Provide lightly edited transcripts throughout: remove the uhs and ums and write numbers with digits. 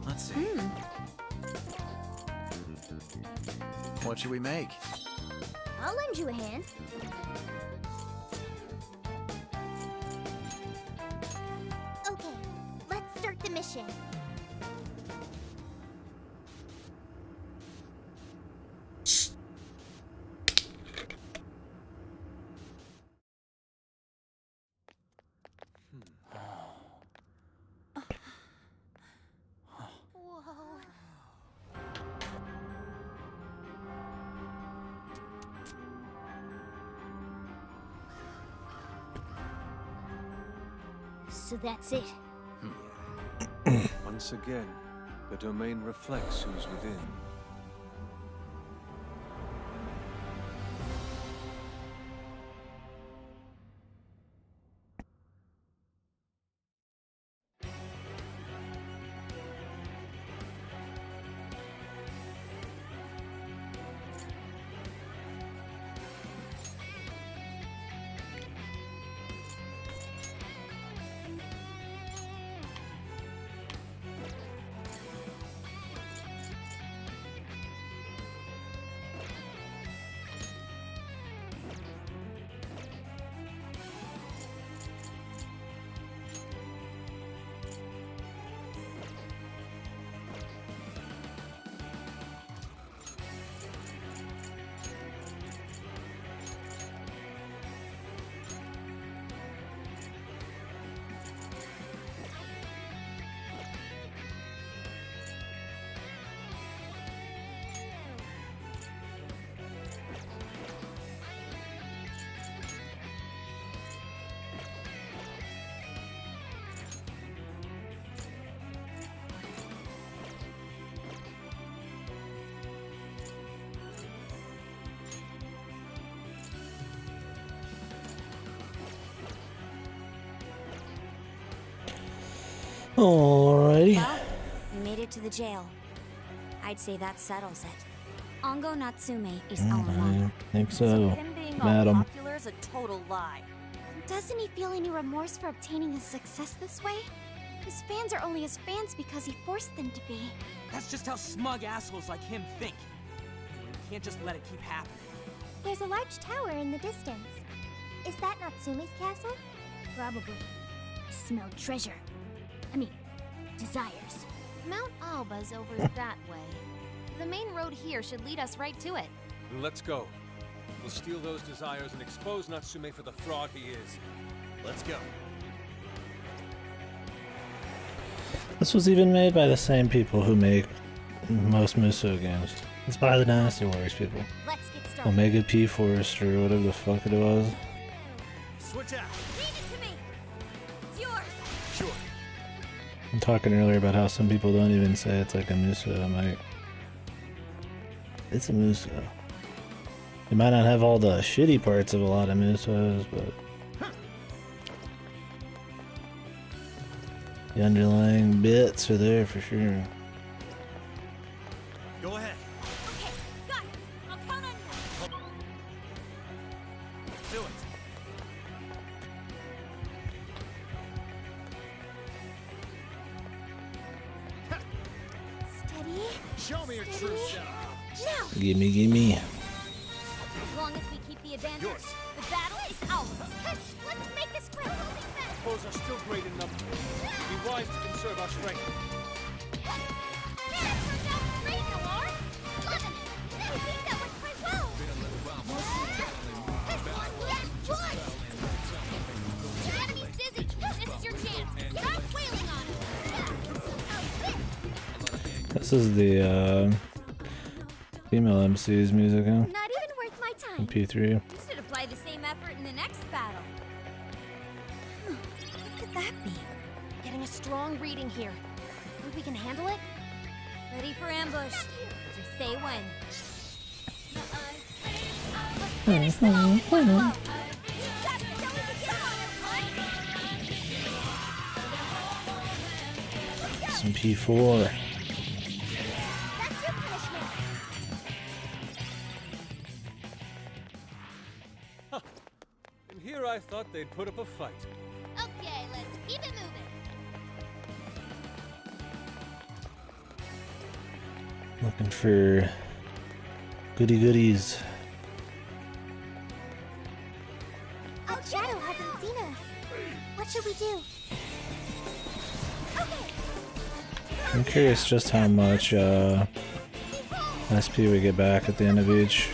Let's see. What should we make? I'll lend you a hand. Okay, let's start the mission. So that's it. Once again, the domain reflects who's within. Alrighty. Well, we made it to the jail. I'd say that settles it. Ongo Natsume is our mom. I think So so. him being all Madam. popular is a total lie. Doesn't he feel any remorse for obtaining his success this way? His fans are only his fans because he forced them to be. That's just how smug assholes like him think. You can't just let it keep happening. There's a large tower in the distance. Is that Natsume's castle? Probably. I smell treasure. I mean, desires. Mount Alba's over that way. The main road here should lead us right to it. Let's go. We'll steal those desires and expose Natsume for the fraud he is. Let's go. This was even made by the same people who make most Musou games. It's by the Dynasty Warriors people. Let's get started. Omega P Forest or whatever the fuck it was. Switch out. Read it to me. It's yours. Sure. I'm talking earlier about how some people don't even say it's like a Musou. I'm like, it's a Musou. It might not have all the shitty parts of a lot of Musous, but the underlying bits are there for sure. Go ahead. Okay, got it. I'll count on you. Do it. Steady. Show me your true Steady. self. Now. Gimme, gimme. As long as we keep the advantage, Yours. the battle is ours. Let's make this quick. Foes are still great enough. Be wise to conserve our strength. This is the female MC's music, huh? Not even worth my time. MP3. You should apply the same effort in the next battle. What could that be? Getting a strong reading here. Think we can handle it? Ready for ambush. Just say when. Some P4. That's your punishment. they'd put up a fight. Okay, let's keep it moving. Looking for goody goodies. Oh, Shadow hasn't seen us. What should we do? Okay. I'm curious just how much SP we get back at the end of each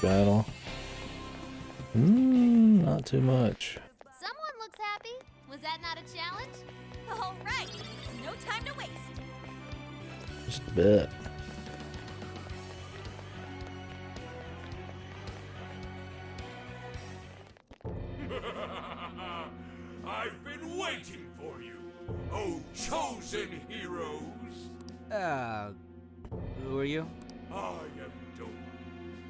battle. Not too much. Someone looks happy. Was that not a challenge? All right. No time to waste. Just a bit. I've been waiting for you, oh chosen heroes! Who are you? I am Doom,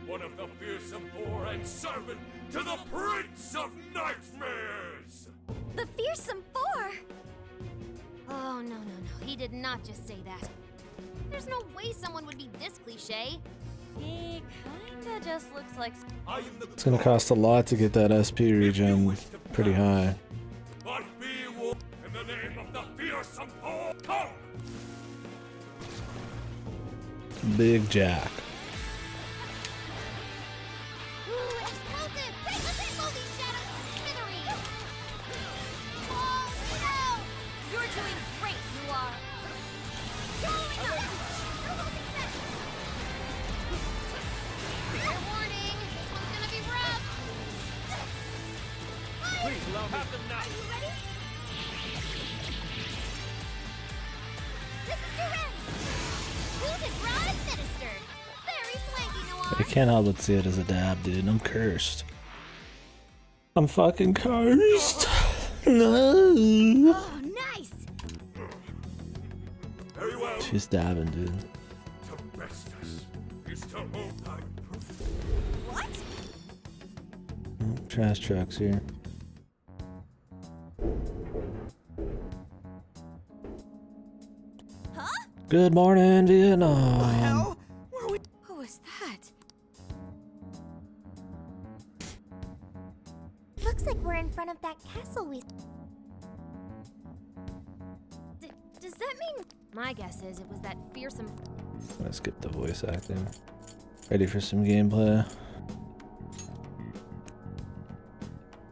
one of the fearsome four and servant to the Prince of Nightmares! The Fearsome Four! Oh, no. He did not just say that. There's no way someone would be this cliche. He kinda just looks like... I am the It's gonna cost a lot to get that SP regen pretty high. but be warned in the name of the fearsome four. Come! Big Jack. Ooh, explosive! Take the people, these shadows to smithereens! Oh, no! You're doing great, you are. Going up! Fair warning, this one's gonna be rough. Please allow me. Have them now. Are you ready? This is Duran! Who's it raw administered? Very swanky, Noir. I can't help but see it as a dab, dude. I'm cursed. I'm fucking cursed. No. Oh, nice! Very well. She's dabbing, dude. To best us is to hope I What? Trash trucks here. Huh? Good morning, Vietnam. Who was that? Looks like we're in front of that castle we... Does that mean... My guess is it was that fearsome... I'm gonna skip the voice acting. Ready for some gameplay?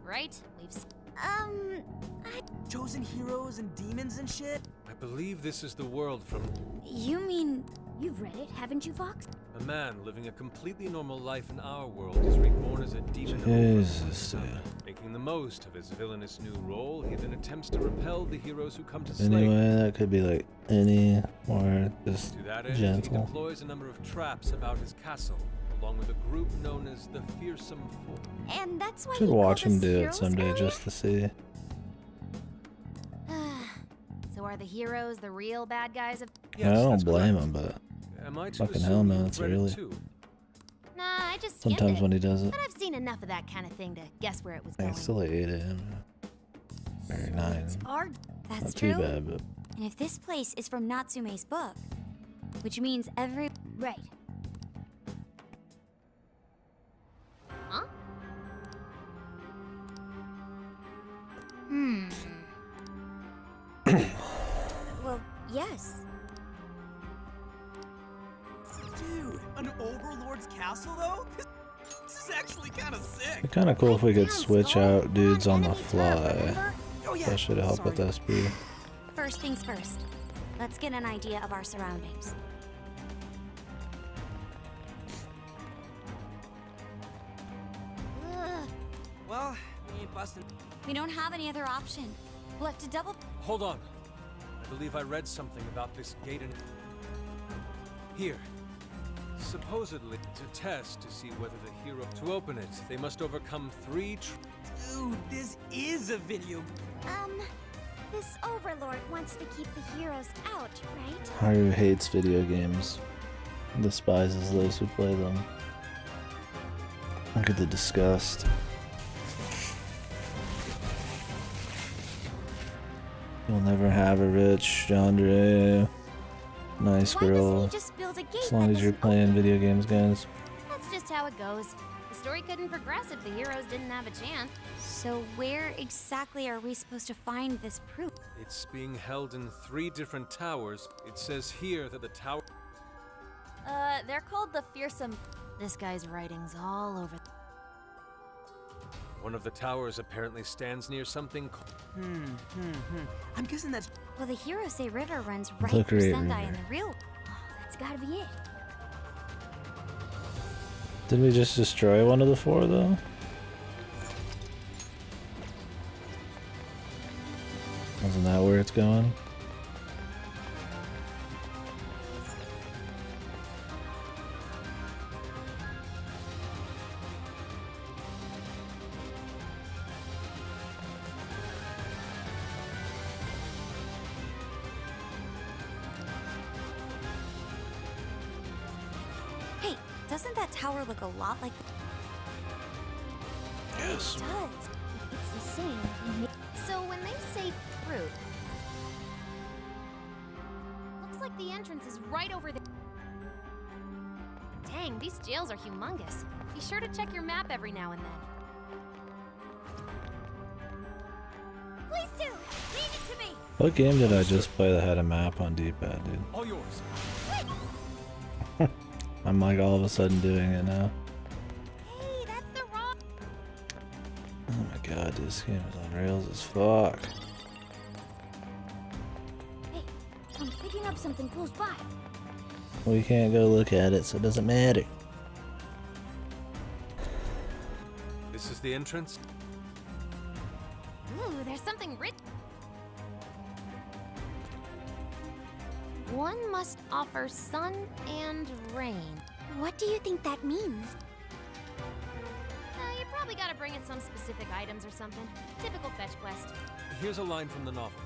Right? We've... Chosen heroes and demons and shit? I believe this is the world from You mean you've read it, haven't you, Fox? a man living a completely normal life in our world is reborn as a demon Jesus, dude. Making the most of his villainous new role, he then attempts to repel the heroes who come to slay him. Anyway, that could be like any more just To that end, he gentle. deploys a number of traps about his castle, along with a group known as the Fearsome Four. And that's why Should he watch called him us do it heroes someday earlier? just to see. So are the heroes the real bad guys of... I don't that's blame correct. him, but Am I to fucking assume hell, man, you've it's read it early. too? Nah, I just skimmed sometimes it. when he does it, But I've seen enough of that kind of thing to guess where it was hey, going. it's still like 8 AM. Or 9. Are... That's Not true. too bad, but And if this place is from Natsume's book, which means every... Right. Huh? Well, yes. Dude, an overlord's castle though? This is actually kind of sick. it'd be kind of cool if we could Damn, switch Skull. out dudes on the Enemy turret, fly. remember? Oh yeah. That should help with sorry. SP. First things first. Let's get an idea of our surroundings. Ugh. Well, we ain't busting. We don't have any other option. We'll have to double... Hold on. I believe I read something about this gate in... Here. Supposedly, to test to see whether the hero... To open it, they must overcome 3 Dude, this is a video. This overlord wants to keep the heroes out, right? Haru hates video games. Despises those who play them. Look at the disgust. You'll never have a rich Andre. Nice Why doesn't girl. he just build a gate As long that as you're doesn't playing open? video games, guys. That's just how it goes. The story couldn't progress if the heroes didn't have a chance. So where exactly are we supposed to find this proof? It's being held in 3 different towers. It says here that the tower... They're called the Fearsome... This guy's writing's all over... One of the towers apparently stands near something I'm guessing that's... Well, the heroes say River runs right The through Great Sendai River. in the real... Oh, that's gotta be it. Did we just destroy one of the 4 though? Wasn't that where it's going? Hey, doesn't that tower look a lot like... Yes. It does. If it's the same, then So when they say fruit... Looks like the entrance is right over there. Dang, these jails are humongous. Be sure to check your map every now and then. please do. Leave it to me. What game did I just play that had a map on D-pad, dude? All yours. I'm like all of a sudden doing it now. Hey, that's the wrong... Oh my god, this game is on rails as fuck. Hey, I'm picking up something close by. We can't go look at it, so it doesn't matter. This is the entrance? Ooh, there's something written. One must offer sun and rain. What do you think that means? You probably gotta bring in some specific items or something. Typical fetch quest. Here's a line from the novel.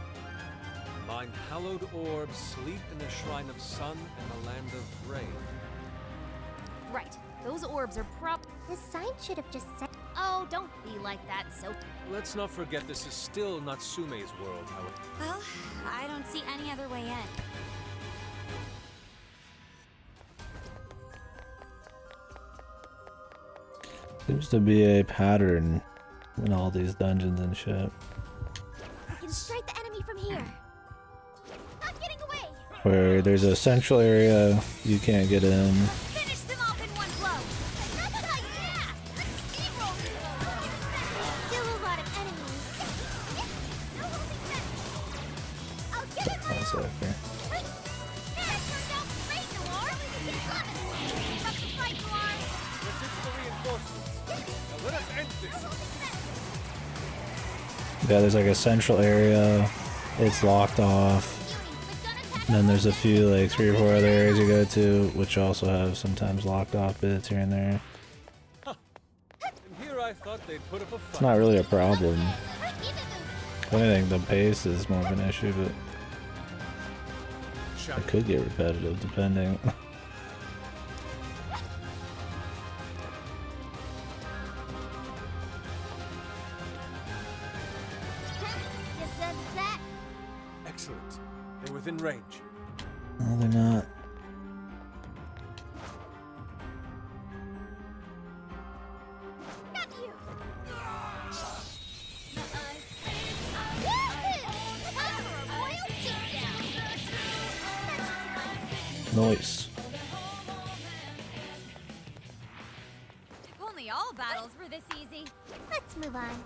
Mine hallowed orbs sleep in the shrine of sun and the land of rain. Right, those orbs are This sign should have just said. Oh, don't be like that, so... Let's not forget this is still Natsume's world, however. Well, I don't see any other way in. Seems to be a pattern in all these dungeons and shit. We can strike the enemy from here. I'm getting away. Where there's a central area you can't get in. Finish them off in one blow! That's like that! Let's steamroll these folks! Still a lot of enemies. No holding back. I'll give it my One all. sec here. That turned out great, Noir! Keep coming! Keep up the fight, Noir! This is the reinforcements. Now let us end this. Yeah, there's like a central area. It's locked off. And then there's a few, like 3 or 4 other areas you go to, which also have sometimes locked off bits here and there. And here I thought they'd put up a It's fight. not really a problem. If anything, the pace is more of an issue, but it could get repetitive depending. Guess that's that. Excellent. They're within range. No, they're not. Not you. Noise. If only all battles were this easy. Let's move on.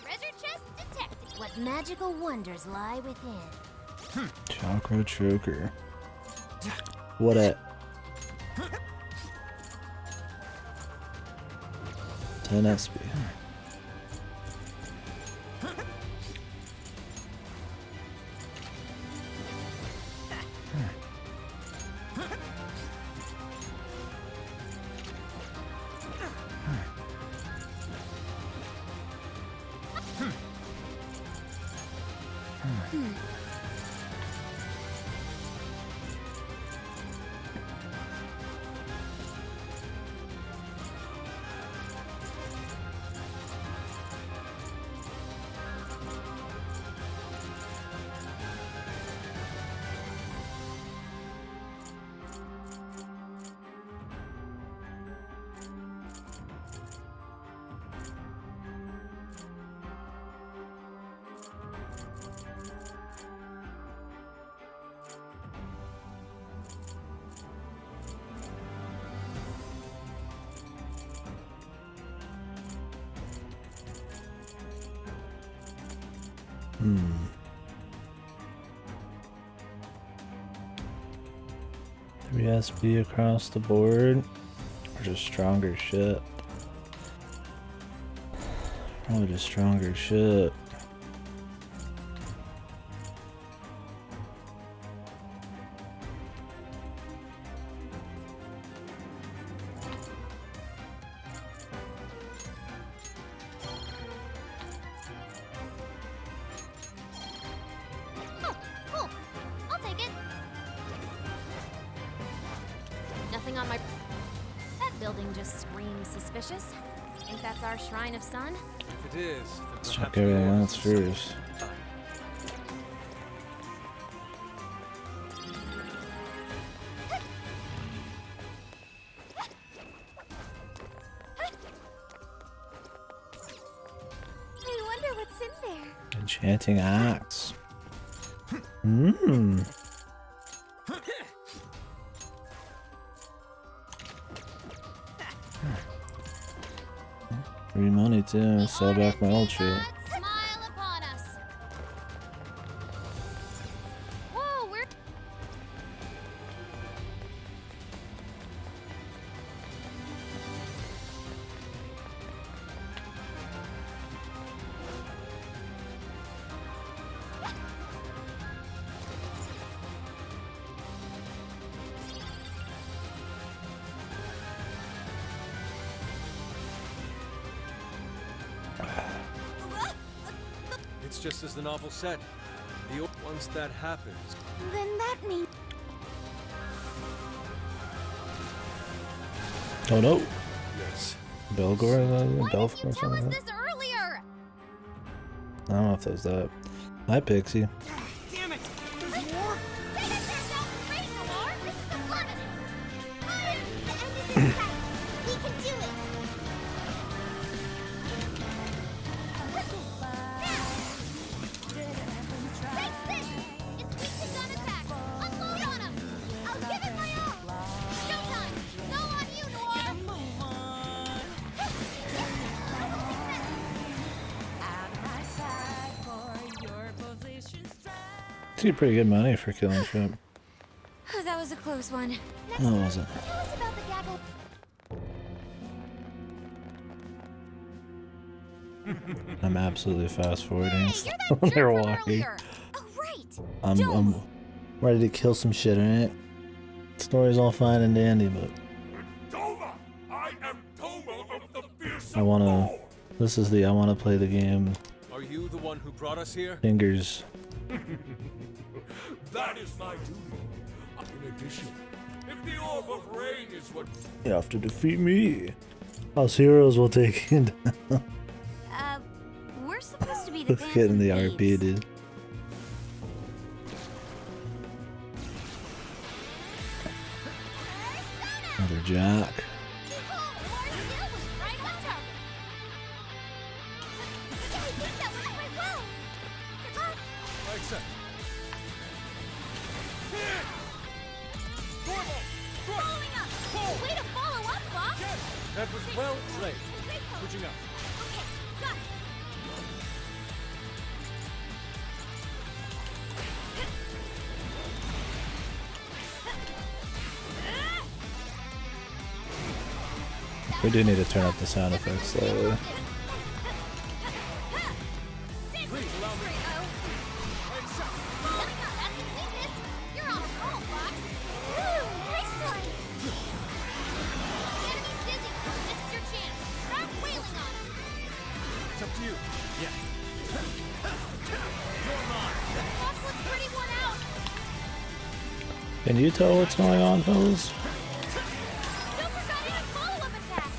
Treasure chest detected. What magical wonders lie within? Chakra choker. What at? 10 SP. Three SB across the board. Or just stronger shit. Probably just stronger shit. Oh, cool. I'll take it. Nothing on my... That building just screams suspicious. Think that's our Shrine of Sun? If it is, then Let's perhaps check everything the else first. I wonder what's in there. Enchanting axe. Mmm. Free money too. Sell back my old shit. Smile upon us. Whoa, we're... It's just as the novel said. Once that happens, Then that means Oh no. yes. Belgor? Why Belfort didn't you or tell something us like that? this earlier? I don't know if that was that. Hi, Pixie. Damn it! There's more? Take us yourself straight, Noir. This is a lemon. Fire! the end is in sight. We can do it. Take this! It's weak to gun attack. Unload on him. I'll give it my all. Showtime. It's all on you, Noir. It's getting pretty good money for killing shit. Oh, that was a close one. No, it wasn't. Tell us about the gaggle. I'm absolutely fast forwarding. Hey, you're that jerk They're from walking. earlier. Oh, right. I'm ready to kill some shit, alright? Story's all fine and dandy, but Doma! I am Doma of the fearsome I wanna. boar. This is the I wanna play the game. Are you the one who brought us here? Fingers. That is my duty. In addition, if the orb of rain is what You have to defeat me. Us heroes will take it. We're supposed to be the Let's get in the Phantom RP, Thieves. dude. Another jack. I accept. Way to follow up, Fox! That was well played. Switching up. Okay, got it. We do need to turn up the sound effects slightly. Please allow me. I accept. That's a weakness. You're on a roll, Fox. Woo, nice one. The enemy's dizzy. This is your chance. Start wailing on him. It's up to you. Yeah. Fox looks pretty worn out. Can you tell what's going on, fellas? Joker got in a follow-up attack.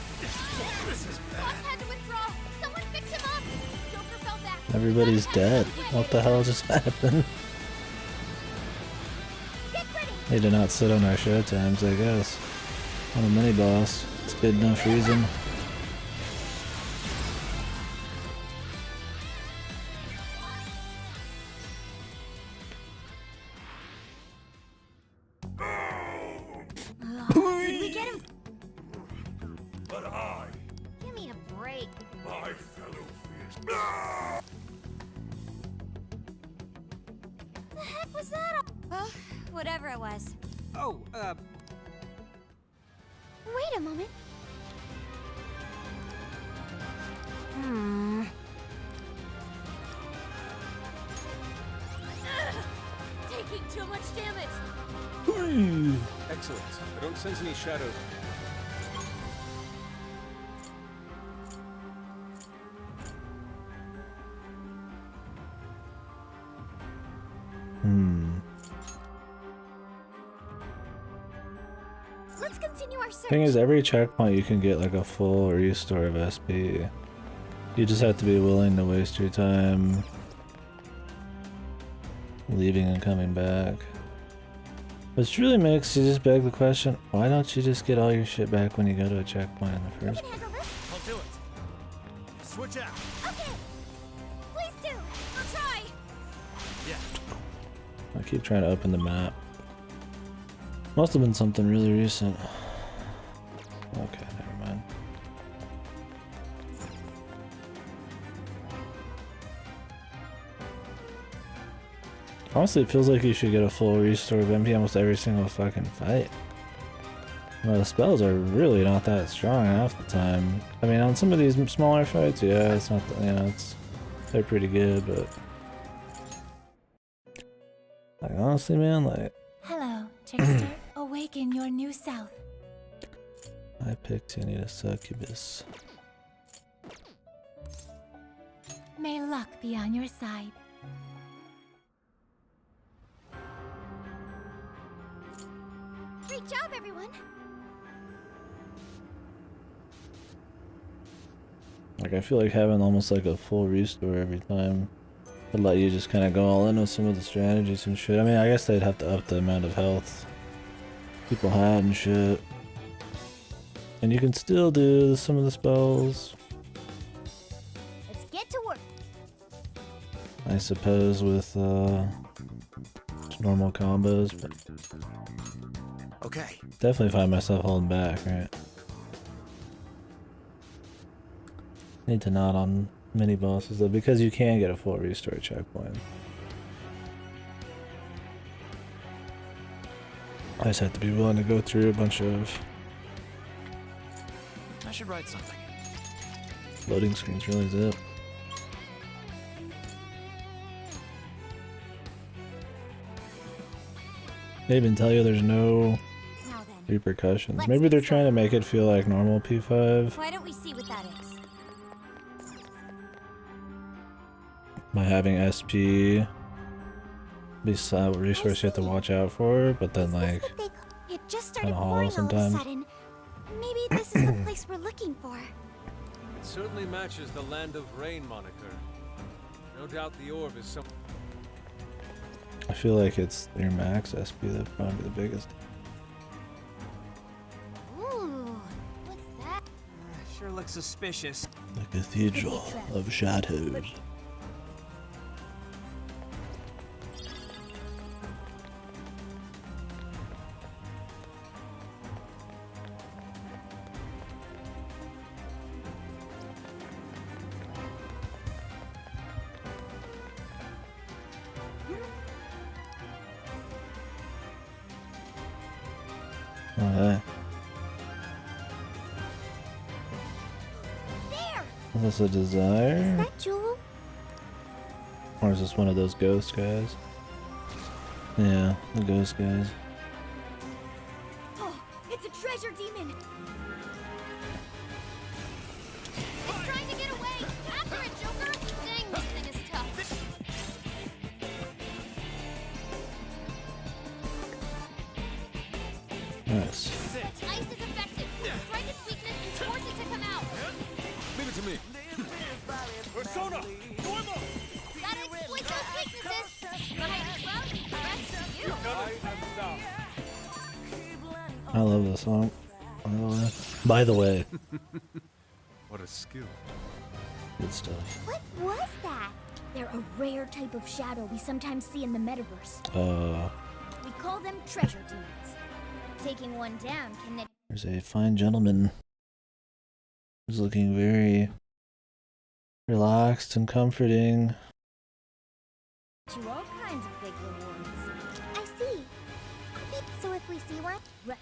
Fox had to withdraw. Someone fix him up. Joker fell back. Everybody's dead. What the hell just happened? Get ready. They did not sit on our show times, I guess. On a mini boss. It's good enough reason. Did we get him? but I, Give me a break. my fellow fears. The heck was that? Well, whatever it was. Oh, Wait a moment. Taking too much damage. Excellent. I don't sense any shadows. Let's continue our search. Thing is, every checkpoint you can get like a full restore of SP. You just have to be willing to waste your time leaving and coming back. Which really makes you just beg the question, why don't you just get all your shit back when you go to a checkpoint in the You first can place? handle this? I'll do it. Switch out. Okay. Please do. I'll try. Yeah. I keep trying to open the map. Must have been something really recent. Okay, never mind. Honestly, it feels like you should get a full restore of MP almost every single fucking fight. Well, the spells are really not that strong half the time. I mean, on some of these smaller fights, yeah, it's not, they're pretty good, but like honestly, man, like Hello, trickster. Awaken your new self. I picked you need a succubus. May luck be on your side. Great job, everyone. Like I feel like having almost like a full restore every time would let you just kind of go all in with some of the strategies and shit. I mean, I guess they'd have to up the amount of health people had and shit. And you can still do some of the spells, Let's get to work. I suppose, with normal combos, but Okay. definitely find myself holding back, right? Need to not on mini bosses though, because you can get a full restore checkpoint. I just have to be willing to go through a bunch of I should write something. loading screens, really is it. They even tell you there's no Now then, repercussions. Let's Maybe get they're trying to make it feel like normal P5 why don't we see what that is? by having SP be a resource you have to watch out for, but then Is this like what they call- It just started hollow pouring all of a sometimes. sudden. Maybe this is the place we're looking for. It certainly matches the Land of Rain moniker. No doubt the orb is some. I feel like it's your max SP that's probably the biggest. Ooh, what's that? sure looks suspicious. The Cathedral of Shadows. Okay. There! Is this a Is desire? that Jewel? Or is this one of those ghost guys? Yeah, the ghost guys. Oh, it's a treasure demon! It's trying to get away. After it, Joker. Dang, this thing is tough. Nice. Ice is effective. Strike its weakness and force it to come out. Leave it to me. Persona! Normal! Gotta exploit those weaknesses. Right, well, the rest is you. I am down. I love this song. By the way, What a skill. good stuff. What was that? They're a rare type of shadow we sometimes see in the metaverse. We call them treasure demons. Taking one down can net There's a fine gentleman who's looking very relaxed and comforting. you all kinds of big rewards. that? Right.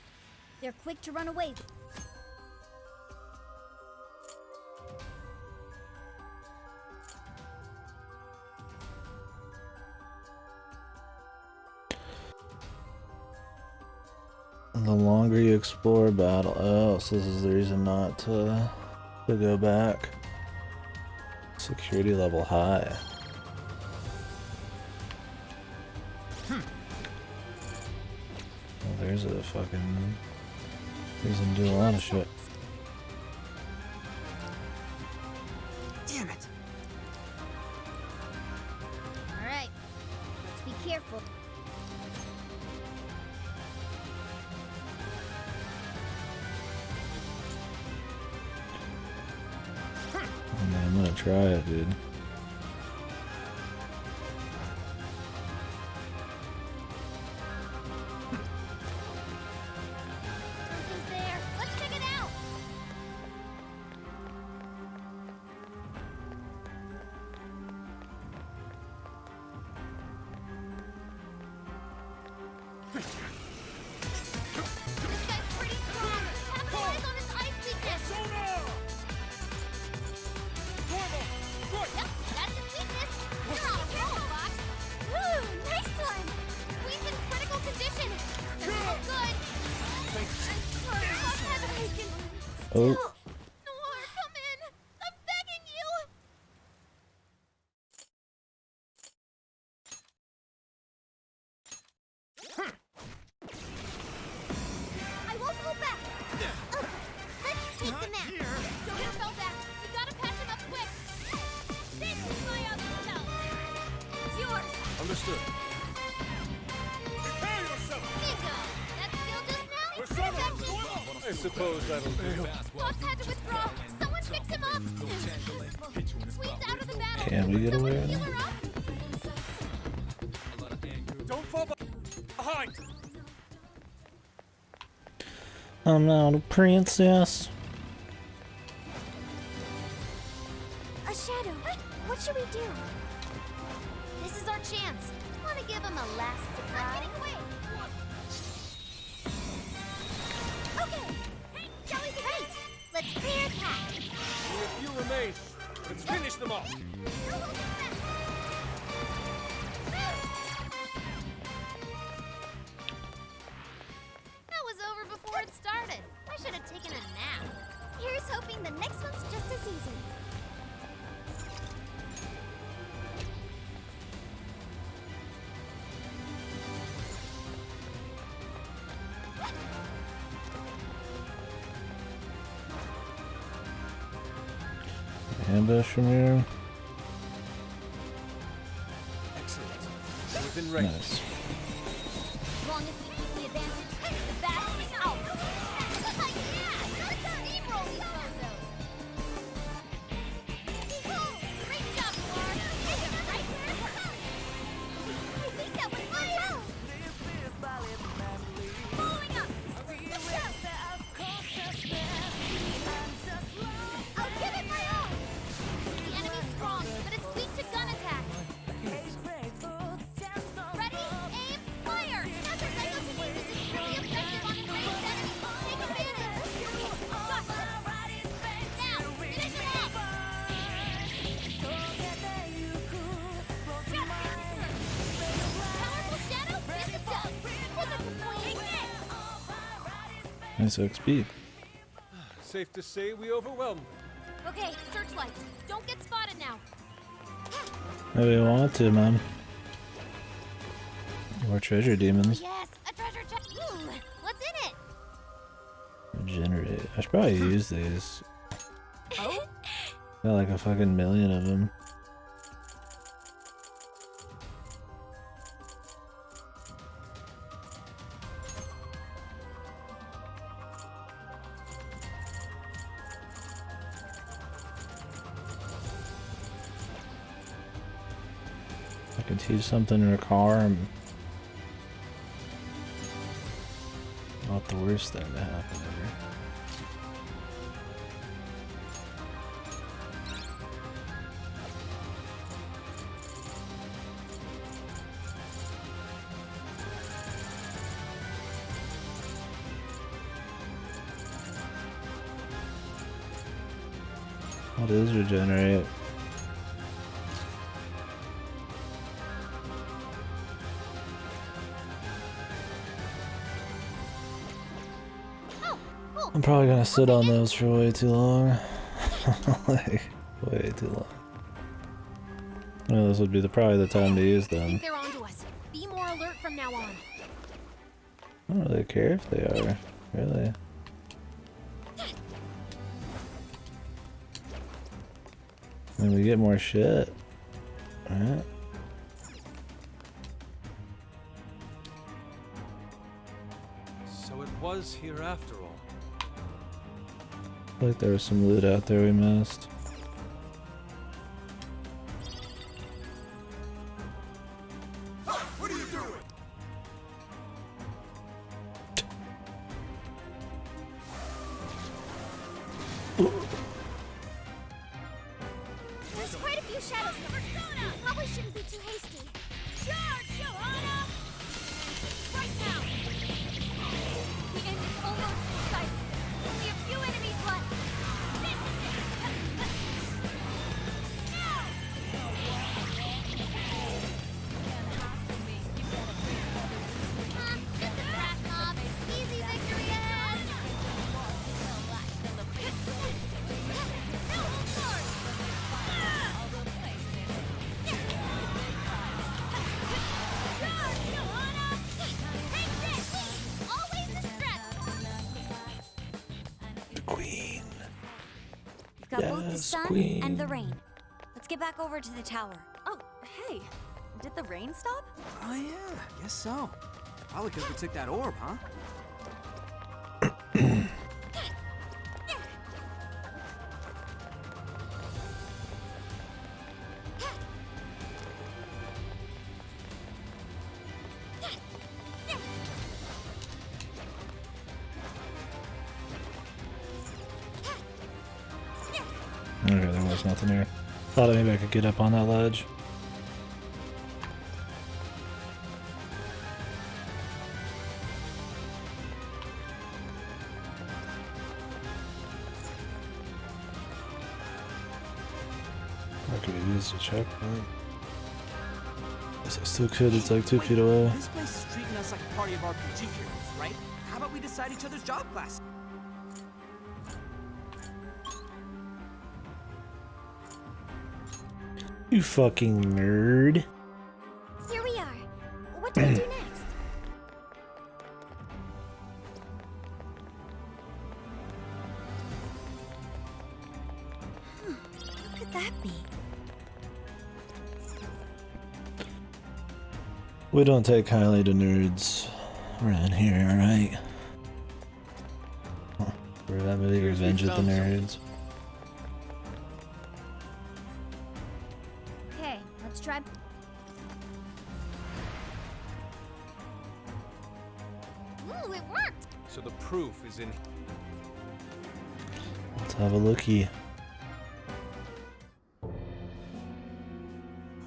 They're quick to run away. The longer you explore battle, oh, so this is the reason not to go back. Security level high. Well, there's a fucking reason to do a lot of shit. Damn it! All right. Let's be careful. I'm gonna try it, dude. Something's there. Let's check it out. This guy's pretty strong. Capitalize on his ice weakness. Yep, that's his weakness. You're on a roll, Fox. Ooh, nice one! Queen's in critical condition. Doesn't look good. I'm sorry, Fox had to make it. Oh, Noir, come in. I'm begging you. I won't hold back. Let's take the map. Joker fell back. We gotta patch him up quick. This is my other self. It's yours. Understood. Prepare yourself! Bingo. That skill just now? Persona, Perfection. I suppose that'll do. Fox had to withdraw. Someone fix him up. Queen's out of the battle. can we get Someone away? heal her up. don't fall behind! I'm not a princess. A shadow. What should we do? This is our chance. Want to give him a last surprise? I'm getting away. Okay. Hey, shall we great? Let's clear a path. Only a few remain. Let's finish them off! That was over before it started. I should have taken a nap. Here's hoping the next one's just as easy. Ambush from here. Excellent. Within range. Nice. As long as we keep the advantage, the battle is ours. Yeah! Let's steamroll these bozos. Behold! Great job, Noir. Hit him right where it hurts. I think that went well. Following up. I'll give it my all. The enemy's strong, but it's weak to gun attack. Ready, aim, fire! Master Psychokinesis is pretty effective on enraged enemies. Take advantage! Gotcha! Now, finish him off! Powerful shadow, hit the dust! Take it, Queen! Nice XP. Safe to say we overwhelmed. Okay, searchlights. Don't get spotted now. Maybe we want to, man. More treasure demons. Yes, a treasure chest. What's in it? Regenerate. I should probably use these. Oh? Got like a fucking million of them. I could teach something in a car. Not the worst thing to happen ever. What is regenerate? I'm probably gonna sit on those for way too long. Like, way too long. Well, this would be probably the time to use I them. think they're onto us. Be more alert from now on. I don't really care if they are, really. I mean, we get more shit, right? So it was here after all. I feel like there was some loot out there we missed. What are you doing? There's quite a few shadows now. We probably shouldn't be too hasty. Charge, Johanna! Right now! The end is almost in sight. Only a few enemies left. This is it! Now! Just a brat mob. Easy victory ahead. No, hold forward! Charge, Johanna! Take this! Always the stress. The queen. We've got both the Yes, sun queen. and the rain. Let's get back over to the tower. Oh, hey. Did the rain stop? Oh yeah, guess so. Probably because we took that orb, huh? Okay, there was nothing here. Thought maybe I could get up on that ledge. I could have used a checkpoint. Guess I still could, it's like 2 feet away. This place is treating us like a party of RPG heroes, right? How about we decide each other's job class? You fucking nerd. Here we are. What do we do next? What could that be? We don't take kindly to nerds around here, alright? We're that really revenge of the nerds. Okay, let's try. Ooh, it worked! So the proof is in. Let's have a looky.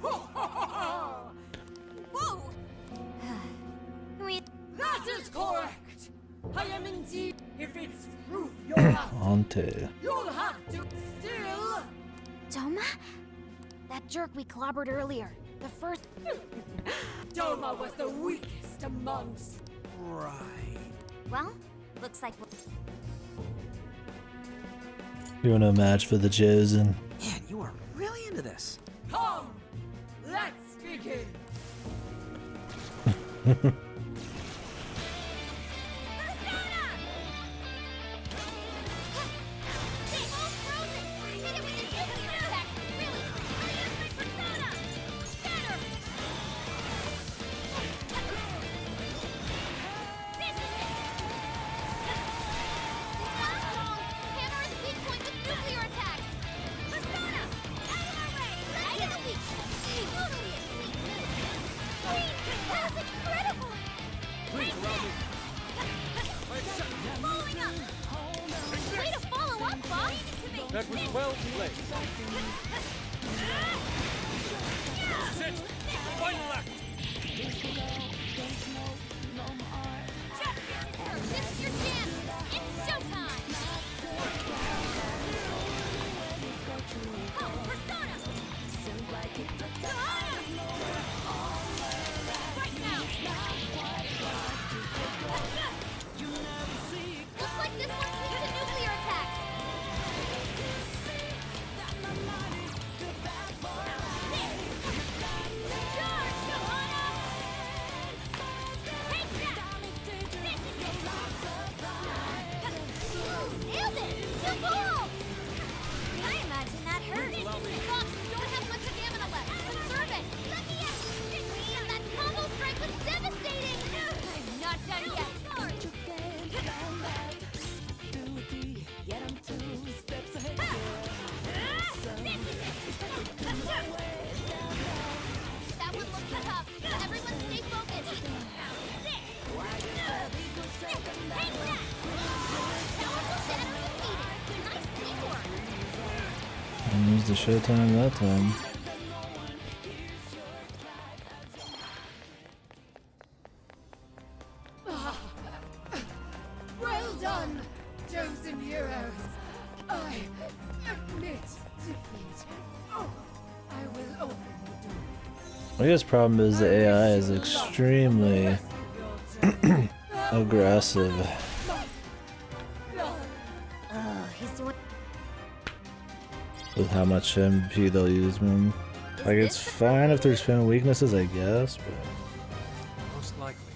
Whoa! We That is correct! I am indeed. If it's proof you'll have, Ante. you'll have to still. Doma? That jerk we clobbered earlier. The first. Doma was the weakest amongst. Right. Well, looks like. Doing a match for the chosen. Man, you are really into this. Come, let's begin. Way to follow up, boss! That was well played. Sit! One left! This is your chance! It's showtime! I used the showtime that time. Well done, chosen heroes. I admit defeat. Oh, I will open the door. I guess problem is the AI is extremely aggressive. He's doing. With how much MP they'll use, man. Like, it's fine if there's spam weaknesses, I guess, but... Most likely.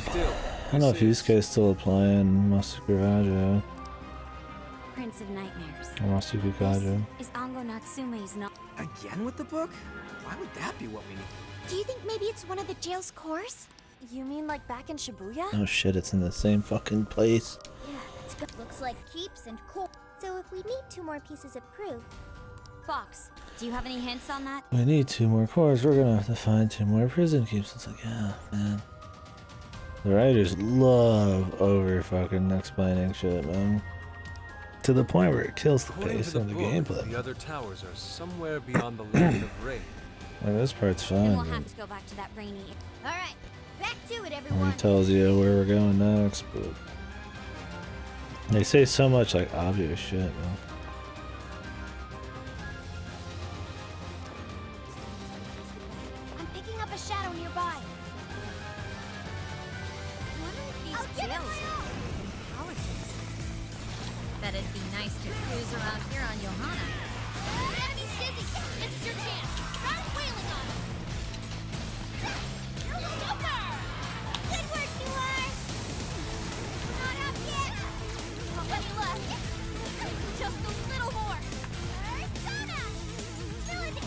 Still, I don't know if Yusuke's still applying Masukuraja. Prince of Nightmares. Or Masukikaja. Is Ango Natsume's not. Again with the book? Why would that be what we need? Do you think maybe it's one of the jail's cores? You mean like back in Shibuya? Oh shit, it's in the same fucking place. Yeah, it's good. Looks like keeps and cool. So if we need 2 more pieces of proof. Fox, do you have any hints on that? We need 2 more cores, we're gonna have to find 2 more prison keeps. It's like, yeah, man. The writers love over fucking explaining shit, man. To the point where it kills the According pace to of the book, gameplay. the other towers are somewhere beyond the land of Rain. Like, this part's Then fine. we'll but have to go back to that rainy. All right, back to it, when everyone. it tells you where we're going next, but they say so much like obvious shit, man. I'm picking up a shadow nearby. I wonder if these I'll give it jails my all. are politics. Bet it'd be nice to cruise around here on Johanna. Enemy's dizzy. This is your chance. Start wheeling on him. Super! Good work, Noir. Not up yet. How many left? Just a little more. Persona! Melody!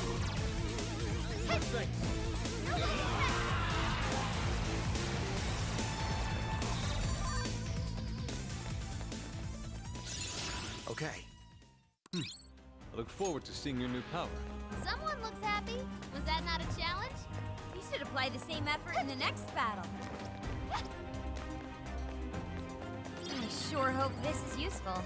Okay. I look forward to seeing your new power. Someone looks happy. Was that not a challenge? You should apply the same effort in the next battle. I sure hope this is useful.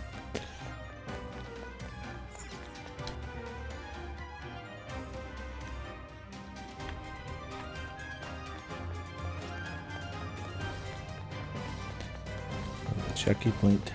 Checky point.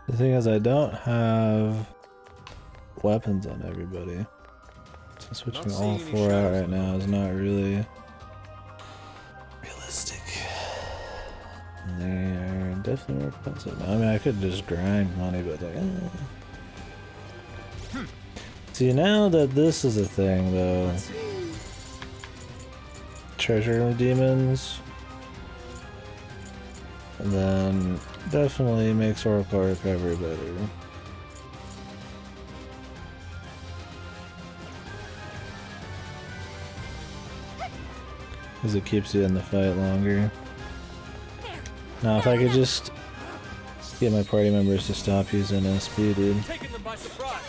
The thing is, I don't have weapons on everybody. So switching all 4 out right now is not really realistic. And they are definitely more expensive. I mean, I could just grind money, but like, See, now that this is a thing, though, treasure demons, and then definitely makes Oracle recovery better. Because it keeps you in the fight longer. Now, if I could just get my party members to stop using SP, dude. Taking them by surprise.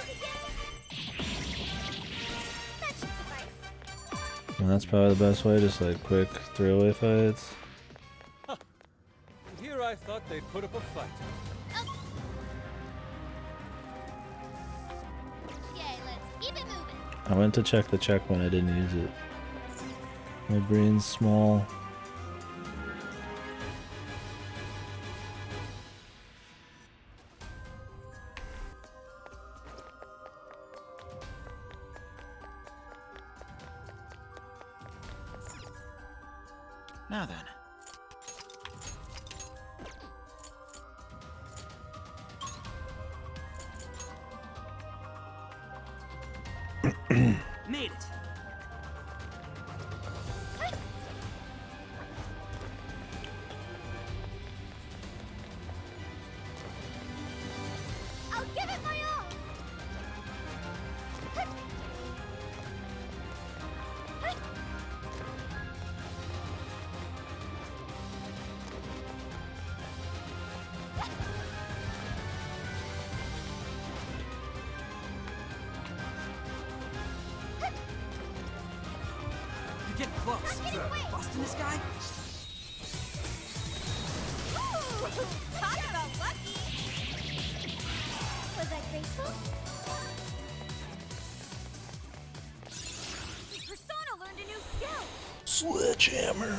And that's probably the best way, just like quick throwaway fights. And here I thought they'd put up a fight. Okay, let's keep it moving. I went to check the check when I didn't use it. My brain's small. Now then. Made it. I'll give it my all. Busting this guy? Talk about lucky! Was that graceful? Persona learned a new skill! Sledgehammer.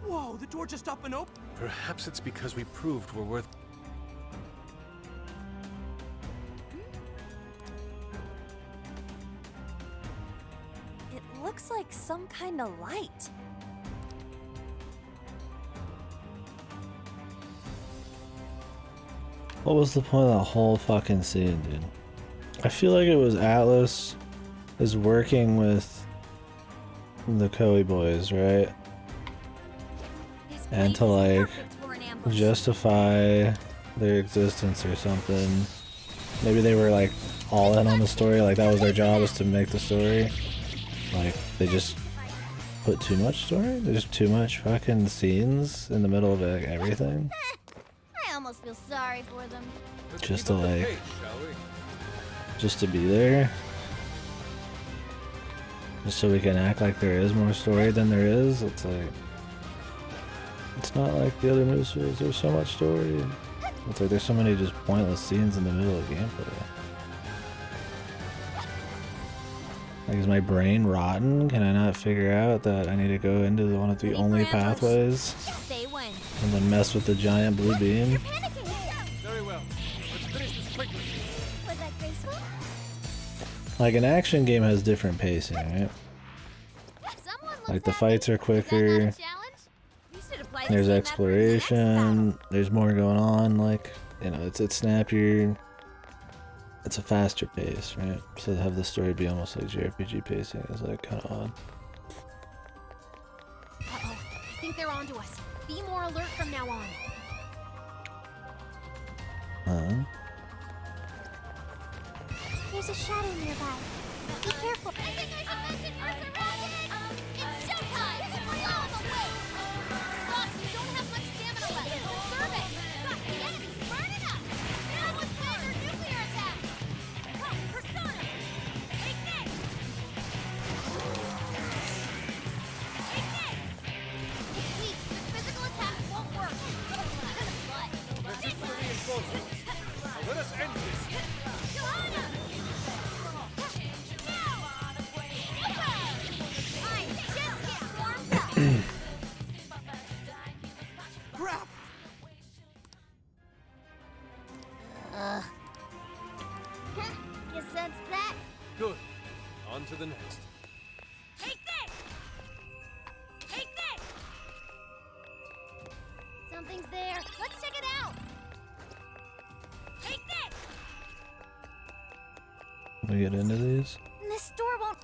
Whoa, the door just up and open. Perhaps it's because we proved we're worth. It looks like some kind of light. What was the point of that whole fucking scene, dude? I feel like it was Atlas is working with the Koei boys, right? And to like justify their existence or something. Maybe they were like all in on the story, like that was their job, was to make the story. Like they just put too much story? There's too much fucking scenes in the middle of like, everything. I almost feel sorry for them. Just to like, just to be there. Just so we can act like there is more story than there is. It's like, it's not like the other news series. There's so much story. It's like there's so many just pointless scenes in the middle of gameplay. Like, is my brain rotten? Can I not figure out that I need to go into one of the only pathways Say when. and then mess with the giant blue beam? Very well. Let's finish this quickly. Was that graceful? Like an action game has different pacing, right? Like the fights are quicker. There's exploration. There's more going on. Like, you know, it's snappier. It's a faster pace, right? So to have the story be almost like JRPG pacing is like kind of odd. Uh-oh. I think they're onto us. Be more alert from now on. Huh? There's a shadow nearby. Be careful. It's showtime! Blow them away! Fox, you don't have much stamina left. Conserve it! Fox, the enemy's burning up! No one's called their nuclear attack! Come, Persona! Take this! Take this! It's weak. Physical attacks won't work. But... This is the reinforcements. Now let us end this. Johanna! Crap! Guess that's that. Good. On to the next. Take this! Take this! Something's there. Let's check it out. Take this! We get into these? This door won't...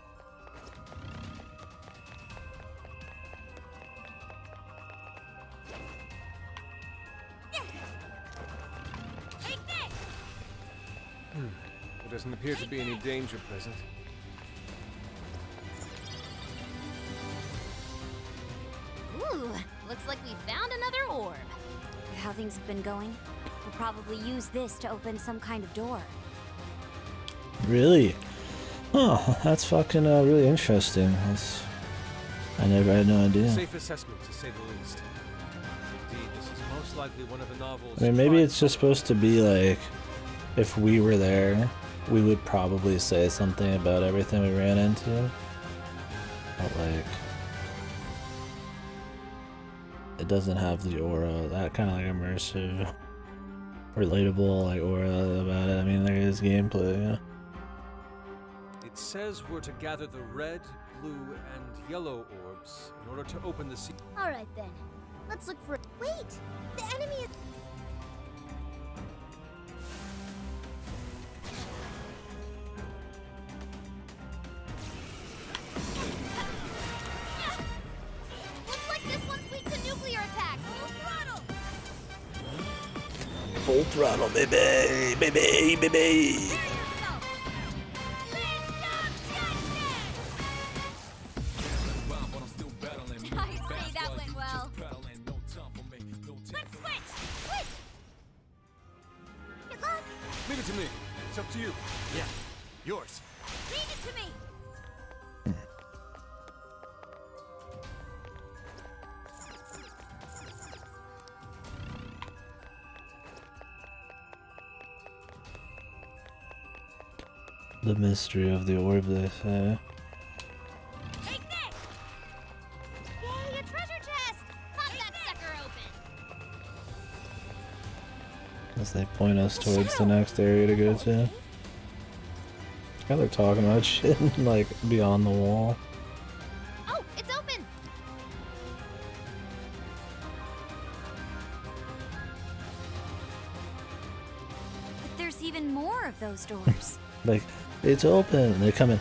Take this! There doesn't appear to be any danger present. Ooh, looks like we found another orb. How things have been going, we'll probably use this to open some kind of door. Really? Oh, that's fucking really interesting. I never had no idea. Safe assessment, to say the least. Indeed, this is most likely one of the novels. I mean, maybe it's just supposed to be like, if we were there, we would probably say something about everything we ran into. But like, it doesn't have the aura, that kind of like immersive, relatable like aura about it. I mean, there is gameplay, yeah. It says we're to gather the red, blue, and yellow orbs in order to open the sea. All right then. Let's look for... Wait! The enemy is... Full throttle, baby, baby, baby. I say that went well. Let's switch! Switch! Good luck! Leave it to me. It's up to you. Yeah, yours. Leave it to me! The mystery of the orb, they say. Take this! Yay, a treasure chest! Pop that sucker open! As they point us towards the next area to go to. Yeah, they're talking about shit like beyond the wall. Oh, it's open! But there's even more of those doors. Like, it's open. They come in.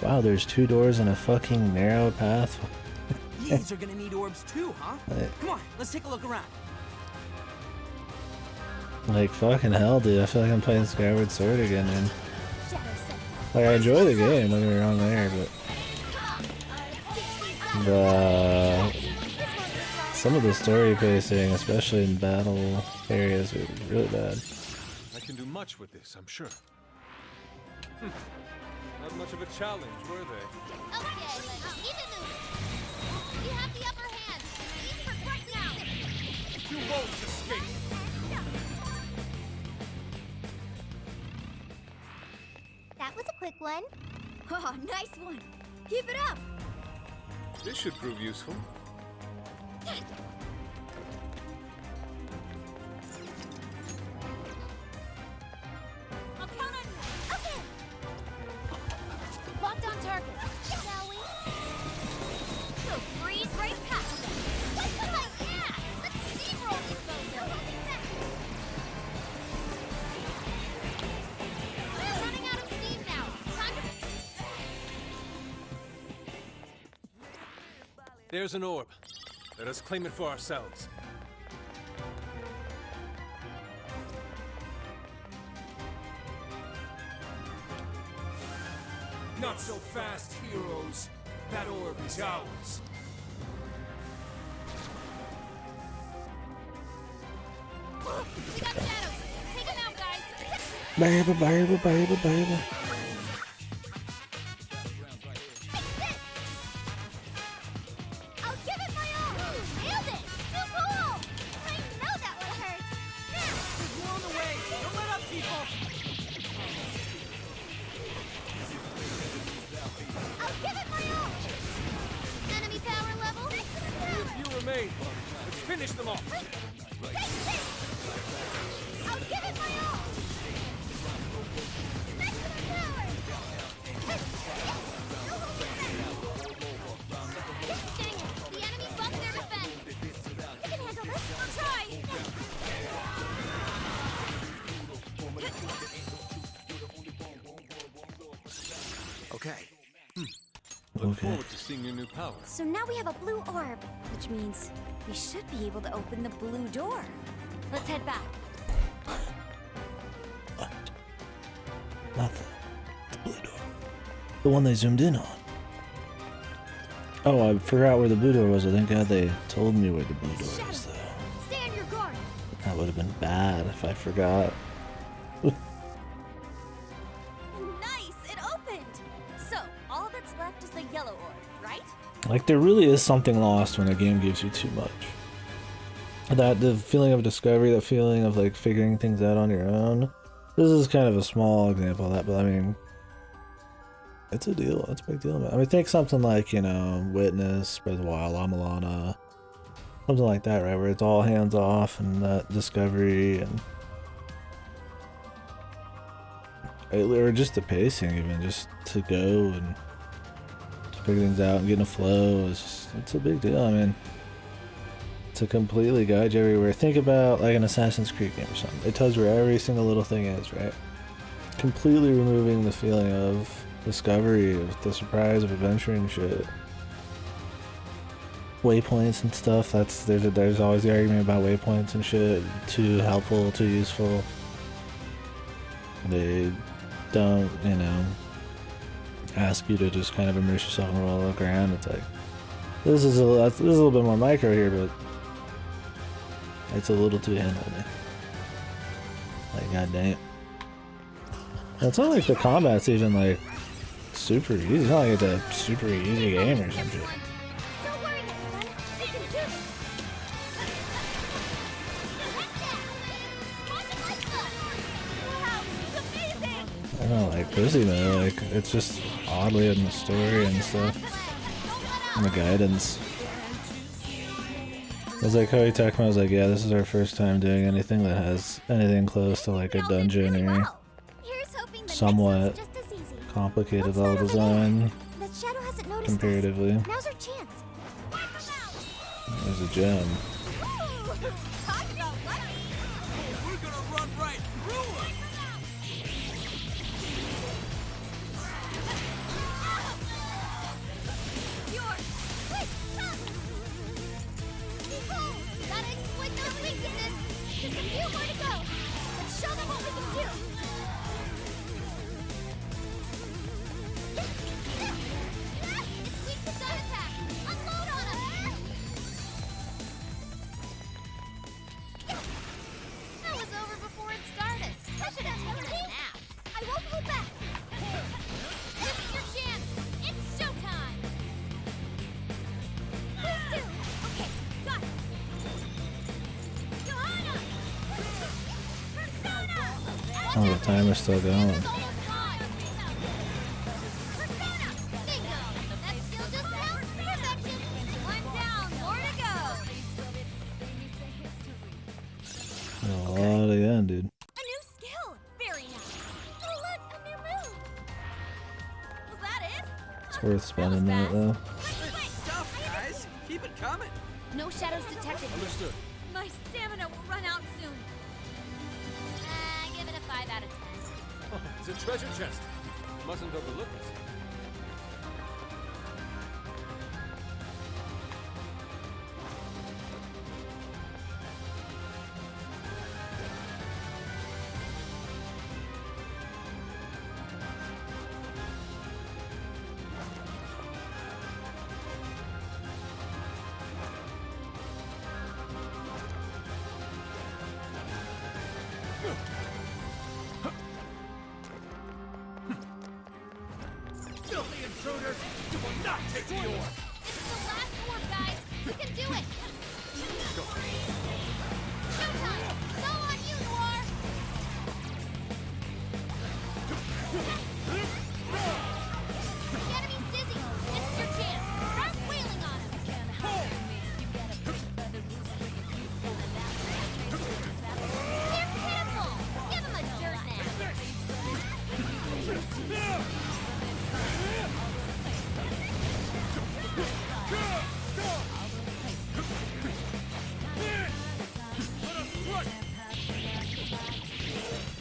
Wow, there's 2 doors and a fucking narrow path. These are gonna need orbs too, huh? Like, Come on, let's take a look around. like fucking hell, dude. I feel like I'm playing Skyward Sword again, man. Like, I enjoy the game, don't get me wrong there, but some of the story pacing, especially in battle areas, is really bad. I can do much with this, I'm sure. Not much of a challenge, were they? Okay, let's keep it moving. We have the upper hand. Aim for right now. You won't escape! That was a quick one. Oh, nice one. Keep it up. This should prove useful. I'll count on you. Okay. Locked on target. Shall we? We'll breeze right past them. What's in my ass? Let's steamroll these bozos. We're running out of steam now. Time to... There's an orb. Let us claim it for ourselves. Not so fast, heroes. That orb is ours. We got shadows. Take them out, guys. Baby, baby, baby, baby. I'll give it my all. Nailed it. Too cool. I know that would hurt. There's more on the way. Don't let up, people. I'll give it my all. Enemy power level. A few remain. Let's finish them off. I'll give it my all. Maximum power. Dang it. The enemy bucked their defense. You can handle this. I'll try. Okay. Look forward to seeing your new power. So now we have a blue orb, which means we should be able to open the blue door. Let's head back. What? Not the blue door. The one they zoomed in on. Oh, I forgot where the blue door was. Thank God they told me where the blue door is, though. Stay on your guard. That would have been bad if I forgot. Nice! It opened! So, all that's left is the yellow orb, right? Like, there really is something lost when a game gives you too much. That, the feeling of discovery, the feeling of, like, figuring things out on your own. This is kind of a small example of that, but I mean, it's a deal. It's a big deal, man. I mean, take something like, you know, Witness, Breath of the Wild, Amalana, something like that, right? Where it's all hands off and that discovery and... or just the pacing, even, just to go and to figure things out and get in a flow. It's a big deal, I mean. To completely guide you everywhere. Think about like an Assassin's Creed game or something. It tells you where every single little thing is, right? Completely removing the feeling of discovery, of the surprise of adventuring shit. waypoints and stuff. There's always the argument about waypoints and shit. Too helpful, too useful. They don't, you know, ask you to just kind of immerse yourself in the world of the ground. It's like this is a little bit more micro here, but it's a little too handholdy. Like goddamn. It's not like the combat's even like super easy. It's not like it's a super easy game or some shit. Don't worry, everyone. We can do this. Wow, it's amazing! I don't like pussy though. Like it's just oddly in the story and stuff, and the guidance. I was like, how he talked about, I was like, yeah, this is our first time doing anything that has anything close to like a dungeon or Here's hoping the somewhat next one's just as easy. complicated What's level that over design there? The shadow hasn't noticed us. comparatively. Now's our chance. There's a gem. Talk about lucky! We're gonna run right through him! You're quick! Behold! Gotta exploit those weaknesses! Just a few more to go! Let's show them what we can do! It's weak to sun attack! Unload on him! That was over before it started! I should have taken a nap! I won't hold back! This is your chance! It's showtime! Please do! Okay, got it! Johanna! Persona! Oh, the timer's still going. It's almost gone! Persona! Bingo! That skill just sounds perfection! One down, more to go! A lot of yen, dude. A new skill! Very nice! Oh look, a new move! Was that it? It's worth spending that though. Good stuff, guys. Keep it coming. No shadows detected. Understood. My stamina will run out soon. Give it a 5 out of 10. Oh, it's a treasure chest. Mustn't overlook it. Filthy intruders! You will not take the orb! This is the last orb, guys. We can do it. Showtime! It's all on you, Noir. The enemy's dizzy. This is your chance. Start wailing on him. They're pitiful. Give him a dirt nap.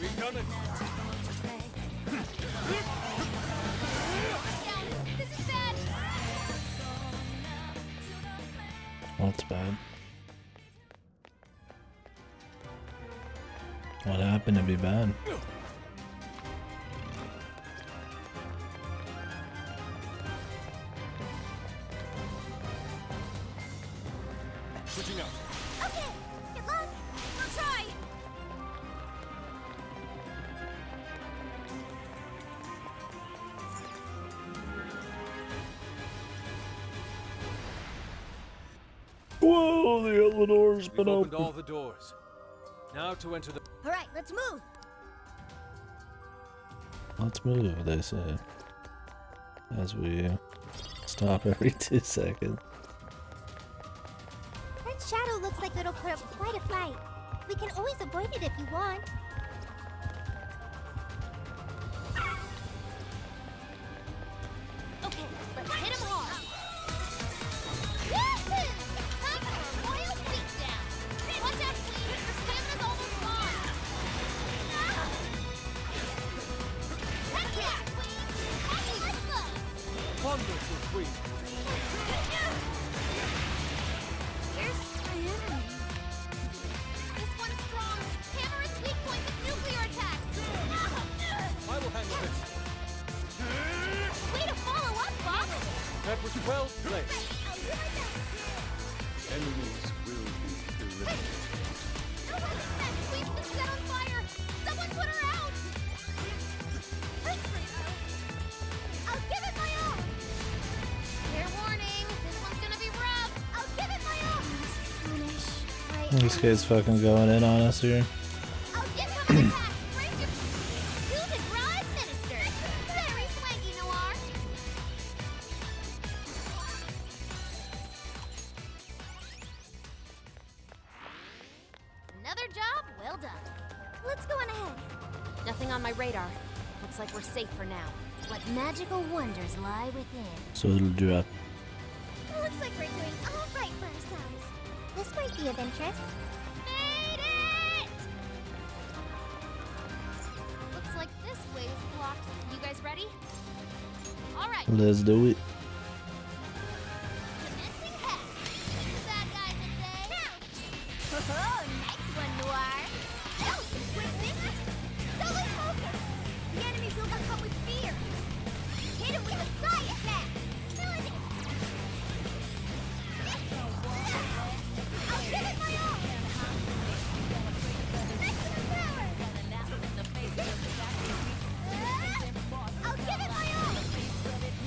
We've done it. Down. This is bad. That's bad. What happened to be bad? Switching out. Okay. Good luck. We'll try. Whoa, the other door's We've been opened open. all the doors. Now to enter the... All right, let's move. Let's move, they say. As we stop every 2 seconds. That shadow looks like it'll put up quite a fight. We can always avoid it if you want. Okay, let's hit him hard. Woohoo! Time for a royal beatdown. Watch out, Queen. Your stamina's almost gone. Heck yeah, Queen. Awesome, let's go. Wonderful queen. This kid's fucking going in on us here. I'll get some attack. Brace your... Coup de grace administered. Very swanky, Noir. Another job well done. Let's go on ahead. Nothing on my radar. Looks like we're safe for now. What magical wonders lie within? So it'll drop. Looks like we're doing all right for ourselves. This might be of interest. Made it! Looks like this way is blocked. You guys ready? All right. Let's do it. Commencing head. Bad guys at bay. Oh, nice one, Noir. That was some quick thinking. So let's focus. The enemy's overcome with fear. Hit him with a side attack. Killing it. I'll give it my all. Extra power. I'll give it my all.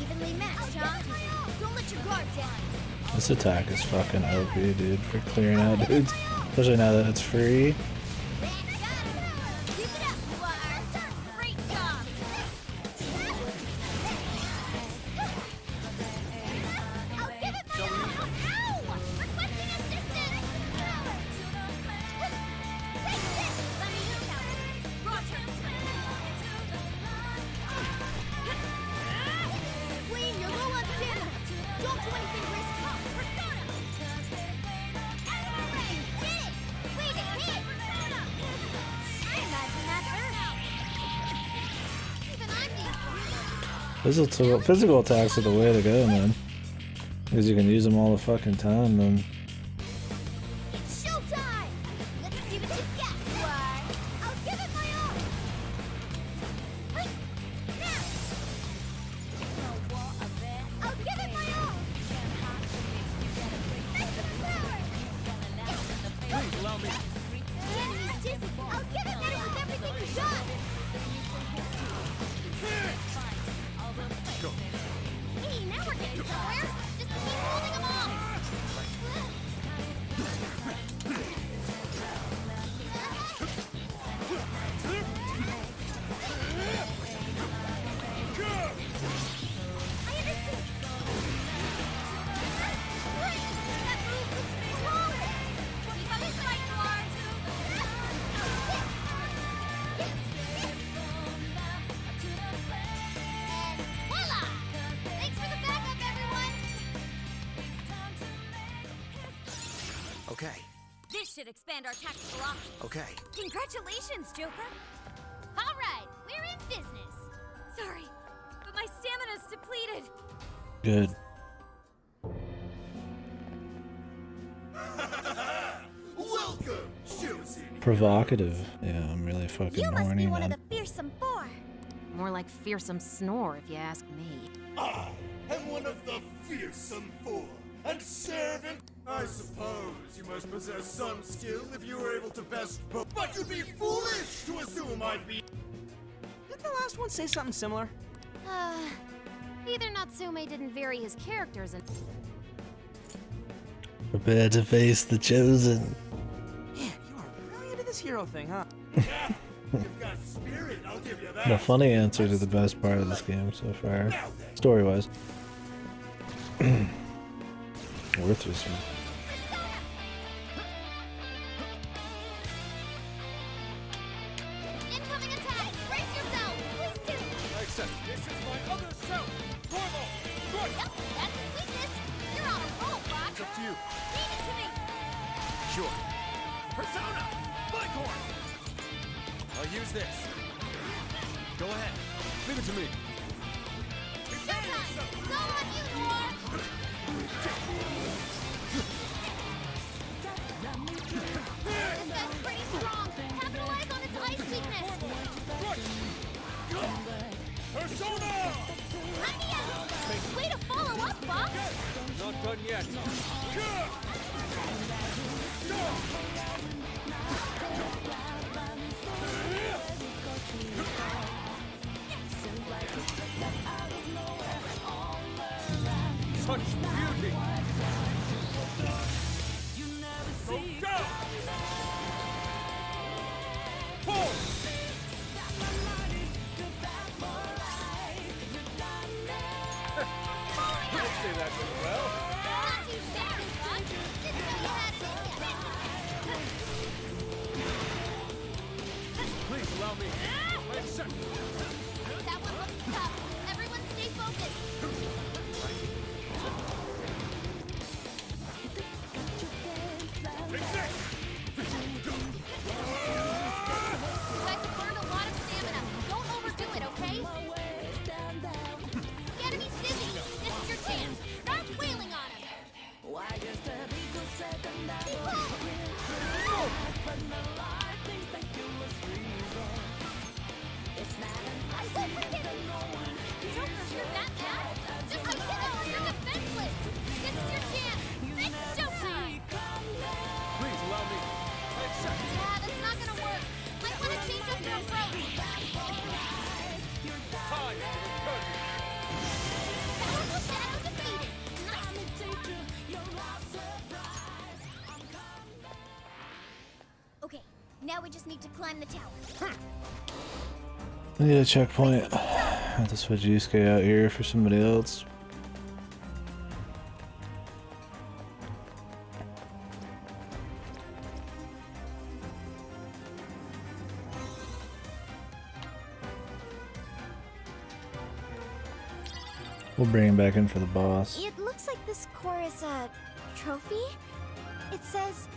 Evenly matched, huh? Don't let your guard down. This attack is fucking OP, dude, for clearing out dudes. Especially now that it's free. Keep it up, Noir. Great job. I'll give it my all. Ow! Requesting assistance. Take this. Let me use that. Roger. Queen, you're low on stamina. Don't do anything risky. Persona. Alright, get it. Wait a hit. Persona. I imagine that hurt. Even I'm being Physical attacks are the way to go, man. Because you can use them all the fucking time, then. It's showtime! Let's see what you got, Noir. I'll give it my all. Now! I'll give it my all. Extra power. Please allow me. The enemy's dizzy. I'll give it with everything you got. Go. Hey, now we're getting somewhere. Just keep holding them off. Okay, This should expand our tactical options. okay. Congratulations, Joker. All right, we're in business. Sorry, but my stamina's depleted. Good. Welcome, Josie. Provocative. Yeah, I'm really fucking You must horny, be one of man. the fearsome four. More like fearsome snore, if you ask me. I am one of the fearsome four, and servant. I suppose you must possess some skill if you were able to best both. But you'd be foolish to assume I'd be. Didn't the last one say something similar? Either Natsume didn't vary his characters and Prepare to face the chosen. Man, you are really into this hero thing, huh? Yeah, you've got spirit, I'll give you that. The funny answer to the best part of this game so far, story-wise. Worth this one. incoming attack. Brace yourself. Please do. Except this is my other self. Normal. Good. Yep, that's his weakness. You're on a roll, Fox. It's up to you. Leave it to me. Sure. Persona! Bighorn! I'll use this. Go ahead. Leave it to me. Showtime. It's all on you, Noir. This guy's pretty strong. Capitalize on its ice weakness. Persona! Honey out. Way to follow up, Fox. Not done yet. Such beauty. Go, go! Now we just need to climb the tower. I need a checkpoint. I have to switch Yusuke out here for somebody else. We'll bring him back in for the boss. It looks like this core is a trophy. It says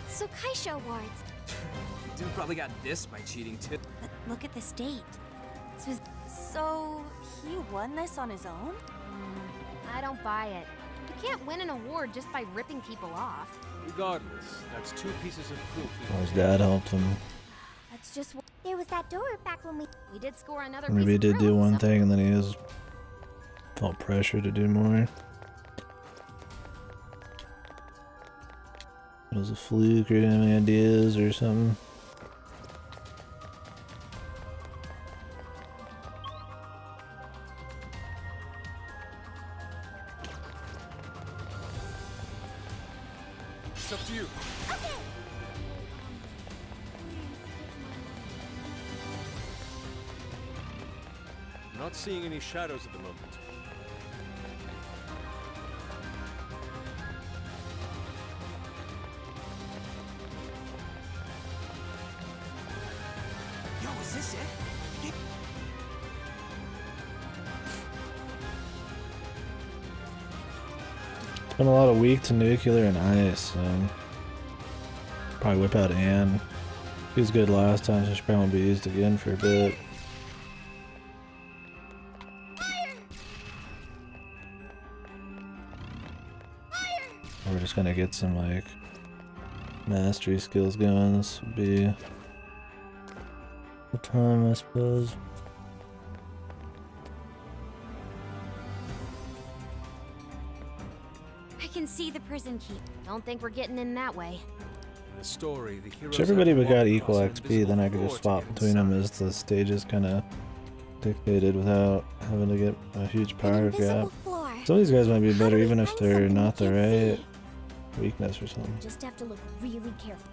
Sokaisha Awards. Dude probably got this by cheating too. But look at this date. This was... So, he won this on his own? I don't buy it. You can't win an award just by ripping people off. Regardless, that's 2 pieces of proof. Oh, his dad helped him. That's just what... There was that door back when We did score another Maybe he piece did of do proof, one so- thing and then he just felt pressure to do more. It was a fluke or didn't have any ideas or something. It's up to you. I'm not seeing any shadows at the moment. Yo, is this it? It's been a lot of weak to nuclear and ice, so probably whip out Anne. She was good last time, so she probably won't be used again for a bit. We're just gonna get some like mastery skills going. This would be the time, I suppose. I can see the prison key. Don't think we're getting in that way. In the story, the heroes If everybody have to would got walk equal across an XP, then I could invisible just floor swap to get between them inside. as the stages kind of dictated without having to get a huge power gap. floor. Some of these guys might be better do we even if find they're something not we the can't right see? weakness or something. Just have to look really careful.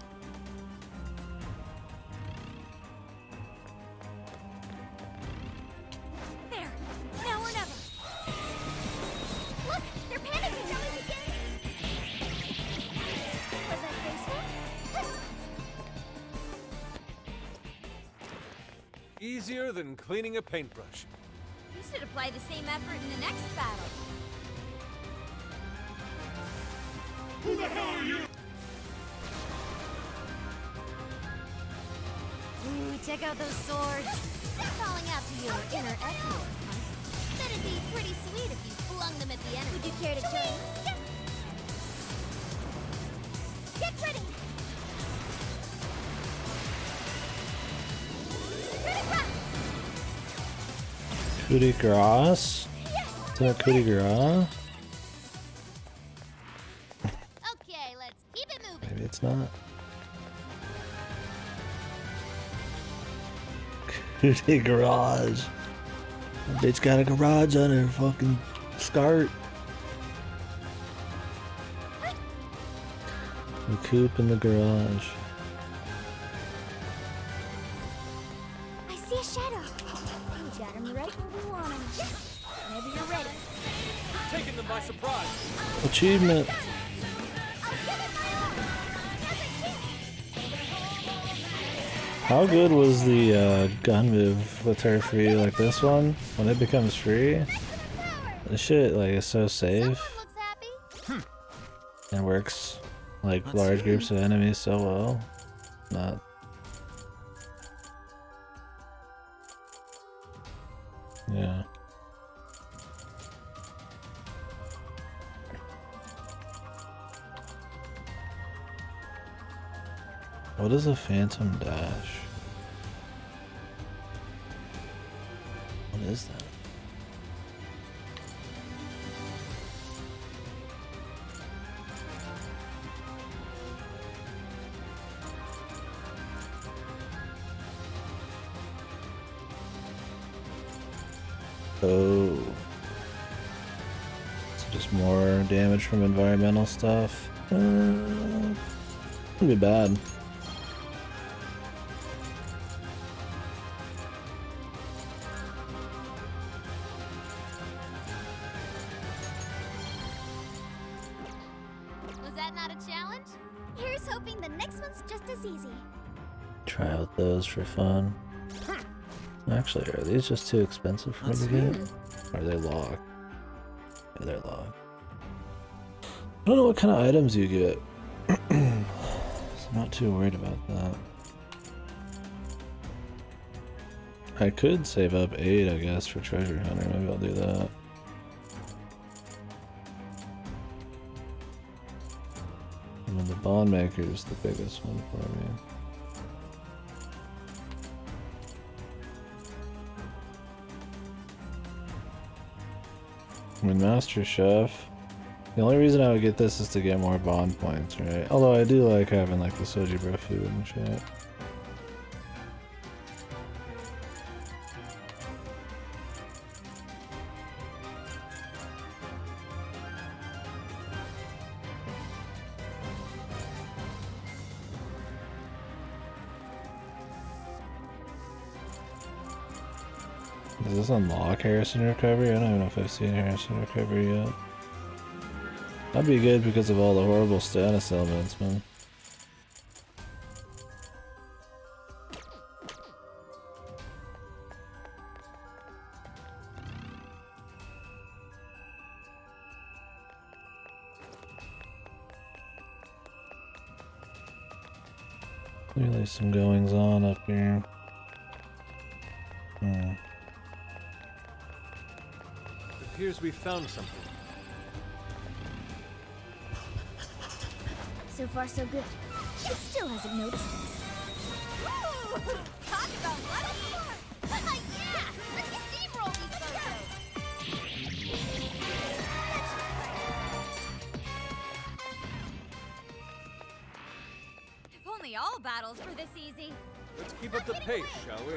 There! Now or never! Look! They're panicking! Shall we begin? Was that graceful? Easier than cleaning a paintbrush. You should apply the same effort in the next battle. Who the hell are you? Ooh, check out those swords. They're calling out to your inner echo. That'd be pretty sweet if you flung them at the enemy. Would you care to join? Get ready! Coup de grace? Is that coup de grace? Okay, let's keep it moving. Maybe it's not. Coup de garage. That bitch got a garage on her fucking skirt. The coupe in the garage. I see a shadow. We got him right where we want him. Whenever you're ready. Taking them by surprise. Achievement. How good was the gun move with her free like this one? When it becomes free, the shit like is so safe Looks happy. and works like large groups of enemies so well. Not. Yeah. What is a phantom dash? What is that? Oh. It's just more damage from environmental stuff. Wouldn't be bad. Was that not a challenge? Here's hoping the next one's just as easy. Try out those for fun. Actually, are these just too expensive for me to get? Or are they locked? Yeah, they're locked. I don't know what kind of items you get. So I'm not too worried about that. I could save up 8, I guess, for treasure hunter. Maybe I'll do that. I mean, the bond maker is the biggest one for me. I mean, Master Chef. The only reason I would get this is to get more bond points, right? Although I do like having like the Soji Bro food and shit. Does this unlock Harrison Recovery? I don't even know if I've seen Harrison Recovery yet. That'd be good because of all the horrible status elements, man. Clearly some goings on up here. It appears we found something. So far, so good. It still hasn't noticed us. Woo! Talk about waterfall! Yeah! Let's steamroll these photos! If only all battles were this easy. Let's keep up the pace, shall we?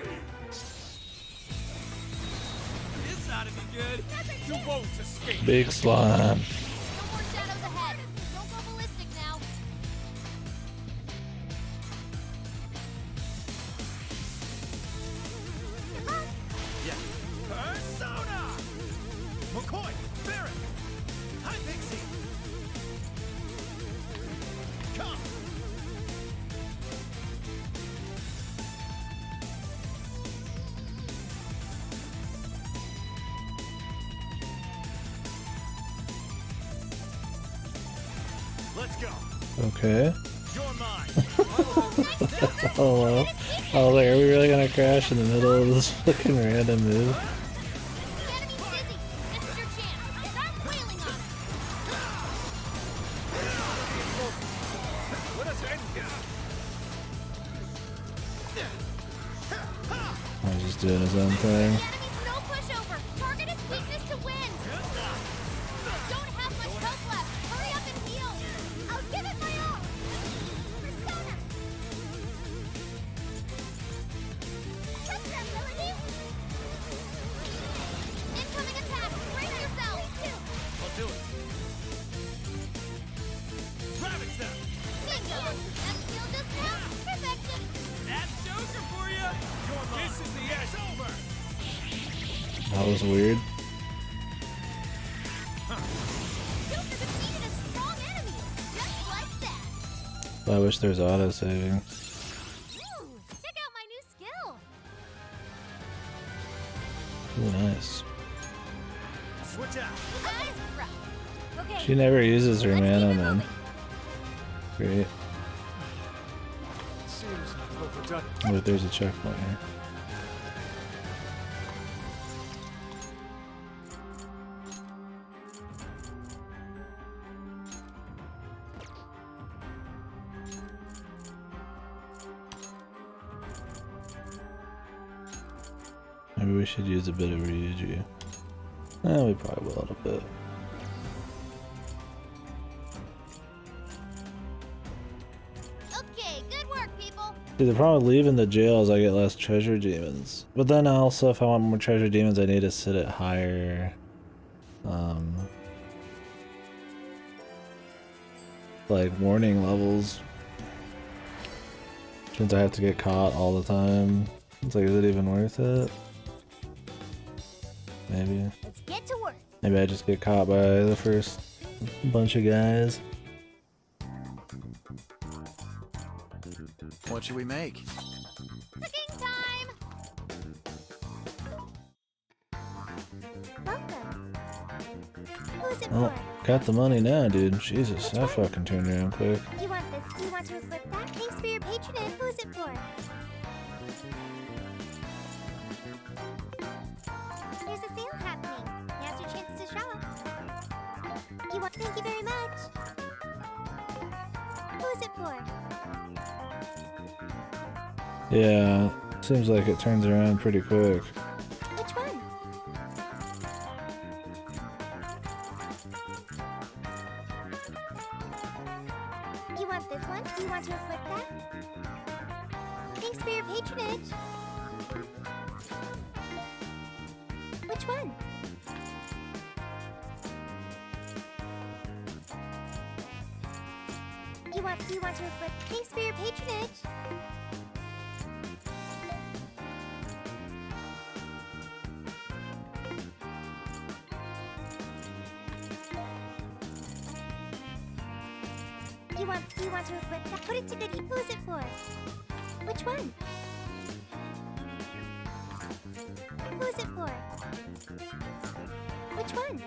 This ought to be good. You won't escape. Big slime. No more shadows ahead. Don't go ballistic now. Persona! McCoy! Barrett! Hi, Pixie! Come! Let's go! Okay. You're mine! Oh well. I was like, are we really gonna crash in the middle of this fucking random move? The enemy's busy. This is your chance. Start wailing on him. Let us end this. He's just doing his own thing. The enemy's no pushover. Target his weakness to win. Don't have much health left. Hurry up and heal. I'll give it my all. Persona. Trust that ability. Incoming attack. Brace yourself. I'll do it! Ravage them! Bingo. That skill just now. Perfection. That's Joker for you. This is the end! It's over! That was weird. Joker defeated a strong enemy. Just like that. I wish there was auto saving. Ooh, check out my new skill. Ooh, nice. Switch out! Eyes rough. Okay. She never uses her let's keep mana, it man. moving. Great. Seems I've overdone it. Wait, there's a checkpoint here. Maybe we should use a bit of Ryuji. We probably will in a bit. Okay, good work, people. See, the problem with leaving the jail is I get less treasure demons. But then also, if I want more treasure demons, I need to sit at higher, like warning levels. Since I have to get caught all the time. It's like, is it even worth it? Maybe. Let's get to work. Maybe I just get caught by the first bunch of guys. What should we make? Cooking time! Welcome. Who is it Oh, for? got the money now, dude. Jesus, that fucking turned around quick. You want this? You want to equip that? Thanks for your patronage. Who is it for? There's a sale happening. Now's your chance to shop. You want? Thank you very much. Who is it for? Yeah, seems like it turns around pretty quick. Which one? You want this one? Do you want to equip that? Thanks for your patronage. Which one? You want to equip? Thanks for your patronage. You want to equip that? Put it to good use. Who is it for? Which one? Who is it for? Which one?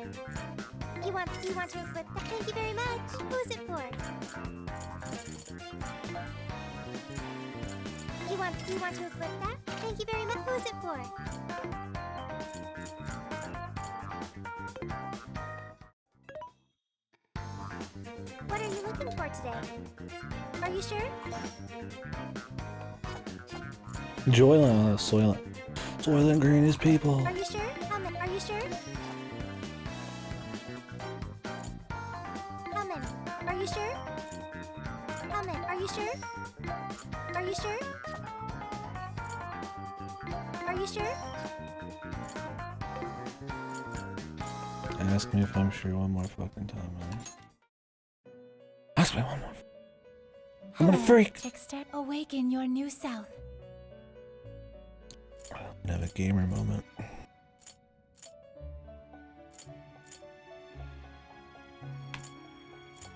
You want to equip that? Thank you very much. Who is it for? You want to equip that? Thank you very much. Who is it for? What are you looking for today? Are you sure? Joyland, Soylent Green is people. Are you sure? How many? Are you sure? How many? Are you sure? How many? Are you sure? Are you sure? Are you sure? Ask me if I'm sure one more fucking time, man. Ask me one more. I'm gonna freak. Trickster, awaken your new self. I'm gonna have a gamer moment.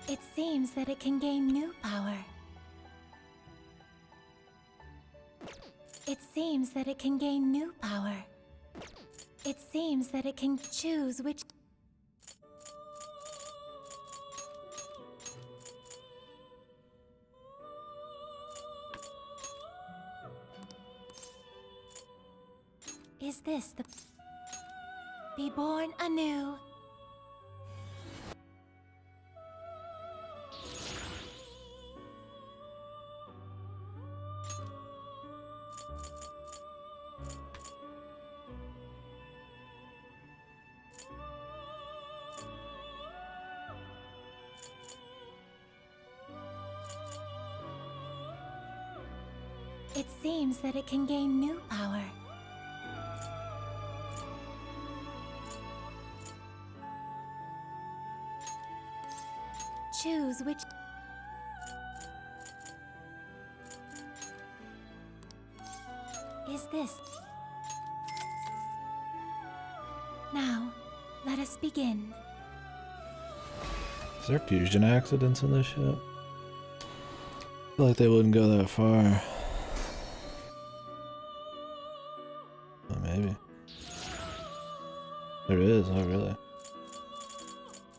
It seems that it can gain new power. It seems that it can gain new power. It seems that it can choose which... Is this the... Be born anew? It seems that it can gain new power. Choose which... Is this... Now, let us begin. Is there fusion accidents in this ship? I feel like they wouldn't go that far. Oh, maybe. There is, oh really?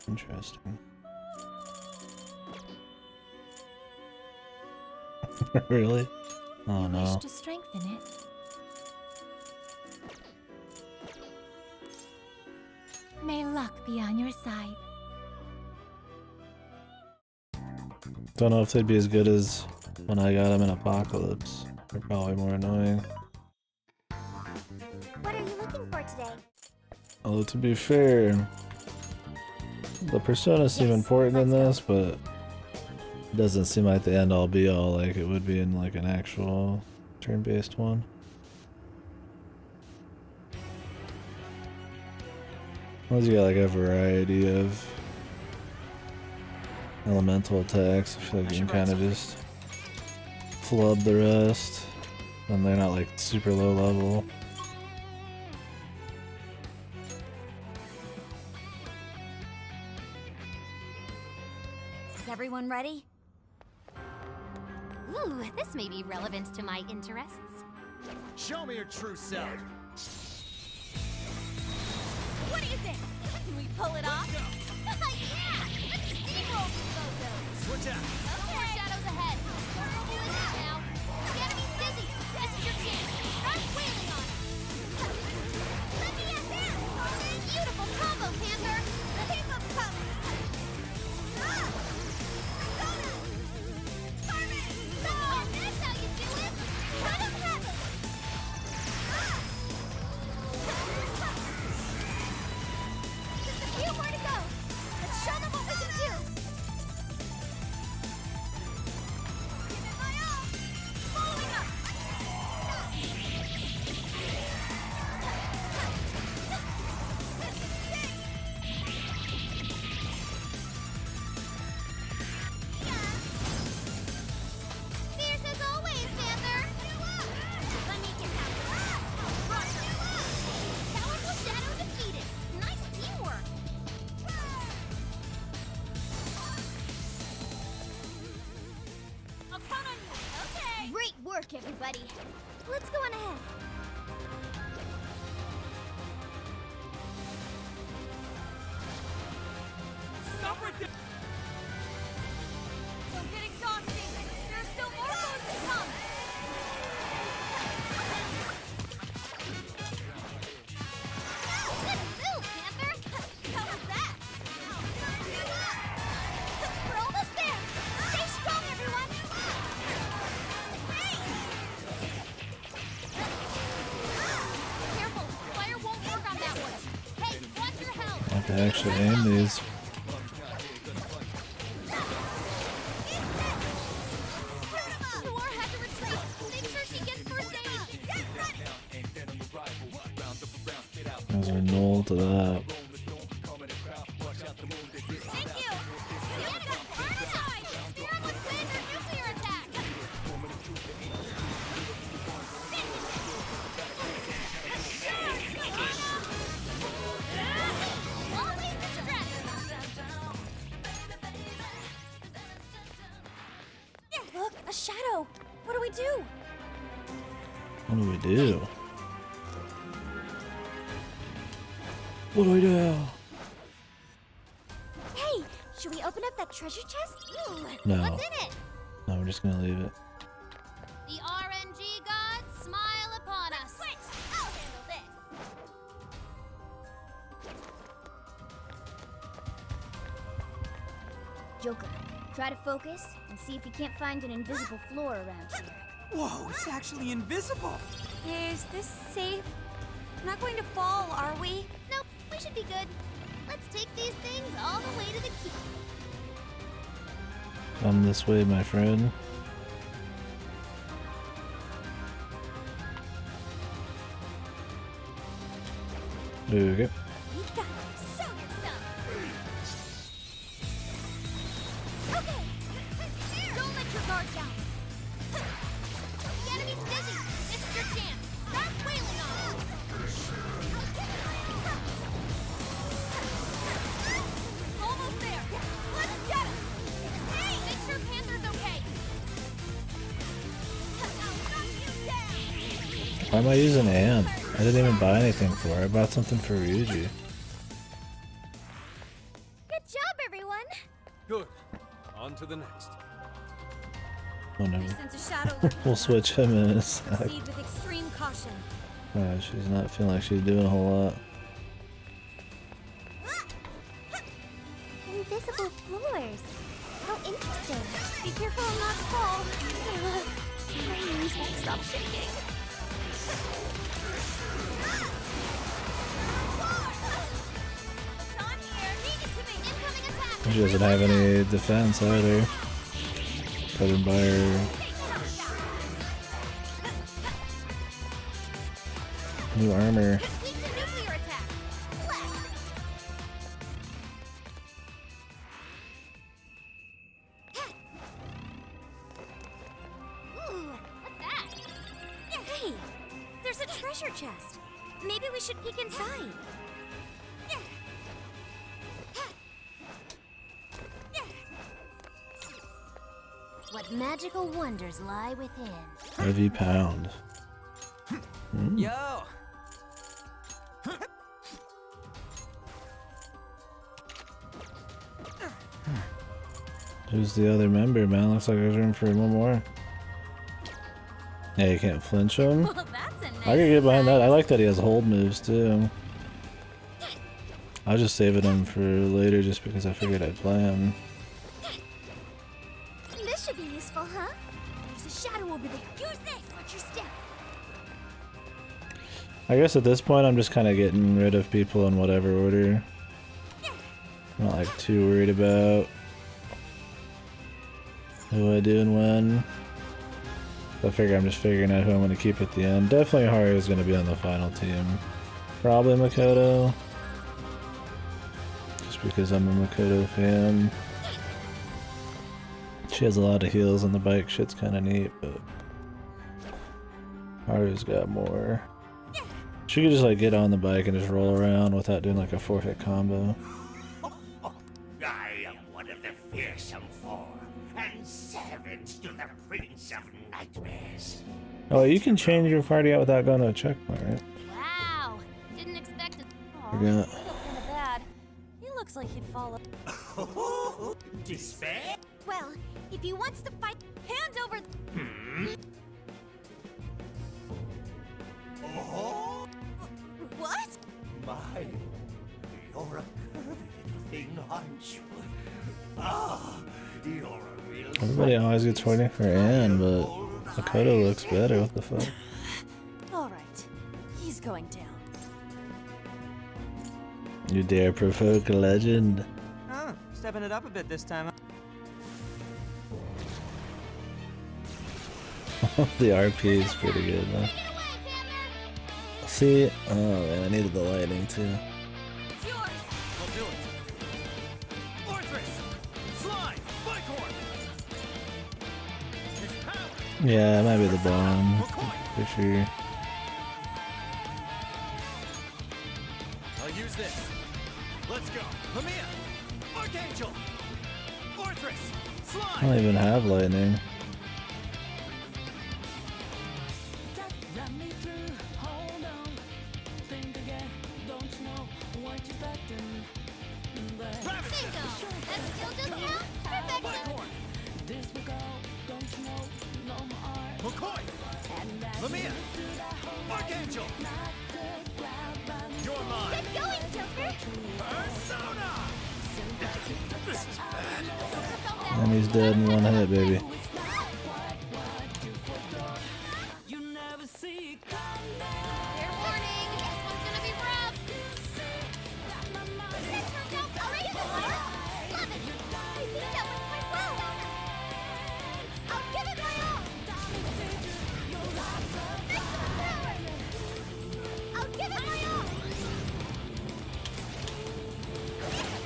Interesting. Really? Oh You no. wish to strengthen it? May luck be on your side. Don't know if they'd be as good as when I got them in Apocalypse. They're probably more annoying. What are you looking for today? Although to be fair, the personas seem important in this, but it doesn't seem like the end all be all like it would be in like an actual turn-based one. Unless you got like a variety of elemental attacks, I feel like you can kind of just flub the rest, and they're not like super low level. Is everyone ready? Ooh, this may be relevant to my interests. Show me your true self. What do you think? Can we pull it off? Yeah! Let's steamroll these bozos! Switch out. Okay. Shadows ahead. We're doing this now. The enemy's dizzy. This is your chance. Start wailing on him. Let me at that! Beautiful combo, Panther! Keep them coming! Ah! Persona! Carmen! No! That's how you do it! Let him have it! Ah! Just a few more to go. Let's show them what we can do. Give it my all. Following up. Fierce as always, Panther. Let me get that. Powerful Shadow defeated. Nice teamwork. I'll count on you. Okay. Great work, everybody. Let's go on ahead. Stop right there! Don't get exhausting. There's still more foes to come. Good move, Panther. How was that? We're almost there. Stay strong, everyone. Careful. Fire won't work on that one. Hey, watch your health. I have to actually aim these. Thor had to retreat. Make sure she gets first aid. Get ready. There's a null to that. Thank you. The enemy's armor. Spear him with wind or nuclear attack. Always the stress. Look, a shadow. What do we do? What do we do? What do we do? Hey, should we open up that treasure chest? Ooh, No. What's in it? No, we're just gonna leave it. The RNG gods smile upon us. Switch. I'll handle this. Joker, try to focus and see if you can't find an invisible floor around here. Whoa, it's actually invisible! Is this safe? Not going to fall, are we? Nope, we should be good. Let's take these things all the way to the keep. Come this way, my friend. Okay. You got it. Show yourself. Okay. Don't let your guard down. The enemy's busy. This is your chance. Start wailing on him. Almost there. Let's get him. Hey, make sure Panther's okay. I'll knock you down. Why am I using Anne? I didn't even buy anything for her. I bought something for Ryuji. Good job, everyone! Good. On to the next. Whatever. Sense a shadow. We'll switch him in a sec. Proceed with extreme caution. She's not feeling like she's doing a whole lot. Invisible floors. How interesting. Be careful not to fall. My knees won't stop shaking. I'm here. Leave it to me. Incoming attack. She doesn't have any defense either. Covered by her new armor. Complete the nuclear attack. Ooh, what's that? Hey, there's a treasure chest. Maybe we should peek inside. what magical wonders lie within. Heavy pound. Yo! Who's the other member, man? Looks like there's room for one more. Yeah, you can't flinch him. Well, that's a nice I can get behind that. I like that he has hold moves too. I was just saving him for later just because I figured I'd play him. This should be useful, huh? There's a shadow over there. Use this! Watch your step. I guess at this point I'm just kind of getting rid of people in whatever order. I'm not like too worried about who I do and when. I figure I'm just figuring out who I'm going to keep at the end. Definitely Haru is going to be on the final team. Probably Makoto. Just because I'm a Makoto fan. She has a lot of heals on the bike. Shit's kind of neat, but Haru's got more. She could just like get on the bike and just roll around without doing like a forfeit combo. I am one of the fearsome four, and servant to the Prince of Nightmares. Oh, you can change your party out without going to a checkpoint, right? Wow. Didn't expect it. Forgot. Feel kind of bad. He looks like he'd follow. Despair? Well, if he wants to fight, Hand over. Oh, What? my. You're a curvy little thing, aren't you? Ah, you're a real... Everybody always gets 20 for Anne, but Makoto looks better. What the fuck? All right. He's going down. You dare provoke a legend? Huh, stepping it up a bit this time. The RP is pretty good, though. See? Oh man, I needed the lightning too. It's yours. I'll do it. Orthrus! Slide! Bicorn! His power! Yeah, it might be the bomb. For sure. I'll use this. Let's go. Mamiya! Archangel! Orthrus! Slide! I don't even have lightning. McCoy! Mamiya! Archangel! You're mine! get going, Joker! Persona! This is bad. And he's dead in one hit, baby. Fair warning, this one's gonna be rough. This turned out already before. Love it. I think that went quite well. I'll give it my all. I'll give it my all.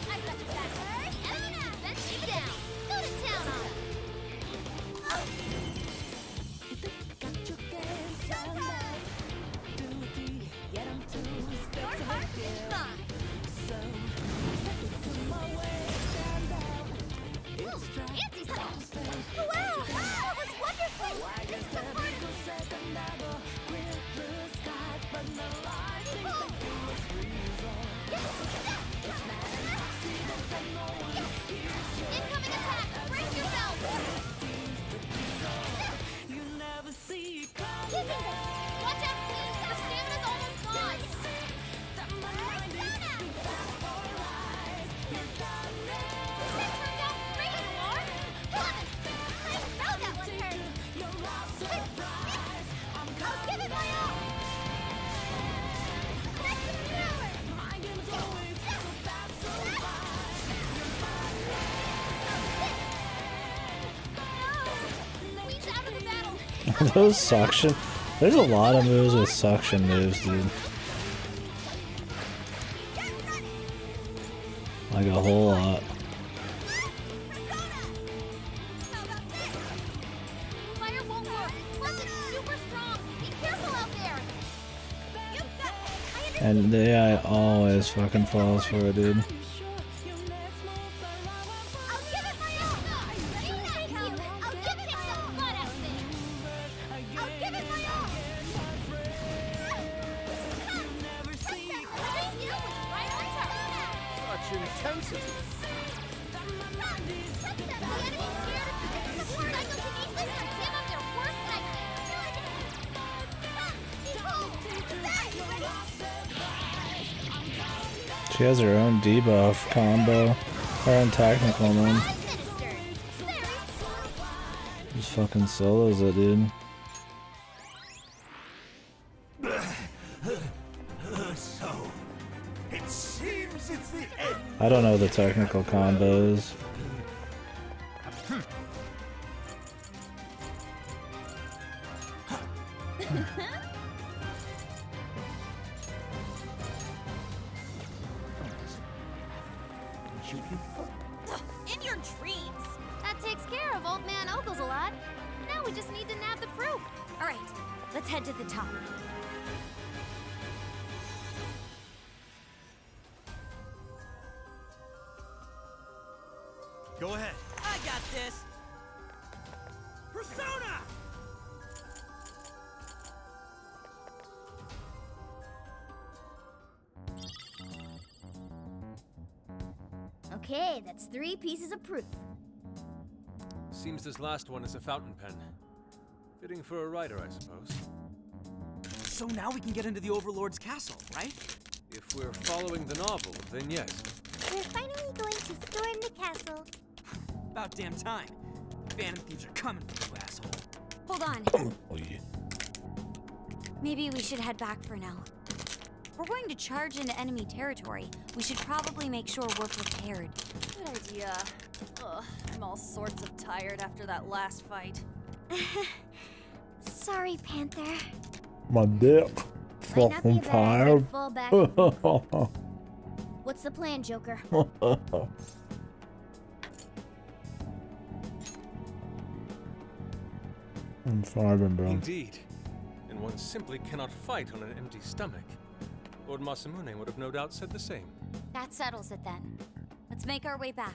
I've got your back. Persona! Then keep it down. Go to town on it. Your heart is mine. Fancy stuff. Wow, that was wonderful. This is the part Incoming attack. Brace yourself. Using this. Watch out, please. Your stamina's almost gone. Persona! That turned out great, Lord. Love it. I know that one hurt. I'll give it my all. Maximum power. No. Queen's out of the battle. Those suction. There's a lot of moves with suction moves, dude. Like a whole lot. Fire won't work. Plus it's super strong. Be careful out there. You've got. I understand. And the AI always fucking falls for it, dude. I'll give it my all. Ready? Thank you. I'll give it She has her own debuff combo. Her own technical, man. Just fucking solos it, dude. So, it seems it's the end. I don't know the technical combos. In your dreams. That takes care of Old Man Ogles a lot. Now we just need to nab the proof. All right, let's head to the top. Go ahead. I got this. Persona! Okay, that's 3 pieces of proof. Seems this last one is a fountain pen. Fitting for a writer, I suppose. So now we can get into the Overlord's castle, right? If we're following the novel, then yes. We're finally going to storm the castle. About damn time. Phantom thieves are coming for you, asshole. Hold on. Oh yeah. Maybe we should head back for now. We're going to charge into enemy territory. We should probably make sure we're prepared. Good idea. Ugh, I'm all sorts of tired after that last fight. Sorry, Panther. My dick. Might not be Fucking a bad tired. fall back. What's the plan, Joker? I'm starving, bro. Indeed. And one simply cannot fight on an empty stomach. Lord Masamune would have no doubt said the same. That settles it then. Let's make our way back.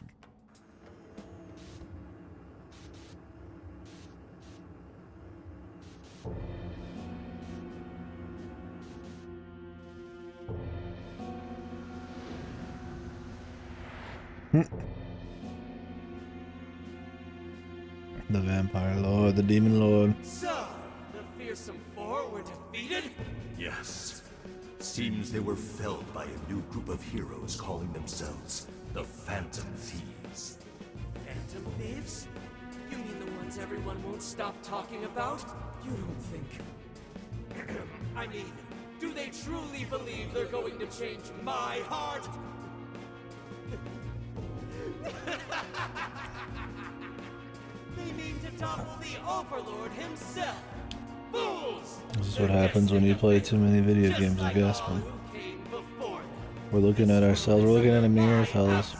The Vampire Lord, the Demon Lord. So, the fearsome four were defeated? Yes. Seems they were felled by a new group of heroes calling themselves the Phantom Thieves. Phantom thieves? You mean the ones everyone won't stop talking about? You don't think... I mean, do they truly believe they're going to change my heart? They mean to topple the Overlord himself! Fools! This is what happens when you play too many video games, I guess, man. We're looking at ourselves, we're looking in a mirror, fellas.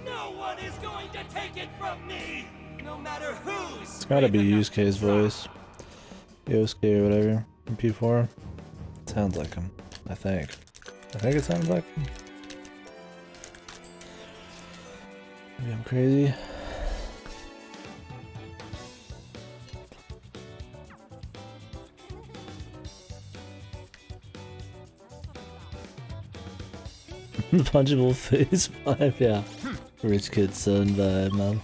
No one is going to take it from me! No matter who's... It's gotta be Yusuke's voice. Yosuke or whatever, in P4. It sounds like him, I think. I think it sounds like him. Maybe I'm crazy. Punchable face vibe, yeah. Rich kid son vibe, man.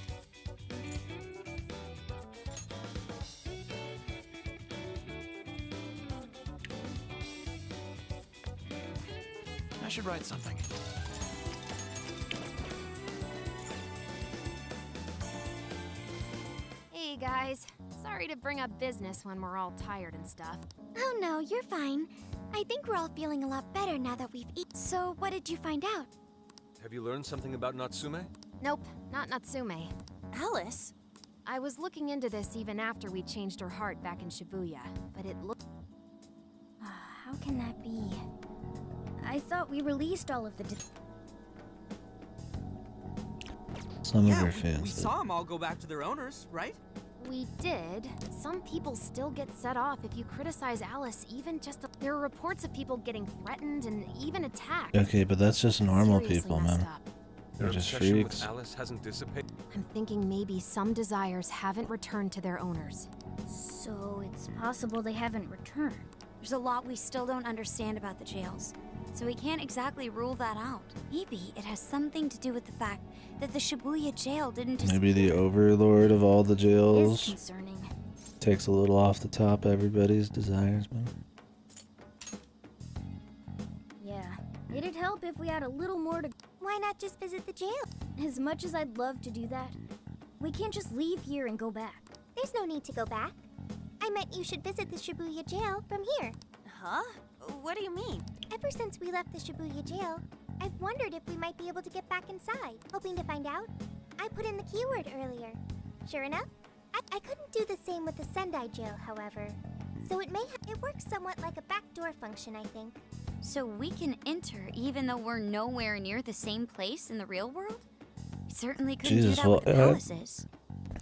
I should write something. Hey guys, sorry to bring up business when we're all tired and stuff. Oh no, you're fine. I think we're all feeling a lot better now that we've eaten. So, what did you find out? Have you learned something about Natsume? Nope, not Natsume. Alice? I was looking into this even after we changed her heart back in Shibuya, but it looked... How can that be? I thought we released all of the... Some of her we fans. saw them all go back to their owners, right? We did. Some people still get set off if you criticize Alice even just... There are reports of people getting threatened and even attacked. Okay, but that's just normal Seriously people, messed man. up. They're Their just obsession freaks. with Alice hasn't dissipated. I'm thinking maybe some desires haven't returned to their owners. So, it's possible they haven't returned. There's a lot we still don't understand about the jails, so we can't exactly rule that out. Maybe it has something to do with the fact that the Shibuya jail didn't just... Maybe the overlord of all the It is jails concerning. takes a little off the top of everybody's desires, man. Yeah, it'd help help if we had a little more to... Why not just visit the jail? As much as I'd love to do that, we can't just leave here and go back. There's no need to go back. I meant you should visit the Shibuya jail from here. Huh? What do you mean? Ever since we left the Shibuya jail, I've wondered if we might be able to get back inside. Hoping to find out, I put in the keyword earlier. Sure enough, I couldn't do the same with the Sendai jail, however. So it works somewhat like a backdoor function, I think. So we can enter even though we're nowhere near the same place in the real world? We certainly couldn't do that with the palaces.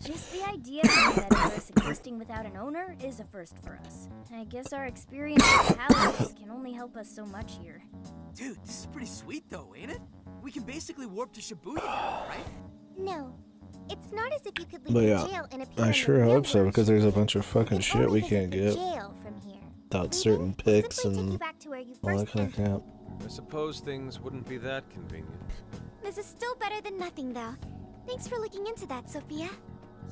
Just the idea of a metaverse existing without an owner is a first for us. I guess our experience with palaces can only help us so much here. Dude, this is pretty sweet though, ain't it? We can basically warp to Shibuya now, right? No. It's not as if you could leave But the yeah, jail and appear I in sure the real hope so, world. because there's a bunch of fucking You can shit only we visit can't the get jail from here. without certain picks Simply take you and back to where you all that first kind of crap. I suppose things wouldn't be that convenient. This is still better than nothing, though. Thanks for looking into that, Sophia.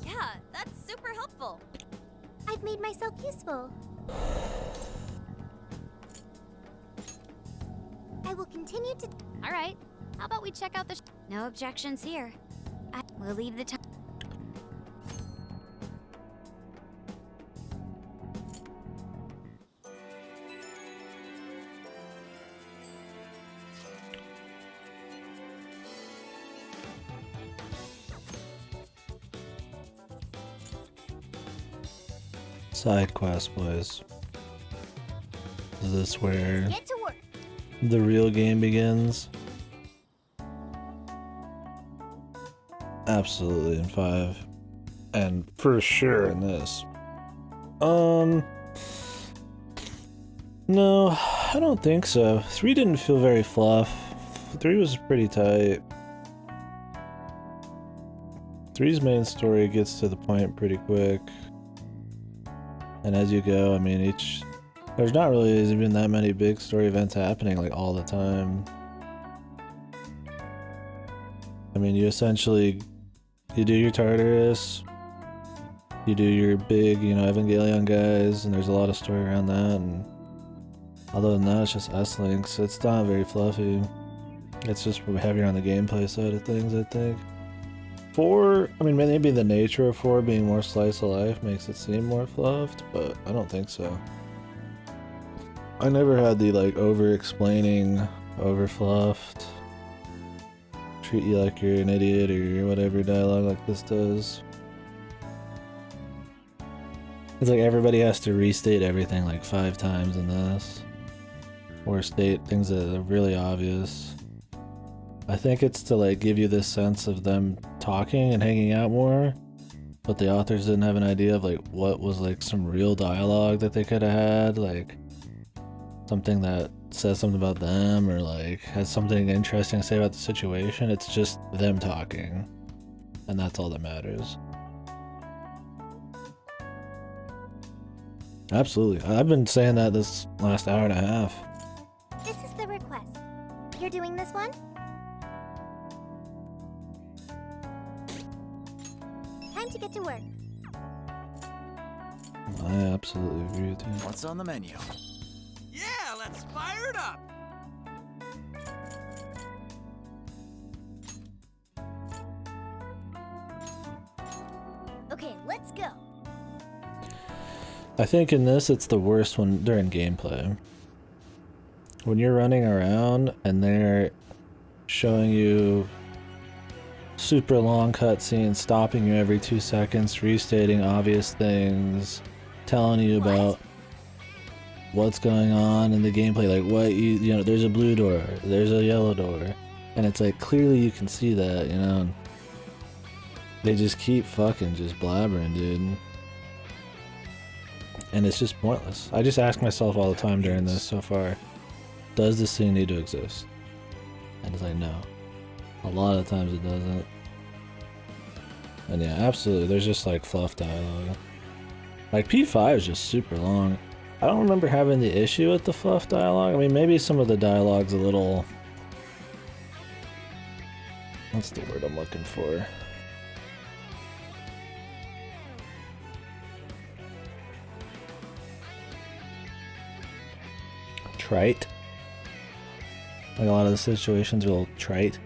Yeah, that's super helpful. I've made myself useful. I will continue to... All right. How about we check out the... No objections here. We'll leave the time. Side quest, boys. Is this where get to work. the real game begins? Absolutely in 5. And for sure in this. No, I don't think so. 3 didn't feel very fluff. 3 was pretty tight. 3's main story gets to the point pretty quick. And as you go, I mean, there's not really even that many big story events happening like all the time. I mean, you do your Tartarus, you do your big, Evangelion guys, and there's a lot of story around that, and other than that, it's just S-Links. It's not very fluffy. It's just heavier on the gameplay side of things, I think. 4, I mean, maybe the nature of 4 being more slice of life makes it seem more fluffed, but I don't think so. I never had the, over-explaining, over-fluffed, treat you like you're an idiot or whatever dialogue like this does. It's like everybody has to restate everything like 5 times in this. Or state things that are really obvious. I think it's to give you this sense of them talking and hanging out more, but the authors didn't have an idea of what was some real dialogue that they could have had, something that says something about them or has something interesting to say about the situation. It's just them talking, and that's all that matters. Absolutely. I've been saying that this last hour and a half. This is the request. You're doing this one? Time to get to work. I absolutely agree with you. What's on the menu? Yeah, let's fire it up! Okay, let's go. I think in this it's the worst one during gameplay. When you're running around and they're showing you super long cutscenes, stopping you every 2 seconds, restating obvious things, telling you about what's going on in the gameplay, there's a blue door, there's a yellow door, and it's clearly you can see that, and they just keep fucking just blabbering, dude. And it's just pointless. I just ask myself all the time during this so far, does this scene need to exist? And it's no. A lot of times it doesn't. And yeah, absolutely, there's just fluff dialogue. P5 is just super long. I don't remember having the issue with the fluff dialogue. I mean, maybe some of the dialogue's a little... What's the word I'm looking for? Trite. Like a lot of the situations are a little trite.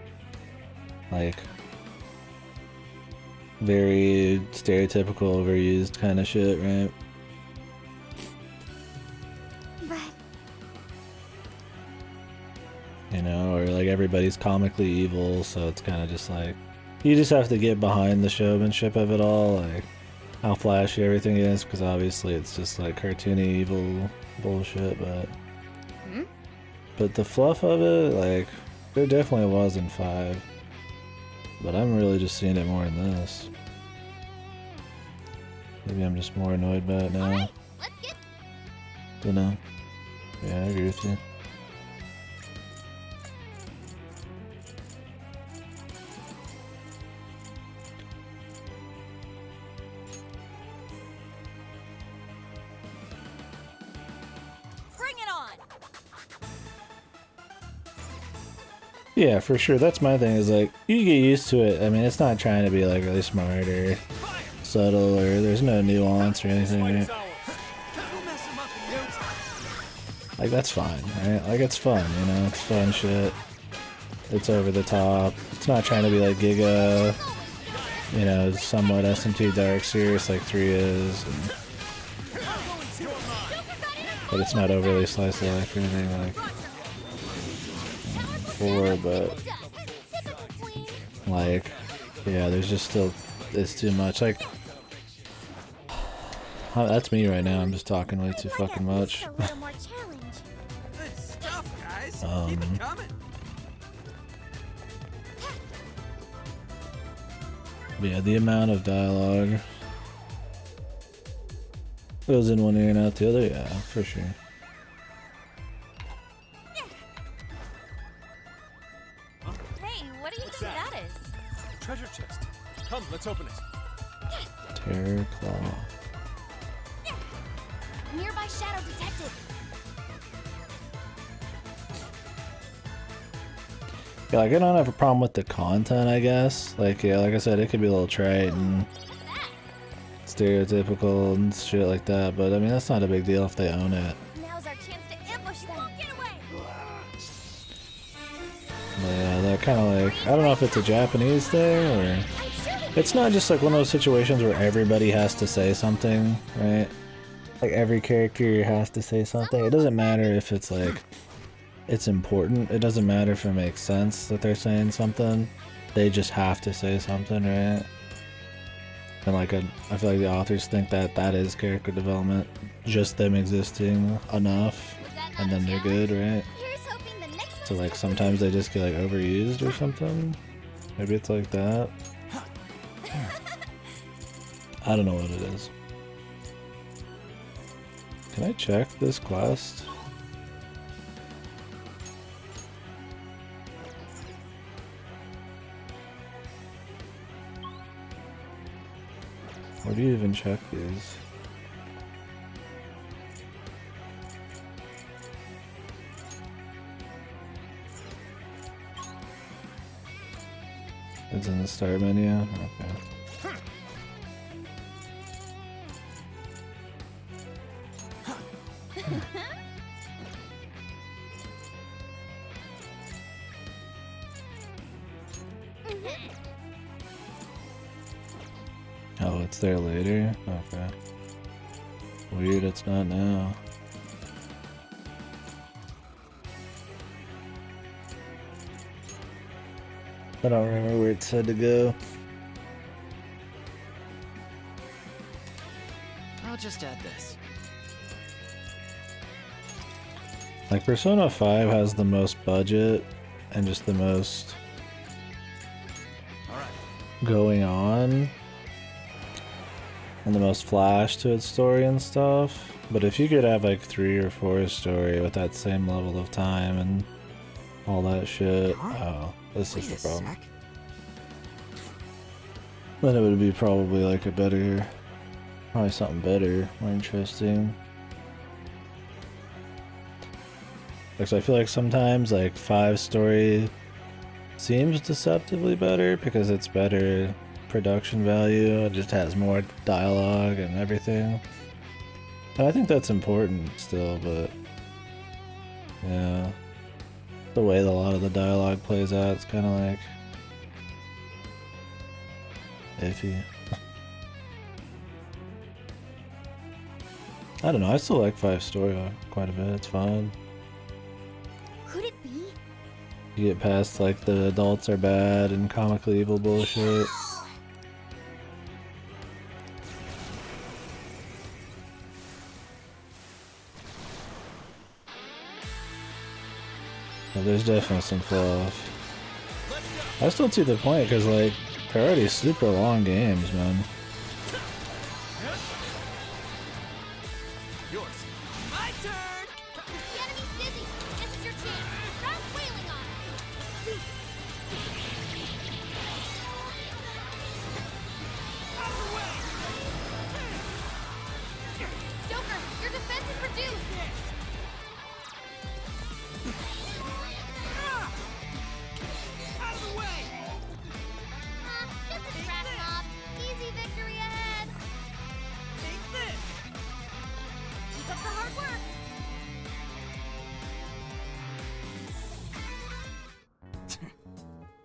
Like very stereotypical, overused kind of shit, right? But You know, or like everybody's comically evil, so it's kind of just like you just have to get behind the showmanship of it all, like how flashy everything is, because obviously it's just like cartoony evil bullshit, but the fluff of it, like, there definitely was in 5, but I'm really just seeing it more in this. Maybe I'm just more annoyed by it now. Alright, let's get Don't know. Yeah, I agree with you. bring it on. Yeah, for sure. That's my thing, is like, you get used to it. I mean, it's not trying to be like really smart or subtle, or there's no nuance or anything, right? Like, that's fine, right? Like, it's fun, you know? It's fun shit. It's over the top. It's not trying to be like Giga, you know, somewhat SMT dark serious like 3 is. But it's not overly slice of life or anything like 4, but like, yeah, there's just still, it's too much. Like, that's me right now. I'm just talking way too fucking much. A little more challenge. Good stuff, guys. Keep it coming. But yeah, the amount of dialogue goes in one ear and out the other, yeah, for sure. Hey, what do you think that is? Treasure chest. Come, let's open it. Terror Claw. Nearby shadow detected. Yeah, like, I don't have a problem with the content, I guess. Like, yeah, like I said, it could be a little trite and stereotypical and shit like that, but I mean, that's not a big deal if they own it. Now's our chance to ambush them. Get away. But yeah, they're kind of like, I don't know if it's a Japanese thing, or it's not just like one of those situations where everybody has to say something, right? Like, every character has to say something. It doesn't matter if it's like, it's important. It doesn't matter if it makes sense that they're saying something. They just have to say something, right? And like, I feel like the authors think that that is character development. Just them existing enough, and then they're good, right? Here's hoping the next So like, sometimes they just get like overused or something. Maybe it's like that. I don't know what it is. Can I check this quest? Where do you even check these? It's in the start menu? Okay. Oh, it's there later? Okay. Weird, it's not now. I don't remember where it said to go. I'll just add this. Like, Persona 5 has the most budget and just the most going on and the most flash to its story and stuff. But if you could have like 3 or 4 story with that same level of time and all that shit, oh, this is the problem. Then it would be probably like a better, probably something better, more interesting. Like, so I feel like sometimes like 5 story seems deceptively better because it's better production value. It just has more dialogue and everything. And I think that's important still, but yeah. The way a lot of the dialogue plays out, it's kind of like iffy. I don't know, I still like 5 story arc quite a bit, it's fine. Could it be? You get past like the adults are bad and comically evil bullshit. But there's definitely some flaws. I just don't see the point because like they're already super long games, man. Yours. My turn! The enemy's dizzy. This is your chance. Start wailing on him. Out of the way! Joker, your defense is reduced. Out of the way! Just a trash mob. Easy victory ahead. Take this! Keep up the hard work.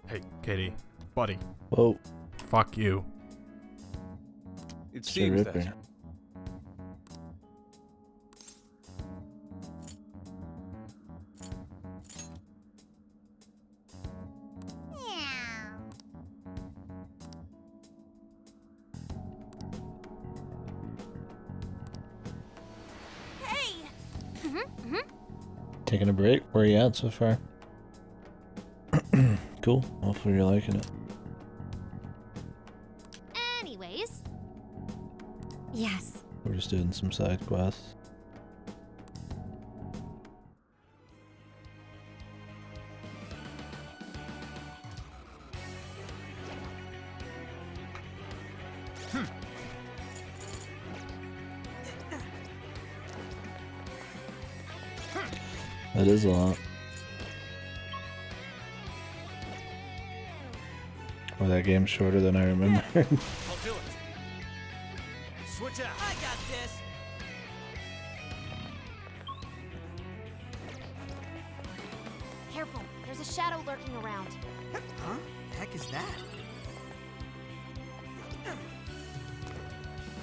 Hey, Katie. Buddy. Whoa. Fuck you. It Shit, seems Ripper. that. Hey. Taking a break? Where are you at so far? Cool. Hopefully you're liking it. Anyways, Yes. We're just doing some side quests. That is a lot. Or that game's shorter than I remember. I'll do it. Switch out. I got this. careful. There's a shadow lurking around. Huh? The heck is that?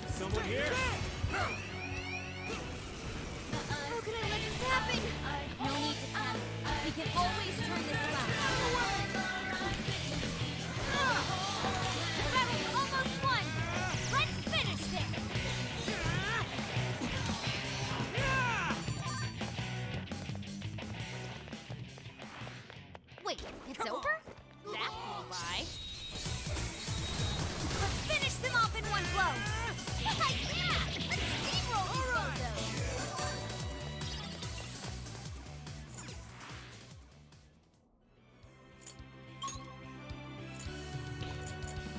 Someone here? How can I let this happen? No need to panic. We can always turn this around. The battle's almost won. Let's finish this. Wait, it's over? That flew by. Let's finish them off in one blow. Yeah! Let's steamroll these bozos.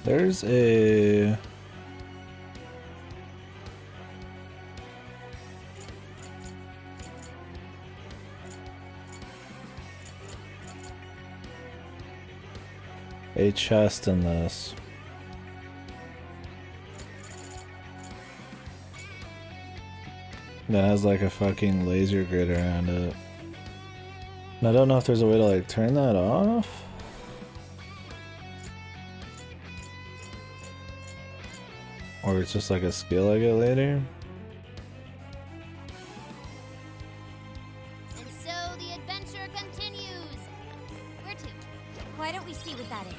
There's a... a chest in this. That has like a fucking laser grid around it. And I don't know if there's a way to like turn that off. Or it's just like a skill I get later. And so the adventure continues. Where to? Why don't we see what that is?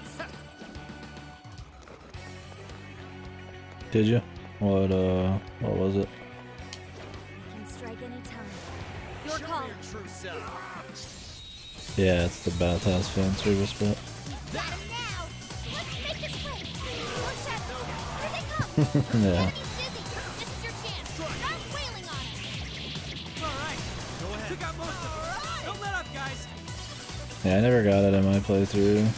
Did you? What was it? We can strike any time. Your call. True self. Yeah, it's the Bathhouse fan service bit. Got him now. Let's make this quick. More shadows. Here they come. Yeah. Enemy's dizzy. This is your chance. Start wailing on it. Alright. Go ahead. Took out most of it. Don't let up, guys. Yeah, I never got it in my playthrough.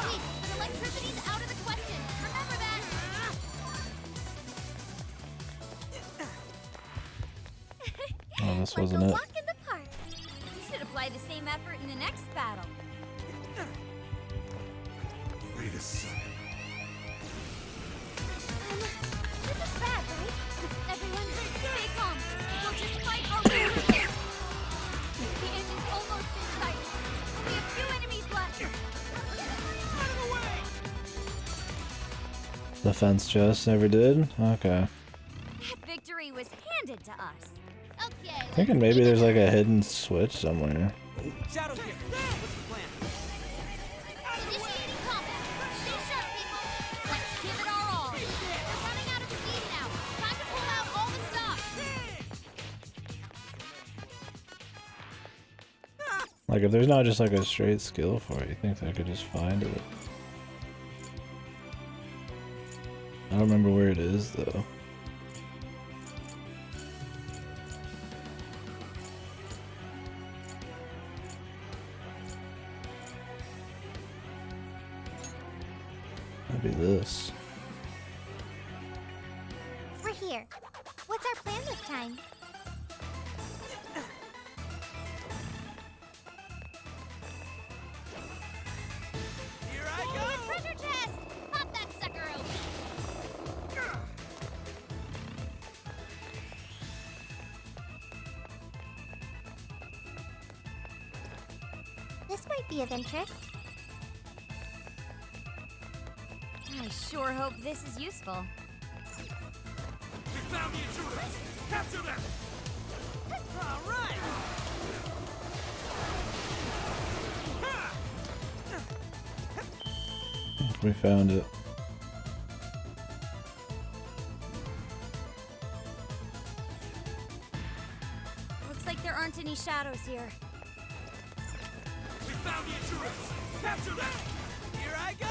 Wait, but electricity's out of the question. Remember that. Oh, this Like wasn't a it. walk in the park. You should apply the same effort in the next battle. Wait a second. This is bad, right? Everyone, stay calm. We'll just fight our way through this. The fence chest never did? Okay. That victory was handed to us. Okay. Thinking maybe there's like a hidden switch somewhere. Shadow here. What's the plan? Initiating combat. Stay sharp, people. Let's give it our all. We're running out of speed now. Time to pull out all the stops. Like if there's not just like a straight skill for it, you think I could just find it? I don't remember where it is though. Maybe this. We're here. What's our plan this time? Here I Ooh, go! a treasure chest! Pop that sucker open. This might be of interest. I sure hope this is useful. We found the intruders! Capture them! All right. We found it. Looks like there aren't any shadows here. We found the intruders! Capture them! Here I go!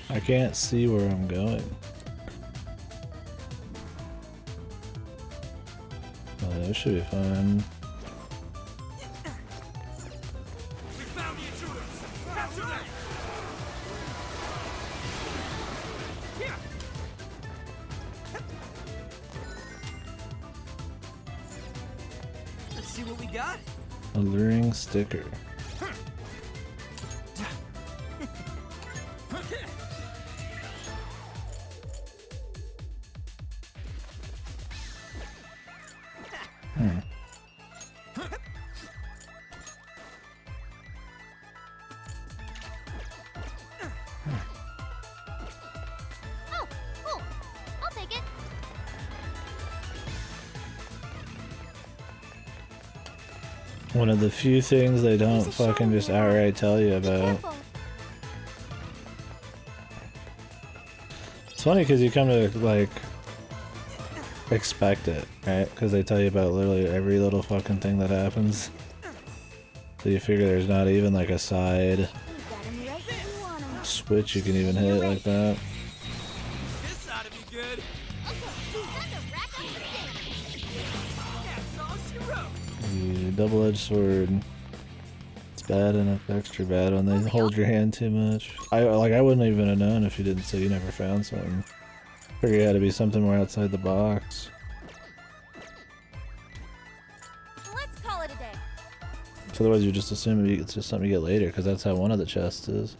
I can't see where I'm going. Oh, this should be fine. We found the intruders! Capture them! Let's see what we got. Alluring sticker. Oh, cool. I'll take it. One of the few things they don't fucking just outright tell you about. Careful. It's funny because you come to like expect it, right? Because they tell you about literally every little fucking thing that happens. So you figure there's not even like a side We've got 'em right where we want 'em. switch you can even hit like that. This ought to be good. Okay, time to rack up some damage. That's all she wrote. The double-edged sword. It's bad and it's extra bad when they hold your hand too much. I wouldn't even have known if you didn't say you never found something. Figure it had to be something more outside the box. Let's call it a day. So otherwise you just assume it's just something you get later, because that's how one of the chests is.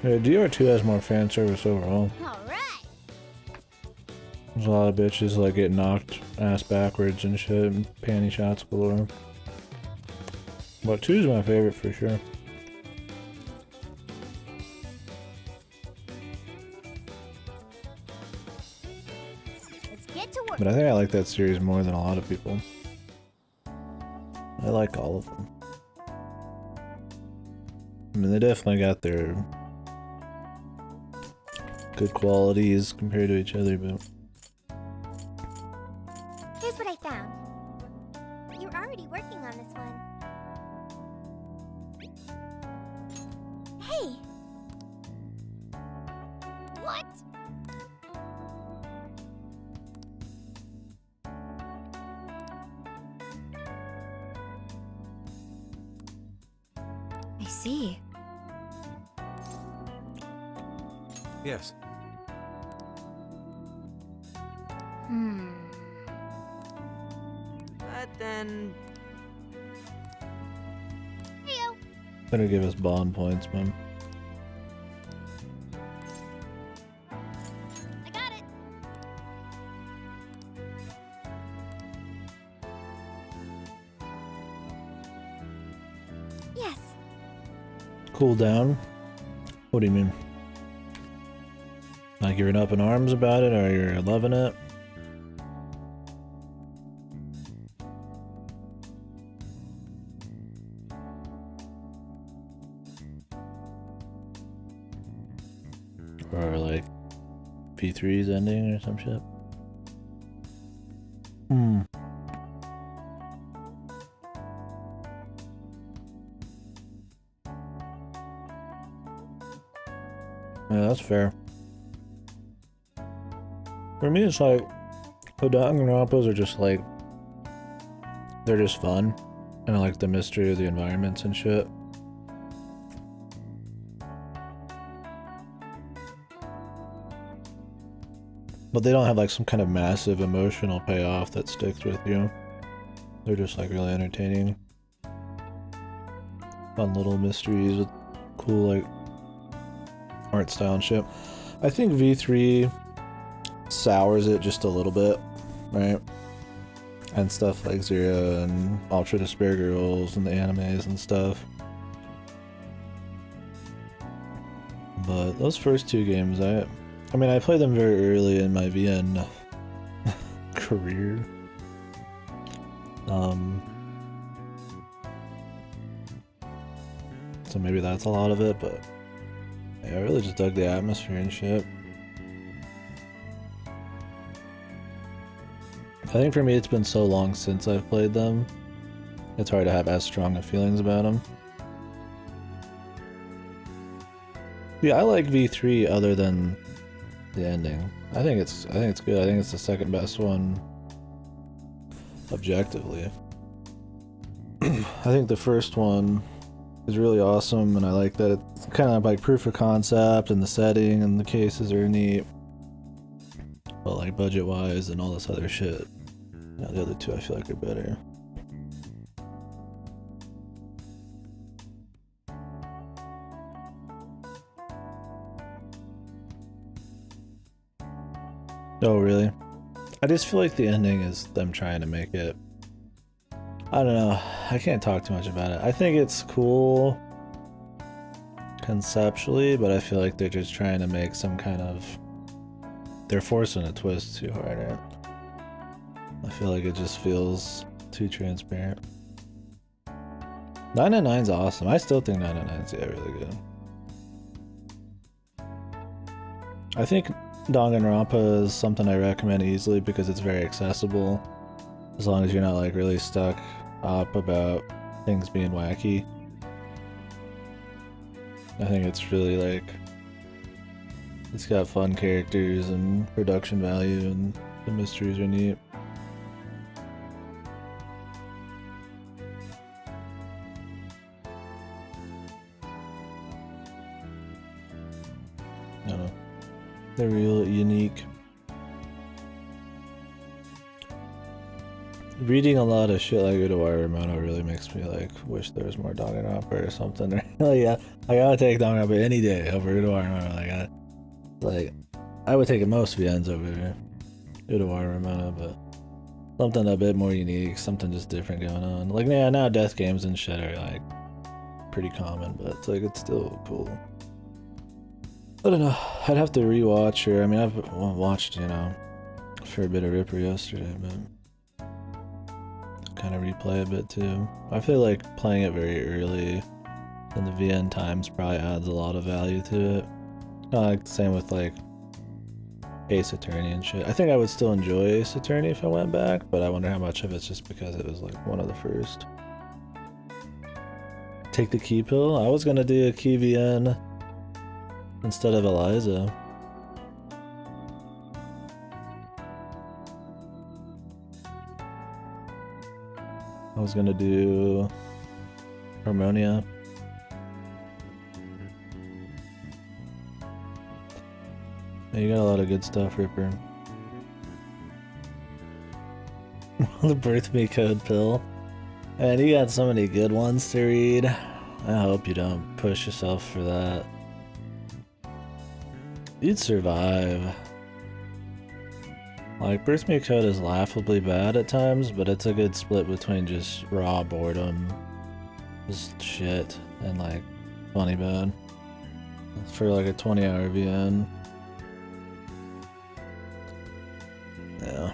Yeah, DR2 has more fan service overall. All right. There's a lot of bitches like get knocked ass backwards and shit, and panty shots galore. But 2 is my favorite for sure. Let's get to work. But I think I like that series more than a lot of people. I like all of them. I mean, they definitely got their good qualities compared to each other, but Here's what I found. You're already working on this one. Hey! What? I see. Yes. But then Heyo. better give us bond points, man. Cool down? What do you mean? Like you're up in arms about it, or you're loving it? Or like P3's ending or some shit? Hmm. Yeah, that's fair. For me, it's like the Danganronpas are just like they're just fun, and I like the mystery of the environments and shit. But they don't have like some kind of massive emotional payoff that sticks with you. They're just like really entertaining, fun little mysteries with cool like art style and shit. I think V3 sours it just a little bit, right? And stuff like Zero and Ultra Despair Girls and the animes and stuff. But those first two games, I mean, I played them very early in my VN career. So maybe that's a lot of it, but yeah, I really just dug the atmosphere and shit. I think for me it's been so long since I've played them, it's hard to have as strong of feelings about them. Yeah, I like V3 other than the ending. I think it's good. I think it's the second best one objectively. I think the first one is really awesome, and I like that it's kind of like proof of concept, and the setting and the cases are neat. But like budget wise and all this other shit, you know, the other two I feel like are better. Oh, really? I just feel like the ending is them trying to make it... I don't know. I can't talk too much about it. I think it's cool conceptually, but I feel like they're just trying to make some kind of... They're forcing a twist too hard, right? I feel like it just feels too transparent. 999's awesome. I still think 999's really good. I think Danganronpa is something I recommend easily because it's very accessible, as long as you're not like really stuck up about things being wacky. I think it's really like, it's got fun characters and production value, and the mysteries are neat. I don't know. They're real unique. Reading a lot of shit like Udawara Ramono really makes me like wish there was more Danganronpa or something. Like, yeah, I gotta take Danganronpa any day over Udawara Ramono. I would take it most VNs over Udawara Ramono, but something a bit more unique, something just different going on. Like, yeah, now death games and shit are like pretty common, but it's like it's still cool. I don't know, I'd have to rewatch her. I mean, I've watched, you know, a fair bit of Ripper yesterday, but kind of replay a bit too. I feel like playing it very early in the VN times probably adds a lot of value to it. Like the same with like Ace Attorney and shit. I think I would still enjoy Ace Attorney if I went back, but I wonder how much of it's just because it was like one of the first. Take the key pill? I was gonna do a key VN instead of Eliza. I was gonna do Harmonia. Yeah, you got a lot of good stuff, Ripper. The Birth Me Code pill. Man, you got so many good ones to read. I hope you don't push yourself for that. You'd survive. Like, Birth Me Code is laughably bad at times, but it's a good split between just raw boredom, just shit, and like funny bad. For like a 20-hour VN. Yeah.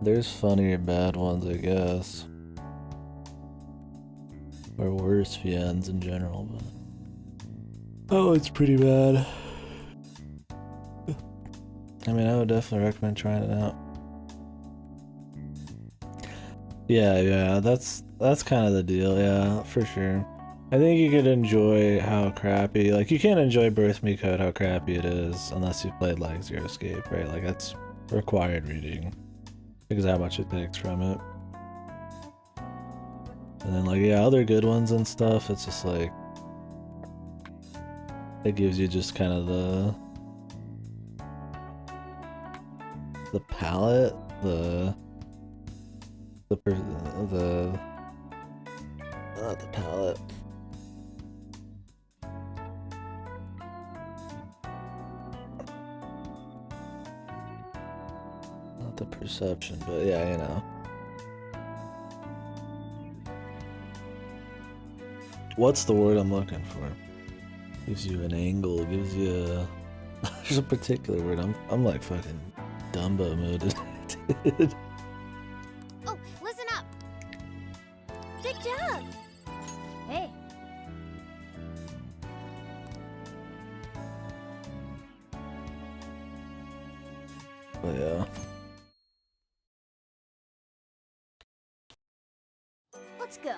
There's funnier bad ones, I guess. Or worse VNs in general, but... Oh, it's pretty bad. I mean, I would definitely recommend trying it out. Yeah, that's kind of the deal, yeah, for sure. I think you could enjoy how crappy, like, you can't enjoy Birth Me Code how crappy it is unless you played, like, Zero Escape, right? Like, that's required reading. Because how much it takes from it. And then, like, yeah, other good ones and stuff, it's just like... It gives you just kind of the palette, not the palette. Not the perception, but yeah, you know. What's the word I'm looking for? Gives you an angle, gives you a... There's a particular word. I'm like fucking Dumbo mood, dude. Oh, listen up. Good job. Hey. But yeah. Let's go.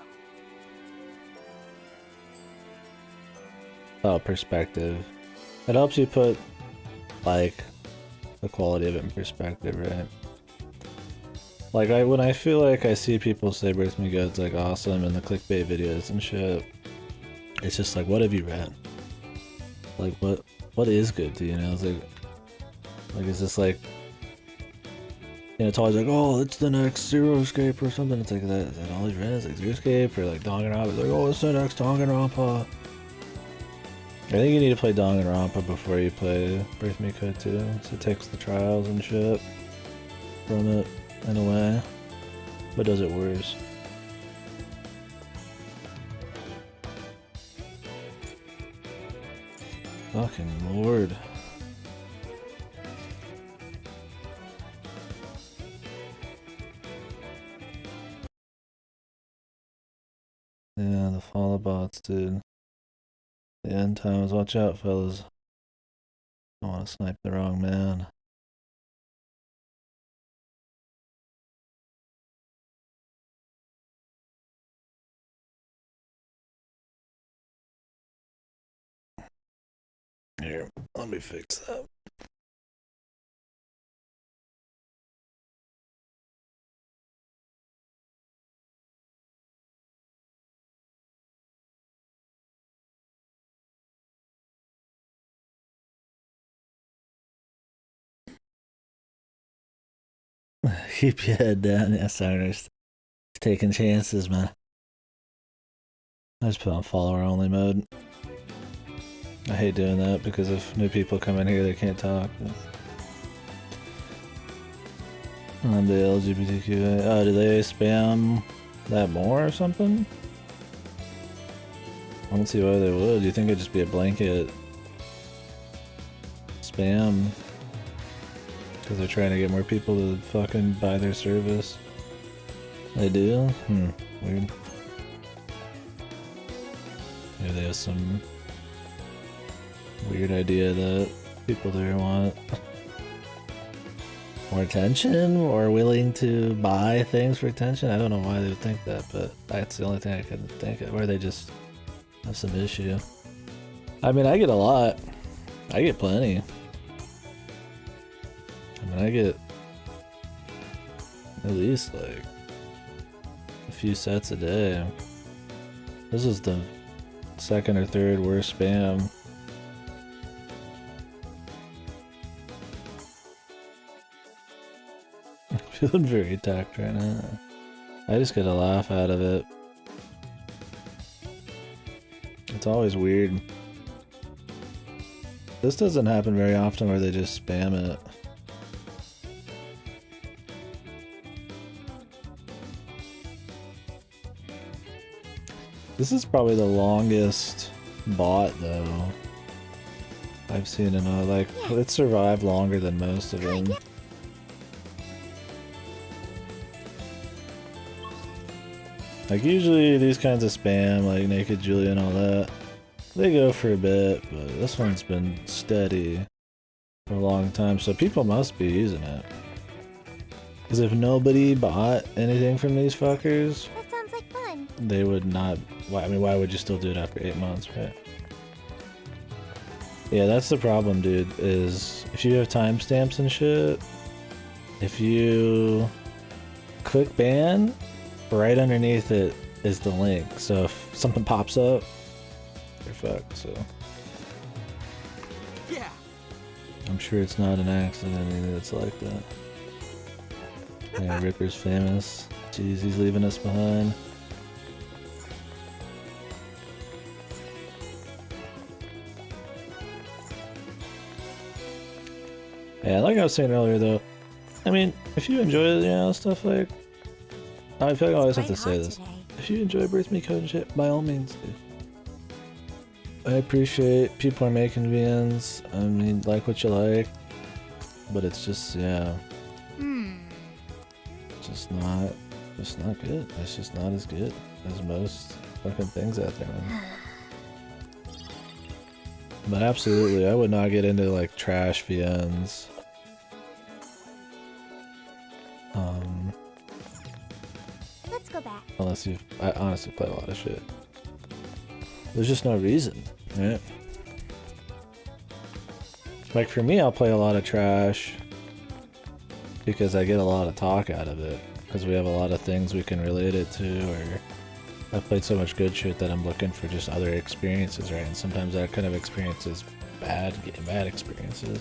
Oh, perspective. It helps you put, like, the quality of it in perspective, right? Like, when I feel like I see people say Birth Me Good's, like, awesome in the clickbait videos and shit, it's just like, what have you read? Like, what is good to you, know? It's like, is this like... You know, it's always like, oh, it's the next Zero Escape or something. It's like, is that all he's read? It's like Zero Escape or like Danganronpa. It's like, oh, it's the next Danganronpa. I think you need to play Danganronpa before you play Birth Me Code 2, so it takes the trials and shit from it in a way, but does it worse. Fucking lord. Yeah, the follow bots, dude. The end times, watch out, fellas. I want to snipe the wrong man. Here, let me fix that. Keep your head down, yes, Cyrus. Taking chances, man. I just put on follower only mode. I hate doing that because if new people come in here, they can't talk. I'm the LGBTQ. Oh, do they spam that more or something? I don't see why they would. Do you think it'd just be a blanket spam? Because they're trying to get more people to fucking buy their service. They do? Weird. Maybe they have some weird idea that people there want more attention or willing to buy things for attention. I don't know why they would think that, but that's the only thing I could think of. Or they just have some issue. I mean, I get a lot. I get plenty. I mean, I get at least like a few sets a day. This is the second or third worst spam. I'm feeling very attacked right now. I just get a laugh out of it. It's always weird. This doesn't happen very often where they just spam it. This is probably the longest bot though I've seen in a, like, it survived longer than most of them. Like usually these kinds of spam, like Naked Julia and all that, they go for a bit, but this one's been steady for a long time, so people must be using it. Because if nobody bought anything from these fuckers, That sounds like fun. they would not. I mean, why would you still do it after 8 months, right? Yeah, that's the problem, dude, is if you have timestamps and shit, if you click ban, right underneath it is the link. So if something pops up, you're fucked, so. Yeah. I'm sure it's not an accident either, it's like that. Yeah, Ripper's famous. Jeez, he's leaving us behind. Yeah, like I was saying earlier though, I mean, if you enjoy, you know, stuff like, I feel like I always have to say this. If you enjoy Birth Me Code and shit, by all means, dude. I appreciate people are making VNs. I mean, like what you like, but it's just, yeah, just not good. It's just not as good as most fucking things out there, man. But absolutely, I would not get into like trash VNs. Let's go back. Unless I honestly play a lot of shit. There's just no reason, right? Like for me, I'll play a lot of trash because I get a lot of talk out of it. Because we have a lot of things we can relate it to, or I've played so much good shit that I'm looking for just other experiences, right? And sometimes that kind of experience is bad, getting bad experiences.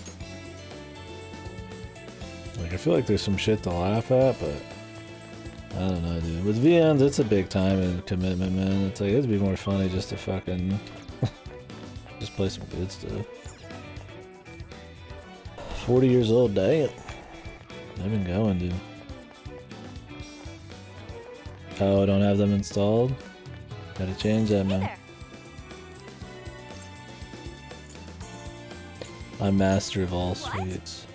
Like I feel like there's some shit to laugh at, but I don't know, dude. With VNs, it's a big time and commitment, man. It's like, it'd be more funny just to fucking just play some good stuff. 40 years old, dang it. I've been going, dude. Oh, I don't have them installed? Gotta change that, man. I'm master of all suites.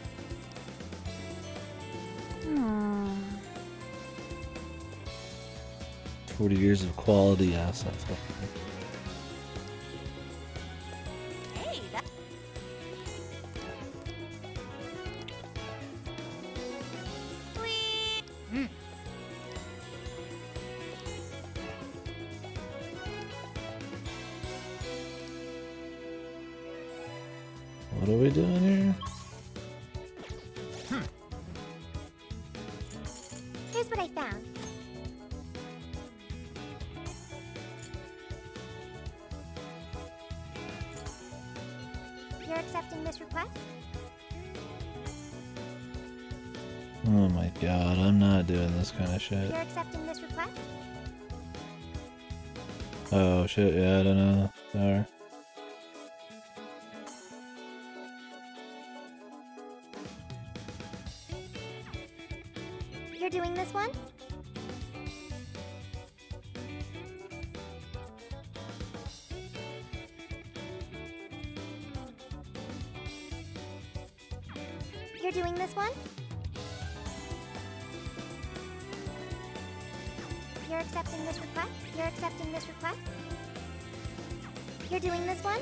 40 years of quality assets. Hey, that... What are we doing here? Here's what I found. You're accepting this request? Oh my god, I'm not doing this kind of shit. You're accepting this request? Oh shit, yeah, I don't know. Sorry. You're doing this one? You're doing this one? You're accepting this request? You're accepting this request? You're doing this one?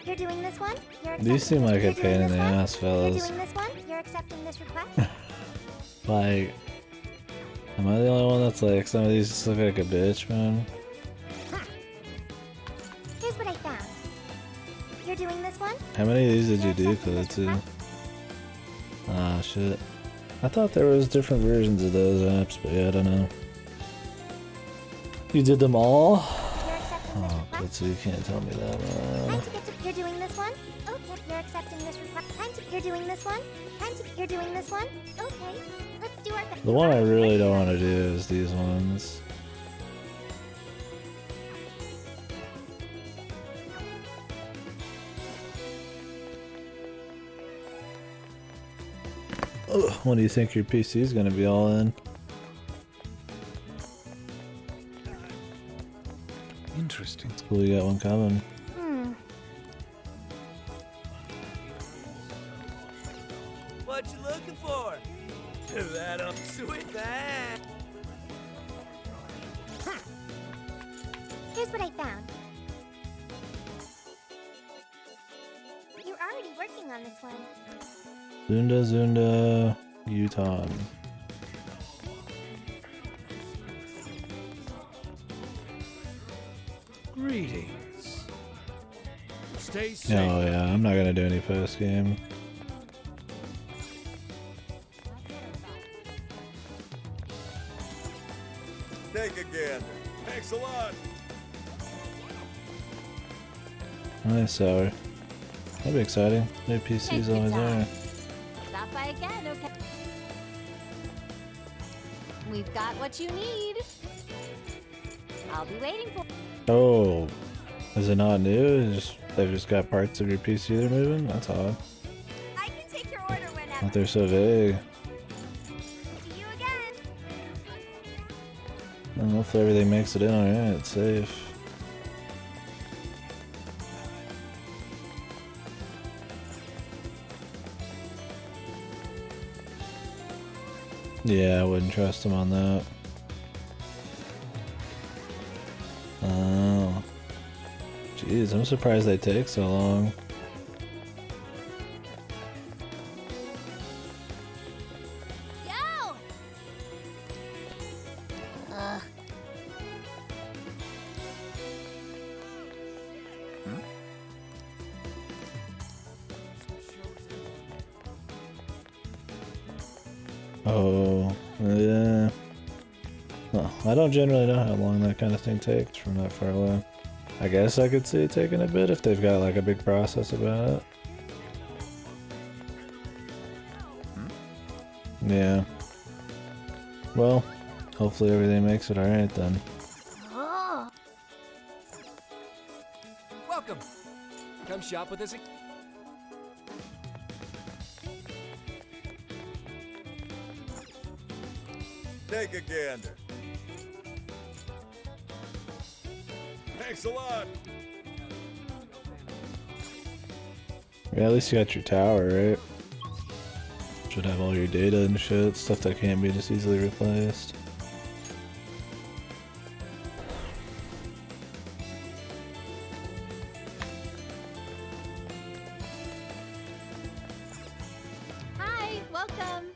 You're doing this one? You're These seem like a you're doing pain in this the one? ass, fellas. You're doing this one? You're accepting this request? Like, am I the only one that's like, some of these just look like a bitch, man? Here's what I found. You're doing this one? How many of these did you You're do, accepting this Kazu? request? Ah, shit. I thought there was different versions of those apps, but yeah, I don't know. You did them all? You're accepting this Oh, request? Kazu, you can't tell me that, man. Time to get to. You're doing this one? Okay. You're accepting this request. Time to. You're doing this one? Time to. You're doing this one? Okay. Let's do our best. The one I really don't want to do is these ones. When do you think your PC is gonna be all in? Interesting. It's cool you got one coming. What you looking for? That up, sweet man. Here's what I found. You're already working on this one. Zunda, Utah. Greetings. Stay Oh safe. yeah, I'm not gonna do any post game. Take a gander. Thanks a lot. Nice sour. That'd be exciting. New PC's Take your always time. there. Stop by again, okay? We've got what you need. I'll be waiting for. Oh, is it not new? They've just got parts of your PC they're moving? That's odd. I can take your order whenever. But they're so vague. See you again. Well, hopefully everything makes it in alright. It's safe. Yeah, I wouldn't trust him on that. Oh. Jeez, I'm surprised they take so long. Yo! Oh, yeah. Well, I don't generally know how long that kind of thing takes from that far away. I guess I could see it taking a bit if they've got like a big process about it. Yeah. Well, hopefully everything makes it alright then. Welcome. Come shop with us. Take a gander. Thanks a lot. Yeah, at least you got your tower, right? Should have all your data and shit, stuff that can't be just easily replaced. Hi, welcome.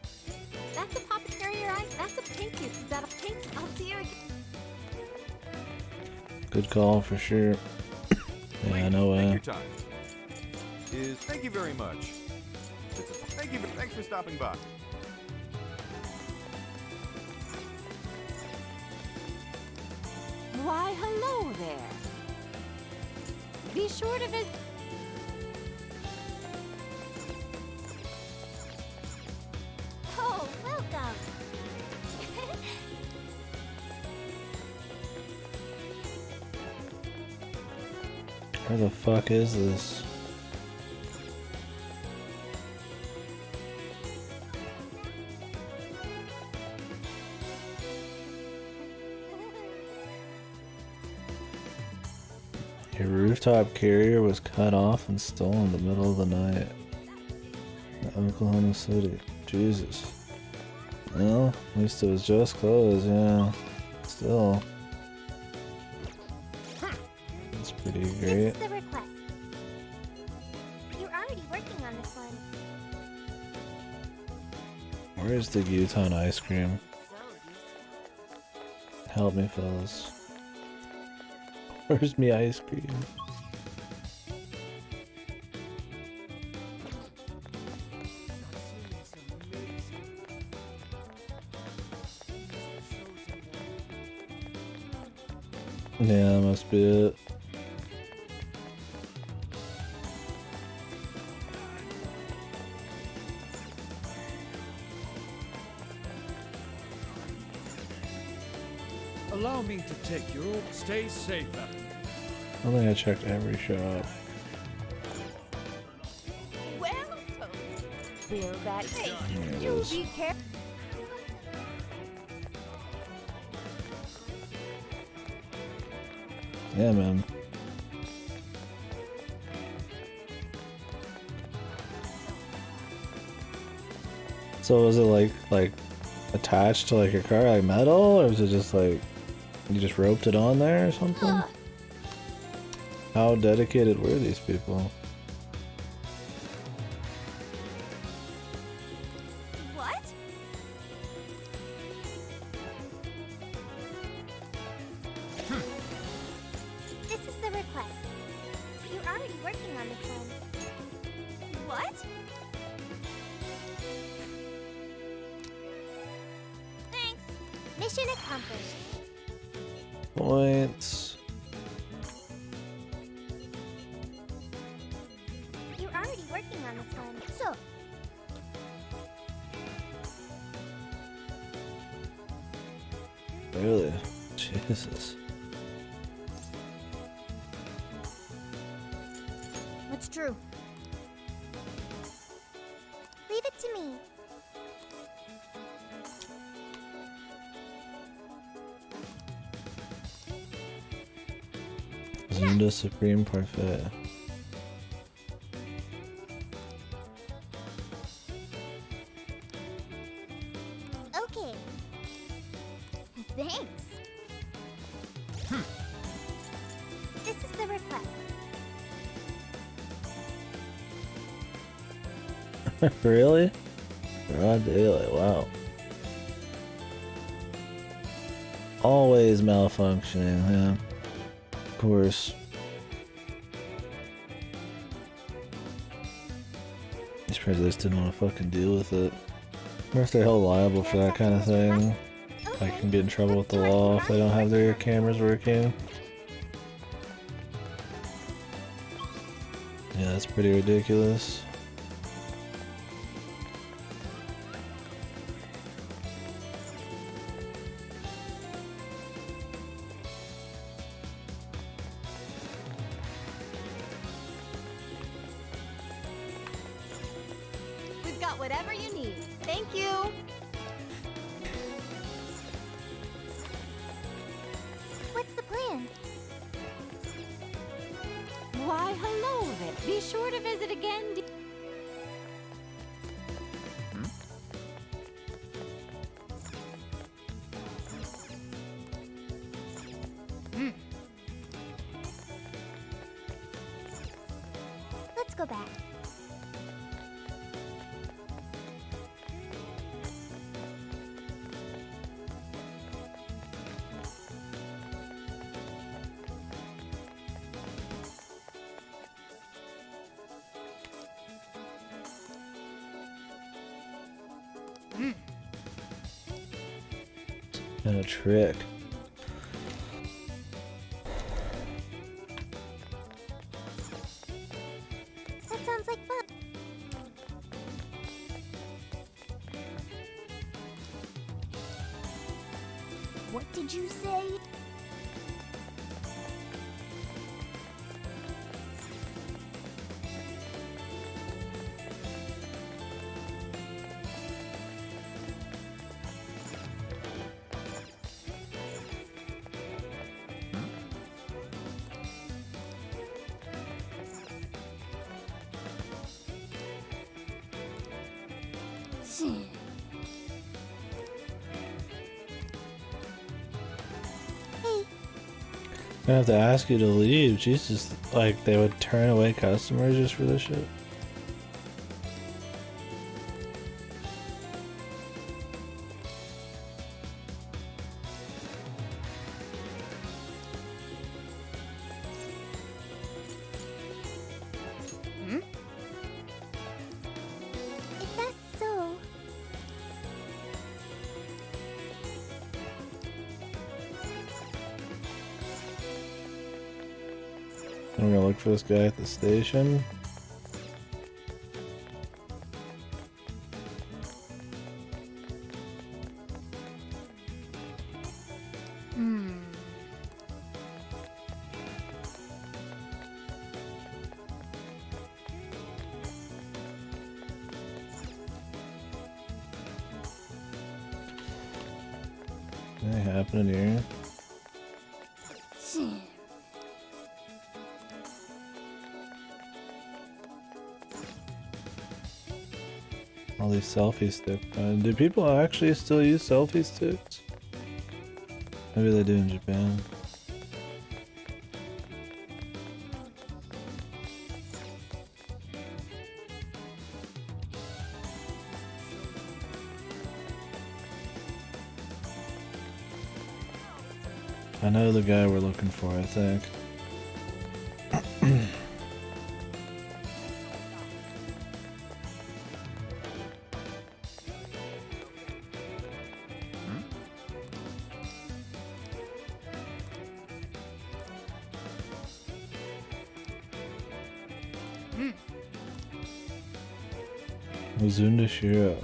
That's a Papa Carrier eye. That's a pink use. Is that a pink? I'll see you again. Good call for sure. Yeah, no Take way. your time. Thank you very much. Thanks for stopping by. Why, hello there. Be sure to visit. Oh, welcome. Where the fuck is this? Your rooftop carrier was cut off and stolen in the middle of the night in Oklahoma City. Jesus. Well, at least it was just closed, yeah. Still. That's pretty This great. is the request. You're already working on this one. Where's the Utah ice cream? Help me, fellas. Where's me ice cream? Yeah, that must be it. Allow me to take your order. Stay safe. I think I checked every shop. Welcome. Will that There it you is. be careful? Yeah, man. So was it like attached to like your car like metal, or was it just like you just roped it on there or something? How dedicated were these people? What? This is the request. You're already working on this one. What? Thanks. Mission accomplished. Points. You're already working on this one. So, Really? Jesus. what's true? Leave it to me. Zunda Supreme Parfait. Okay. Thanks. This is the request. Really? Raw daylight, wow. Always malfunctioning, yeah. Of course. These presidents didn't want to fucking deal with it. Or if they're held liable for that kind of thing. Like can get in trouble with the law if they don't have their cameras working. Yeah, that's pretty ridiculous. We've got whatever you need. Thank you. What's the plan? Why, hello there. Be sure to visit again. Let's go back. And a trick. That sounds like fun. What did you say? I have to ask you to leave. Jesus, like they would turn away customers just for this shit. If that's so, I'm gonna look for this guy at the station. Anything happening here? All these selfie sticks. Do people actually still use selfie sticks? Maybe they do in Japan. I know the guy we're looking for, I think. Uzunda Shiro.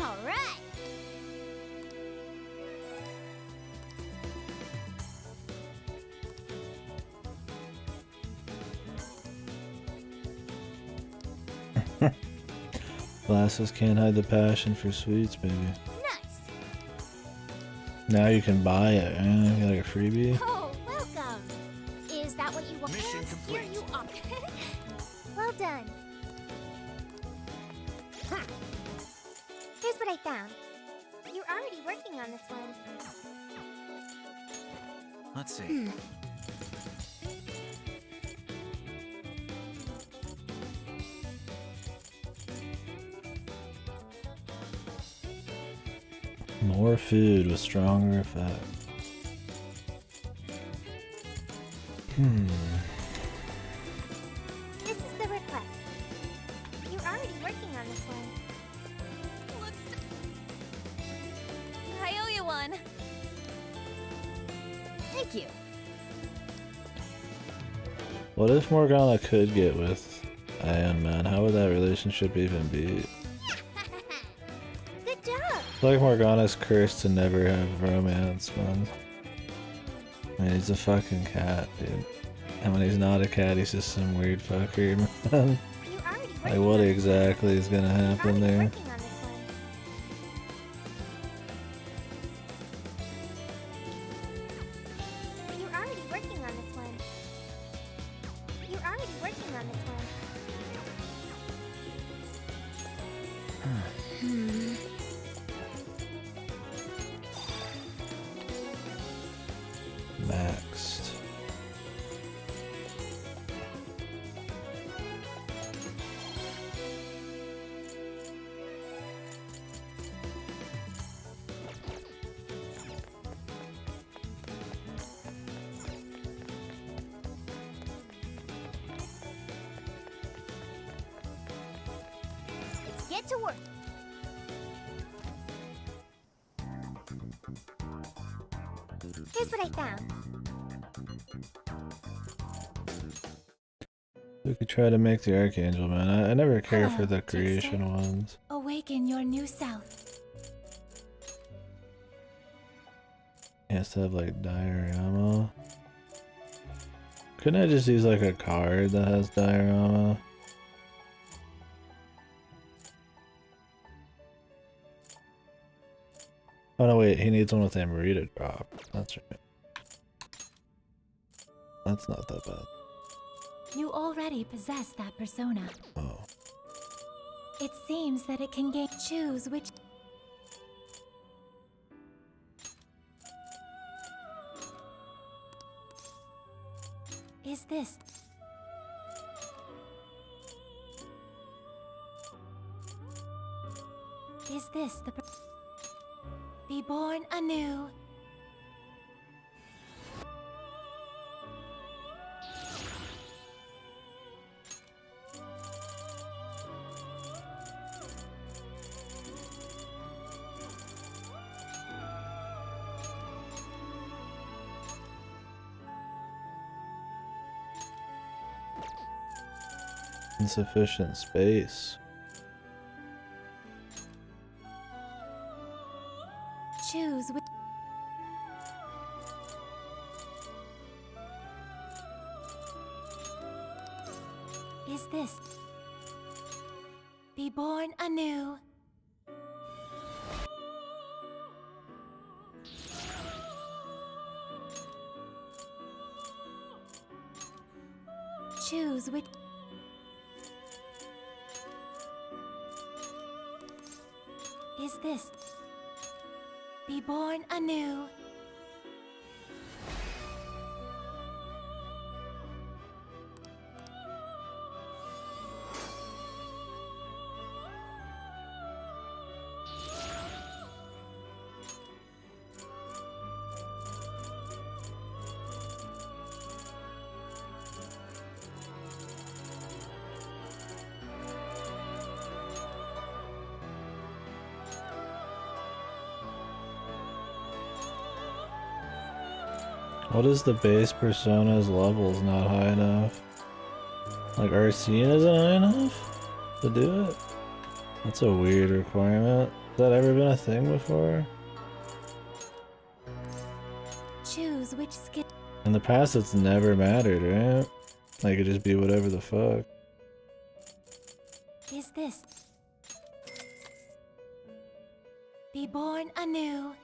All right. Glasses can't hide the passion for sweets, baby. Nice. Now you can buy it, eh? You like a freebie? Oh, welcome. Is that what you want? Mission complete. Here you are. Well done. Here's what I found. You're already working on this one. Let's see. More food with stronger effect. This is the request. You're already working on this one. I owe you one. Thank you. What if Morgana could get with Iron Man? How would that relationship even be? Good job. It's like Morgana's cursed to never have romance, man. I mean, he's a fucking cat, dude. And when he's not a cat, he's just some weird fucker, man. You're already Like, working what on exactly is gonna happen there? working on this one. You're already working on this one. You're already working on this one. Maxed. Let's get to work. Here's what I found. We could try to make the Archangel, man. I never care Hello, for the Jester. creation ones. Awaken your new self. He has to have like diorama. Couldn't I just use like a card that has diorama? Oh no, wait, he needs one with Amrita drop. That's right. That's not that bad. You already possess that persona. Oh. It seems that it can choose which. Is this? Is this the? Be born anew. Insufficient space. Choose which. Is this? Be born anew. Choose which. Is this? Be born anew. What is the base persona's levels not high enough? Like Arsene isn't high enough to do it? That's a weird requirement. Has that ever been a thing before? Choose which skill. In the past it's never mattered, right? Like it just be whatever the fuck. Is this? Be born anew.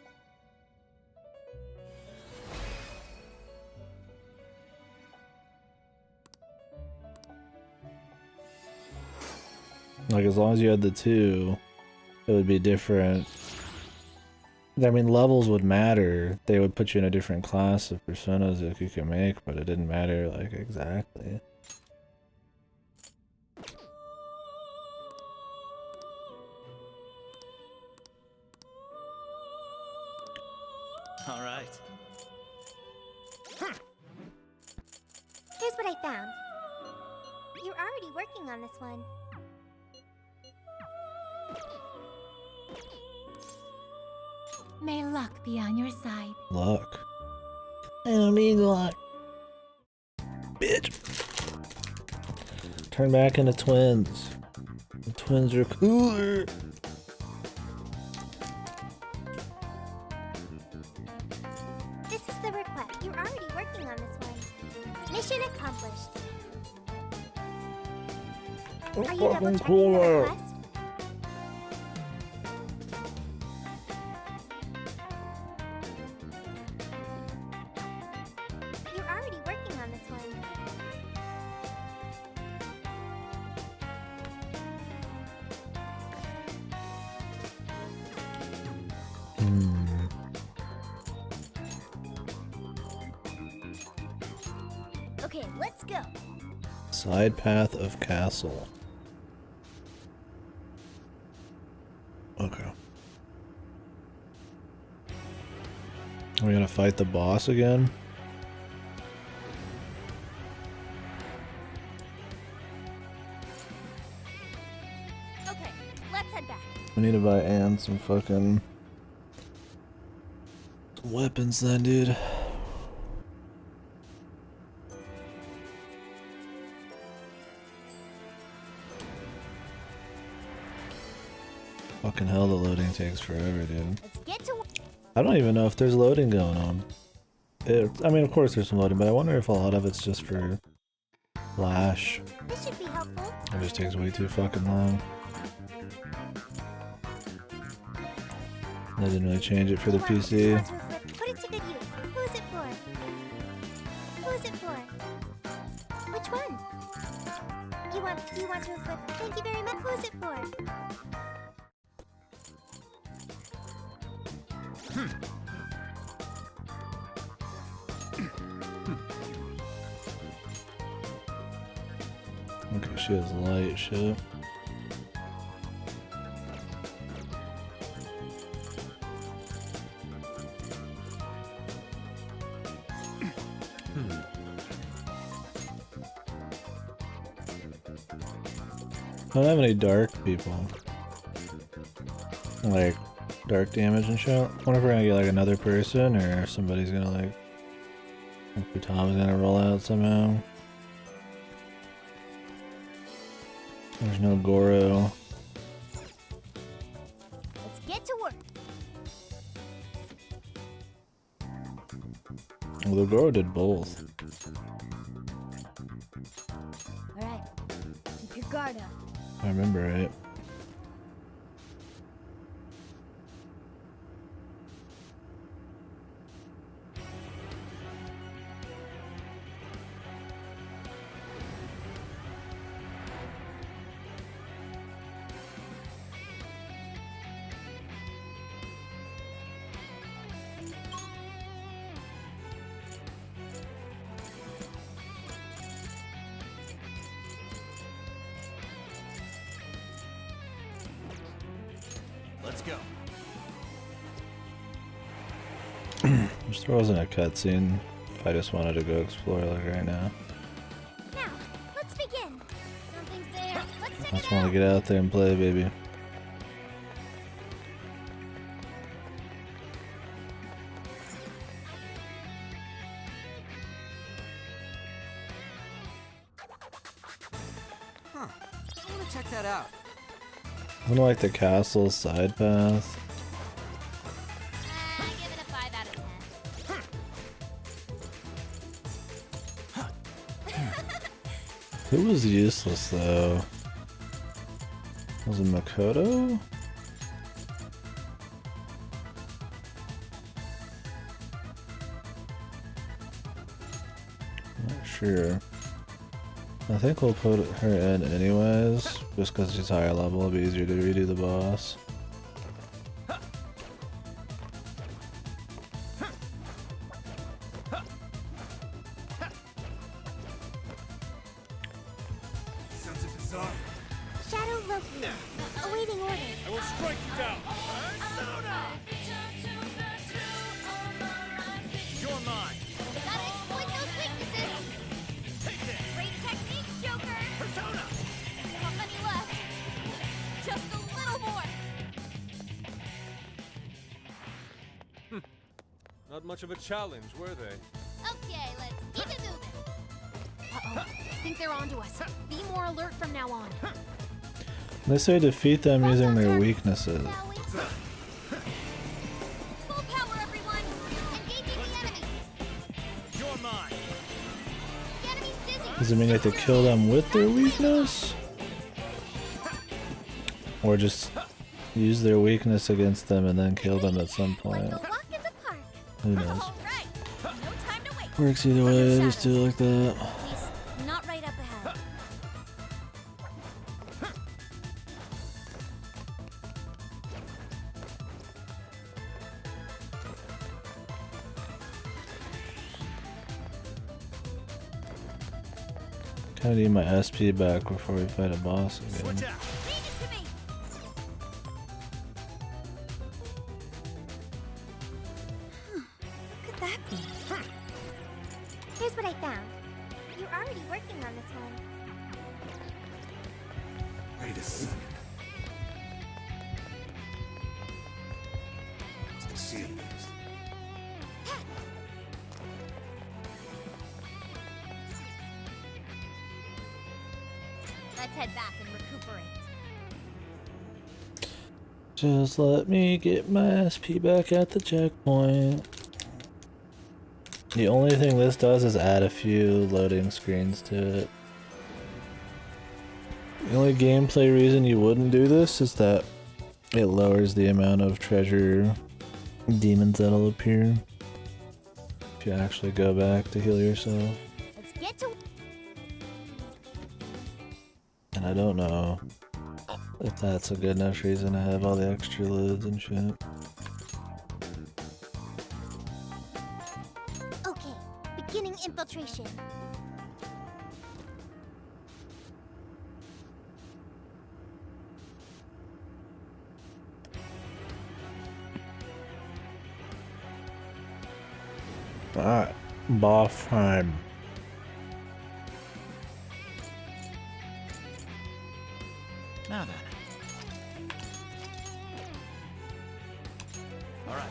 Like as long as you had the two, it would be different. I mean, levels would matter. They would put you in a different class of personas that you could make, but it didn't matter like exactly. All right. Here's what I found. You're already working on this one. May luck be on your side. Luck. I don't need luck. Bitch. Turn back into twins. The twins are cooler. This is the request. You're already working on this one. Mission accomplished. Are you double checking the request? You're already working on this one. Okay, let's go. Side path of castle. Okay. Are we gonna fight the boss again? Okay, let's head back. We need to buy Anne some fucking weapons then, dude. Fucking hell, the loading takes forever, dude. Let's get to. I don't even know if there's loading going on. I mean, of course there's some loading, but I wonder if a lot of it's just for Flash. This should be helpful. It just takes way too fucking long. They didn't really change it for the PC. Put it to good use. Who is it for? Who is it for? Which one? Do you want to equip? Thank you very much. Who is it for? Okay, she has light shit. I don't have any dark people. Like, dark damage and shit. I wonder if we're gonna get like another person or if somebody's gonna like... If Tom's gonna roll out somehow. There's no Goro. Let's get to work. Well, the Goro did both. Alright. Keep your guard up. I remember right. Let's go. Just throw us in a cutscene if I just wanted to go explore like right now. Now, let's begin. Something's there. Let's I check just it want out. to get out there and play, baby. Huh. I want to check that out. I don't like the castle side path. I give it a 5 out of 10. Who was useless though? Was it Makoto? Not sure. I think we'll put her in anyways, just because she's higher level, it'll be easier to redo the boss. Sense of desire. Shadow Loki. Awaiting orders. I will strike you down. You're mine. Gotta exploit those weaknesses. Great technique, Joker. Persona. Not many left. Just a little more. Not much of a challenge, were they? Okay, let's keep it moving. Uh-oh. Think they're onto us. Be more alert from now on. They say defeat them using their weaknesses. Shall we? Full power, everyone. Engaging the enemy. You're mine. The enemy's dizzy. Does it mean you have to kill them with their weakness? Or just use their weakness against them and then kill them at some point? Like a walk in the park. Who knows? All right. No time to wait. Works either way, just do it like that. At least, not right up ahead. Kinda need my SP back before we fight a boss Switch again. out. Leave it to me. What could that be? Here's what I found. You're already working on this one. Wait a second. Serious. Let's head back and recuperate. Just let me get my SP back at the checkpoint. The only thing this does is add a few loading screens to it. The only gameplay reason you wouldn't do this is that it lowers the amount of treasure demons that'll appear if you actually go back to heal yourself. Let's get to And I don't know if that's a good enough reason to have all the extra loads and shit. Okay, beginning infiltration. Alright, boss time. Now then. All right.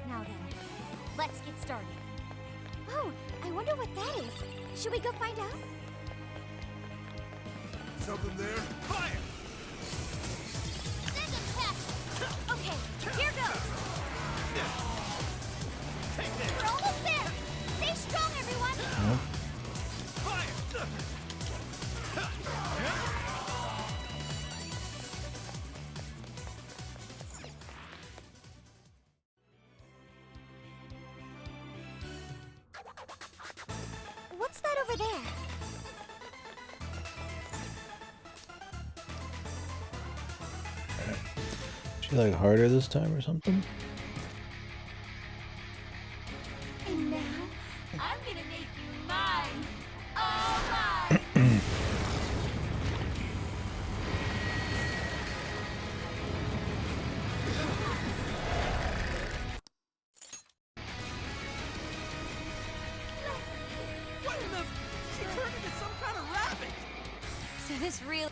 Now then, let's get started. Oh, I wonder what that is. Should we go find out? Something there? Fire! Send him, Pep! Okay, here goes! We're almost there! Stay strong, everyone! What's that over there? She like harder this time or something? And now, I'm gonna make you mine. All mine. What in the? She turned into some kind of rabbit. So this real.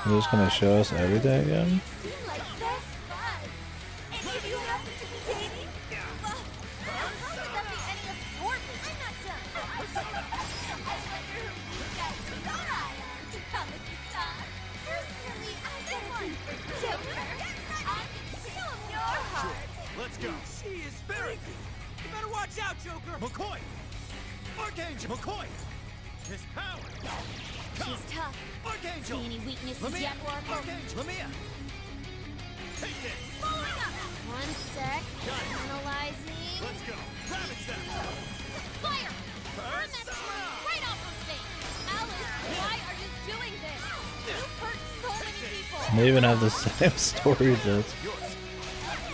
They're just gonna show us everything again? Seem like best buds. Any of you happen to be dating? Well, how would that be any of your business? I'm not done. I wonder who you guys rely on to come with the sun. Personally, I this one for Joker. I can feel your heart. Let's go. She is very good. You better watch out, Joker. McCoy! Archangel! McCoy! His power! She's tough. Archangel! See any weaknesses Lamia! yet, Oracle? Archangel! Lamia! Take this! Following up. One sec. Got it. Analyzing. Let's go! Ravage them! Fire! Burn that smoke right off her face. Alice, why are you doing this? You hurt so many people. They even have the same story though.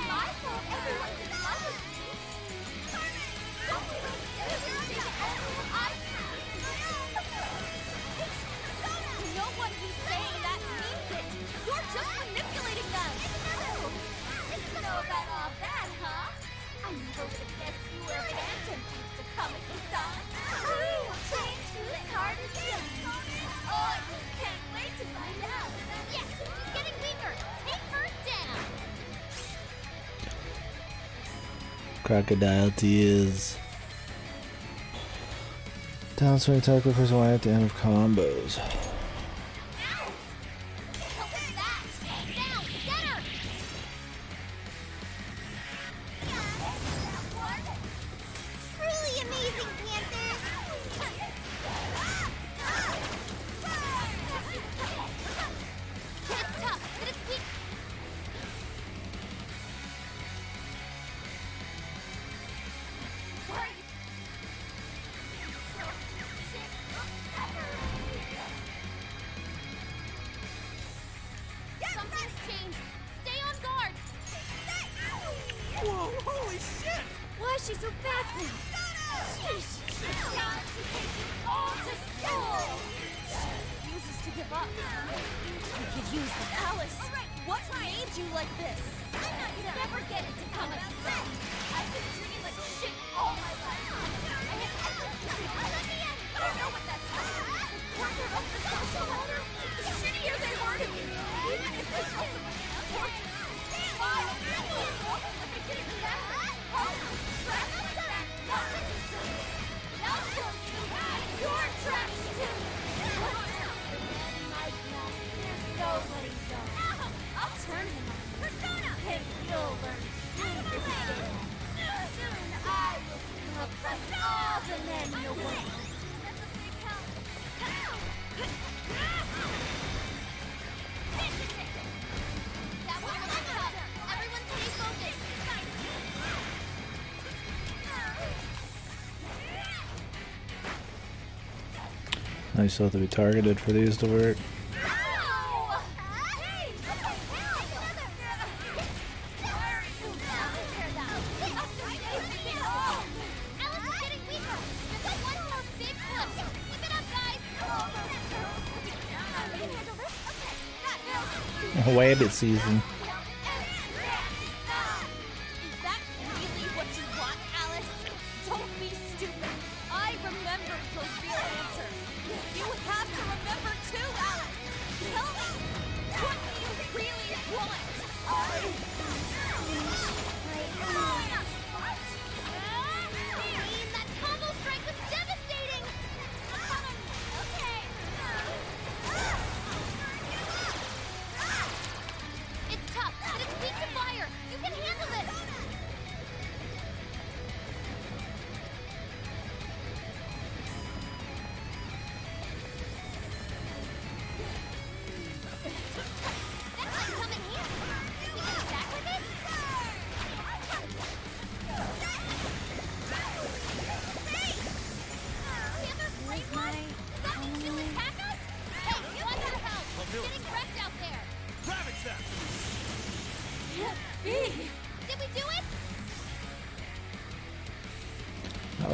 My fault everyone's in love with me. Don't you everything I have. No one who's saying that means it. You're just manipulating them. Didn't know about all that, huh? I never would have guessed you were a phantom to come with the sun. Change whose heart is yours. Oh, I just can't wait to find out. Yes, she's getting weaker. Take her down. Crocodile tears. Down swing attack with person Y at the end of combos. Truly amazing, Panther! It's tough, but it's weak. Where are you? Something's changed. Stay on guard. Whoa! Holy shit! Why is she so fast now? Sheesh. Time to take it all to school. She refuses to give up. We could use the Alice. What made you like this? I'm not gonna ever get it to come out set. I've been treated like shit all my life. I had everything. I don't know what that's like. Quarter of the social order. The shittier they were to me. Even if this wasn't torture. Why? Let me get it back. Oh, trash like that. Nothing to say. Now show you. You're trash too. What's up? My God. There's nobody done. I'll turn him on. Persona! And you'll learn. Out of my way! Soon I will oppress all the men in the world. That's a big help. That was a big help. Everyone stay focused. I still have to be targeted for these to work. Ow! Hey! What the hell? Where are you now? Alice is getting weaker. Just one more big push. Keep it up, guys. We can handle this. Okay. Got it. Wabbit season. Is that really what you want, Alice? Don't be stupid. I remember your real answer. You have to remember too, Alice. Tell me, what do you really want?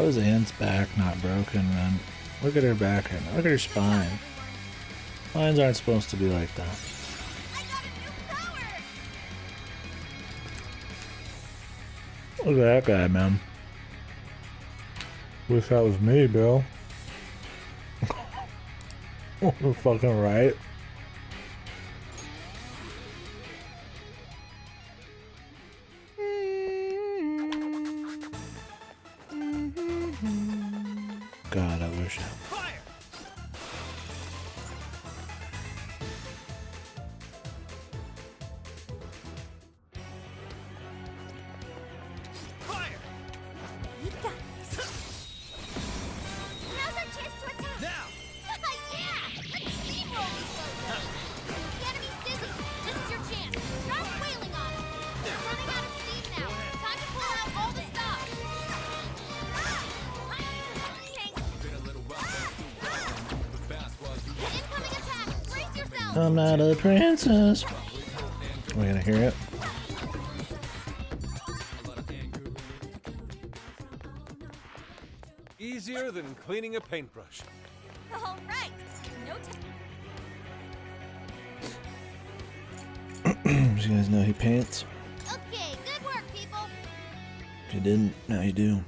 How is Anne's back not broken, man? Look at her back right now. Look at her spine. Spines aren't supposed to be like that. Look at that guy, man. Wish that was me, Bill. You're fucking right. God, I wish I... Now's our chance to attack. Now. Yeah. Let's steamroll these losers. The enemy's dizzy. This is your chance. Start wailing on them. They're running out of steam now. Time to pull out all the stops. Incoming attack. Brace yourself. I'm not a princess. We're gonna hear it. Easier than cleaning a paintbrush. All right. No You guys know he paints. Okay, good work, people. If you didn't, now you do.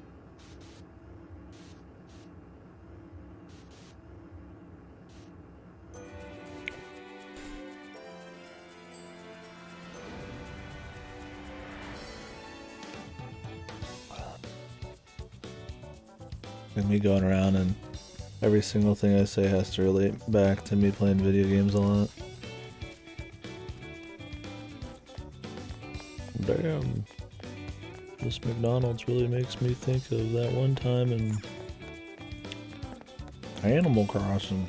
And me going around and every single thing I say has to relate back to me playing video games a lot. Damn. This McDonald's really makes me think of that one time in Animal Crossing.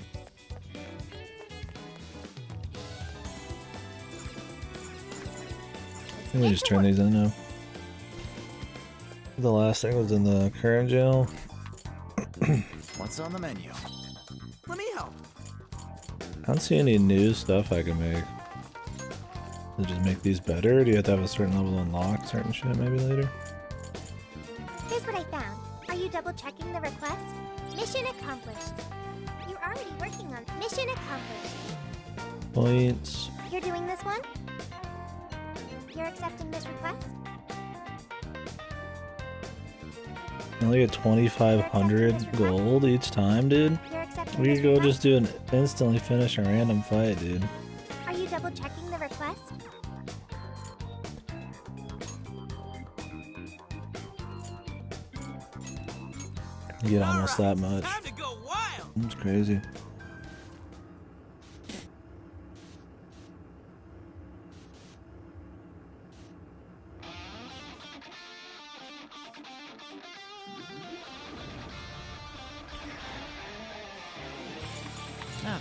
Let me just turn these in now. The last thing was in the current jail. What's on the menu? Let me help. I don't see any new stuff I can make. Does it just make these better? Or do you have to have a certain level to unlock certain shit maybe later? Here's what I found. Are you double checking the request? Mission accomplished. You're already working on mission accomplished. Points. You're doing this one? You're accepting this request? I only get 2,500 gold each time, dude. We could go just do an instantly finish a random fight, dude. Are you double checking the request? You get almost that much. That's crazy. Now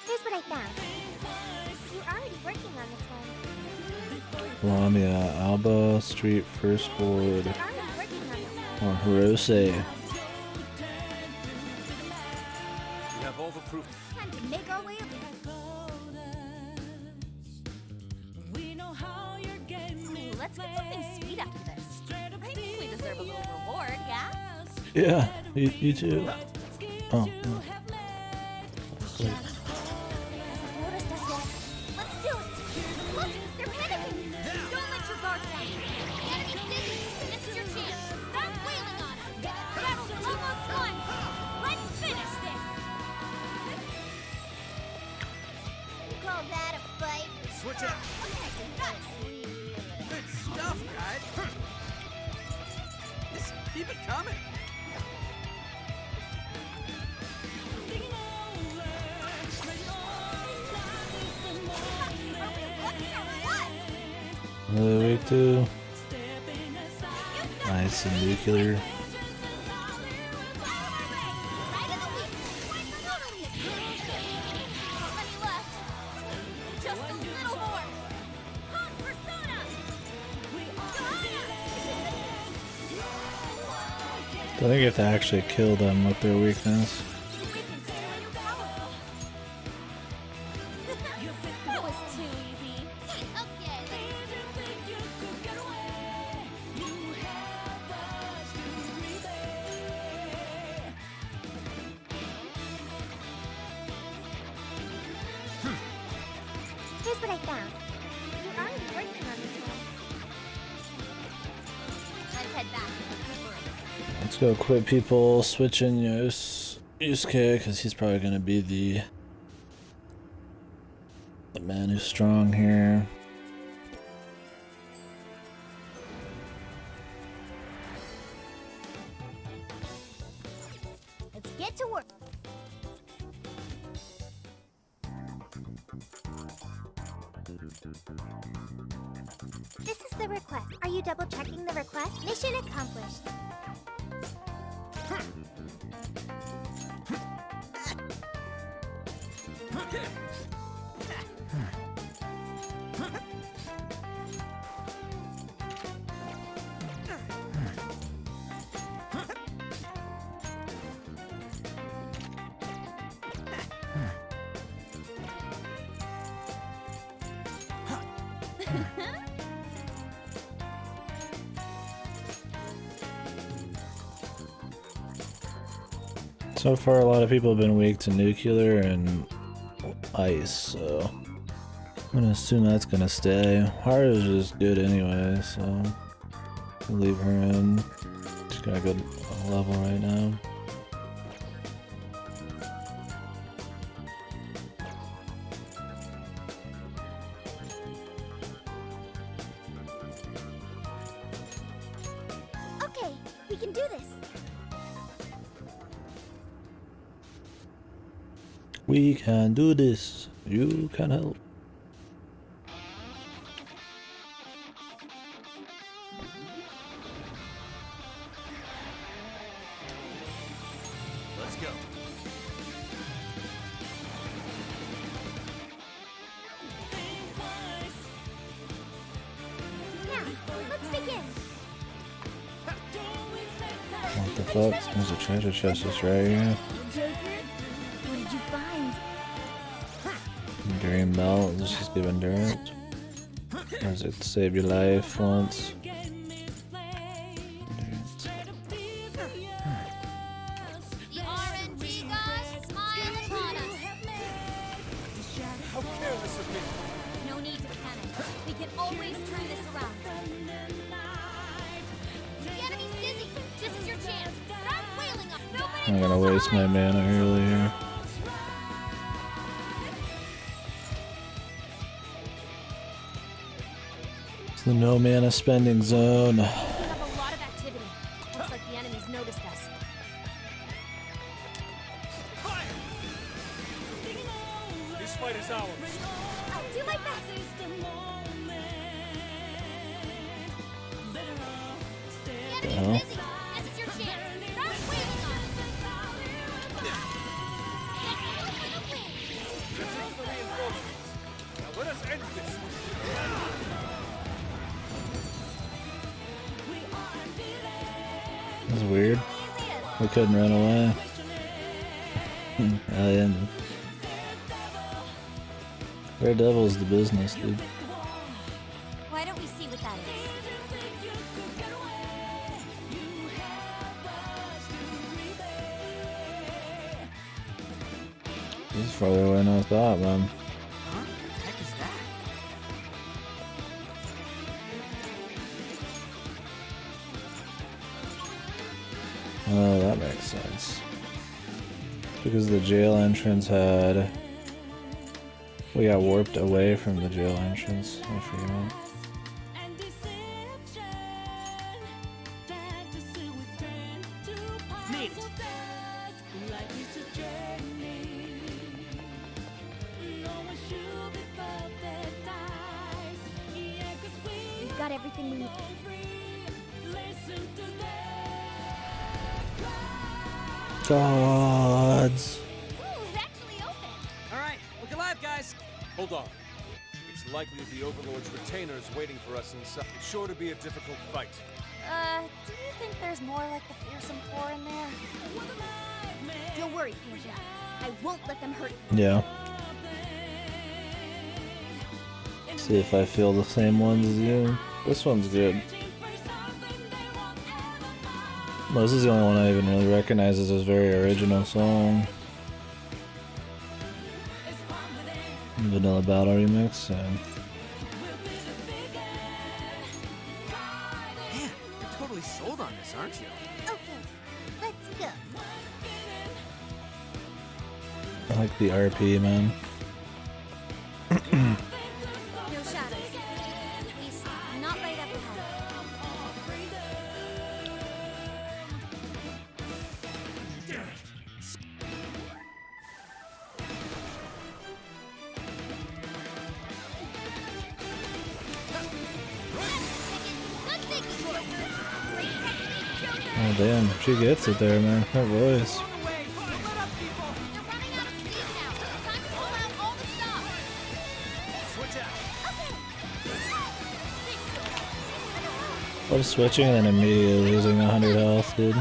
Here's what I found. You're already working on this one. Lamia, Alba, Street, First Board, or Hirose. We have all the proof. Time to make our way up. Let's get something sweet after this. I think we deserve a little reward, yeah? Yeah, you too. Oh. Noticed us yet. Let's do it. Look, they're panicking. Don't let your guard down. The enemy's dizzy. This is your chance. Start wailing on them. The battle's almost won. Let's finish this. You call that a fight? Switch out. Okay, got it. Good stuff, guys. Just keep it coming. Another week too. Nice and nuclear. Just a little more. Hot persona. I think you have to actually kill them with their weakness. That was too easy. Okay, Let's go quit people switching Yusuke because he's probably gonna be the man who's strong here. Let's get to work. This is the request. Are you double checking the request? Mission accomplished. So far, a lot of people have been weak to nuclear and ice, so I'm gonna assume that's gonna stay. Hard is just good anyway, so I'll leave her in. She's got a good level right now. Okay, we can do this. We can do this. You can help. Let's go. Now, let's begin. What the fuck? There's a treasure chest just right here. Joker, what did you find? Dream belt. Does this give endurance? Or does it save your life once? The RNG gods smile upon us. How careless of me. No need to panic. We can always turn this around. The enemy's dizzy. This is your chance. Start wailing on. Nobody I'm gonna waste my mana early here. It's the no mana spending zone. We have a lot of activity. Looks like the enemy's noticed us. This fight is ours. I'll do my best. The hell? enemy's dizzy. This is your chance. Start wailing on us. This is the reinforcements. Now let us end this. That's weird. We couldn't run away. Hell yeah. Daredevil's the business, dude. Why don't we see what that is? This is farther away than I thought, man. Huh? Heck is that? Oh, that makes sense. Because the jail entrance had... We got warped away from the jail entrance. I forgot. Made it. We've got everything we need. Gods. Ooh, it's actually open. All right, look alive, guys. Hold on. It's likely the Overlord's retainers waiting for us inside. It's sure to be a difficult fight. Do you think there's more like the fearsome four in there? Don't worry, Pangia. I won't let them hurt you. Yeah. See if I feel the same ones as you. This one's good. Well, this is the only one I even really recognize as a very original song. Vanilla Battle Remix. Man, you're totally sold on this, aren't you? Okay, Let's go. I like the RP, man. No shadows. He's not right up ahead. Oh damn, she gets it there, man. Her voice. I was switching and then immediately losing 100 health, dude.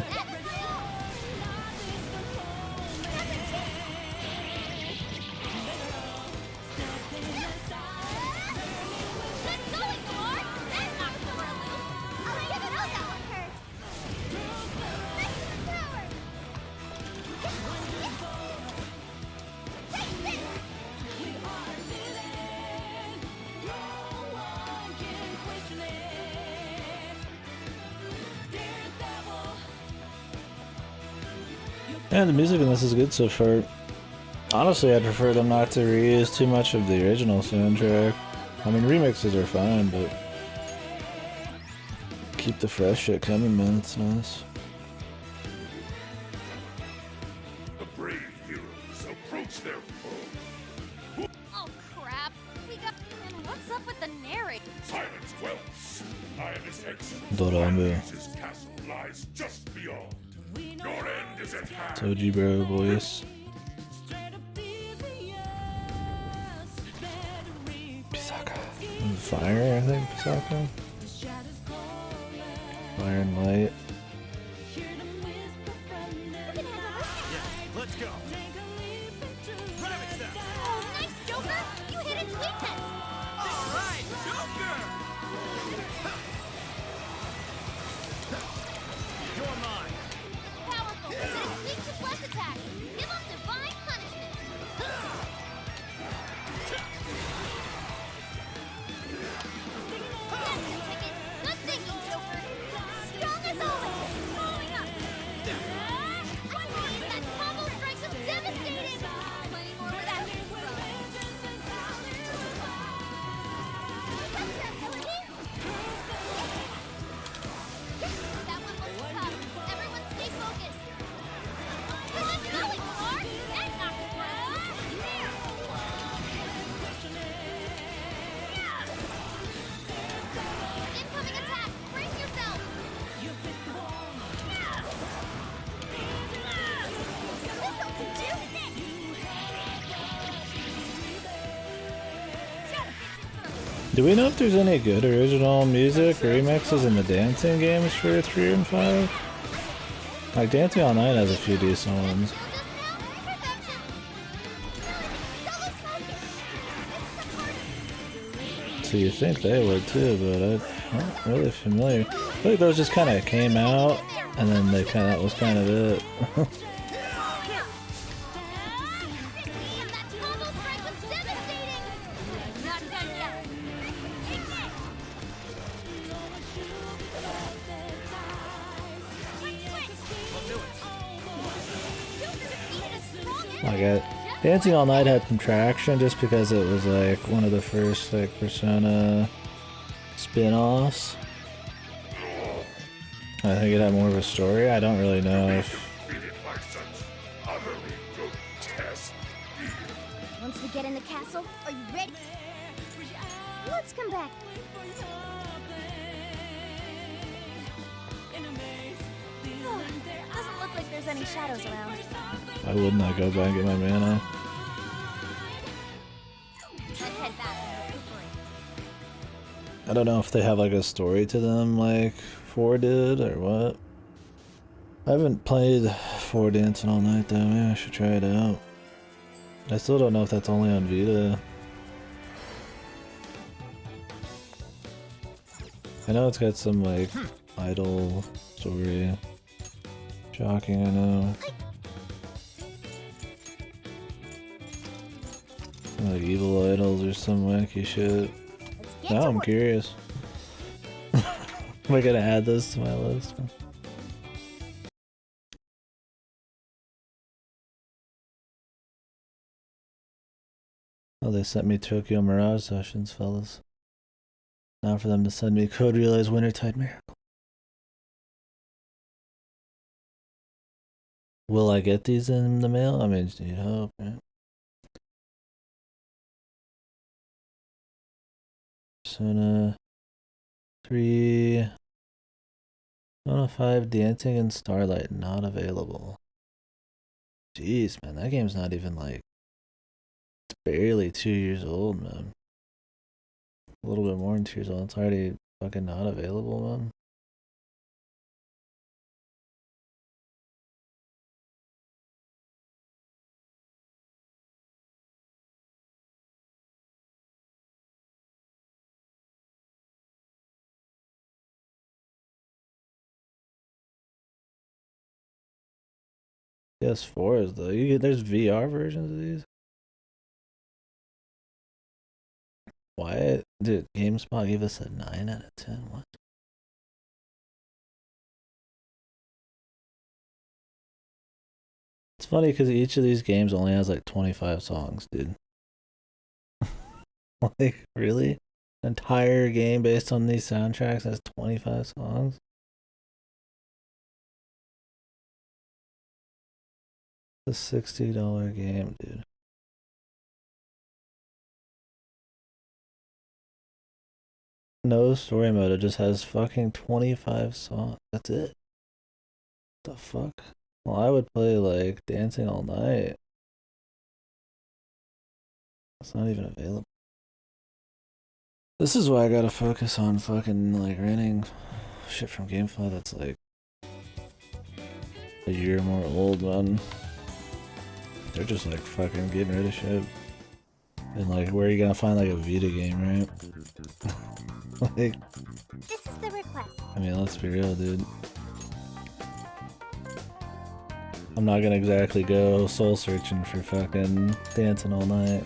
Yeah, the music in this is good so far. Honestly, I'd prefer them not to reuse too much of the original soundtrack. I mean, remixes are fine, but keep the fresh shit coming, man. It's nice. The brave heroes approach their foe. Oh crap! We got. And what's up with the narrator? Silence wells. I am his exit. Dorame. His castle lies just beyond. Your end is at hand. Soji bro voice. Pisaka. Fire, I think, Pisaka. Fire and light. Let's go. Oh, nice, Joker! You hit its weakness. All right, Joker. You're mine. Powerful, but it's weak to flesh attacks. Give him divine punishment. That's the ticket. Good thinking, Joker. Strong as always. Following up. I mean, that combo strike was devastating. Plenty more where that came from. That's that ability? That one looks tough. Everyone stay focused. Keep going, Lord. And knock it incoming attack. Brace yourself. This'll teach you. Do we know if there's any good original music remixes in the dancing games for 3 and 5? Like, Dancing All Night has a few decent ones. So you think they would too, but I'm not really familiar. I feel like those just kind of came out, and then that was kind of it. Like, Dancing All Night had some traction just because it was like one of the first like Persona spin-offs. I think it had more of a story. I don't really know if... Once we get in the castle, are you ready? Let's come back. Doesn't look like there's any shadows around. Why wouldn't I go back and get my mana? Let's head back and recuperate. I don't know if they have like a story to them like 4 did or what. I haven't played 4 Dancing All Night though. Maybe I should try it out. I still don't know if that's only on Vita. I know it's got some like idol story. Shocking, I know. Like evil idols or some wacky shit. Now I'm curious. Am I gonna add this to my list? Oh, they sent me Tokyo Mirage sessions, fellas. Now for them to send me Code Realize Wintertide Miracle. Will I get these in the mail? I mean, you hope, right? Persona 3, Persona 5, Dancing and Starlight not available. Jeez, man, that game's not even like, it's barely 2 years old, man. A little bit more than 2 years old. It's already fucking not available, man. PS4 is though. There's VR versions of these. Why did GameSpot give us a 9 out of 10? What? It's funny because each of these games only has like 25 songs, dude. Like, really? An entire game based on these soundtracks has 25 songs? It's a $60 game, dude. No story mode, it just has fucking 25 songs. That's it. What the fuck? Well, I would play like Dancing All Night. It's not even available. This is why I gotta focus on fucking like renting shit from GameFly that's like a year more old, man. They're just like fucking getting rid of shit. And like, where are you gonna find like a Vita game, right? Like, this is the request. I mean, let's be real, dude. I'm not gonna exactly go soul searching for fucking Dancing All Night.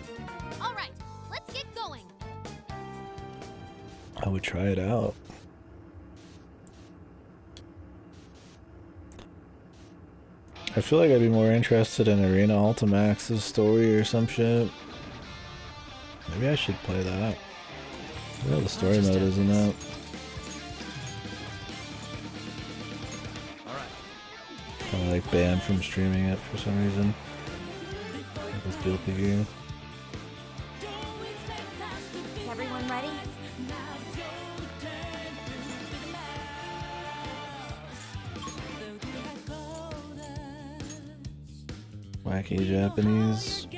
Alright, let's get going. I would try it out. I feel like I'd be more interested in Arena Ultimax's story or some shit. Maybe I should play that. I know the story mode isn't out. Kind of like banned from streaming it for some reason. Like with Guilty Gear. Is everyone ready? Wacky Japanese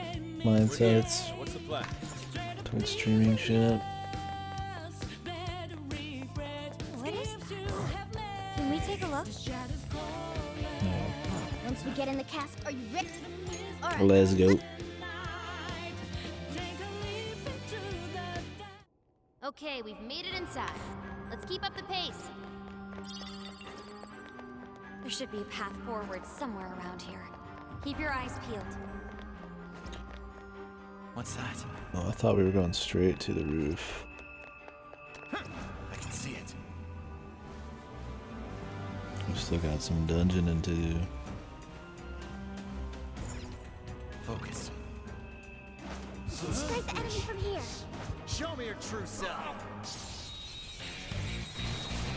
mindsets What's the plan? towards streaming shit. What is that? Can we take a look? Once we get in the cast, are you ready? All right. Let's go. Okay, we've made it inside. Let's keep up the pace. There should be a path forward somewhere around here. Keep your eyes peeled. What's that? Oh, I thought we were going straight to the roof. I can see it. We still got some dungeoning to do. Focus. Strike the enemy from here. Show me your true self.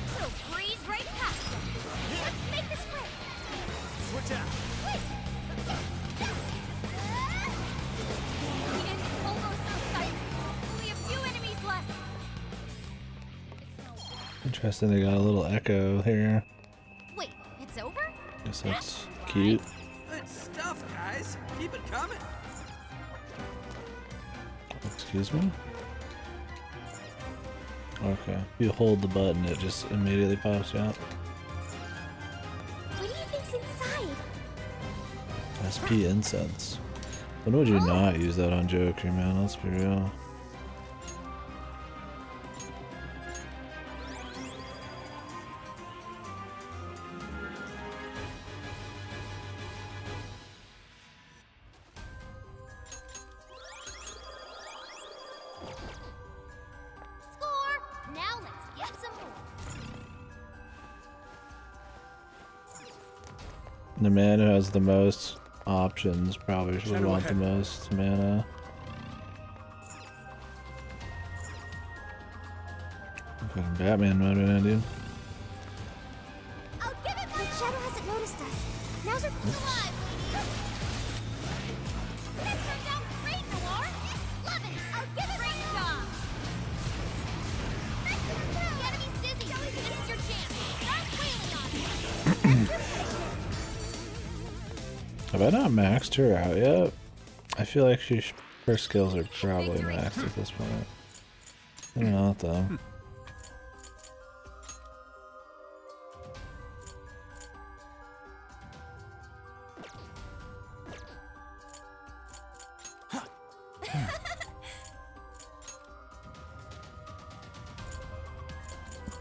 So breeze right past them. Let's make this quick. Switch out. The end's almost in sight. Only a few enemies left. Interesting, they got a little echo here. Wait, it's over? Guess that's cute. Good stuff, guys. Keep it coming. Excuse me? Okay. If you hold the button, it just immediately pops out. What do you think's inside? SP incense. When would you not use that on Joker, man? Let's be real. Score! Now let's get some more. The man who has the most options probably should want the most mana. Batman mode right now, dude. I'll give it my shadow hasn't noticed us. Now's our alive. That turned out great, Noir. Love it. I'll give it great job. The enemy's dizzy. This is your chance. Start wailing on it. Have I not maxed her out yet? I feel like her skills are probably maxed at this point. Maybe not though.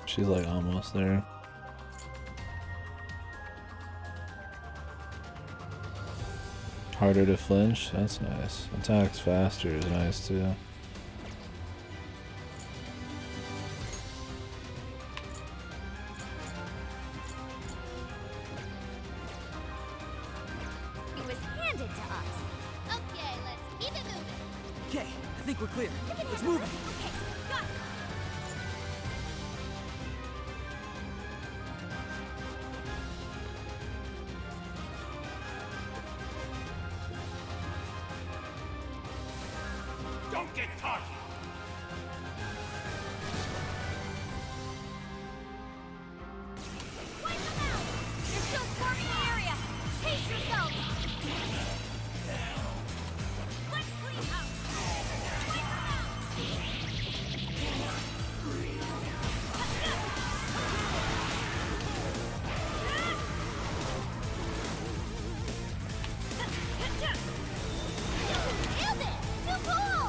She's like almost there. Harder to flinch, that's nice. Attacks faster is nice too. It was handed to us. Okay, let's keep it moving. Okay, I think we're clear. Let's move it. Okay, got it. Don't get cocky! Wipe them out! They're still swarming the area! Pace yourself! Let's clean out! Wipe them out! Nailed it! New goal!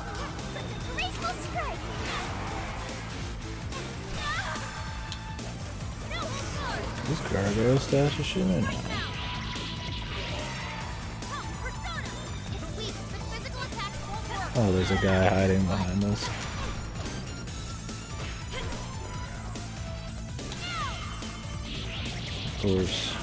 Such a graceful strike! No, hold This gargoyle stash is shooting now. Oh, there's a guy hiding behind us. Of course.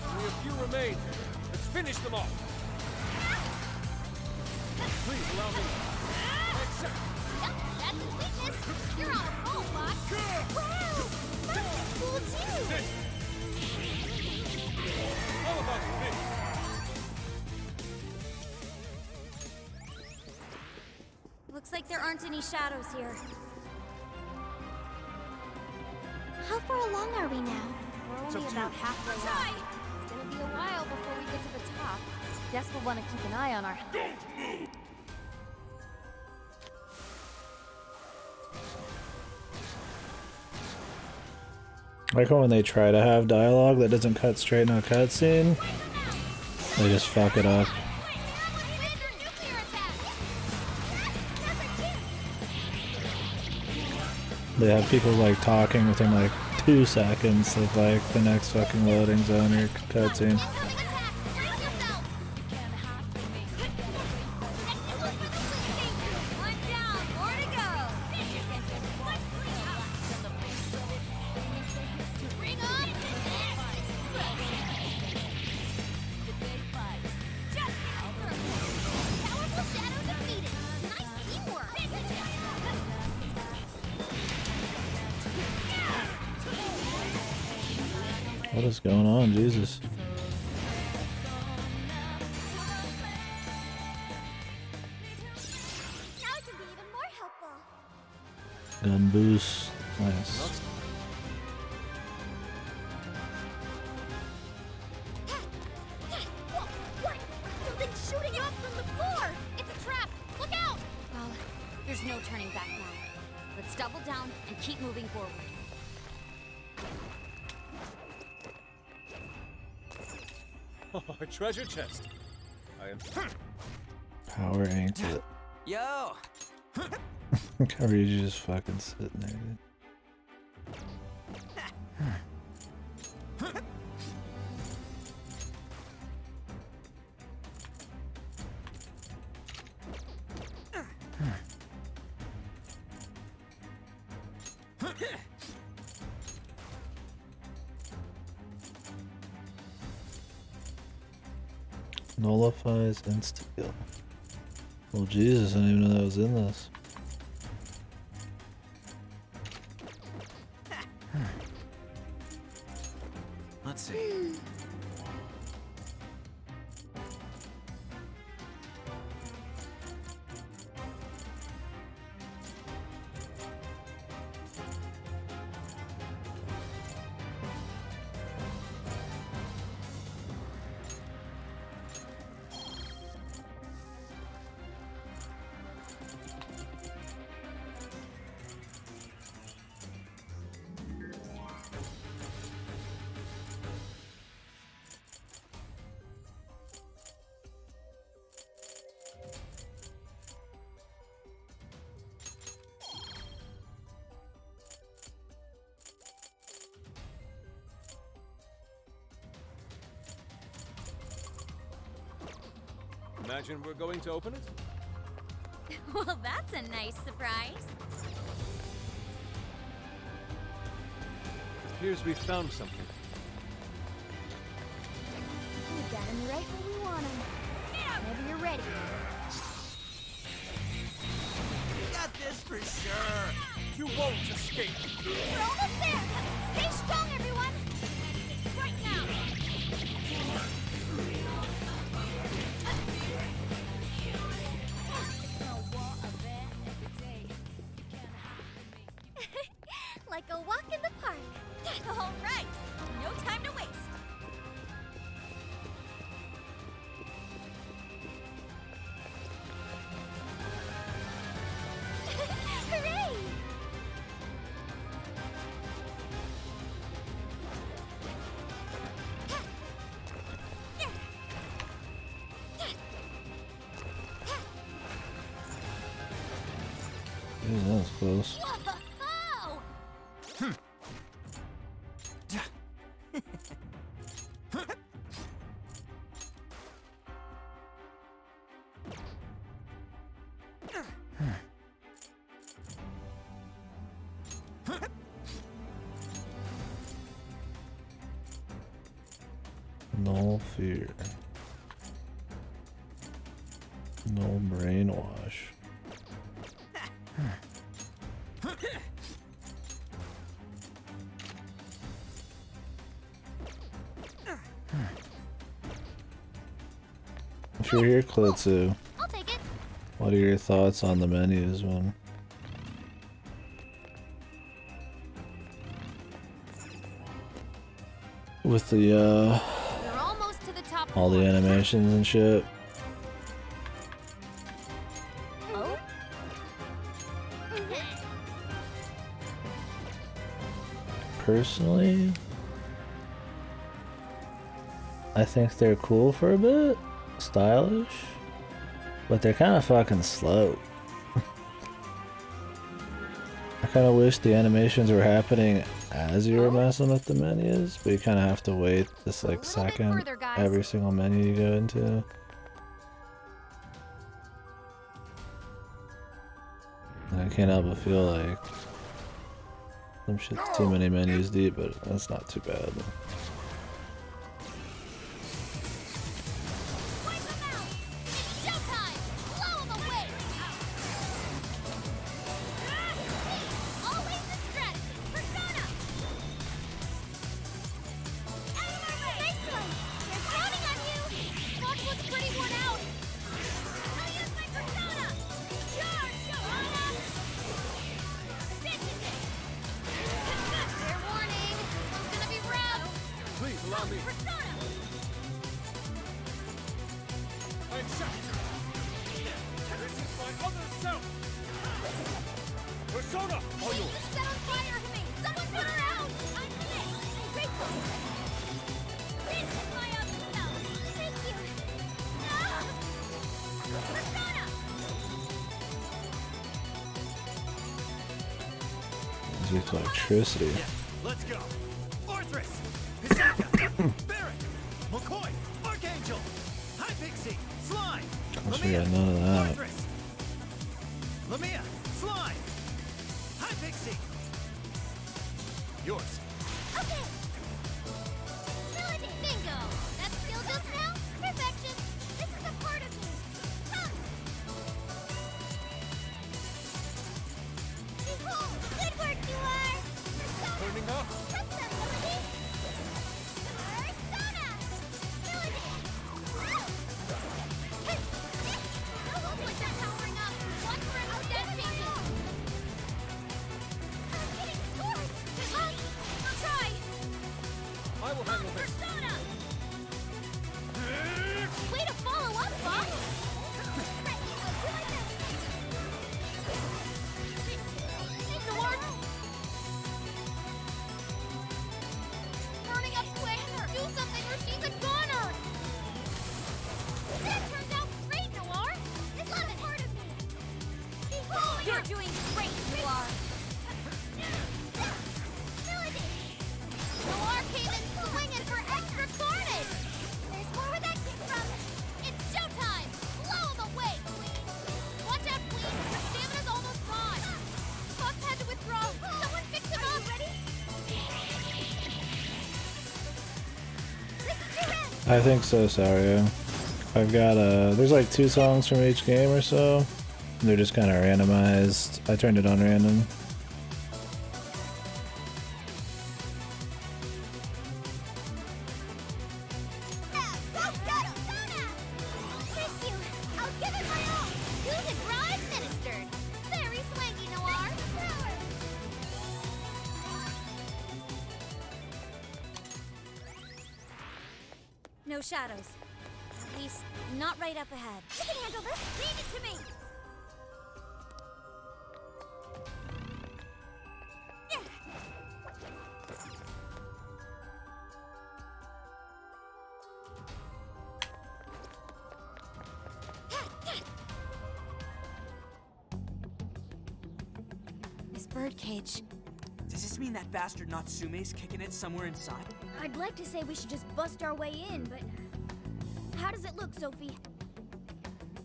Only a few remain. Let's finish them off. Please allow me. Accept. That's his weakness. You're on a roll, Fox. Wow! That's cool too. All about this. Looks like there aren't any shadows here. How far along are we now? We're only about halfway up. It's gonna be a while before we get to the top. Guess we'll want to keep an eye on our... I like how when they try to have dialogue that doesn't cut straight in a cutscene, they just fuck it up. They have people like talking within like 2 seconds of like the next fucking loading zone or cutscene. What is going on, Jesus? Now it can be even more helpful. Gun boost, nice. What? Something's shooting up from the floor! It's a trap! Look out! Well, there's no turning back now. Let's double down and keep moving forward. Oh, a treasure chest. I am. Power anklet. Yo! How are you just fucking sitting there, dude? Nullifies insta-kill. Well, Jesus, I didn't even know that was in this. Let's see. Imagine we're going to open it? Well, that's a nice surprise. Appears we found something. We got him right where we want him. Whenever you're ready. You got this for sure. You won't escape. We're almost there! Stay strong, everyone! Right now! Like a walk in the park. All right! No time to waste! Hooray! Ooh, that was close. Whoa! No fear. No brainwash. If you're here, Klitsu, I'll take it. what are your thoughts on the menus, man? With the We're almost to the top. all the animations and shit. Oh? Personally, I think they're cool for a bit, stylish, but they're kind of fucking slow. I kind of wish the animations were happening as you were messing with the menus, but you kind of have to wait this like second further, guys. every single menu you go into. And I can't help but feel like some shit's too many menus deep, but that's not too bad. Wipe them out! It's showtime! Blow them away! Always the strategy! Persona! Out of my way! Nice one! They're counting on you! Fox looks pretty worn out! I'll use my persona! Charge! Persona! This is it! Fair warning! This one's gonna be rough! Please allow me. Persona! I'm shot. This is my other self. Persona! All yours. Set on fire! Someone put her out! I'm lit! I'm grateful! This is my other self! Thank you! Ah! Persona! There's electricity. Let's go. Orthrus, Hisaka, Barret, McCoy, Archangel, High Pixie, Slime, Guess we got none of that. Orthrus, Lamia, Slime, High Pixie. Yours. Okay! Melody! Bingo! That skill just now? Perfection! You're doing great, you are. Noir came in swinging for extra carnage! There's more where that came from! It's showtime! Blow him away, Queen! Watch out, Queen! Her stamina's almost gone! Fox had to withdraw! Someone fix him up! Ready? This is your end! I think so, Sario. I've got there's like 2 songs from each game or so. They're just kind of randomized. I turned it on random. Thank you! I'll give it my all! Use it right ministered! Very swanky, Noir! No shadows. At least, not right up ahead. You can handle this! Leave it to me! This birdcage. Does this mean that bastard Natsume's kicking it somewhere inside? I'd like to say we should just bust our way in, but how does it look, Sophie?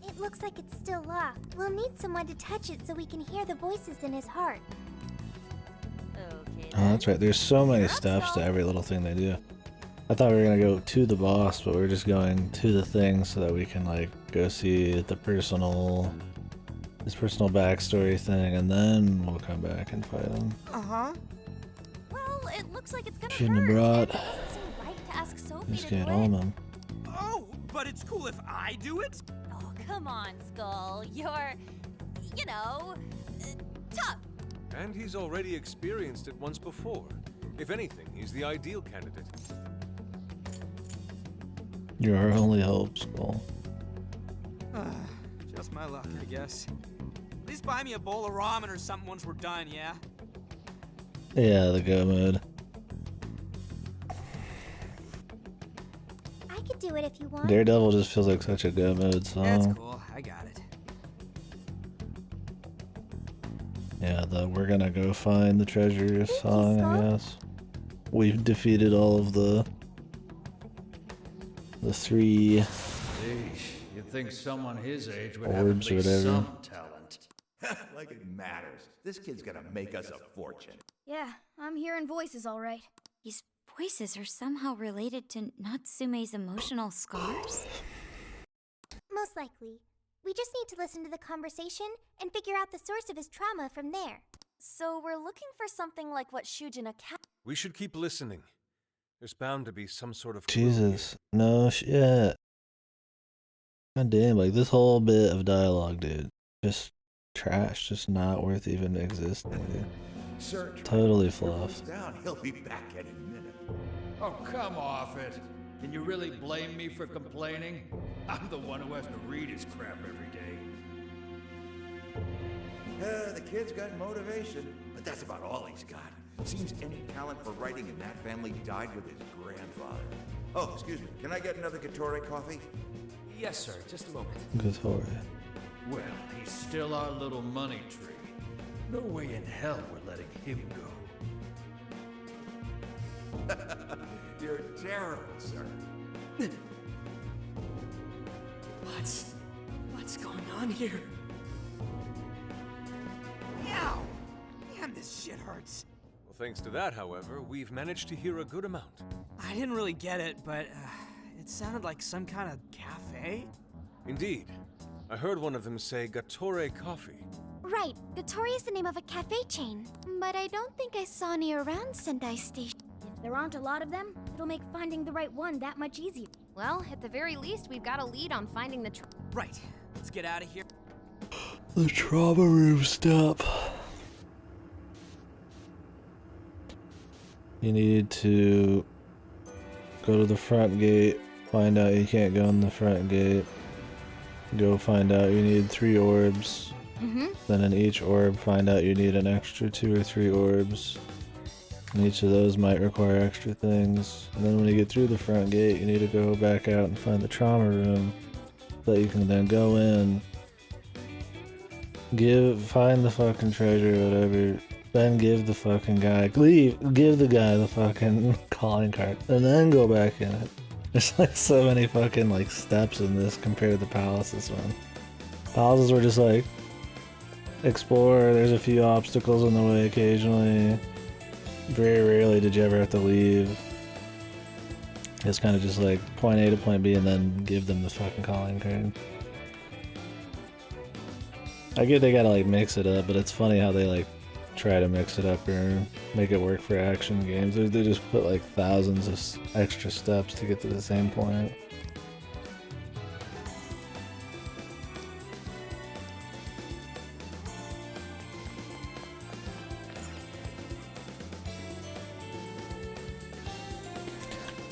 It looks like it's still locked. We'll need someone to touch it so we can hear the voices in his heart. Okay. Oh, that's right. There's so many steps to every little thing they do. I thought we were gonna go to the boss, but we're just going to the thing so that we can like go see the personal, his personal backstory thing, and then we'll come back and fight him. Uh-huh. Well, it looks like it's gonna Shouldn't have hurt. brought. It doesn't seem right to ask Sophie Just to get do on it. them. Oh, but it's cool if I do it? Oh, come on, Skull. You're, you know, tough. And he's already experienced it once before. If anything, he's the ideal candidate. You're our only hope, Skull. Just my luck, I guess. At least buy me a bowl of ramen or something once we're done, yeah? Yeah, the go mode. I could do it if you want. Daredevil just feels like such a go mode song. That's cool, I got it. Yeah, the we're gonna go find the treasure song, I Skull. guess. We've defeated all of the 3 You'd think someone his age would have at orbs or least whatever. some talent. Like it matters. This kid's gonna make us a fortune. Yeah, I'm hearing voices all right. These voices are somehow related to Natsume's emotional scars? Most likely. We just need to listen to the conversation and figure out the source of his trauma from there. So we're looking for something like what Shujin We should keep listening. There's bound to be some sort of clue Jesus. No shit. God damn, like this whole bit of dialogue, dude. Just trash, just not worth even existing, dude. Sir, Totally fluff. down. He'll be back any minute. Oh, come off it. Can you really blame me for complaining? I'm the one who has to read his crap every day. The kid's got motivation, but that's about all he's got. Seems any talent for writing in that family died with his grandfather. Oh, excuse me. Can I get another Gatorade coffee? Yes, sir. Just a moment. Gatorade. Well, he's still our little money tree. No way in hell we're letting him go. You're terrible, sir. What's going on here? Ow! Damn, this shit hurts. Well, thanks to that, however, we've managed to hear a good amount. I didn't really get it, but it sounded like some kind of cafe. Indeed. I heard one of them say Gatore Coffee. Right, Gatori is the name of a cafe chain, but I don't think I saw any around Sendai Station. If there aren't a lot of them, it'll make finding the right one that much easier. Well, at the very least, we've got a lead on finding the Right. Let's get out of here. The trauma room stop. You need to go to the front gate, find out you can't go in the front gate. Go find out you need 3 orbs. Then in each orb, find out you need an extra 2 or 3 orbs. And each of those might require extra things. And then when you get through the front gate, you need to go back out and find the trauma room so that you can then go in Find the fucking treasure or whatever. Then give the fucking guy, give the guy the fucking calling card. And then go back in it. There's like so many fucking like steps in this compared to the palaces one. Palaces were just like, explore, there's a few obstacles on the way occasionally. Very rarely did you ever have to leave. It's kind of just like point A to point B and then give them the fucking calling card. I get they gotta like mix it up, but it's funny how they like try to mix it up or make it work for action games. They just put like thousands of extra steps to get to the same point.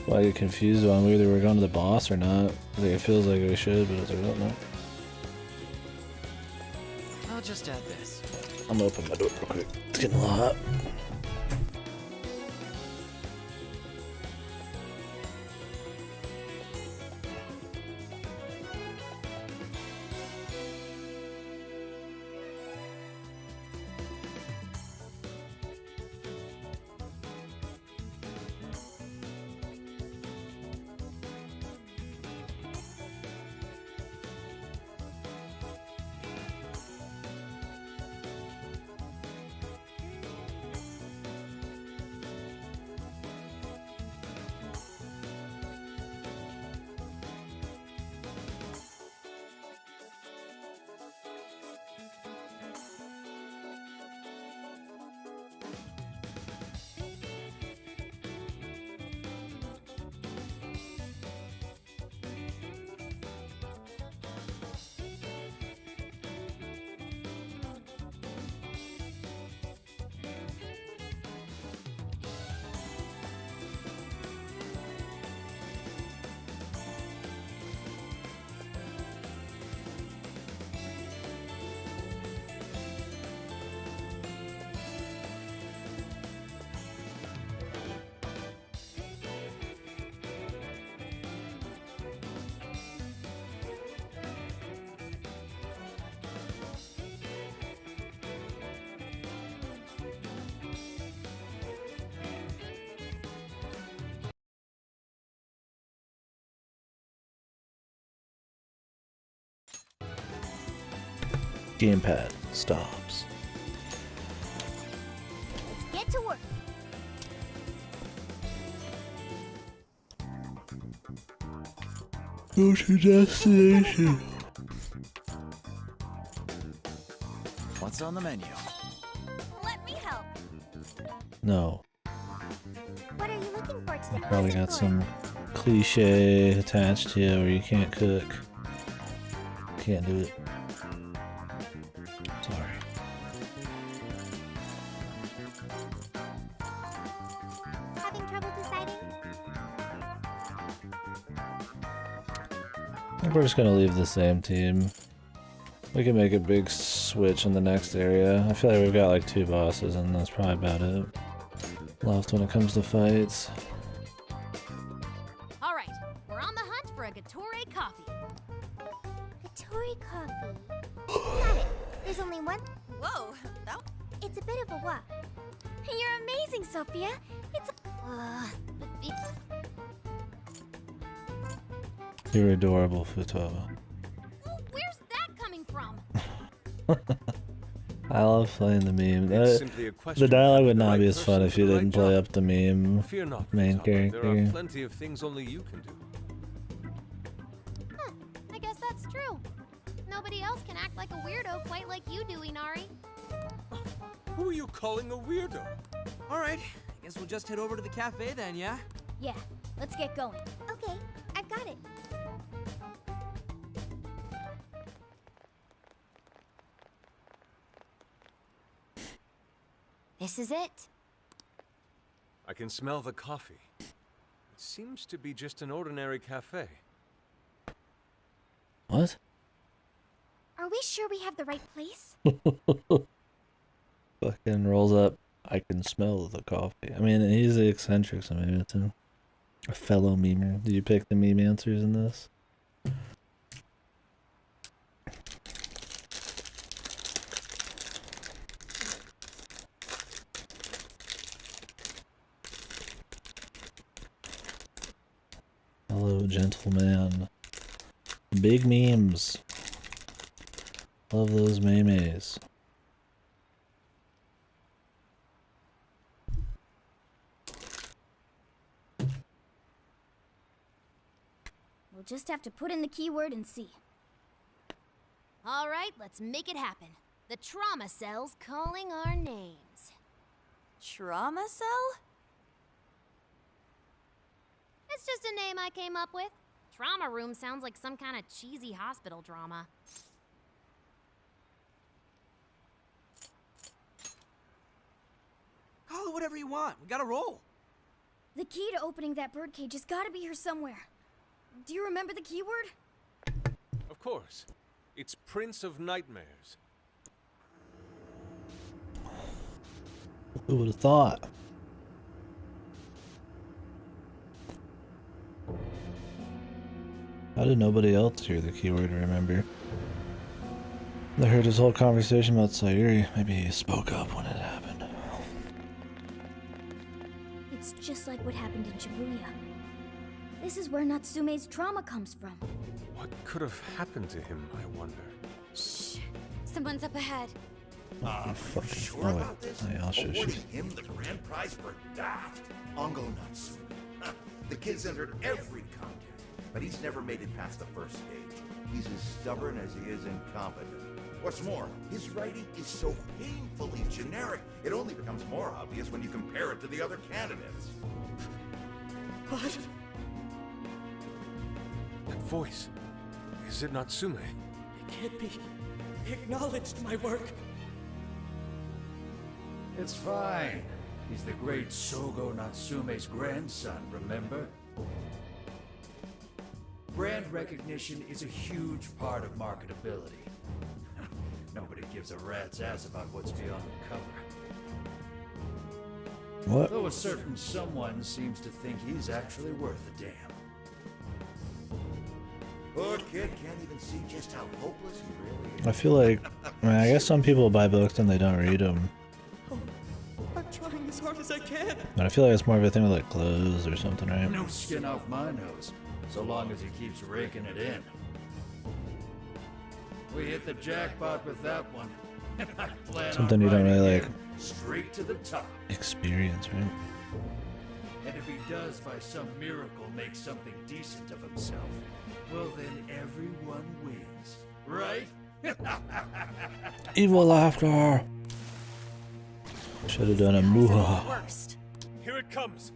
Well, I get confused on whether we're going to the boss or not. Like, it feels like we should, but I don't know. I'll just add this. I'm gonna open my door real quick. It's getting a little hot. Gamepad stops. Let's get to work. Go to destination. What's on the menu? Let me help. No. What are you looking for today? Probably got some cliche attached to you where you can't cook. Can't do it. Sorry. Having trouble deciding? I think we're just gonna leave the same team. We can make a big switch in the next area. I feel like we've got like 2 bosses and that's probably about it left when it comes to fights. All right, we're on the hunt for a Gatorade coffee. Gatorade coffee. Got it. There's only one. Whoa, that... It's a bit of a walk. You're amazing, Sophia. It's... But You're adorable, Futaba. Where's that coming from? I love playing the meme. It's simply a question The dialogue of would the not right be as fun person if for you the didn't right play job. up the meme Fear not, main Futaba. There are character. plenty of things only you can do. I guess that's true. Nobody else can act like a weirdo quite like you do, Inari. Who are you calling a weirdo? All right, I guess we'll just head over to the cafe then, yeah? Yeah, let's get going. okay, I've got it. This is it. I can smell the coffee. It seems to be just an ordinary cafe. What? Are we sure we have the right place? Fucking rolls up. I can smell the coffee. I mean, he's the eccentric, so maybe it's a fellow memer. Did you pick the meme answers in this? gentleman. Big memes. Love those memes. We'll just have to put in the keyword and see. All right, let's make it happen. The trauma cell's calling our names. Trauma cell? It's just a name I came up with. Trauma room sounds like some kind of cheesy hospital drama. Call it whatever you want. We gotta roll. The key to opening that birdcage has got to be here somewhere. Do you remember the keyword? Of course. It's Prince of Nightmares. Who would have thought? How did nobody else hear the keyword or remember? I heard his whole conversation about Sayuri. Maybe he spoke up when it happened. It's just like what happened in Shibuya. This is where Natsume's trauma comes from. What could have happened to him, I wonder? Shh. Someone's up ahead. Fucking Sure about this? Oh, yeah, I'll show you. Awarding him the grand prize for that? Ongo Natsume. The kid's entered every contest, but he's never made it past the first stage. He's as stubborn as he is incompetent. What's more, his writing is so painfully generic, it only becomes more obvious when you compare it to the other candidates. What? That voice. Is it Natsume? It can't be. He acknowledged my work. It's fine. He's the great Sogo Natsume's grandson, remember? Brand recognition is a huge part of marketability. Nobody gives a rat's ass about what's beyond the cover. What? Though a certain someone seems to think he's actually worth a damn. Poor kid can't even see just how hopeless he really is. I feel like, I mean, I guess some people buy books and they don't read them. Oh, I'm trying as hard as I can. But I feel like it's more of a thing with like clothes or something, right? No skin off my nose, so long as he keeps raking it in. We hit the jackpot with that one. I plan Something on you don't riding really like him straight to the top. experience, right? And if he does by some miracle make something decent of himself, well then everyone wins, right? Evil laughter. Should have done a muha. Here it comes.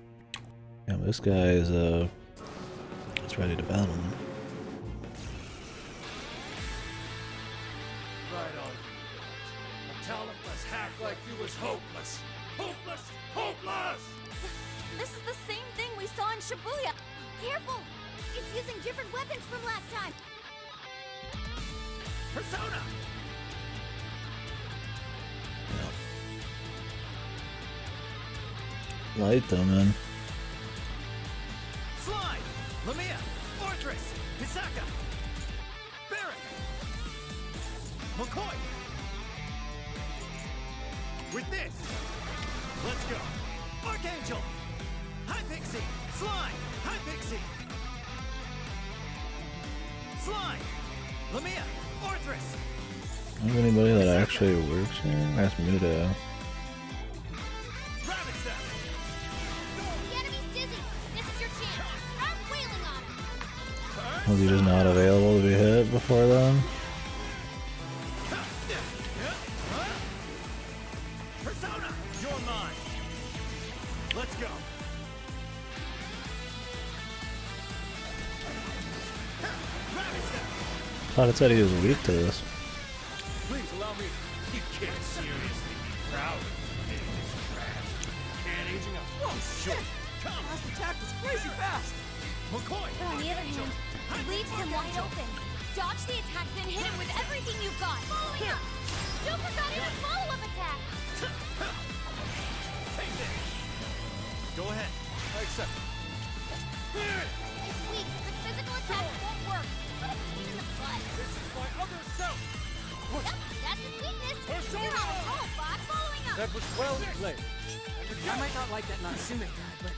Yeah, this guy is it's ready to battle him. Right on. A talentless hack like you was hopeless. Hopeless! Hopeless! This is the same thing we saw in Shibuya. Careful! It's using different weapons from last time. Persona! Light though, man. Slide! Lamia! Fortress! Hisaka! Barret! McCoy! With this, let's go! Archangel! High Pixie! Slide! High Pixie! Slide! Lamia! Fortress! I don't have anybody that actually works here. That's Muda. Ravage them! The enemy's dizzy. This is your chance. Start wailing on him. Was he just not available to be hit before then? Persona! You're mine! Let's go! Ravage them! Thought it said he was weak to this. Please allow me. You can't seriously be proud of me. This trash. Can't aging up. Oh, shit! Come! Last attack was crazy fast! McCoy! But on the other hand, it leaves him wide open. Dodge the attack, then hit him with everything you've got. Following up. Don't forget his follow-up attack. Take this! Go ahead. I accept. It's weak. The physical attack won't work. What a pain in the butt. This is my other self! Yep, that's his weakness. Persona! You're on a roll, Fox. Following up. That was well played. I might not like that Natsume guy, but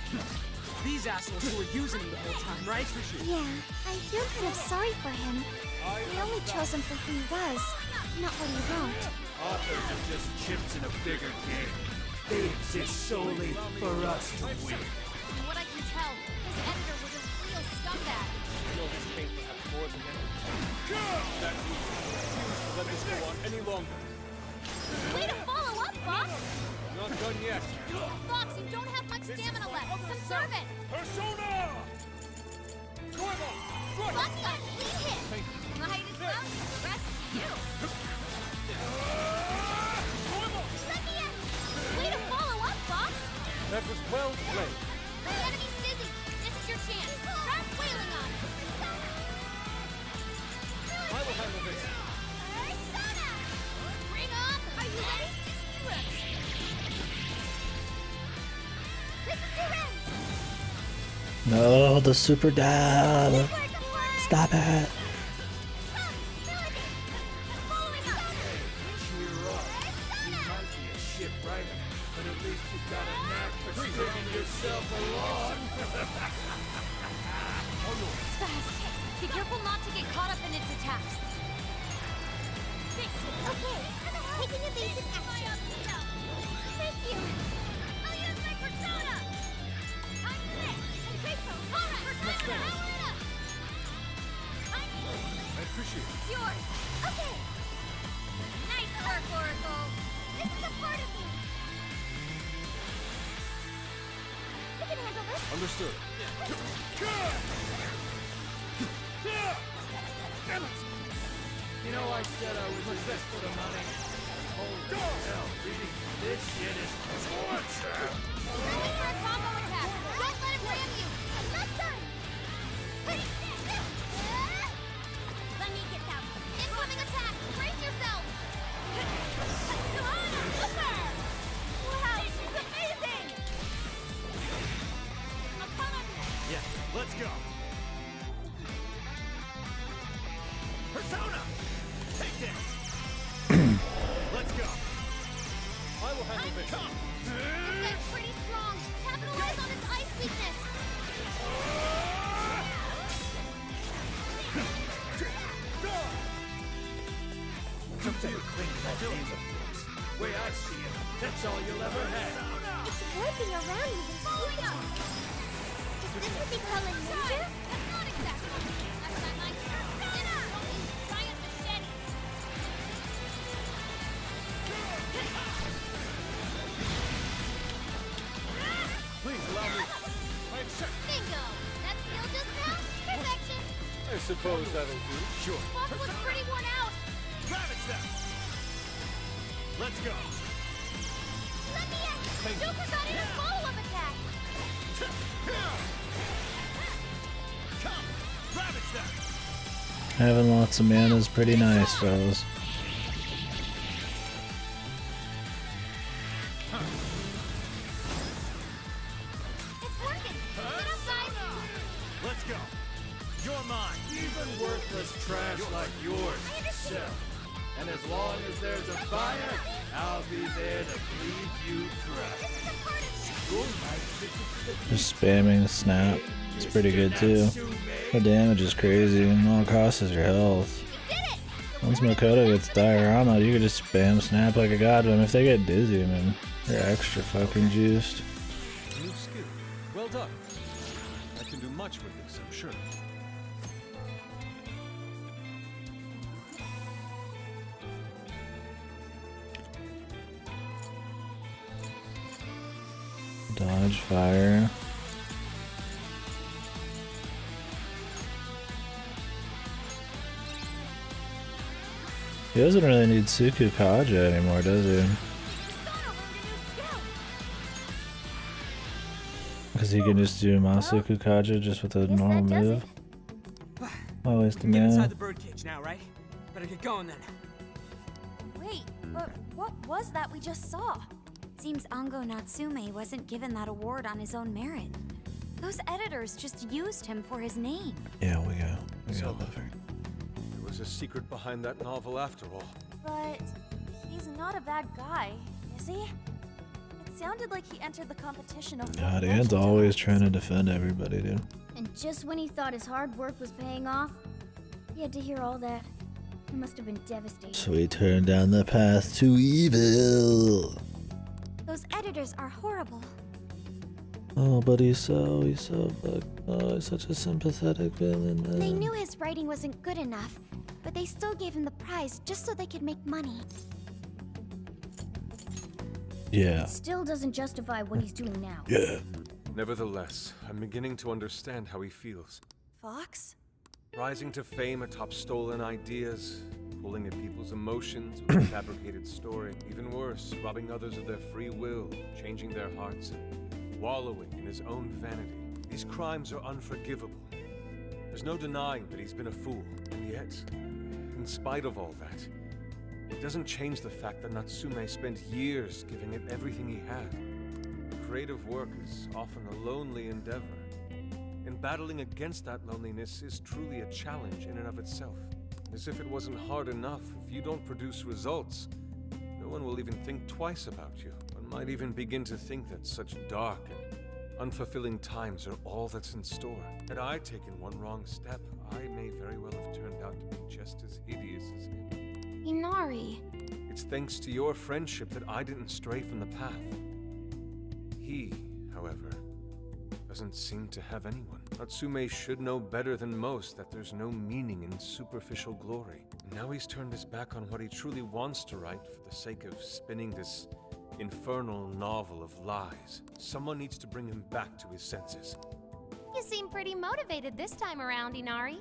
these assholes who were using him the whole time, right? Yeah, I feel kind of sorry for him. We only chose him for who he was, not what he wrote. Authors are just chips in a bigger game. They exist solely for us to win. From what I can tell, his editor was a real scumbag. Feel this pain perhaps more than ever. That means I refuse to let this go on any longer. Way to follow up, Fox! Not done yet. Fox, you don't have much stamina left. Conserve it! Persona! Goemon! Run! Fox got a clean hit! Might as well. The rest is you. Let me in! Way to follow up, Fox! That was well played. The enemy's dizzy. This is your chance. Start wailing on him. I will handle this. Persona! Bring on the Are you ready? This is your end! No, the super dab. Stop it. Cheer up. You might be a shipwright, but at least you've got a knack for stringing yourself along. It's fast. Be careful not to get caught up in its attacks. Okay, taking evasive action. Thank you. I'll use my persona! I'm Nick! And Grapefruit! Alright! Persona! Power it up! I appreciate it. It's yours! Okay! Nice work, Oracle! This is a part of me. You can handle this. Understood. Damn it! You know, I said I was in this for the money. Holy hell, reading this shit is torture! Ready for a combo attack! Don't let him ram you! I'm not done. Let me get that one! Incoming attack! Brace yourself! Super! Wow, she's amazing! Yeah, let's go. Persona! Take this! Let's go! I will handle this. Come! This guy's pretty strong! Capitalize on its ice weakness! Something clean that game of yours. Way I see it, that's all you'll ever have. It's working around using sneak attack. Is this what they call a ninja? That's not exactly. Last time I heard, ninjas don't use giant machetes. Please allow me. I accept. Bingo! That skill just now? Perfection! I suppose that'll do. Sure. Fox looks pretty worn out. Ravage them! Let's go! Let me in! Joker got in a follow-up attack! Come! Ravage them! Having lots of mana is pretty nice, fellas. It's working! Get up, guys! Let's go! You're mine! Even worthless trash like yours sell. And as long as there's a buyer, I'll be there to bleed you dry. Just spamming the snap. It's pretty good too. The damage is crazy, and all it costs is your health. Once Makoto gets diorama, you can just spam snap like a god, but if they get dizzy, man, they're extra fucking juiced. New skill. Well done. I can do much with this, I'm sure. Dodge fire. He doesn't really need Suku Kaja anymore, does he? Because he can just do Masuku Kaja just with a normal move. Oh, waste the Get mana. inside the birdcage now, right? Better get going then. Wait, but what was that we just saw? Seems Ango Natsume wasn't given that award on his own merit. Those editors just used him for his name. Yeah, we go. So, there was a secret behind that novel after all. But he's not a bad guy, is he? It Sounded like he entered the competition over. God, Ant's always trying to defend everybody, dude. And just when he thought his hard work was paying off, he had to hear all that. It must have been devastating. So he turned down the path to evil. Those editors are horrible. Oh, but he's so fucked. Oh, he's such a sympathetic villain. Man. They knew his writing wasn't good enough, but they still gave him the prize just so they could make money. Yeah. It still doesn't justify what he's doing now. Yeah. Nevertheless, I'm beginning to understand how he feels. Fox? Rising to fame atop stolen ideas, pulling at people's emotions with a fabricated story. Even worse, robbing others of their free will, changing their hearts, and wallowing in his own vanity. These crimes are unforgivable. There's no denying that he's been a fool, and yet, in spite of all that, it doesn't change the fact that Natsume spent years giving it everything he had. Creative work is often a lonely endeavor, and battling against that loneliness is truly a challenge in and of itself. As if it wasn't hard enough, if you don't produce results, no one will even think twice about you. One might even begin to think that such dark and unfulfilling times are all that's in store. Had I taken one wrong step, I may very well have turned out to be just as hideous as him. Inari. It's thanks to your friendship that I didn't stray from the path. He, however, doesn't seem to have anyone. Natsume should know better than most that there's no meaning in superficial glory. Now he's turned his back on what he truly wants to write for the sake of spinning this infernal novel of lies. Someone needs to bring him back to his senses. You seem pretty motivated this time around, Inari.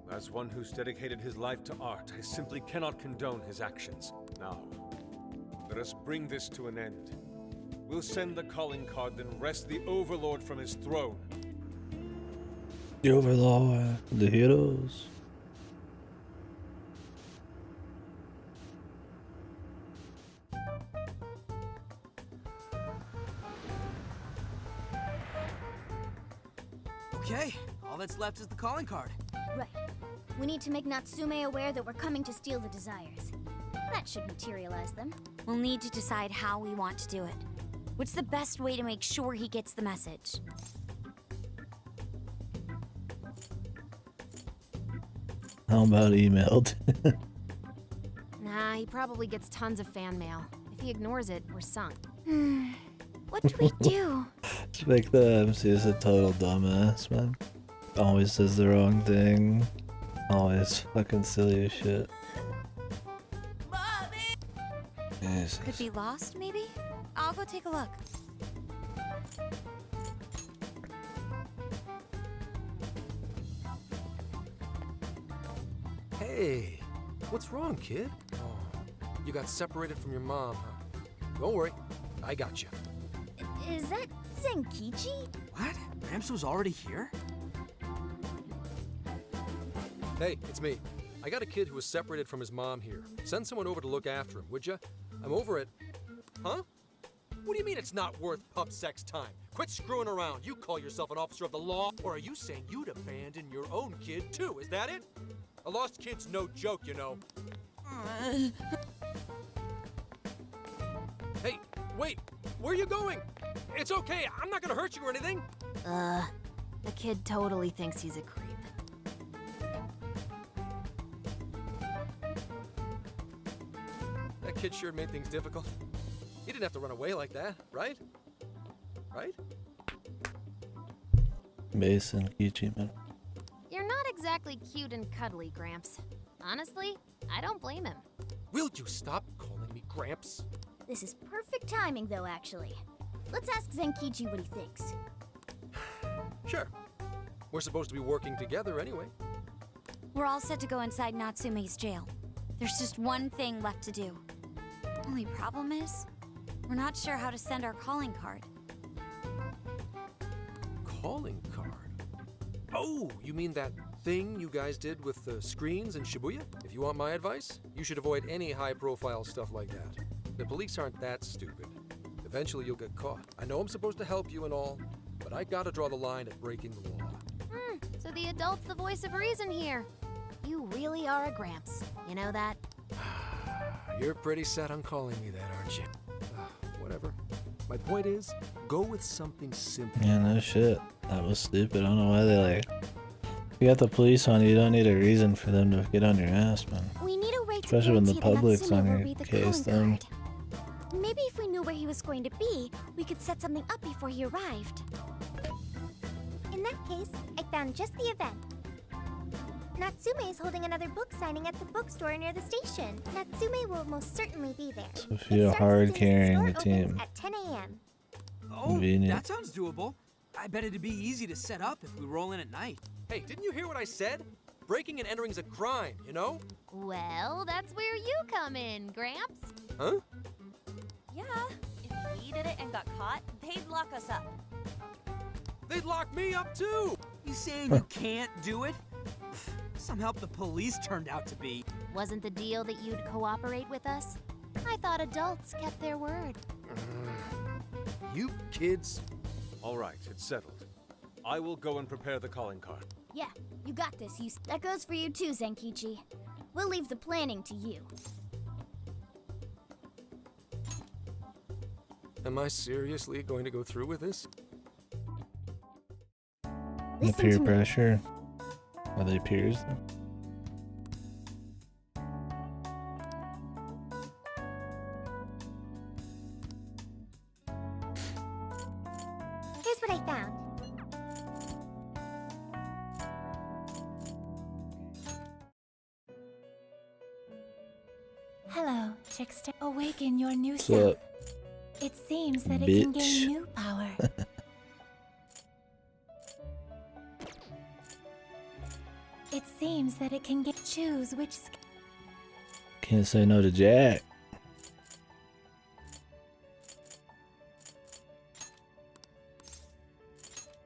As one who's dedicated his life to art, I simply cannot condone his actions. Now, let us bring this to an end. We'll send the calling card, then wrest the Overlord from his throne. The Overlord, the heroes. Okay, all that's left is the calling card. Right. We need to make Natsume aware that we're coming to steal the desires. That should materialize them. We'll need to decide how we want to do it. What's the best way to make sure he gets the message? How about emailed? Nah, he probably gets tons of fan mail. If he ignores it, we're sunk. What do we do? Just make the MC is a total dumbass, man. Always says the wrong thing. Always fucking silly as shit. Jesus. Could be lost, maybe? I'll go take a look. Hey, what's wrong, kid? Oh, you got separated from your mom, huh? Don't worry, I got you. Is that Zenkichi? What? Gramps was already here? Hey, it's me. I got a kid who was separated from his mom here. Send someone over to look after him, would ya? I'm over it. Huh? What do you mean it's not worth pup sex time? Quit screwing around. You call yourself an officer of the law, or are you saying you'd abandon your own kid too? Is that it? A lost kid's no joke, you know. Hey, wait. Where are you going? It's okay. I'm not gonna hurt you or anything. The kid totally thinks he's a creep. That kid sure made things difficult. He didn't have to run away like that, right? Right? Mason Kichi, man. You're not exactly cute and cuddly, Gramps. Honestly, I don't blame him. Will you stop calling me Gramps? This is perfect timing, though, actually. Let's ask Zenkichi what he thinks. Sure. We're supposed to be working together anyway. We're all set to go inside Natsume's jail. There's just one thing left to do. Only problem is, we're not sure how to send our calling card. Calling card? Oh, you mean that thing you guys did with the screens in Shibuya? If you want my advice, you should avoid any high-profile stuff like that. The police aren't that stupid. Eventually you'll get caught. I know I'm supposed to help you and all, but I gotta draw the line at breaking the law. So the adult's the voice of reason here. You really are a Gramps. You know that? You're pretty set on calling me that, aren't you? Whatever. My point is, go with something simple. Yeah, no shit. That was stupid. I don't know why they like. If you got the police on you, you don't need a reason for them to get on your ass, man. We need a way to Especially when the guarantee that public's Natsume on will your read the case, calling then. card. Maybe if we knew where he was going to be, we could set something up before he arrived. In that case, I found just the event. Natsume is holding another book signing at the bookstore near the station. Natsume will most certainly be there. Sophia It starts hard as soon as the carrying store the opens team. at 10 a.m. Oh, Convenient. that sounds doable. I bet it'd be easy to set up if we roll in at night. Hey, didn't you hear what I said? Breaking and entering's a crime, you know? Well, that's where you come in, Gramps. Huh? Yeah, if we did it and got caught, they'd lock us up. They'd lock me up too! You saying you can't do it? Somehow the police turned out to be. Wasn't the deal that you'd cooperate with us? I thought adults kept their word. You kids. All right, it's settled. I will go and prepare the calling card. Yeah, you got this. That goes for you too, Zenkichi. We'll leave the planning to you. Am I seriously going to go through with this? The Listen peer to me. pressure. Are they peers? Here's what I found. Hello, Trickster. Awaken your new What's self. up? It seems that it can Bitch. gain new power. It seems that it can choose which Can't say no to Jack.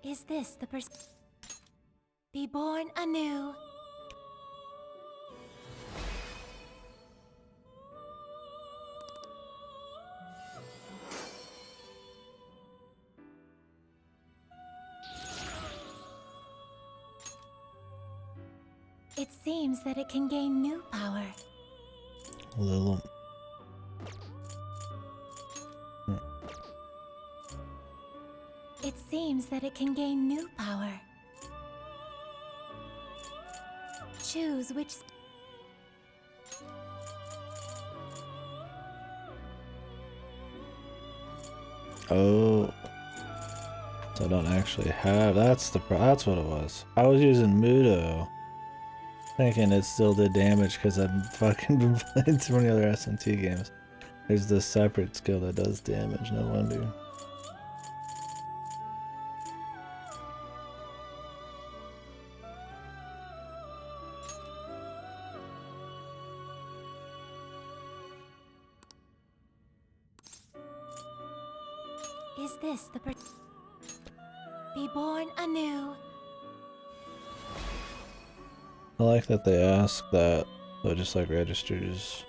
is this the person. Be born anew. It seems that it can gain new power. Little. It seems that it can gain new power. Choose which. Oh. So I don't actually have. That's that's what it was. I was using Mudo, thinking it still did damage because I've fucking been playing too many other SNT games. There's this separate skill that does damage. No wonder. Is this the Be born anew. I like that they ask that, so it just like registers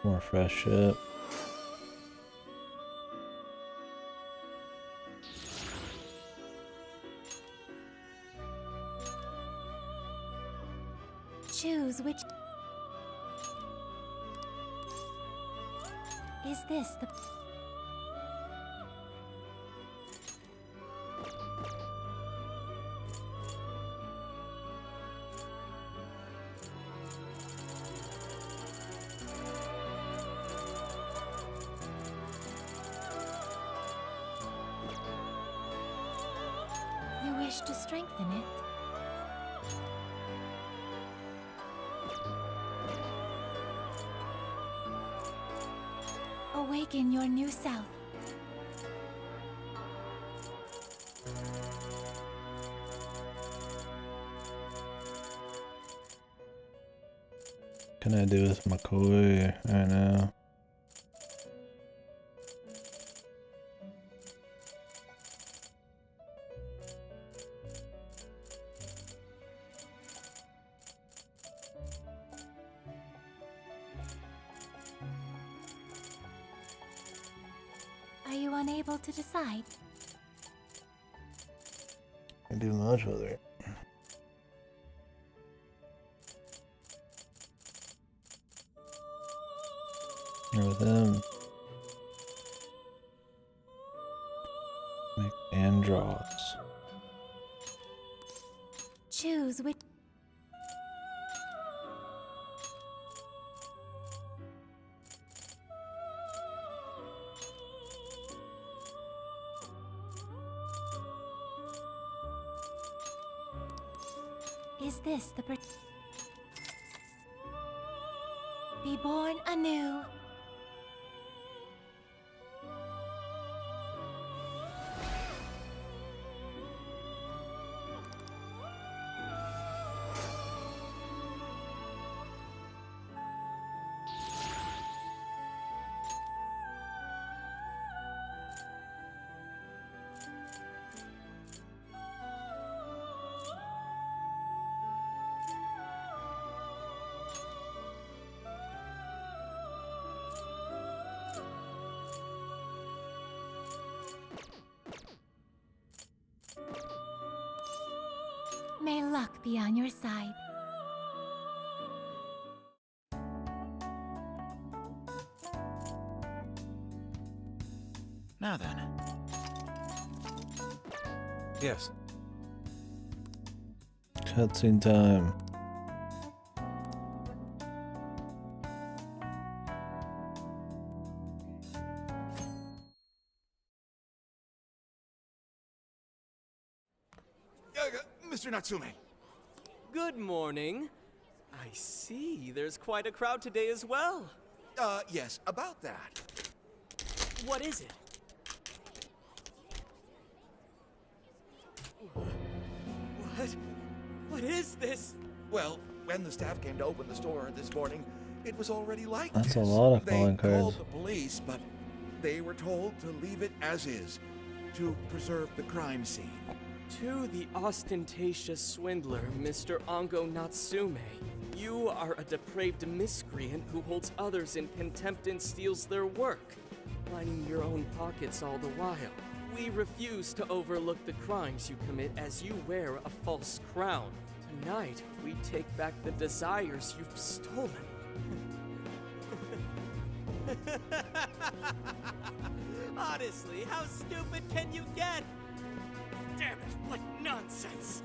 more fresh shit. Choose which. Is this the. You wish to strengthen it? Awaken your new self. What can I do with McCoy right now? Are you unable to decide? Can't do much with her. Or with him. Make and draws. Choose which. Is this the be born anew? May luck be on your side. Now then. Yes. Cutscene time. Mr. Natsume. Good morning. I see. There's quite a crowd today as well. Yes, about that. What is it? What? What is this? Well, when the staff came to open the store this morning, it was already like That's this. a lot of They calling cards. called the police, but they were told to leave it as is, to preserve the crime scene. To the ostentatious swindler, Mr. Ongo Natsume. You are a depraved miscreant who holds others in contempt and steals their work, lining your own pockets all the while. We refuse to overlook the crimes you commit as you wear a false crown. Tonight, we take back the desires you've stolen. Honestly, how stupid can you get? Damn it, what nonsense!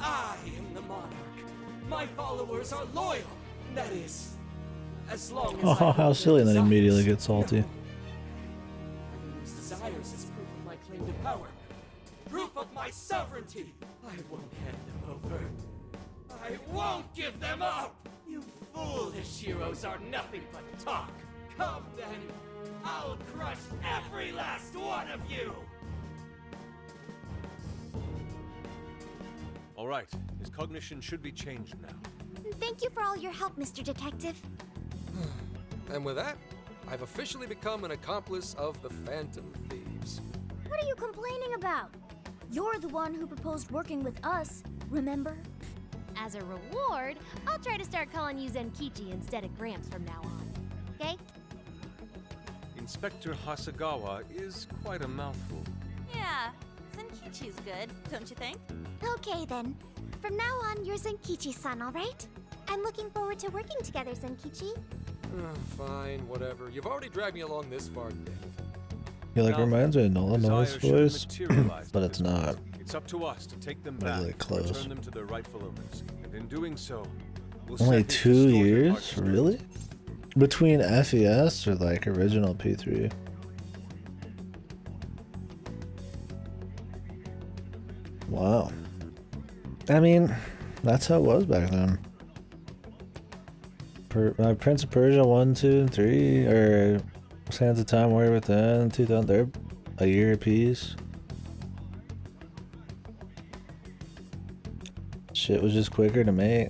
I am the monarch. My followers are loyal. That is, as long as Oh, how silly, and then immediately get salty. Having those desires is proof of my claim to power. Proof of my sovereignty. I won't hand them over. I won't give them up. You foolish heroes are nothing but talk. Come then, I'll crush every last one of you. All right, his cognition should be changed now. Thank you for all your help, Mr. Detective. And with that, I've officially become an accomplice of the Phantom Thieves. What are you complaining about? You're the one who proposed working with us, remember? As a reward, I'll try to start calling you Zenkichi instead of Gramps from now on. Okay? Inspector Hasagawa is quite a mouthful. Yeah, Zenkichi's good, don't you think? Okay then. From now on, you're Zenkichi-san, alright? I'm looking forward to working together, Zenkichi. Fine, whatever. You've already dragged me along this far, Dave. He like reminds me of Nolan North's voice, but it's not. It's up to us to take them Really back close. and return them to their rightful owners. And in doing so, we'll Only set his 2 distorted years? art history. Really? Between FES or like original P3? Wow. I mean, that's how it was back then. Prince of Persia 1, 2, and 3, or Sands of Time Warrior Within, 2000, they're a year apiece. Shit was just quicker to make.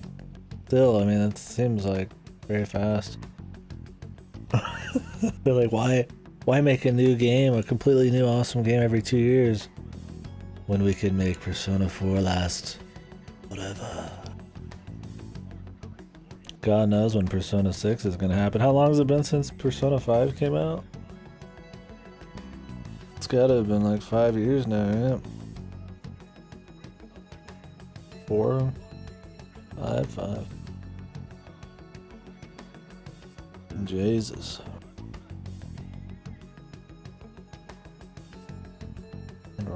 Still, I mean, it seems like very fast. They're like, why make a new game, a completely new awesome game every 2 years when we could make Persona 4 last whatever. God knows when Persona 6 is gonna happen. How long has it been since Persona 5 came out? It's gotta have been like 5 years now, yeah. 4, 5. Jesus.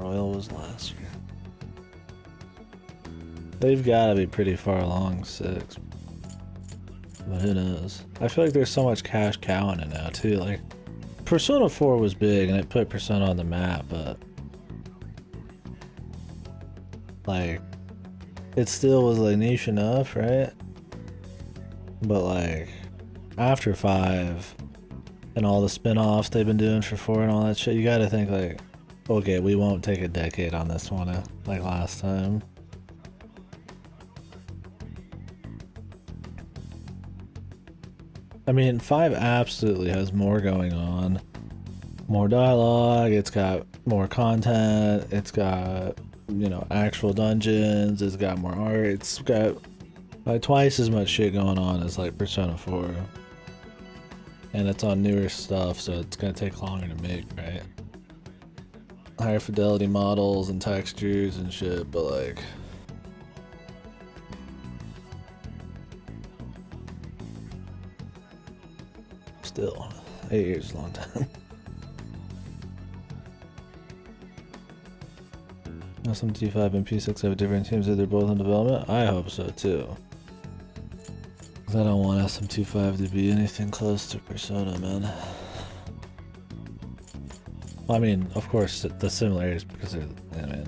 Royal was last year. They've got to be pretty far along 6. But who knows? I feel like there's so much cash cow in it now too. Like Persona 4 was big and it put Persona on the map, but like it still was like niche enough, right? But like after 5 and all the spin-offs they've been doing for 4 and all that shit, you gotta think like, okay, we won't take a decade on this one like last time. I mean, 5 absolutely has more going on. More dialogue, it's got more content, it's got, you know, actual dungeons, it's got more art, it's got like twice as much shit going on as like Persona 4. And it's on newer stuff, so it's gonna take longer to make, right? Higher fidelity models and textures and shit, but like still, 8 years is a long time. SMT5 and P6 have different teams that they're both in development? I hope so too. Cause I don't want SMT5 to be anything close to Persona, man. Well, I mean, of course, the similarities because they're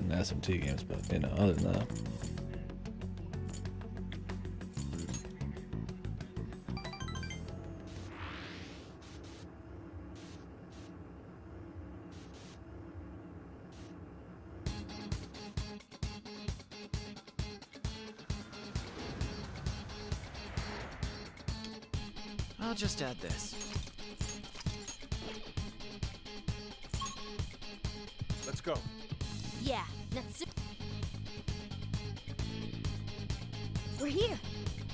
SMT games, but you know, other than that. I'll just add this. Let's go. Yeah, Natsu. We're here.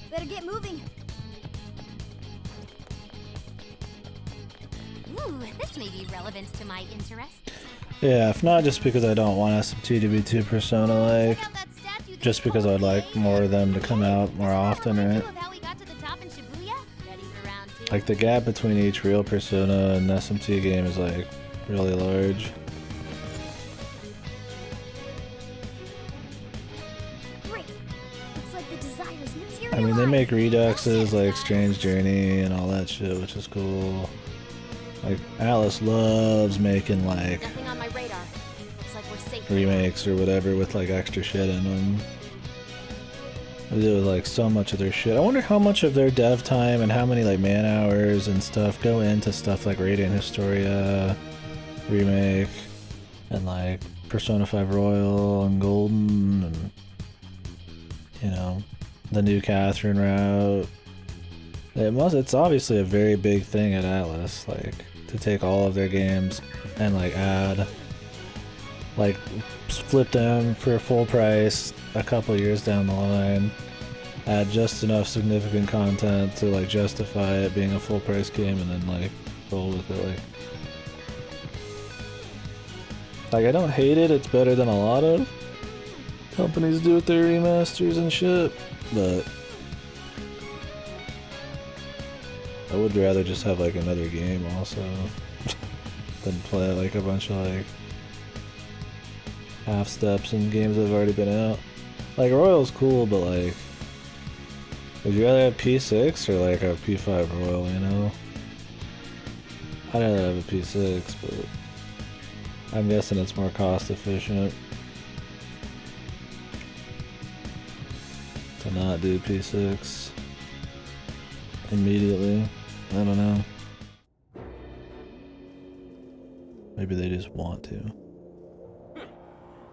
Better get moving. Ooh, this may be relevant to my interests. Yeah, if not just because I don't want SMT to be too Persona-like, just because I'd like more of them to come out more often, right? Like the gap between each real Persona and SMT game is like really large. Great. Looks like the Desire's materialized. I mean, they make reduxes like Strange Journey and all that shit, which is cool. Like Atlas loves making like Nothing on my radar. Looks like we're safe. remakes or whatever with like extra shit in them. They do like so much of their shit. I wonder how much of their dev time and how many like man hours and stuff go into stuff like Radiant Historia remake and like Persona 5 Royal and Golden and you know the new Catherine route. It's obviously a very big thing at Atlas, like to take all of their games and like add like flip them for full price a couple years down the line, add just enough significant content to like justify it being a full price game, and then like roll with it. Like I don't hate it, it's better than a lot of companies do with their remasters and shit, but I would rather just have like another game also than play like a bunch of like half steps in games that have already been out. Like Royal's cool, but like would you rather have P6 or like a P5 Royal, you know? I'd rather have a P6, but I'm guessing it's more cost efficient to not do P6 immediately. I don't know. Maybe they just want to.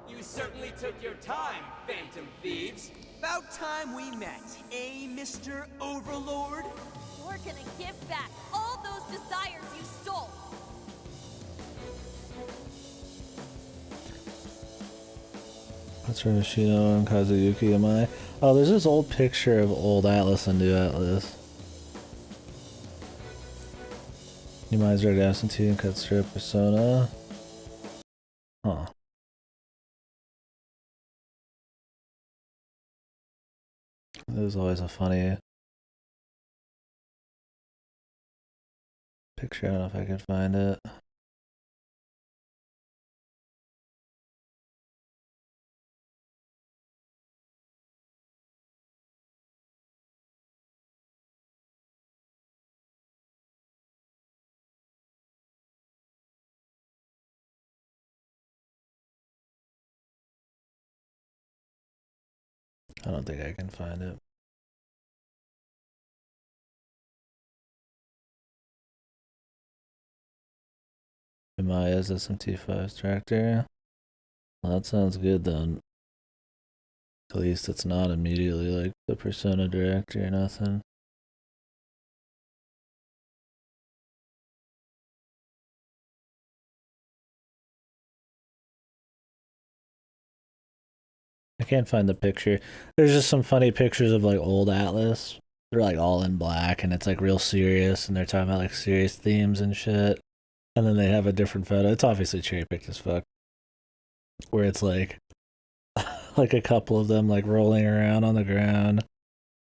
You certainly took your time, Phantom Thieves. About time we met, eh, Mr. Overlord? We're gonna give back all those desires you stole. What's her Yoshino and Kazuyuki am I? Oh, there's this old picture of old Atlas and new Atlas. You might as well absentee and cut strip Persona. Huh. It was always a funny picture. I don't know if I could find it. I don't think I can find it. Maya's SMT5's tractor. Well, that sounds good then. At least it's not immediately like the Persona director or nothing. I can't find the picture. There's just some funny pictures of like old Atlas. They're like all in black and it's like real serious and they're talking about like serious themes and shit. And then they have a different photo. It's obviously cherry picked as fuck. Where it's like like a couple of them like rolling around on the ground,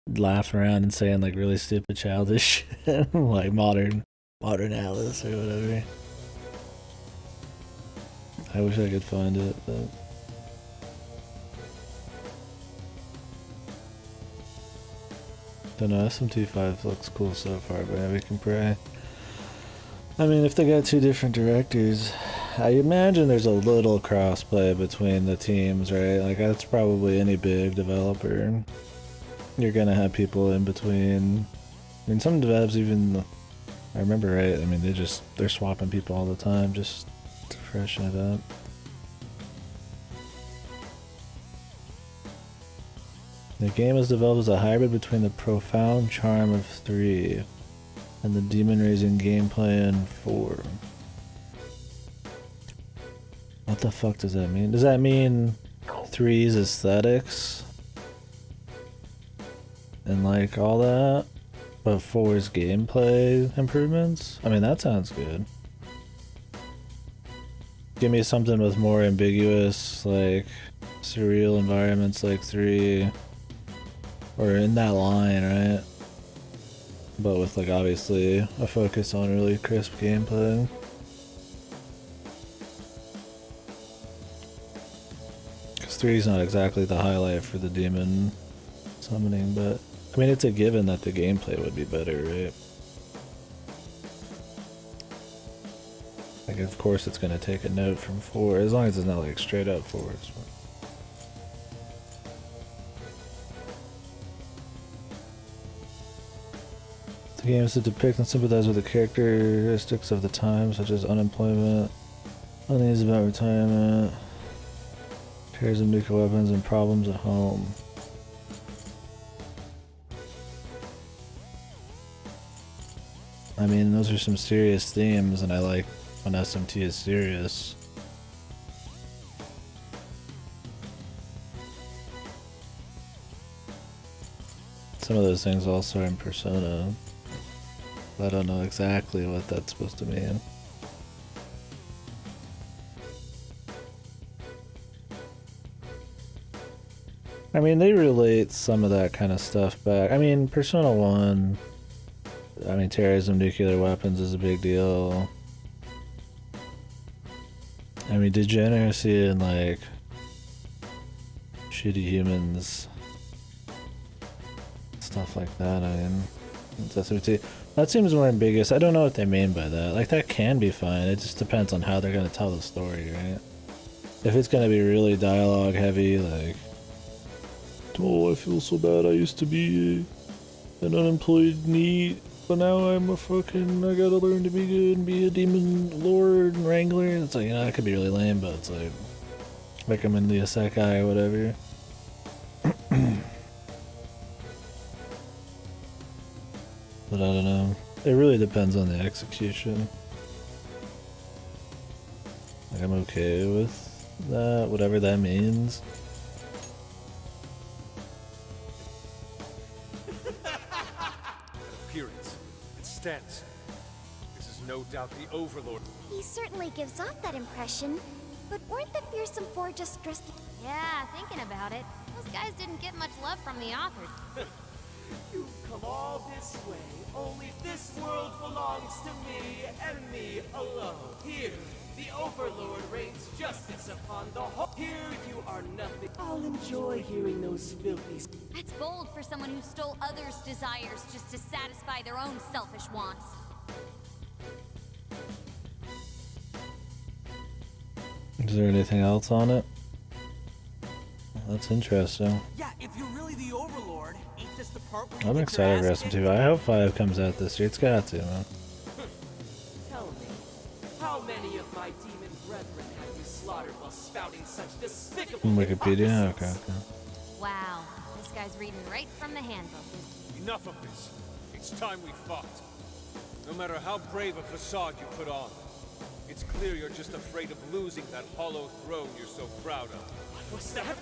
laughing around and saying like really stupid childish shit. Like modern Atlas or whatever. I wish I could find it, but don't know, SMT5 looks cool so far, but yeah, we can pray. I mean, if they got two different directors, I imagine there's a little crossplay between the teams, right? Like, that's probably any big developer. You're gonna have people in between. I mean, some devs even, I remember, right? I mean, they're swapping people all the time just to freshen it up. The game is developed as a hybrid between the profound charm of 3 and the demon-raising gameplay in 4. What the fuck does that mean? Does that mean 3's aesthetics and like all that, but 4's gameplay improvements? I mean, that sounds good. Give me something with more ambiguous, like surreal environments like 3. Or in that line, right? But with like obviously a focus on really crisp gameplay. Because 3 is not exactly the highlight for the demon summoning, but I mean it's a given that the gameplay would be better, right? Like of course it's gonna take a note from 4, as long as it's not like straight up 4. The game is to depict and sympathize with the characteristics of the time, such as unemployment, unease about retirement, terrorism, nuclear weapons, and problems at home. I mean, those are some serious themes, and I like when SMT is serious. Some of those things also are in Persona. I don't know exactly what that's supposed to mean. I mean, they relate some of that kind of stuff back. I mean, Persona 1, I mean, terrorism, nuclear weapons is a big deal. I mean, degeneracy and, like, shitty humans, stuff like that, I mean, SMT. That seems more ambiguous. I don't know what they mean by that. Like, that can be fine. It just depends on how they're going to tell the story, right? If it's going to be really dialogue heavy, like, oh, I feel so bad. I used to be an unemployed NEET, but now I'm a fucking, I gotta learn to be good and be a demon lord and wrangler. It's like, you know, that could be really lame, but it's like I'm in the isekai or whatever. But I don't know. It really depends on the execution. Like, I'm okay with that, whatever that means. Appearance. It stands. This is no doubt the Overlord. He certainly gives off that impression. But weren't the fearsome 4 just dressed? Yeah, thinking about it, those guys didn't get much love from the author. You've come all this way, only this world belongs to me and me alone. Here, the Overlord reigns justice upon the whole. Here you are nothing. I'll enjoy hearing those filthy. That's bold for someone who stole others' desires just to satisfy their own selfish wants. Is there anything else on it? That's interesting. Yeah, if you're really the Overlord, ain't this the part where you I'm get excited your for ass some kicked? TV. I hope 5 comes out this year. It's got to, man. Tell me, how many of my demon brethren have you slaughtered while spouting such despicable Wikipedia? hypocrisy? Okay, okay. Wow, this guy's reading right from the handbook. Enough of this. It's time we fought. No matter how brave a facade you put on, it's clear you're just afraid of losing that hollow throne you're so proud of. What's that?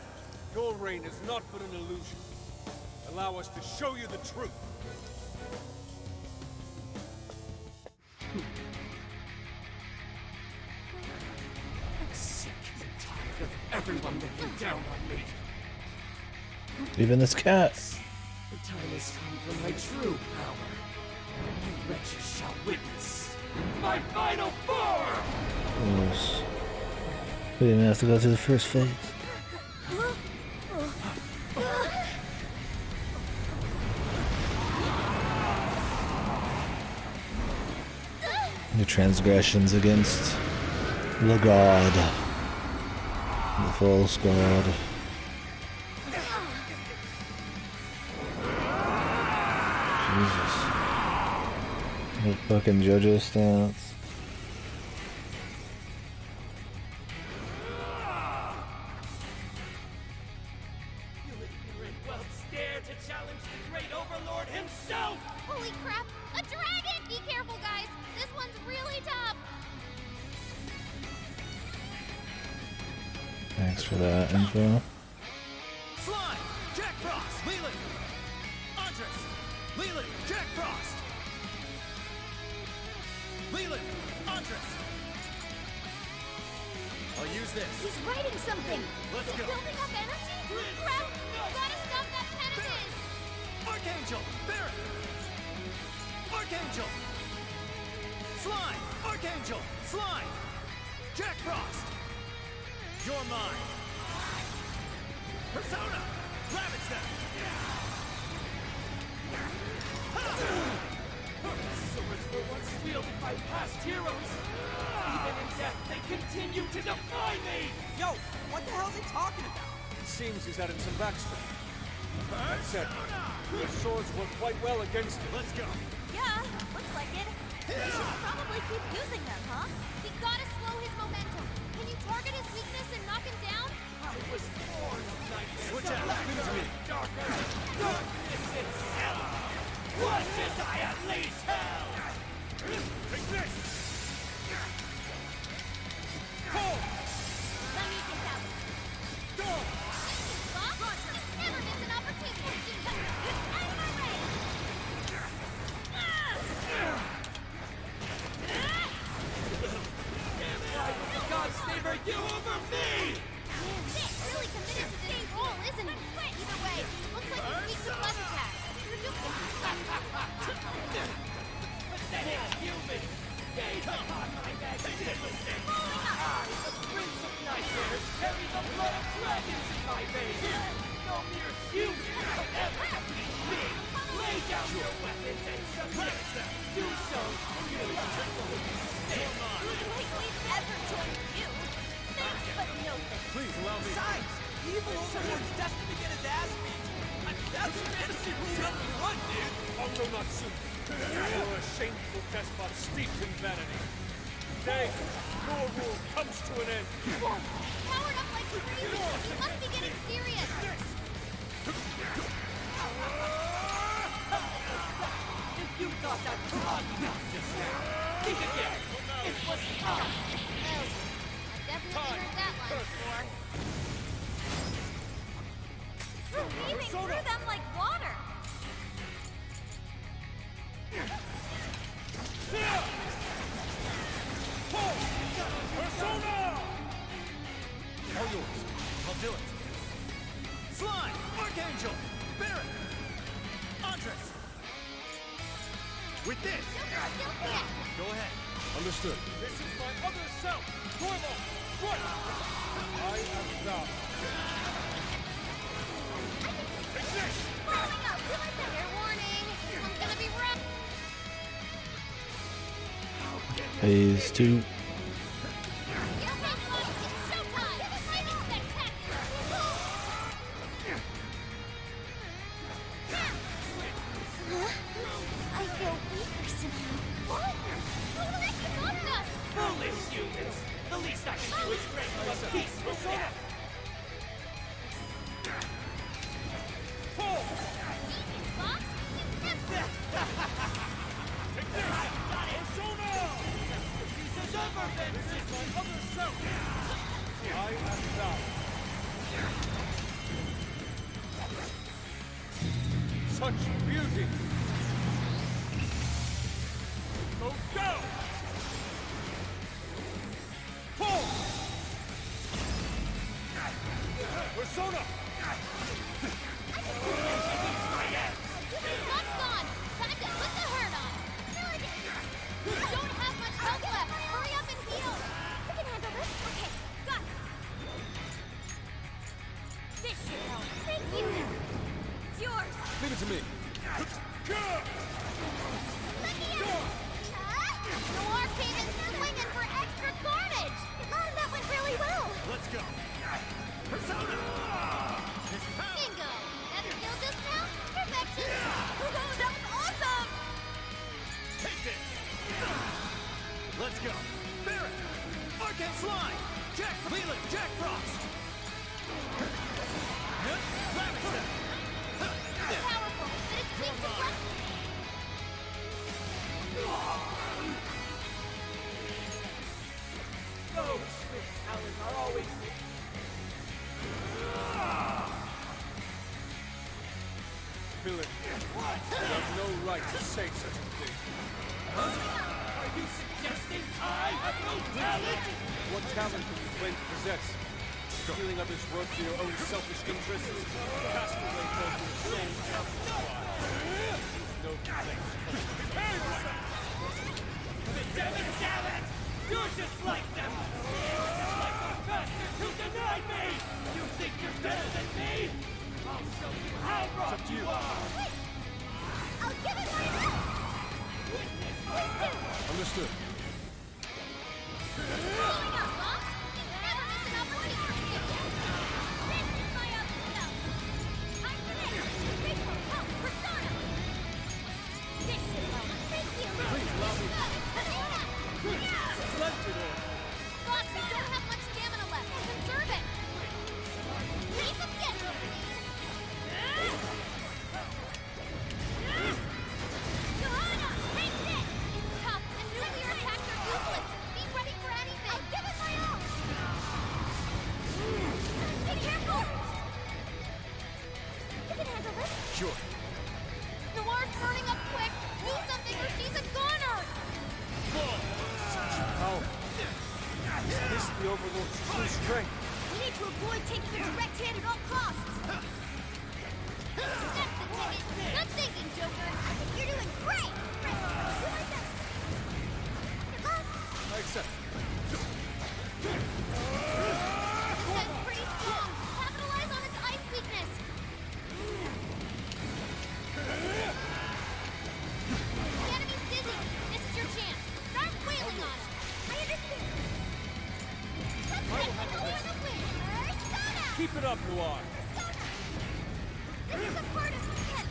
Your reign has not been an illusion. Allow us to show you the truth. I'm sick and tired of everyone looking down on me. Even this cat. The time has come for my true power. You wretches shall witness my final form! Yes. We didn't even have to go through the first phase. Your transgressions against the god. The false god. Jesus. The fucking JoJo stance. You ignorant whelps dare to challenge the great Overlord himself! Holy crap! A dragon! Be careful, guys. This one's really tough. Thanks for that info. Slime! Jack Frost! Leland! Andres! Leland! Jack Frost! Leland! Andres! I'll use this. He's writing something. Let's Is he go. building up energy? Crap! You gotta stop that pen of his! Archangel! Barret! Archangel! Slime! Archangel! Slime! Jack Frost! You're mine! Persona! Ravage them! Swords were once wielded by past heroes. Even in death, they continue to defy me! Yo, what the hell's he talking about? It seems he's added some backstory. That said, your swords work quite well against it. Let's go. Yeah, looks like it. We should probably keep using them, huh? We gotta slow his momentum. Can you target his weakness and knock him down? I was born of nightmares. Switch out. Give it to me. Darker than darkness itself. What is I unleash hell? Take this! Let me get that one. Go! Bob, never miss an opportunity. Out of my way! Why would the gods favor you over me? Nick, really committed to today's role, isn't he? Either way, looks like he's weak to blood attacks. You're doing Pathetic human! Gaze upon my magnificence! I, the Prince of Nightmares, carry the blood of dragons in my veins! No mere human could ever defeat me! Lay down your weapons and submit! Do so, you will stand! like we've ever joined you. Thanks, but no thanks. Please allow me. Besides, the evil Overlord's destined to get his ass beat. That's fantasy rule number 1, dude. Ungo Natsume, you're a shameful despot steeped in vanity. Today, your rule comes to an end. Powered up like crazy. You must be getting serious. If you thought that Prague got this now, think again! It was I! Oh, I definitely heard that line before. We're weaving through them like water. Persona! All yours. I'll do it. Slime! Archangel! Barret! Andres! With this! Go ahead. Understood. This is my other self, Gormo! Right! I am thou. Take this! Following up. Fair warning. This one's gonna be rough. Phase 2. You're ready, Mike. It's showtime. Fighting spectacular. Listen. What? What is us? Foolish humans! The least I can do is bring you a peaceful death! Fox? Pieces of revenge is my other self! I am thou. Such beauty! Go, go! Pull! Persona! Fox gone. Time to put the hurt on. You don't have much health left. Hurry up and heal. We can handle this. Okay, got it. This should help. Thank you. It's yours. Leave it to me. Let me out. Noir came in swinging for extra carnage. Mom, that went really well. Let's go. Persona! Bingo. That skill just now? Perfection. That was awesome. Take this. Let's go. Barret. Arcane Slime. Jack Leland. Jack Frost. Lavender. Powerful, but it's weak to flex. Those Swiss talents are always... Villain, you have no right to say such a thing. Are you suggesting I have no talent? What talent do you claim to possess? Stealing others' work for your own selfish interests? Cast away both your soul and no thanks. Damn it! You're just like them! You're just like those bastards who denied me! You think you're better than me? I'll show you how wrong you are! I'll give it my all. Please do. Understood. Going up, Fox. Never miss an opportunity. This is my other self. I'm Connect. Faithful, help, Persona. This should help. Thank you. Please allow me. Splendid order. Fox, you don't have much stamina left. Conserve it. Keep them getting. Johanna, take this. It's tough, and nuclear attacks are useless. Be ready for anything. I'll give it my all. Be careful. You can handle this. Sure. Noir's burning up quick. Do something or she's a goner. How? Is this the Overlord's true strength? We need to avoid taking the direct hit at all costs. That's the ticket. Good thinking, Joker. I think you're doing great. Right. You like this? Good luck. I accept. This guy's pretty strong. Capitalize on its ice weakness. The enemy's dizzy. This is your chance. Start wailing on him. I understand. Let's get the over the win. Persona! Keep it up, Noir. This is a part of it.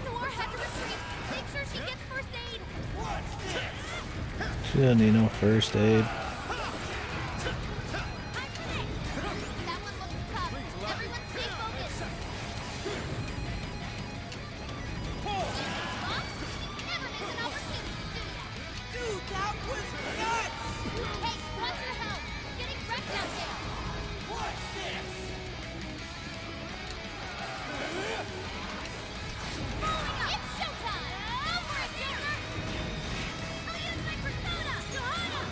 Noir had to retreat. Make sure she gets first aid. She doesn't need no first aid. That one looks tough. Everyone stay focused. Fox, never miss an opportunity to do that. Dude, that was nuts! Hey, watch your health. You're getting wrecked out there. What's this? It's showtime. Go for it, Joker. I'll use my persona. Johanna.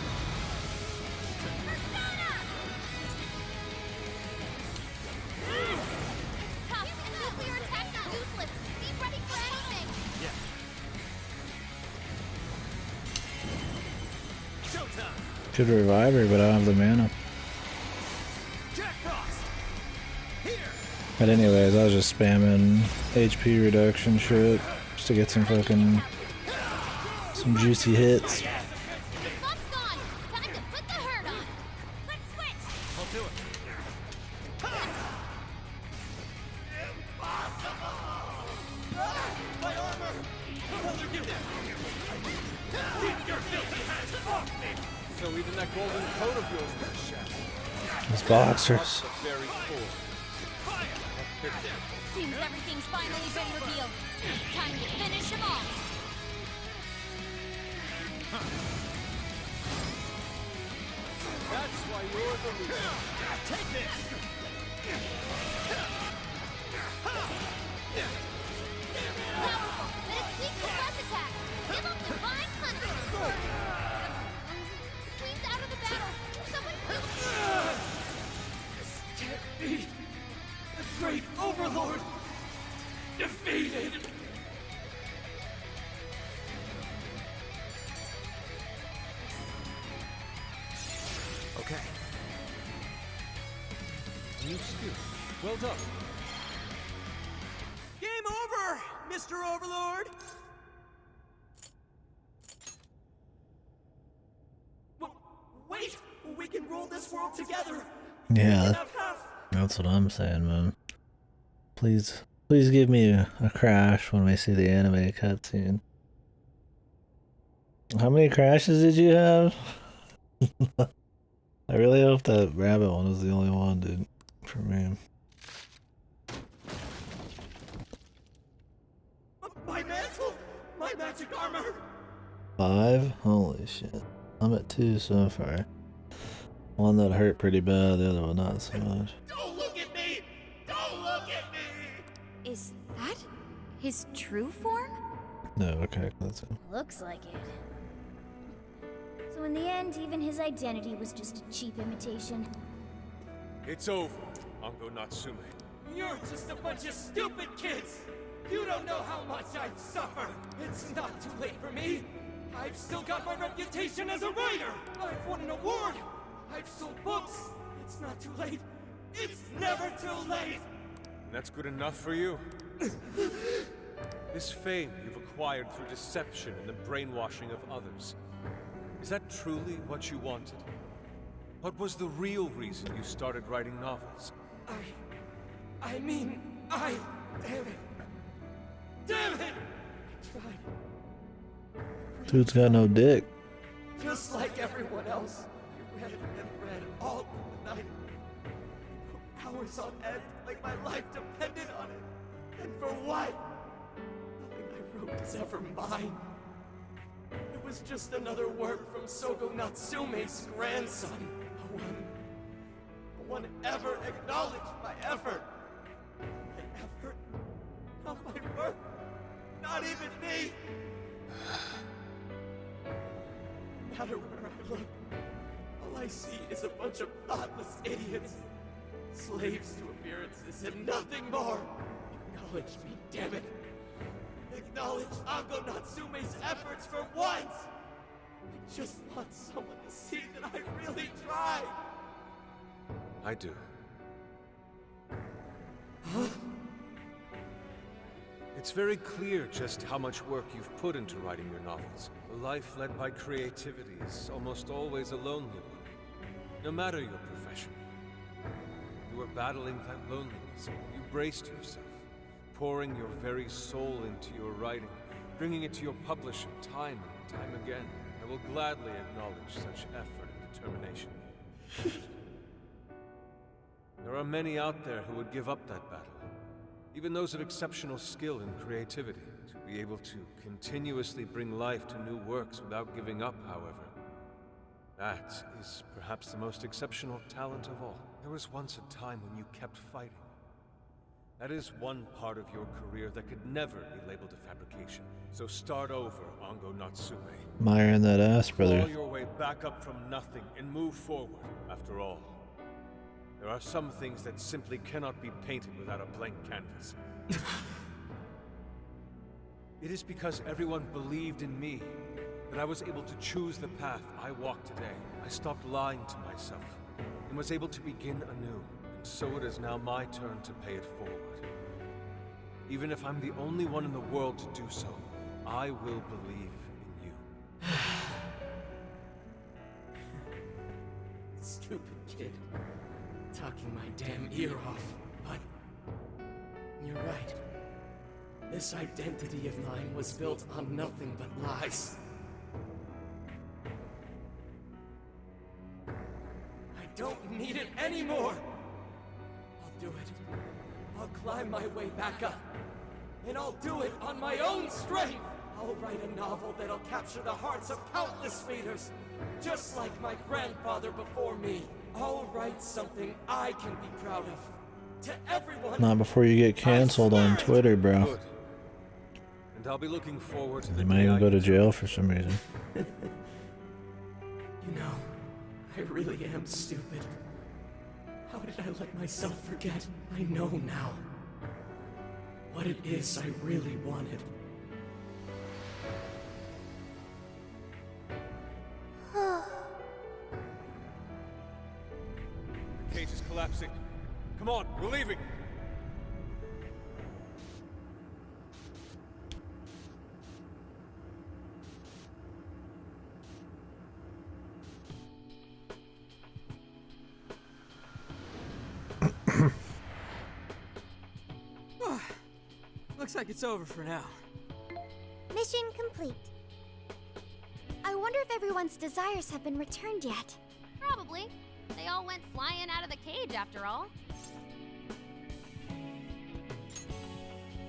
Persona. It's tough, and nuclear attacks are useless. Be ready for anything. Showtime! Should revive her, but I don't have the mana. Jack Frost! Here! But anyways, I was just spamming HP reduction shit just to get some juicy hits. Fox gone. Time to put the hurt on. Let's switch. I'll do it. Impossible! My armor! Brother, give it! I even that golden coat of yours was a shadow. These boxers. What's the very core? Seems everything's finally been revealed. Time to finish him off. That's why you're the leader. Take this! Powerful, but it's weak to buzz attack. Give him divine hunter. Queen's out of the battle. Someone This can't be. The great overlord defeated. Okay. New skill. Well done. Game over, Mr. Overlord! Wait! We can rule this world together! Yeah, that's what I'm saying, man. Please give me a crash when we see the anime cutscene. How many crashes did you have? I really hope that rabbit one was the only one, dude, for me. My mantle! My magic armor! 5? Holy shit. I'm at 2 so far. One that hurt pretty bad, the other one not so much. Don't look at me! Don't look at me! Is that his true form? No, okay, that's it. Looks like it. So in the end, even his identity was just a cheap imitation. It's over, Ango Natsume. You're just a bunch of stupid kids! You don't know how much I've suffered! It's not too late for me! I've still got my reputation as a writer! I've won an award! I've sold books! It's not too late! It's never too late! That's good enough for you? This fame you've acquired through deception and the brainwashing of others. Is that truly what you wanted? What was the real reason you started writing novels? I mean, damn it! Damn it! I tried. Dude's got no dick. Just like everyone else, I read and read all through the night. For hours on end, like my life depended on it. And for what? Nothing I wrote was ever mine. It was just another work from Sogo Natsume's grandson. No one ever acknowledged my effort. My effort, not my work, not even me. No matter where I look, all I see is a bunch of thoughtless idiots. Slaves to appearances and nothing more. Acknowledge me, damn it. Acknowledge Ango Natsume's efforts for once! I just want someone to see that I really tried! I do. Huh? It's very clear just how much work you've put into writing your novels. A life led by creativity is almost always a lonely one, no matter your profession. You were battling that loneliness. You braced yourself, pouring your very soul into your writing, bringing it to your publisher time and time again. I will gladly acknowledge such effort and determination. There are many out there who would give up that battle. Even those of exceptional skill and creativity. To be able to continuously bring life to new works without giving up, however. That is perhaps the most exceptional talent of all. There was once a time when you kept fighting. That is one part of your career that could never be labeled a fabrication. So start over, Ango Natsume. Admiring that ass, brother. Claw your way back up from nothing and move forward. After all, there are some things that simply cannot be painted without a blank canvas. It is because everyone believed in me that I was able to choose the path I walk today. I stopped lying to myself and was able to begin anew. And so it is now my turn to pay it forward. Even if I'm the only one in the world to do so, I will believe in you. Stupid kid. Talking my damn ear off, but you're right. This identity of mine was built on nothing but lies. don't need it anymore. I'll do it. I'll climb my way back up. And I'll do it on my own strength. I'll write a novel that'll capture the hearts of countless readers. Just like my grandfather before me. I'll write something I can be proud of. To everyone. Not before you get canceled on Twitter, bro. Good. And I'll be looking forward to the You might day even I go to can- jail for some reason. You know, I really am stupid. How did I let myself forget? I know now what it is I really wanted. The cage is collapsing. Come on, we're leaving. Looks like it's over for now. Mission complete. I wonder if everyone's desires have been returned yet. Probably. They all went flying out of the cage after all.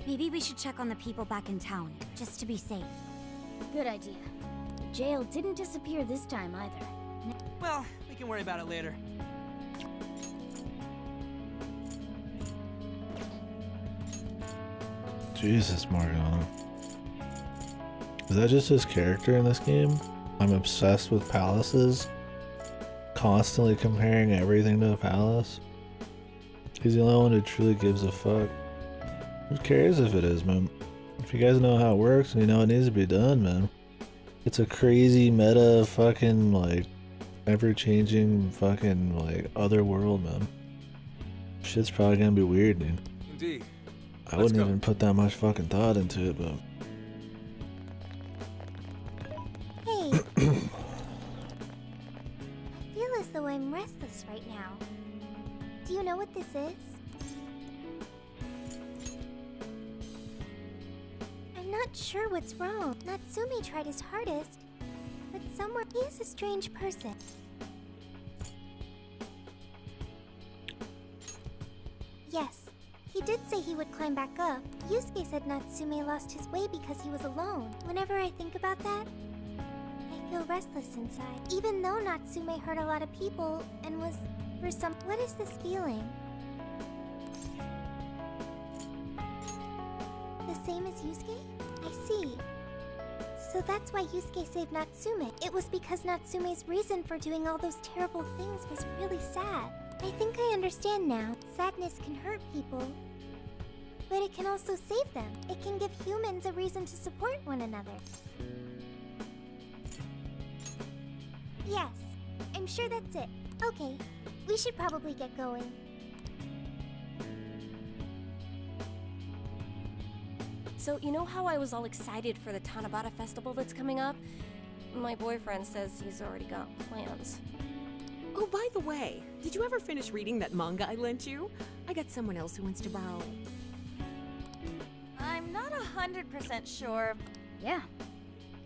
Maybe we should check on the people back in town, just to be safe. Good idea. The jail didn't disappear this time either. Well, we can worry about it later. Jesus, Morgana. Is that just his character in this game? I'm obsessed with palaces. Constantly comparing everything to a palace. He's the only one who truly gives a fuck. Who cares if it is, man? If you guys know how it works and you know it needs to be done, man. It's a crazy meta fucking like ever-changing fucking like other world, man. Shit's probably gonna be weird, dude. Indeed. I wouldn't even put that much fucking thought into it, but Hey. I feel as though I'm restless right now. Do you know what this is? I'm not sure what's wrong. Natsume tried his hardest, but somewhere he is a strange person. Yes, he did say he would climb back up. Yusuke said Natsume lost his way because he was alone. Whenever I think about that, I feel restless inside. Even though Natsume hurt a lot of people and was for some... What is this feeling? The same as Yusuke? I see. So that's why Yusuke saved Natsume. It was because Natsume's reason for doing all those terrible things was really sad. I think I understand now. Sadness can hurt people, but it can also save them. It can give humans a reason to support one another. Yes, I'm sure that's it. Okay, we should probably get going. So, you know how I was all excited for the Tanabata festival that's coming up? My boyfriend says he's already got plans. Oh, by the way, did you ever finish reading that manga I lent you? I got someone else who wants to borrow it. I'm not 100% sure. Yeah.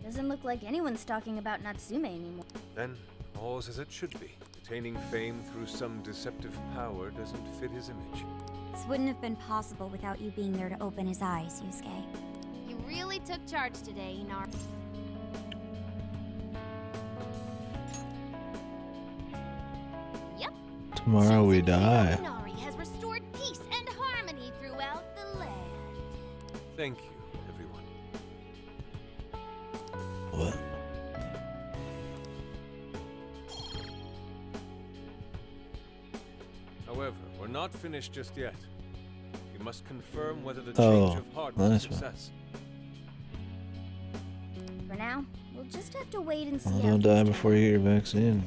Doesn't look like anyone's talking about Natsume anymore. Then, all's as it should be. Attaining fame through some deceptive power doesn't fit his image. This wouldn't have been possible without you being there to open his eyes, Yusuke. You really took charge today, Inar. Yep. tomorrow we die. Inari has restored peace and harmony throughout the land. Thank you, everyone. What? However, we're not finished just yet. We must confirm whether the Oh, change of heart was a nice one. success. For now, we'll just have to wait and see Well, how don't die before you get your vaccine.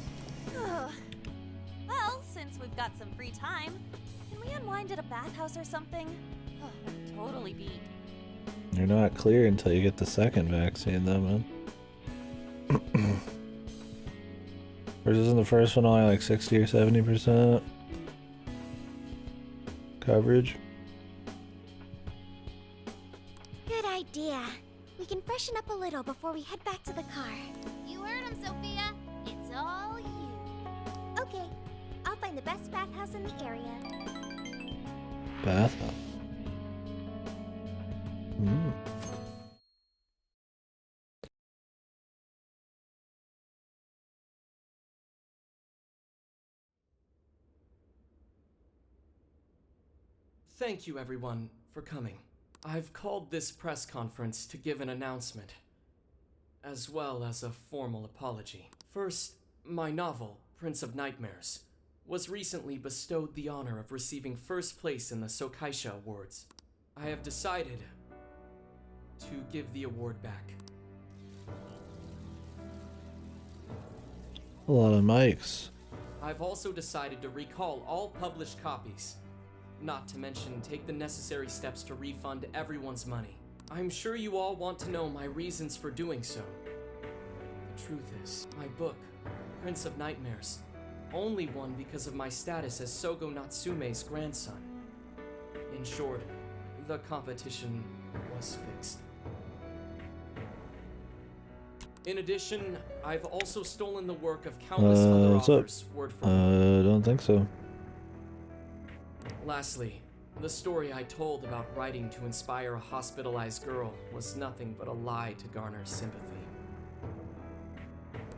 Well, since we've got some free time, can we unwind at a bathhouse or something? Oh, I'd totally be. You're not clear until you get the second vaccine, though, man. Or isn't the first one only like 60 or 70% coverage? Good idea. We can freshen up a little before we head back to the car. You heard him, Sophia. It's all you. Okay, I'll find the best bathhouse in the area. Bathhouse. Hmm. Thank you, everyone, for coming. I've called this press conference to give an announcement, as well as a formal apology. First, my novel, Prince of Nightmares, was recently bestowed the honor of receiving first place in the Sokaisha Awards. I have decided to give the award back. A lot of mics. I've also decided to recall all published copies. Not to mention, take the necessary steps to refund everyone's money. I'm sure you all want to know my reasons for doing so. The truth is, my book, Prince of Nightmares, only won because of my status as Sogo Natsume's grandson. In short, the competition was fixed. In addition, I've also stolen the work of countless other authors, word for word. Don't think so. Lastly, the story I told about writing to inspire a hospitalized girl was nothing but a lie to garner sympathy.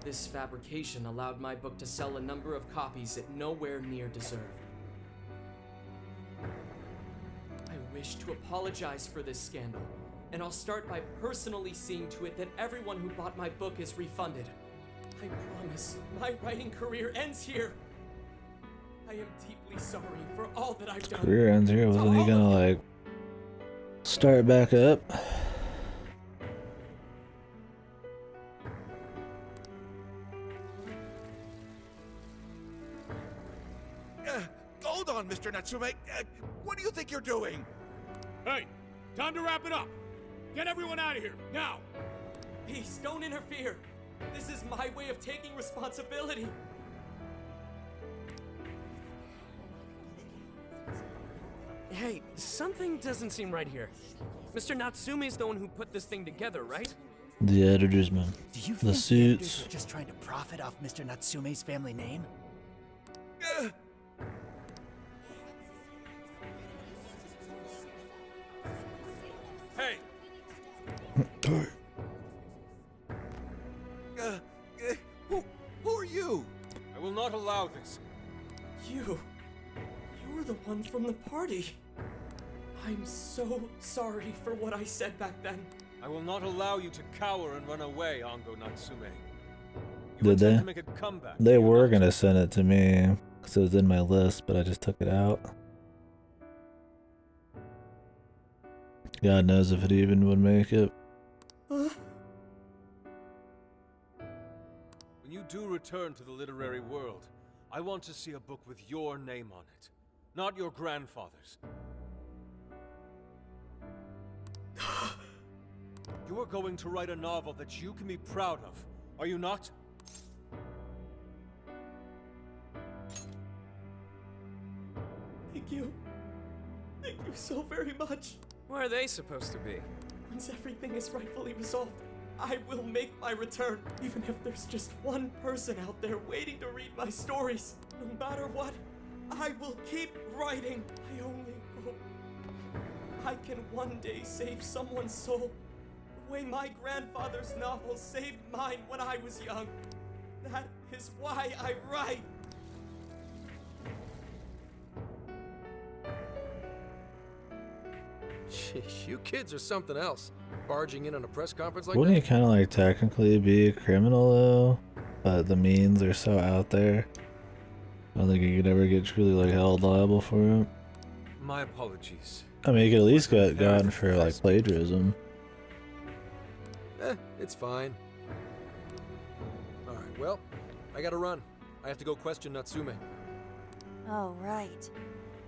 This fabrication allowed my book to sell a number of copies it nowhere near deserved. I wish to apologize for this scandal, and I'll start by personally seeing to it that everyone who bought my book is refunded. I promise, my writing career ends here. I am deeply sorry for all that I've done. Career ends here. Wasn't he gonna like start back up? Hold on, Mr. Natsume. What do you think you're doing? Hey, time to wrap it up. Get everyone out of here, now! Please, don't interfere. This is my way of taking responsibility. Hey, something doesn't seem right here. Mr. Natsume's the one who put this thing together, right? The editors, man. Do you The think suits. the editors are just trying to profit off Mr. Natsume's family name? Hey! Who are you? I will not allow this. You're the one from the party. I'm so sorry for what I said back then. I will not allow you to cower and run away, Ango Natsume. Did they? To make a comeback. They were gonna send it to me because it was in my list, but I just took it out. God knows if it even would make it. When you do return to the literary world, I want to see a book with your name on it, not your grandfather's. You are going to write a novel that you can be proud of, are you not? Thank you. Thank you so very much. Where are they supposed to be? Once everything is rightfully resolved, I will make my return, even if there's just one person out there waiting to read my stories. No matter what, I will keep writing. I only hope I can one day save someone's soul the way my grandfather's novel saved mine when I was young. That is why I write. Sheesh, you kids are something else. Barging in on a press conference like Wouldn't that? he kind of like technically be a criminal though? But the means are so out there. I don't think he could ever get truly like held liable for it. My apologies. I mean, he could at least get gotten for like plagiarism. It's fine. Alright, well, I gotta run. I have to go question Natsume. Oh, right.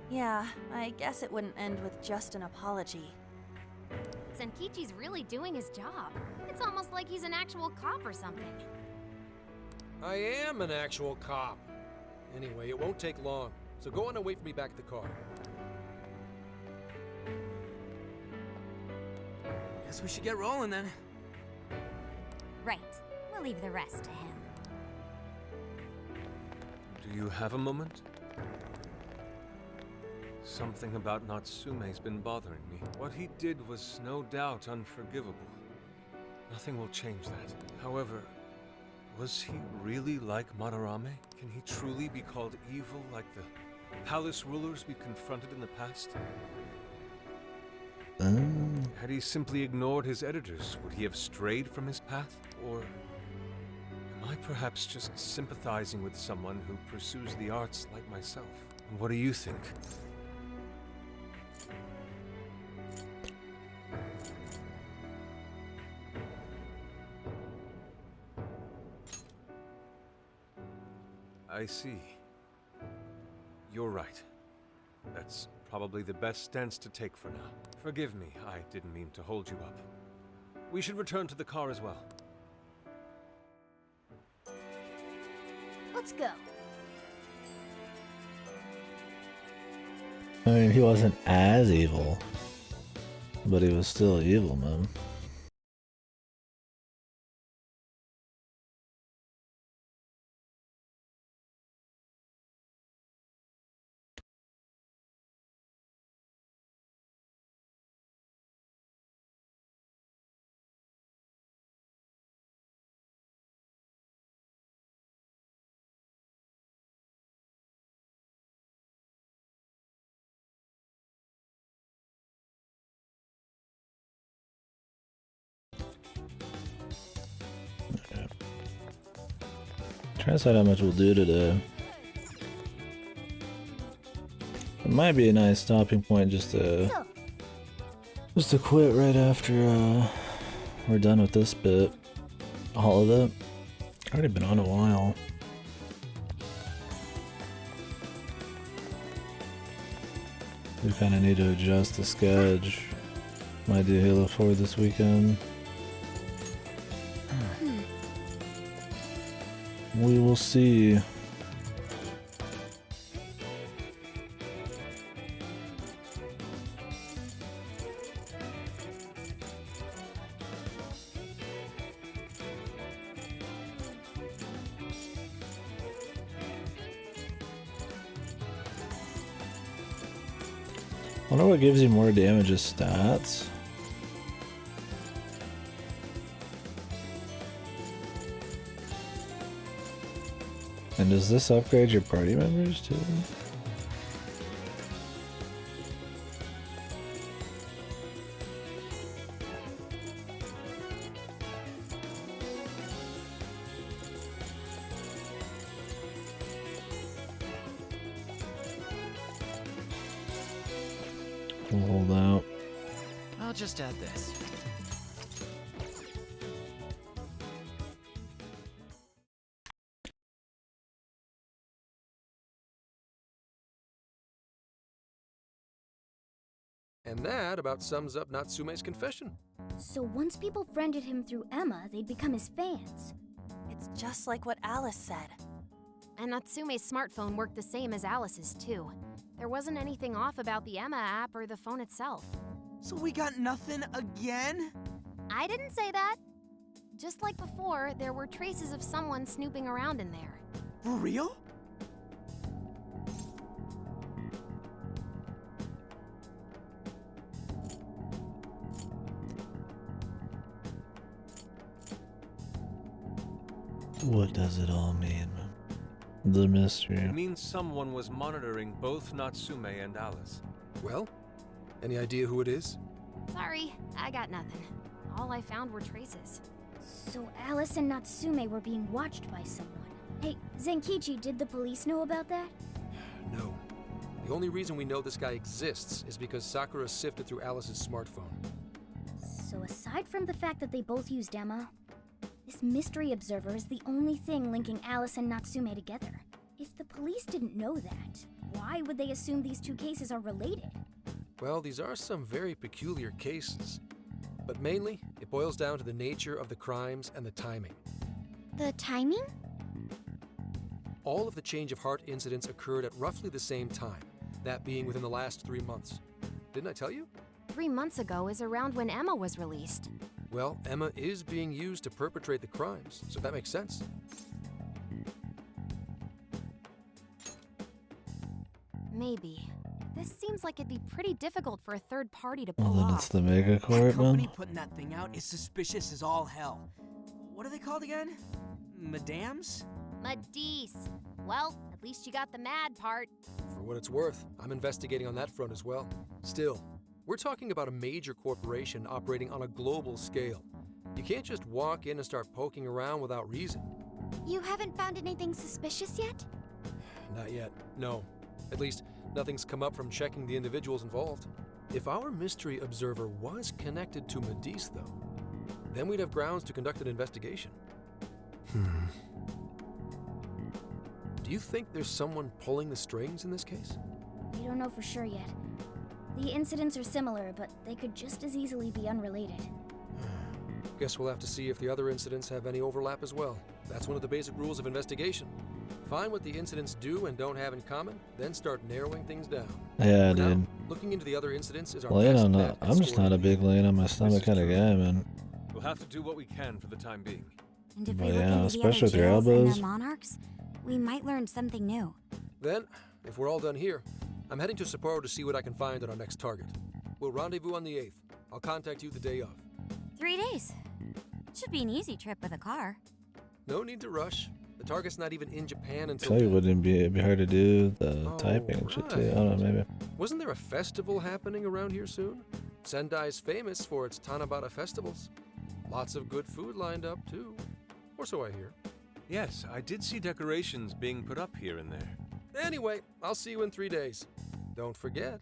Yeah, I guess it wouldn't end with just an apology. Senkichi's really doing his job. It's almost like he's an actual cop or something. I am an actual cop. Anyway, it won't take long, so go on and wait for me back at the car. Guess we should get rolling then. Right. We'll leave the rest to him. Do you have a moment? Something about Natsume's been bothering me. What he did was no doubt unforgivable. Nothing will change that. However, was he really like Madarame? Can he truly be called evil like the palace rulers we confronted in the past? Had he simply ignored his editors, would he have strayed from his path? Or am I perhaps just sympathizing with someone who pursues the arts like myself? What do you think? I see. You're right. That's probably the best stance to take for now. Forgive me, I didn't mean to hold you up. We should return to the car as well. Let's go. I mean, he wasn't as evil, but he was still evil, man. Trying to decide how much we'll do today. It might be a nice stopping point just to quit right after we're done with this bit. All of it. Already been on a while. We kind of need to adjust the schedule. Might do Halo 4 this weekend. We will see. Wonder what gives you more damage as stats. And does this upgrade your party members too? We'll hold out. I'll just add this. And that about sums up Natsume's confession. So once people friended him through Emma, they'd become his fans. It's just like what Alice said. And Natsume's smartphone worked the same as Alice's, too. There wasn't anything off about the Emma app or the phone itself. So we got nothing again? I didn't say that. Just like before, there were traces of someone snooping around in there. For real? What does it all mean? The mystery. It means someone was monitoring both Natsume and Alice. Well, any idea who it is? Sorry, I got nothing. All I found were traces. So Alice and Natsume were being watched by someone. Hey, Zenkichi, did the police know about that? No. The only reason we know this guy exists is because Sakura sifted through Alice's smartphone. So aside from the fact that they both used Emma, this mystery observer is the only thing linking Alice and Natsume together. If the police didn't know that, why would they assume these two cases are related? Well, these are some very peculiar cases. But mainly, it boils down to the nature of the crimes and the timing. The timing? All of the change of heart incidents occurred at roughly the same time, that being within the last 3 months. Didn't I tell you? 3 months ago is around when Emma was released. Well, Emma is being used to perpetrate the crimes, so that makes sense. Maybe. This seems like it'd be pretty difficult for a third party to Well, pull then off. it's the mega That court, company man. putting that thing out is suspicious as all hell. What are they called again? Madams? Madise. Well, at least you got the mad part. For what it's worth, I'm investigating on that front as well. Still, we're talking about a major corporation operating on a global scale. You can't just walk in and start poking around without reason. You haven't found anything suspicious yet? Not yet, no. At least, nothing's come up from checking the individuals involved. If our mystery observer was connected to Madise, though, then we'd have grounds to conduct an investigation. Do you think there's someone pulling the strings in this case? We don't know for sure yet. The incidents are similar, but they could just as easily be unrelated. Guess we'll have to see if the other incidents have any overlap as well. That's one of the basic rules of investigation. Find what the incidents do and don't have in common, then start narrowing things down. Yeah, For now, dude. looking into the other incidents is our Laying best on bet at I'm just scoring not a lead. big laying on my stomach kind of guy, man. We'll have to do what we can for the time being. And if But we look yeah, into the especially other with your jails and elbows. their monarchs, we might learn something new. Then, if we're all done here, I'm heading to Sapporo to see what I can find on our next target. We'll rendezvous on the 8th. I'll contact you the day of. 3 days. Should be an easy trip with a car. No need to rush. The target's not even in Japan I until feel like it then. wouldn't be it'd be hard to do the typing and shit too. I don't know, maybe. Wasn't there a festival happening around here soon? Sendai's famous for its Tanabata festivals. Lots of good food lined up, too. Or so I hear. Yes, I did see decorations being put up here and there. Anyway, I'll see you in 3 days. Don't forget.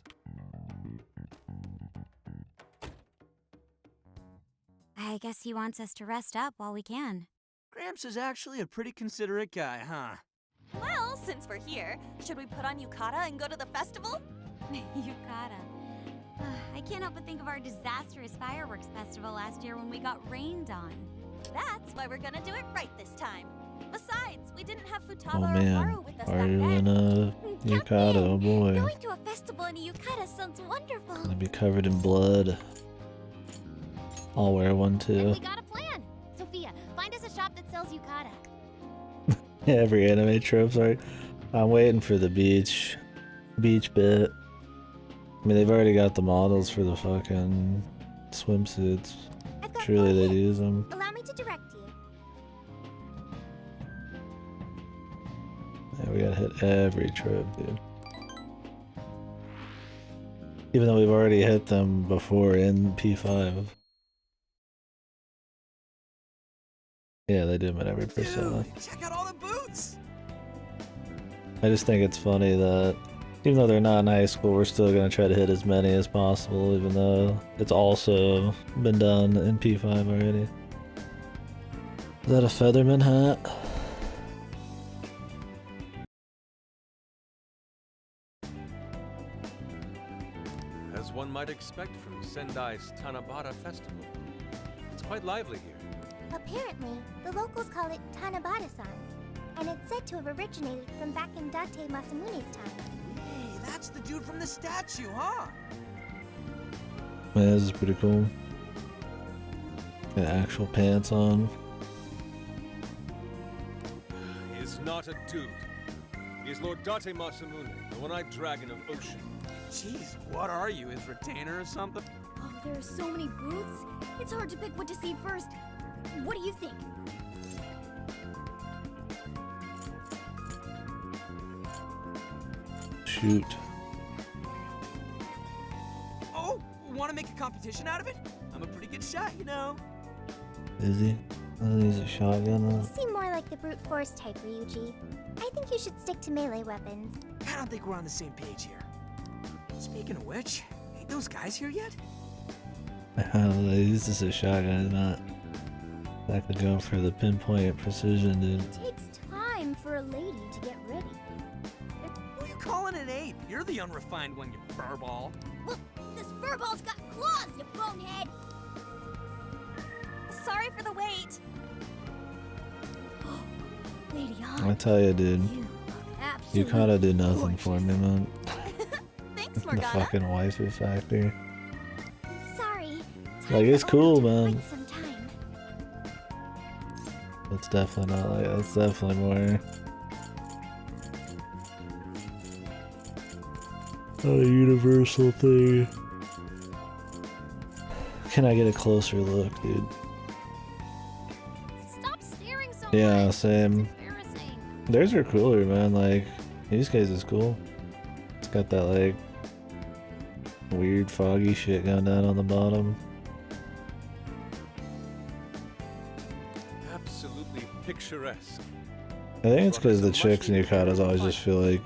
I guess he wants us to rest up while we can. Gramps is actually a pretty considerate guy, huh? Well, since we're here, should we put on yukata and go to the festival? Yukata. I can't help but think of our disastrous fireworks festival last year when we got rained on. That's why we're gonna do it right this time. Besides, we didn't have Oh Futaba or man, Haru with us are back you then. in a yukata? Oh boy, Going to a festival in a yukata sounds wonderful. gonna be covered in blood. I'll wear one too. We got a plan. Sophia, find us a shop that sells yukata. Every anime trope's right. I'm waiting for the beach bit. I mean, they've already got the models for the fucking swimsuits. Surely they'd use them. Allow me to direct you. Yeah, we gotta hit every trope, dude. Even though we've already hit them before in P5. Yeah, they do them at every persona. Check out all the boots! I just think it's funny that even though they're not in high school, we're still gonna try to hit as many as possible, even though it's also been done in P5 already. Is that a Featherman hat? As one might expect from Sendai's Tanabata Festival. It's quite lively here. Apparently, the locals call it Tanabata-san, and it's said to have originated from back in Date Masamune's time. Hey, that's the dude from the statue, huh? Man, this is pretty cool. Got actual pants on. He is not a dude. He is Lord Date Masamune, the one-eyed dragon of Ocean. Jeez, what are you, his retainer or something? Oh, there are so many booths. It's hard to pick what to see first. What do you think? Shoot. Oh, want to make a competition out of it? I'm a pretty good shot, you know. Is he? Oh, he's a shotgun. You seem more like the brute force type, Ryuji. I think you should stick to melee weapons. I don't think we're on the same page here. Speaking of which, ain't those guys here yet? He's just a shotgun, he's not. That could go for the pinpoint precision, dude. It takes time for a lady to get ready. Who are you calling an ape? You're the unrefined one, you furball. Look, this furball's got claws, you bonehead! Sorry for the wait. Lady I tell you, dude. You kinda did nothing for me, man. Thanks, The Morgana. fucking waifu factory. Sorry. Like, it's cool, man. Some time. It's definitely not like, it's definitely more. a universal thing. Can I get a closer look, dude? Stop staring so Yeah, same. Theirs are cooler, man. Like, these guys is cool. It's got that, like, weird foggy shit going down on the bottom. Absolutely picturesque. I think it's because the chicks in Yukatas always just feel like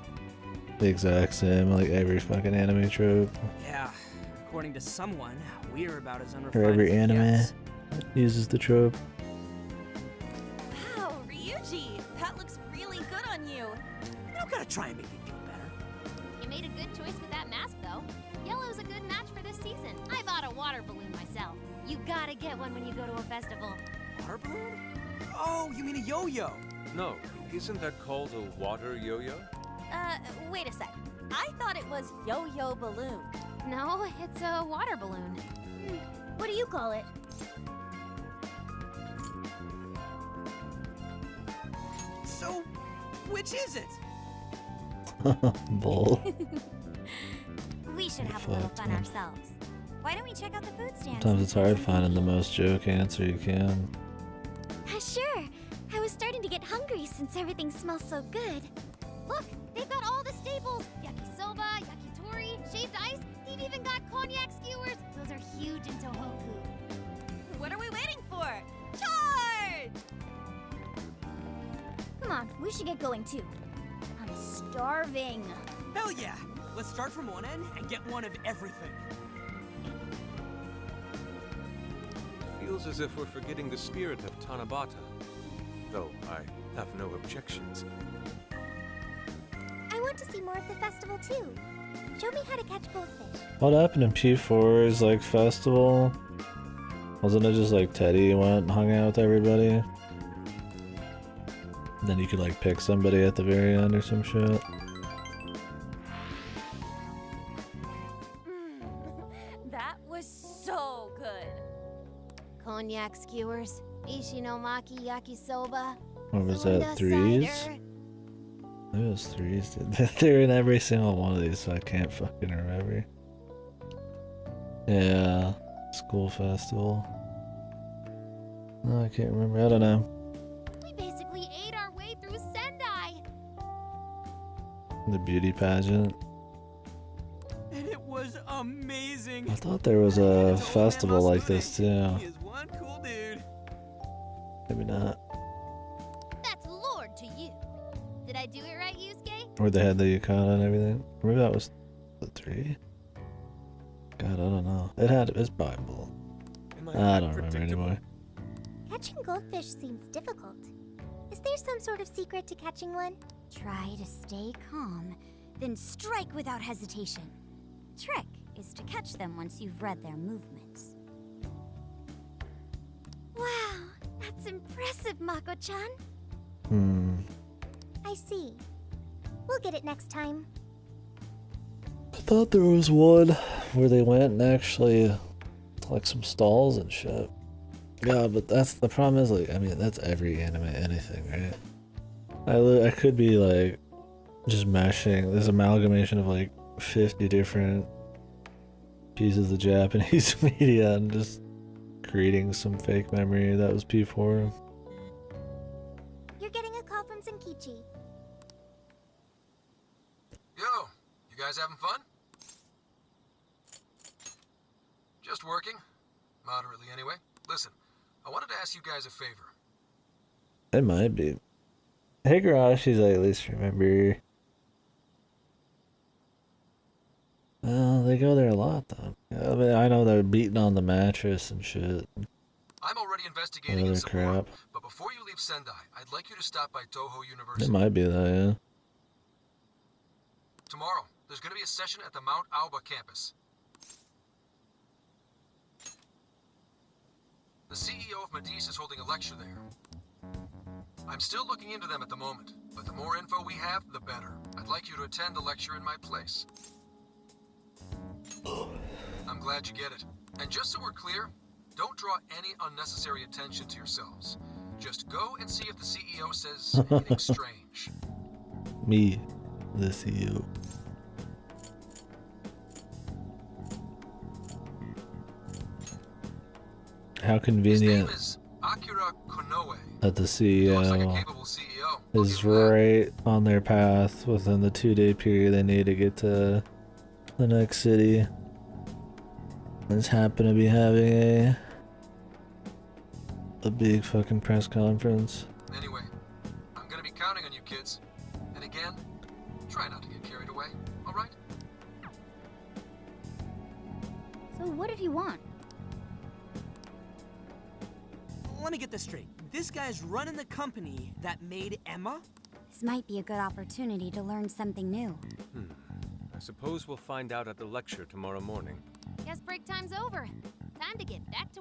the exact same, like every fucking anime trope. Yeah, according to someone, we're about as Or unrefined every as it anime gets. uses the trope. Wow, Ryuji, that looks really good on you. You don't gotta try and make me feel better. You made a good choice with that mask, though. Yellow's a good match for this season. I bought a water balloon myself. You gotta get one when you go to a festival. Water balloon? Oh, you mean a yo-yo? No, isn't that called a water yo-yo? Wait a sec. I thought it was yo-yo balloon. No, it's a water balloon. What do you call it? So, which is it? Bull. We should have a little fun ourselves. Why don't we check out the food stand? Sometimes it's hard finding the most joke answer you can. Sure. I was starting to get hungry since everything smells so good. Look, they've got all the staples. Yakisoba, yakitori, shaved ice. They've even got cognac skewers. Those are huge in Tohoku. What are we waiting for? Charge! Come on, we should get going too. I'm starving. Hell yeah! Let's start from one end and get one of everything. Feels as if we're forgetting the spirit of Tanabata. Though I have no objections. I want to see more of the festival too. Show me how to catch goldfish. What happened in P4's like festival? Wasn't it just like Teddy went and hung out with everybody? And then you could like pick somebody at the very end or some shit. That was so good. Cognac skewers, ishinomaki yakisoba. What was Sunda that, threes? cider. It was threes. They're in every single one of these, so I can't fucking remember. Yeah, school festival. No, I can't remember. I don't know. We basically ate our way through Sendai. The beauty pageant. And it was amazing. I thought there was a festival like this too. He is one cool dude. Maybe not. That's Lord to you. Did I do it right, Yusuke? Where they had the yukata and everything. Maybe that was the 3. God, I don't know. It's Bible. I don't remember anymore. Catching goldfish seems difficult. Is there some sort of secret to catching one? Try to stay calm, then strike without hesitation. Trick is to catch them once you've read their movements. Wow, that's impressive, Mako-chan. I see. We'll get it next time. I thought there was one where they went and actually like some stalls and shit. God, but that's the problem is like, I mean, that's every anime anything, right? I could be like just mashing this amalgamation of like 50 different pieces of Japanese media and just creating some fake memory that was P4. You're getting a call from Zenkichi. Yo, you guys having fun? Just working. Moderately, anyway. Listen, I wanted to ask you guys a favor. It might be. Higarashi's I at least remember. Well, they go there a lot though. I mean, I know they're beating on the mattress and shit. I'm already investigating Other it some more, crap. but before you leave Sendai, I'd like you to stop by Toho University. It might be that, yeah. Tomorrow, there's going to be a session at the Mount Aoba campus. The CEO of Matisse is holding a lecture there. I'm still looking into them at the moment, but the more info we have, the better. I'd like you to attend the lecture in my place. I'm glad you get it. And just so we're clear, don't draw any unnecessary attention to yourselves. Just go and see if the CEO says anything strange. Me, the CEO. How convenient Akira Konoe. that the CEO is right on their path within the 2-day period they need to get to the next city. Just happen to be having a big fucking press conference. Anyway, I'm gonna be counting on you kids. And again, try not to get carried away, alright? So what did he want? Let me get this straight. This guy's running the company that made Emma? This might be a good opportunity to learn something new. I suppose we'll find out at the lecture tomorrow morning. Guess break time's over. Time to get back to...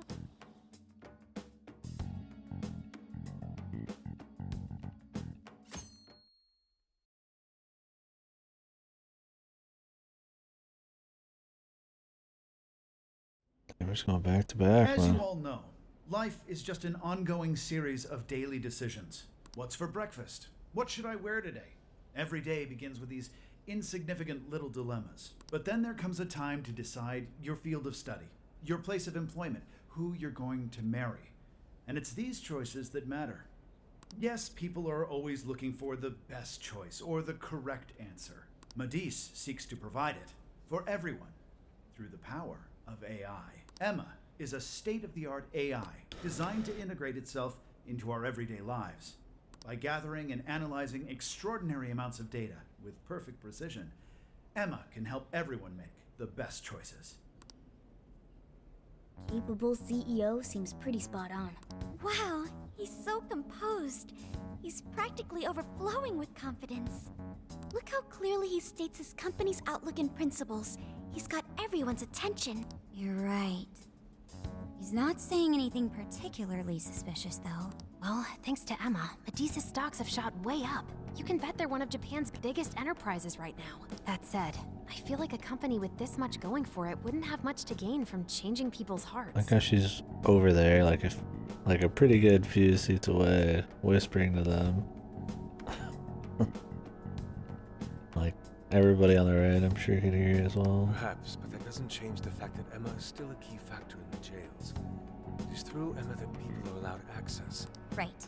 We're just going back to back, As man. you all know, life is just an ongoing series of daily decisions. What's for breakfast? What should I wear today? Every day begins with these insignificant little dilemmas. But then there comes a time to decide your field of study, your place of employment, who you're going to marry. And it's these choices that matter. Yes, people are always looking for the best choice or the correct answer. Madis seeks to provide it for everyone through the power of AI. Emma is a state-of-the-art AI designed to integrate itself into our everyday lives. By gathering and analyzing extraordinary amounts of data with perfect precision, Emma can help everyone make the best choices. Capable CEO seems pretty spot on. Wow, he's so composed. He's practically overflowing with confidence. Look how clearly he states his company's outlook and principles. He's got everyone's attention. You're right. He's not saying anything particularly suspicious, though. Well, thanks to Emma, Medusa's stocks have shot way up. You can bet they're one of Japan's biggest enterprises right now. That said, I feel like a company with this much going for it wouldn't have much to gain from changing people's hearts. Like how she's over there, like a pretty good few seats away, whispering to them. Like everybody on the right, I'm sure could hear it as well. Perhaps, but that doesn't change the fact that Emma is still a key factor in the jails. It is through Emma that people are allowed access. Right.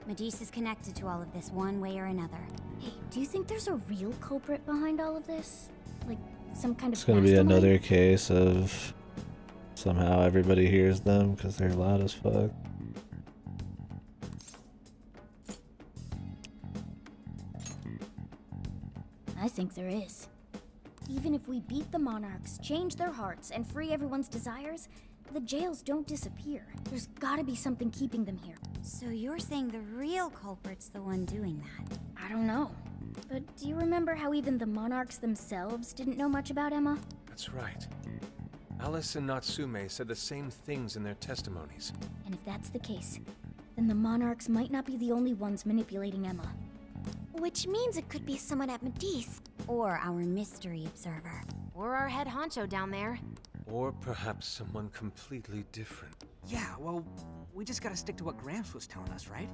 Medis is connected to all of this one way or another. Hey, do you think there's a real culprit behind all of this? Like, some kind of It's gonna be mastermind? another case of somehow everybody hears them because they're loud as fuck. I think there is. Even if we beat the monarchs, change their hearts, and free everyone's desires, the jails don't disappear. There's gotta be something keeping them here. So you're saying the real culprit's the one doing that? I don't know. But do you remember how even the monarchs themselves didn't know much about Emma? That's right. Alice and Natsume said the same things in their testimonies. And if that's the case, then the monarchs might not be the only ones manipulating Emma. Which means it could be someone at Medis, or our mystery observer. Or our head honcho down there. Or perhaps someone completely different. Yeah, well, we just gotta stick to what Gramps was telling us, right?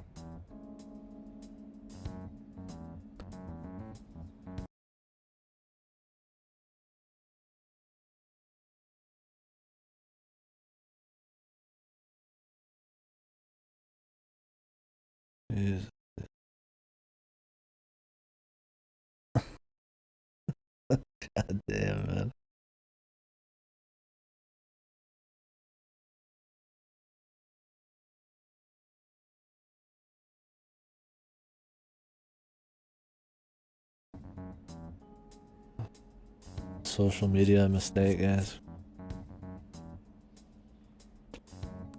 Is God damn, man. Social media mistake, guys.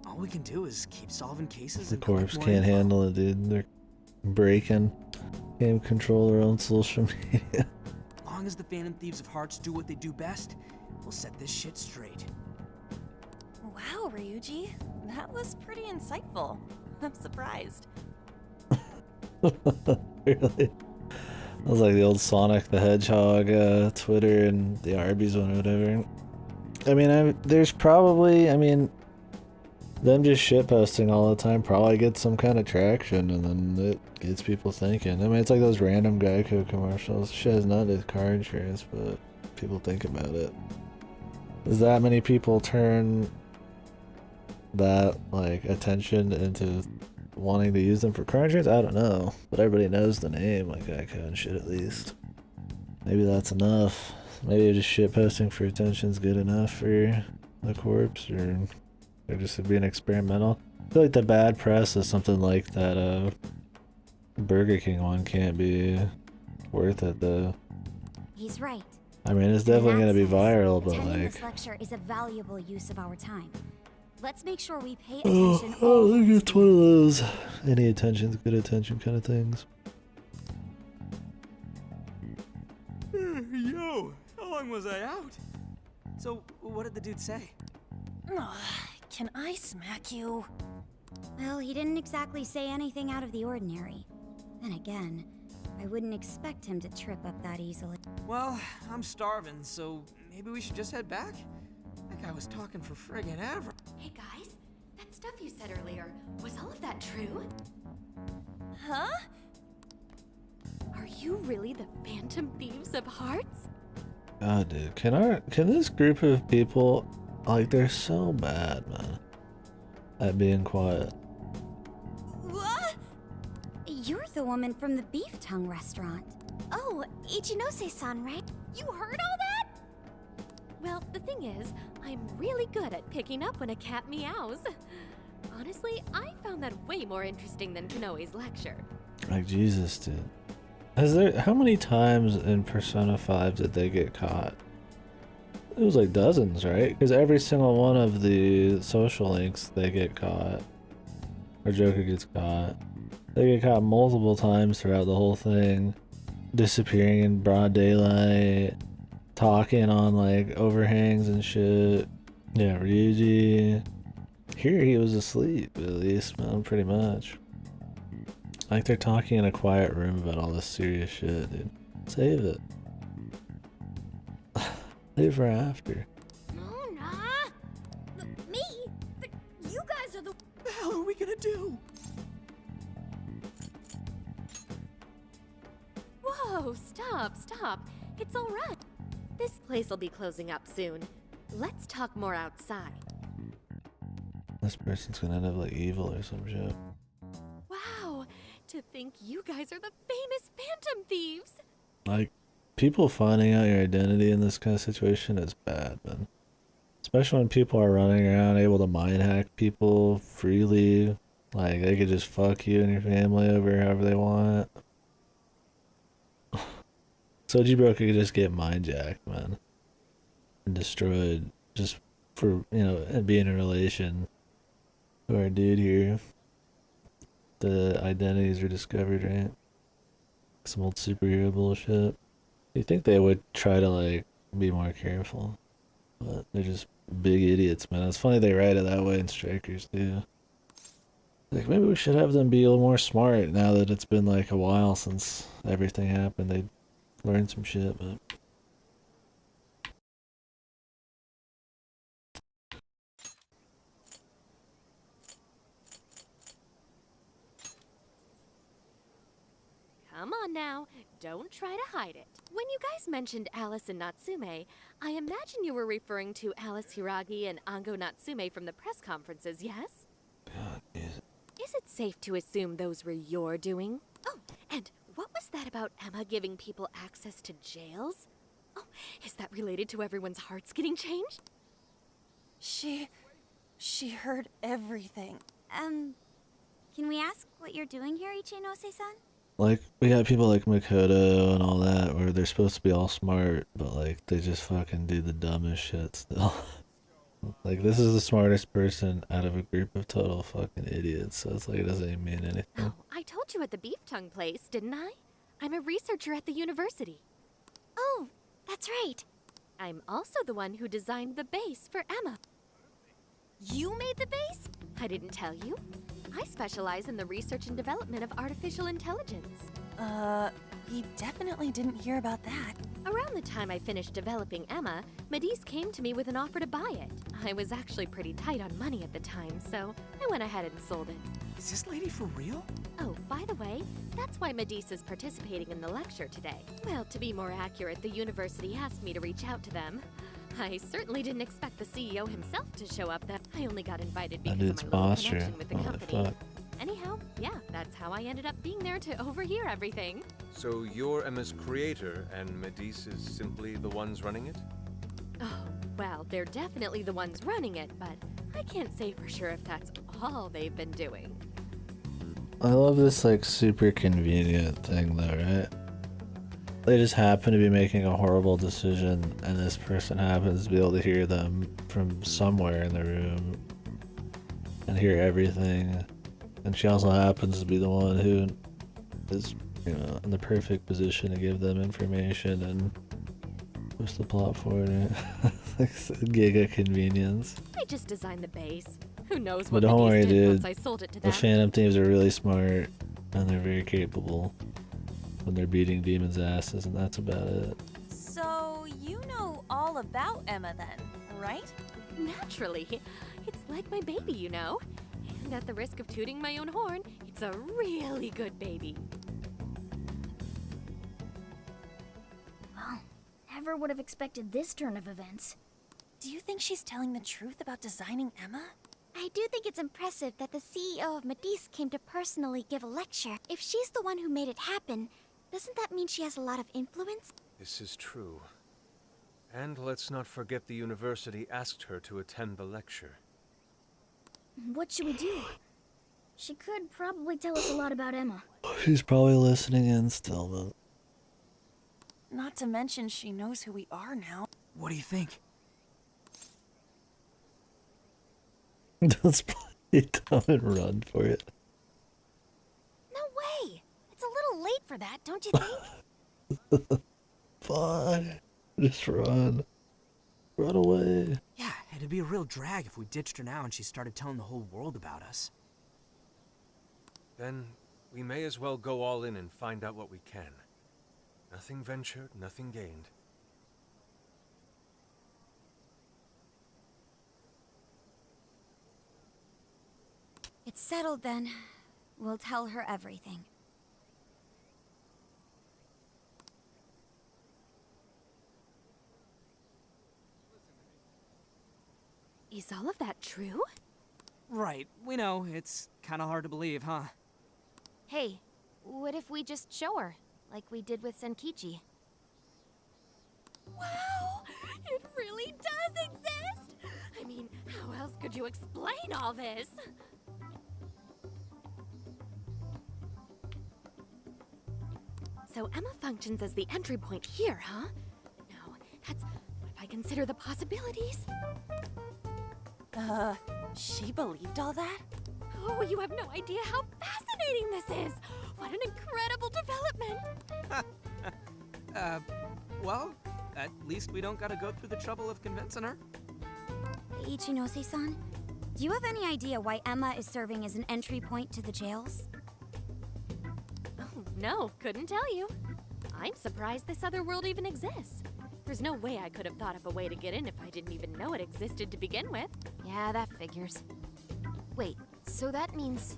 All we can do is keep solving cases The and collect corpse more can't info. handle it, dude. They're breaking. Can't control their own social media. As long as the Phantom Thieves of Hearts do what they do best, we'll set this shit straight. Wow, Ryuji. That was pretty insightful. I'm surprised. Really? That was like the old Sonic the Hedgehog Twitter and the Arby's one or whatever. I mean, there's probably, them just shitposting all the time probably gets some kind of traction, and then it gets people thinking. I mean, it's like those random Geico commercials. Shit has nothing to do with car insurance, but people think about it. Does that many people turn that like attention into wanting to use them for car insurance? I don't know, but everybody knows the name, like Geico and shit at least. Maybe that's enough. Maybe just shit posting for attention's good enough for the corpse, or they're just being experimental. I feel like the bad press is something like that Burger King one can't be worth it though. He's right. I mean, it's definitely gonna be viral, but attending like, this lecture is a valuable use of our time. Let's make sure we pay oh, attention. I think it's one of those any attention's good attention kind of things. Yo, how long was I out? So, what did the dude say? Can I smack you? Well, he didn't exactly say anything out of the ordinary. Then again, I wouldn't expect him to trip up that easily. Well, I'm starving, so maybe we should just head back? That guy was talking for friggin' ever. Hey guys, that stuff you said earlier, was all of that true? Huh? Are you really the Phantom Thieves of Hearts? God, dude, can this group of people, like, they're so bad, man, at being quiet. What? You're the woman from the beef tongue restaurant. Oh, Ichinose-san, right? You heard all that? Well, the thing is, I'm really good at picking up when a cat meows. Honestly, I found that way more interesting than Kanoe's lecture. Like, Jesus, dude. How many times in Persona 5 did they get caught? It was like dozens, right? Because every single one of the social links, they get caught. Or Joker gets caught. They get caught multiple times throughout the whole thing. Disappearing in broad daylight. Talking on like overhangs and shit. Yeah, Ryuji. Here he was asleep, at least, man, pretty much. Like they're talking in a quiet room about all this serious shit, dude. Save it. Save for after. Me? You guys are the... What the hell are we gonna do? Whoa, stop. It's all right. This place will be closing up soon. Let's talk more outside. This person's gonna end up like evil or some shit. Wow, to think you guys are the famous Phantom Thieves. Like, people finding out your identity in this kind of situation is bad, man. Especially when people are running around able to mind hack people freely. Like, they could just fuck you and your family over however they want. Sojibro could just get mind jacked, man. And destroyed just for, you know, being in a relation to our dude here. The identities are discovered, right? Some old superhero bullshit. You think they would try to, like, be more careful. But they're just big idiots, man. It's funny they write it that way in Strikers, too. Like, maybe we should have them be a little more smart now that it's been, like, a while since everything happened. They learned some shit, but... Come on now, don't try to hide it. When you guys mentioned Alice and Natsume, I imagine you were referring to Alice Hiragi and Ango Natsume from the press conferences, yes? Is it safe to assume those were your doing? Oh, and what was that about Emma giving people access to jails? Oh, is that related to everyone's hearts getting changed? She heard everything. Can we ask what you're doing here, Ichinose-san? Like, we got people like Makoto and all that, where they're supposed to be all smart, but, like, they just fucking do the dumbest shit still. Like, this is the smartest person out of a group of total fucking idiots, so it's like, it doesn't even mean anything. Oh, I told you at the beef tongue place, didn't I? I'm a researcher at the university. Oh, that's right. I'm also the one who designed the base for Emma. You made the base? I didn't tell you. I specialize in the research and development of artificial intelligence. We definitely didn't hear about that. Around the time I finished developing Emma, Medice came to me with an offer to buy it. I was actually pretty tight on money at the time, so I went ahead and sold it. Is this lady for real? Oh, by the way, that's why Medice is participating in the lecture today. Well, to be more accurate, the university asked me to reach out to them. I certainly didn't expect the CEO himself to show up. That I only got invited That because dude's of my little posture. connection with the Holy company. fuck. Anyhow, yeah, that's how I ended up being there to overhear everything. So you're Emma's creator, and Medice is simply the ones running it? Oh, well, they're definitely the ones running it, but I can't say for sure if that's all they've been doing. I love this like super convenient thing though, right? They just happen to be making a horrible decision and this person happens to be able to hear them from somewhere in the room and hear everything. And she also happens to be the one who is, you know, in the perfect position to give them information and push the plot forward, right? Like giga convenience. I just designed the base. Who knows But what don't worry, Medice did dude. once I sold it to The them. Phantom Thieves are really smart and they're very capable when they're beating demons' asses, and that's about it. So, you know all about Emma then, right? Naturally. It's like my baby, you know. And at the risk of tooting my own horn, it's a really good baby. Well, never would have expected this turn of events. Do you think she's telling the truth about designing Emma? I do think it's impressive that the CEO of Medice came to personally give a lecture. If she's the one who made it happen, doesn't that mean she has a lot of influence? This is true. And let's not forget the university asked her to attend the lecture. What should we do? She could probably tell us a lot about Emma. She's probably listening in still, but... Not to mention she knows who we are now. What do you think? Let's play dumb and run for it. No way! It's a little late for that, don't you think? Fine. Just run. Run away. Yeah, it'd be a real drag if we ditched her now and she started telling the whole world about us. Then we may as well go all in and find out what we can. Nothing ventured, nothing gained. It's settled then. We'll tell her everything. Is all of that true? Right, we know. It's kind of hard to believe, huh? Hey, what if we just show her, like we did with Senkichi? Wow! It really does exist! I mean, how else could you explain all this? So Emma functions as the entry point here, huh? No, that's... What if I consider the possibilities? She believed all that? Oh, you have no idea how fascinating this is! What an incredible development! Well, at least we don't gotta go through the trouble of convincing her. Ichinose-san, do you have any idea why Emma is serving as an entry point to the jails? Oh, no, couldn't tell you. I'm surprised this other world even exists. There's no way I could have thought of a way to get in if I didn't even know it existed to begin with. Yeah, that figures. Wait, so that means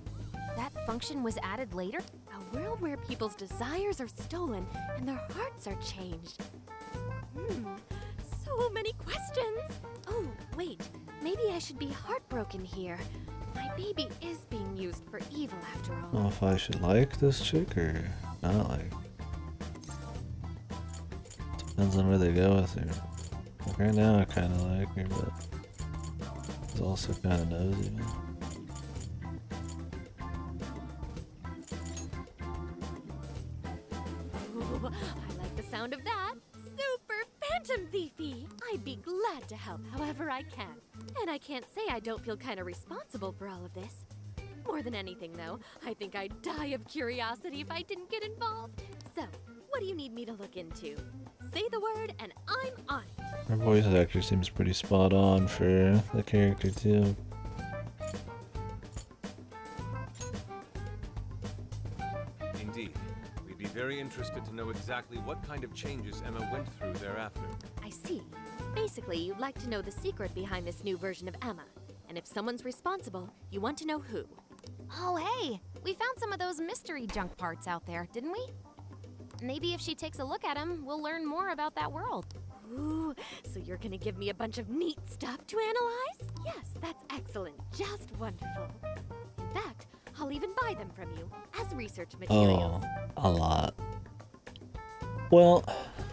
that function was added later? A world where people's desires are stolen and their hearts are changed. So many questions. Oh, wait, maybe I should be heartbroken here. My baby is being used for evil after I all. don't know if I should like this chick or not like. Depends on where they go with her. Like right now I kinda like her, but it's also kinda nosy, man. Ooh, I like the sound of that. Super Phantom Thiefy! I'd be glad to help however I can. And I can't say I don't feel kind of responsible for all of this. More than anything, though, I think I'd die of curiosity if I didn't get involved. So, what do you need me to look into? Say the word and I'm on it. Her voice actor seems pretty spot on for the character too. Indeed. We'd be very interested to know exactly what kind of changes Emma went through thereafter. I see. Basically, you'd like to know the secret behind this new version of Emma. And if someone's responsible, you want to know who. Oh, hey, we found some of those mystery junk parts out there, didn't we? Maybe if she takes a look at them, we'll learn more about that world. Ooh, so you're gonna give me a bunch of neat stuff to analyze? Yes, that's excellent. Just wonderful. In fact, I'll even buy them from you as research materials. Oh, a lot. Well,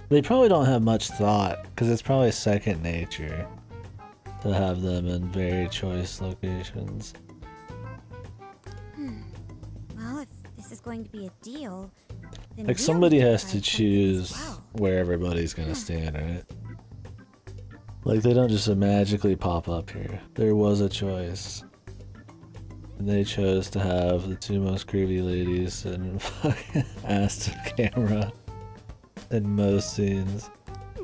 they probably don't have much thought, because it's probably second nature to have them in very choice locations. Well, if this is going to be a deal, then Like we'll somebody need has buy to something choose as well. where everybody's gonna stand, right? Like they don't just magically pop up here. There was a choice. And they chose to have the two most creepy ladies and fucking ass to camera in most scenes.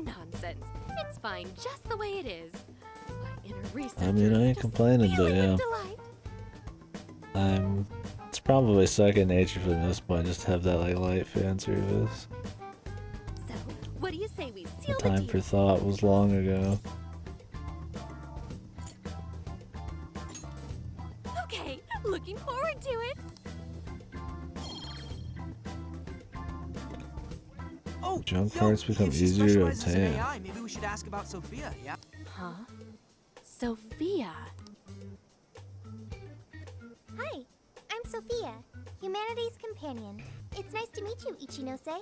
Nonsense. It's fine just the way it is. My inner researcher I mean, I ain't is complaining, but squealing yeah. with delight. It's probably second nature for this point just to have that like light fan service. So, what do you say we The seal the time deal? for thought was long ago. Okay, looking forward to it. Oh, Junk yo, parts become if she easier to specializes in obtain. AI, maybe we should ask about Sophia, yeah? Huh? Sophia. Hi, I'm Sophia, Humanity's companion. It's nice to meet you, Ichinose.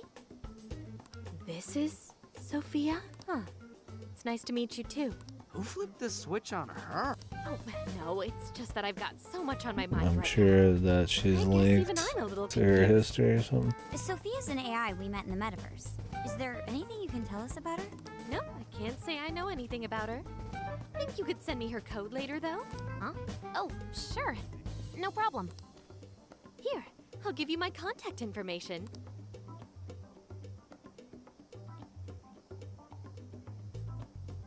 This is Sophia? Huh. It's nice to meet you too. Who flipped the switch on her? Oh, no, it's just that I've got so much on my mind I'm right sure that she's linked even I'm a little to her confused. history or something. Sophia's an AI we met in the metaverse. Is there anything you can tell us about her? No, I can't say I know anything about her. Think you could send me her code later, though? Huh? Oh, sure. No problem. Here, I'll give you my contact information.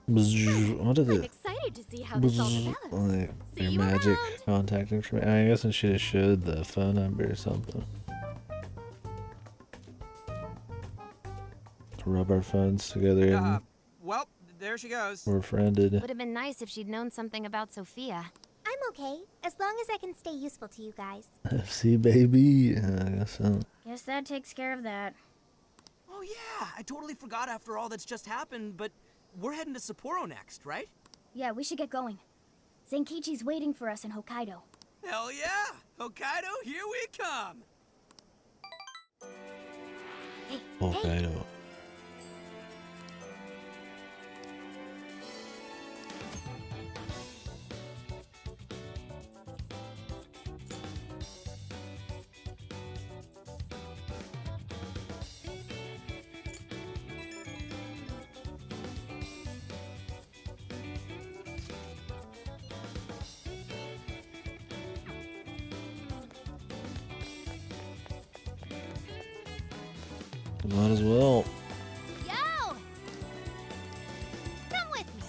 What is I'm it? excited to see how this all develops. Like See your you magic around. contact information. I guess I should have showed the phone number or something. Rub our phones together and Well, there she goes. we're friended. Would have been nice if she'd known something about Sophia. I'm okay, as long as I can stay useful to you guys. FC baby. I guess so. Guess that takes care of that. Oh yeah, I totally forgot after all that's just happened, but we're heading to Sapporo next, right? Yeah, we should get going. Zenkichi's waiting for us in Hokkaido. Hell yeah! Hokkaido, here we come! Hokkaido. Might as well. Yo! Come with me.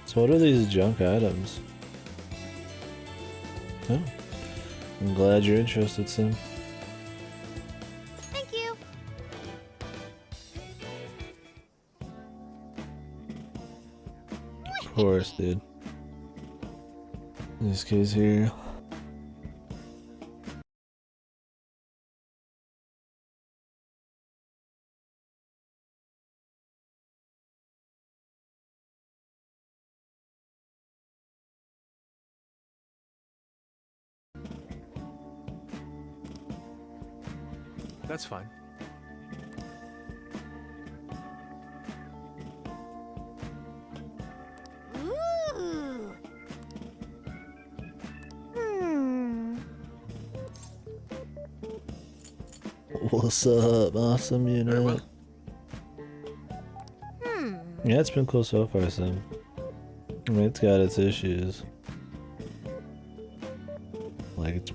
So what are these junk items? Oh. I'm glad you're interested, Sim. Thank you. Of course, dude. These kids here. That's fine. Ooh. What's up? Awesome unit. Yeah, it's been cool so far, Sim. I mean, it's got its issues. Like,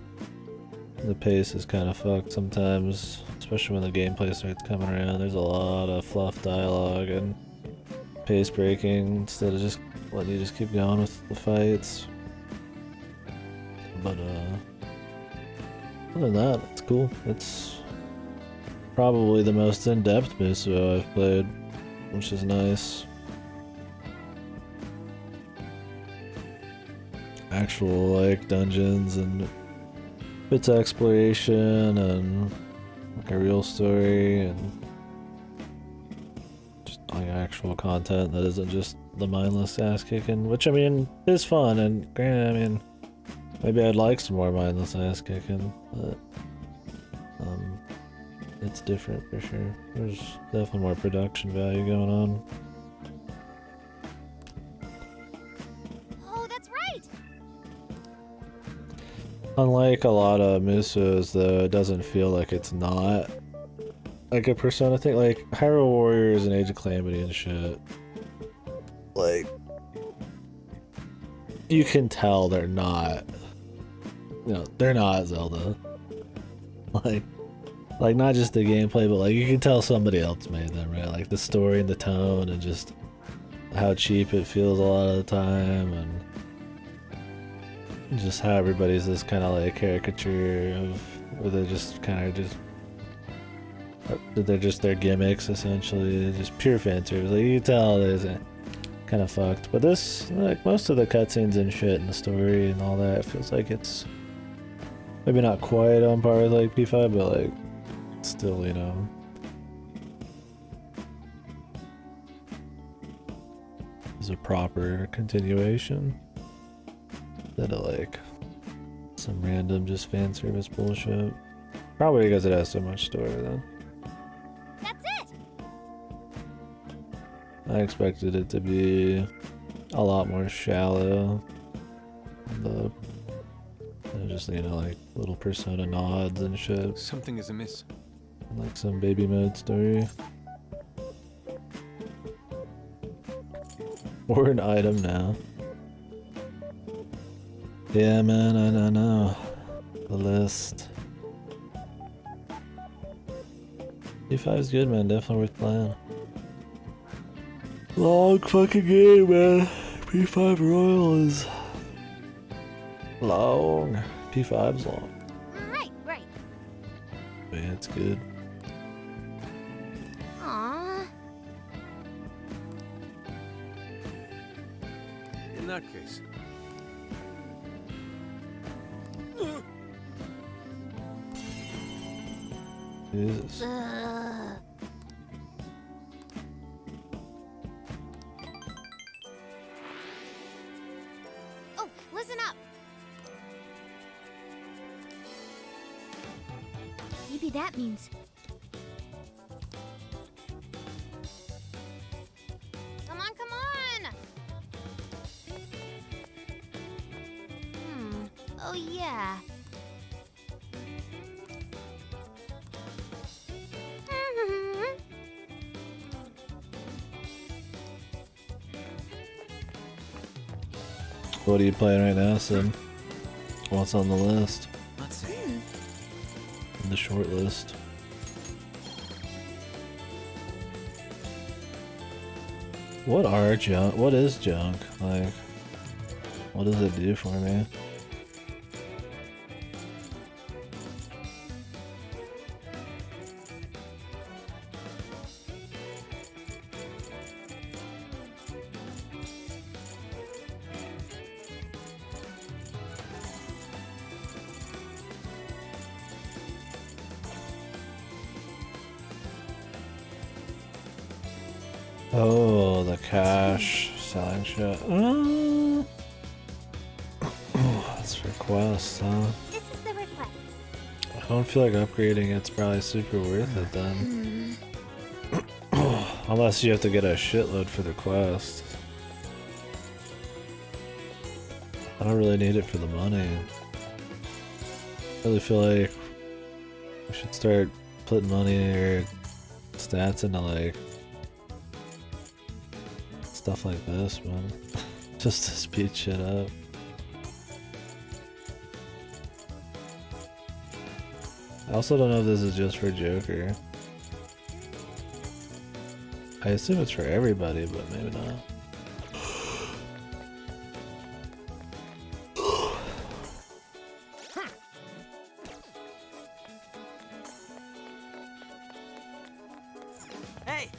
the pace is kind of fucked sometimes, especially when the gameplay starts coming around. There's a lot of fluff dialogue and pace breaking instead of just letting you just keep going with the fights. But, other than that, it's cool. It's probably the most in-depth Musuo I've played, which is nice. Actual, like, dungeons and bits of exploration and like a real story and just like actual content that isn't just the mindless ass kicking, which I mean is fun, and granted, I mean maybe I'd like some more mindless ass kicking, but it's different for sure. There's definitely more production value going on. Oh, that's right! Unlike a lot of Musos, though, it doesn't feel like it's not like a Persona thing. Like Hyrule Warriors and Age of Calamity and shit. Like, you can tell they're not, you know, they're not Zelda. Like not just the gameplay, but like you can tell somebody else made them, right? Like the story and the tone and just how cheap it feels a lot of the time, and just how everybody's this kind of like caricature of, where they're just kind of just, they're just their gimmicks essentially, just pure fan service. Like you can tell there's kind of fucked. But this, like most of the cutscenes and shit and the story and all that, feels like it's maybe not quite on par with like P5, but like still, you know. Is a proper continuation. Instead of like some random just fan service bullshit. Probably because it has so much story then. That's it! I expected it to be a lot more shallow. Just, you know, like little Persona nods and shit. Something is amiss. Like some baby mode story. Or an item now. Yeah, man, I know. The list. P5 is good, man. Definitely worth playing. Long fucking game, man. P5 Royal is long. P5's long. Right. Man, it's good. Aww. In that case. Jesus. Oh, listen up! Maybe that means... Come on! Oh yeah. What are you playing right now, Sim? What's on the list? Let's see. The short list. What are junk? What is junk? Like, what does it do for me? Oh, the cash selling shit. That's for quests, huh? This is the request. I don't feel like upgrading it's probably super worth it then. Unless you have to get a shitload for the quest. I don't really need it for the money. I really feel like we should start putting money or stats into like stuff like this, man. Just to speed shit up. I also don't know if this is just for Joker. I assume it's for everybody, but maybe not. Hey!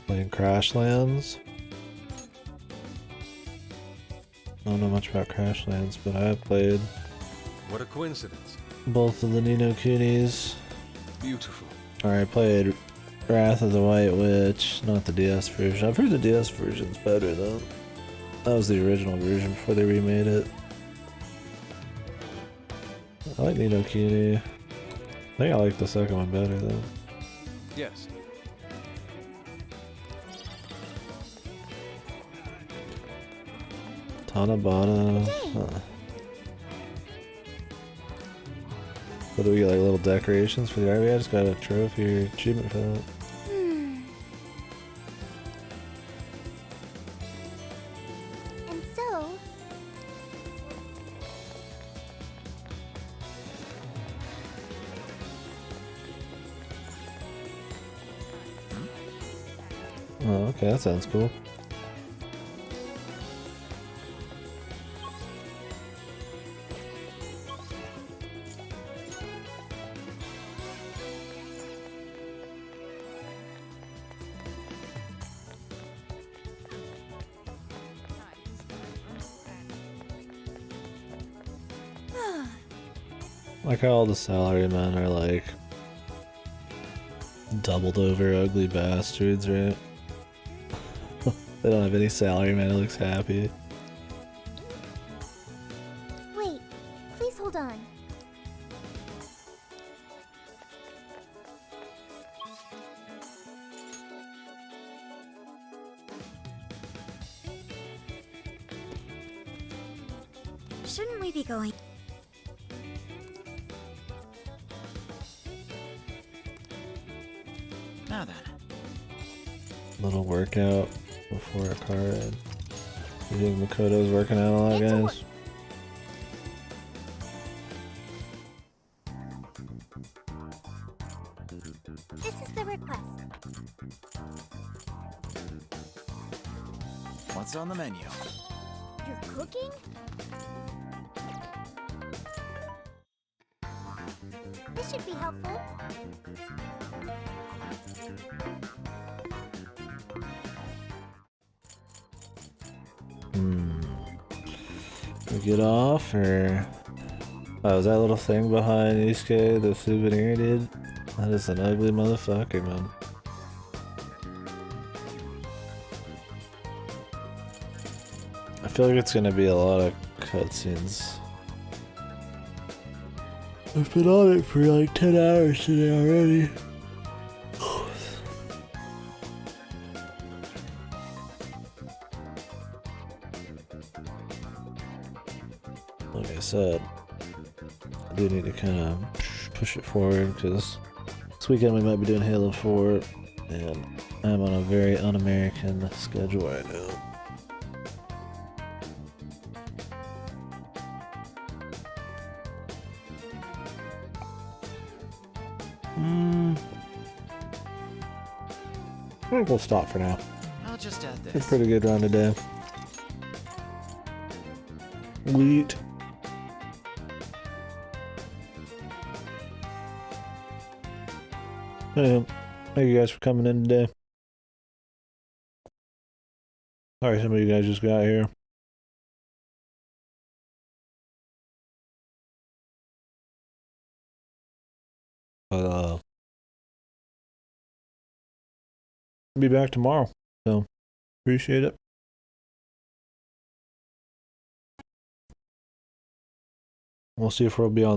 Playing Crashlands. I don't know much about Crashlands, but I have played What a coincidence. both of the Ni no Kunis. Beautiful. Or I played Wrath of the White Witch, not the DS version. I've heard the DS version's better though. That was the original version before they remade it. I like Ni no Kuni. I think I like the second one better though. Yes. Tanabata. What do we get, like little decorations for the RV? I just got a trophy or achievement for that. And so, Oh, okay, that sounds cool. Like how all the salarymen are like doubled over ugly bastards, right? They don't have any salaryman who looks happy. wait, please hold on. Shouldn't we be going? Now then. Little workout before a car ride. You think Makoto's working out a lot, guys? This is the request. What's on the menu? You're cooking? This should be helpful. We get off, or... Oh, is that little thing behind Isuke the souvenir, dude? That is an ugly motherfucker, man. I feel like it's gonna be a lot of cutscenes. I've been on it for like 10 hours today already. Like I said, I do need to kind of push it forward because this weekend we might be doing Halo 4 and I'm on a very un-American schedule right now. I think we'll stop for now. I'll just add It's this. a pretty good round today. Wheat. Anyway, thank you guys for coming in today. Sorry some of you guys just got here. But I'll be back tomorrow. So appreciate it. We'll see if we'll be on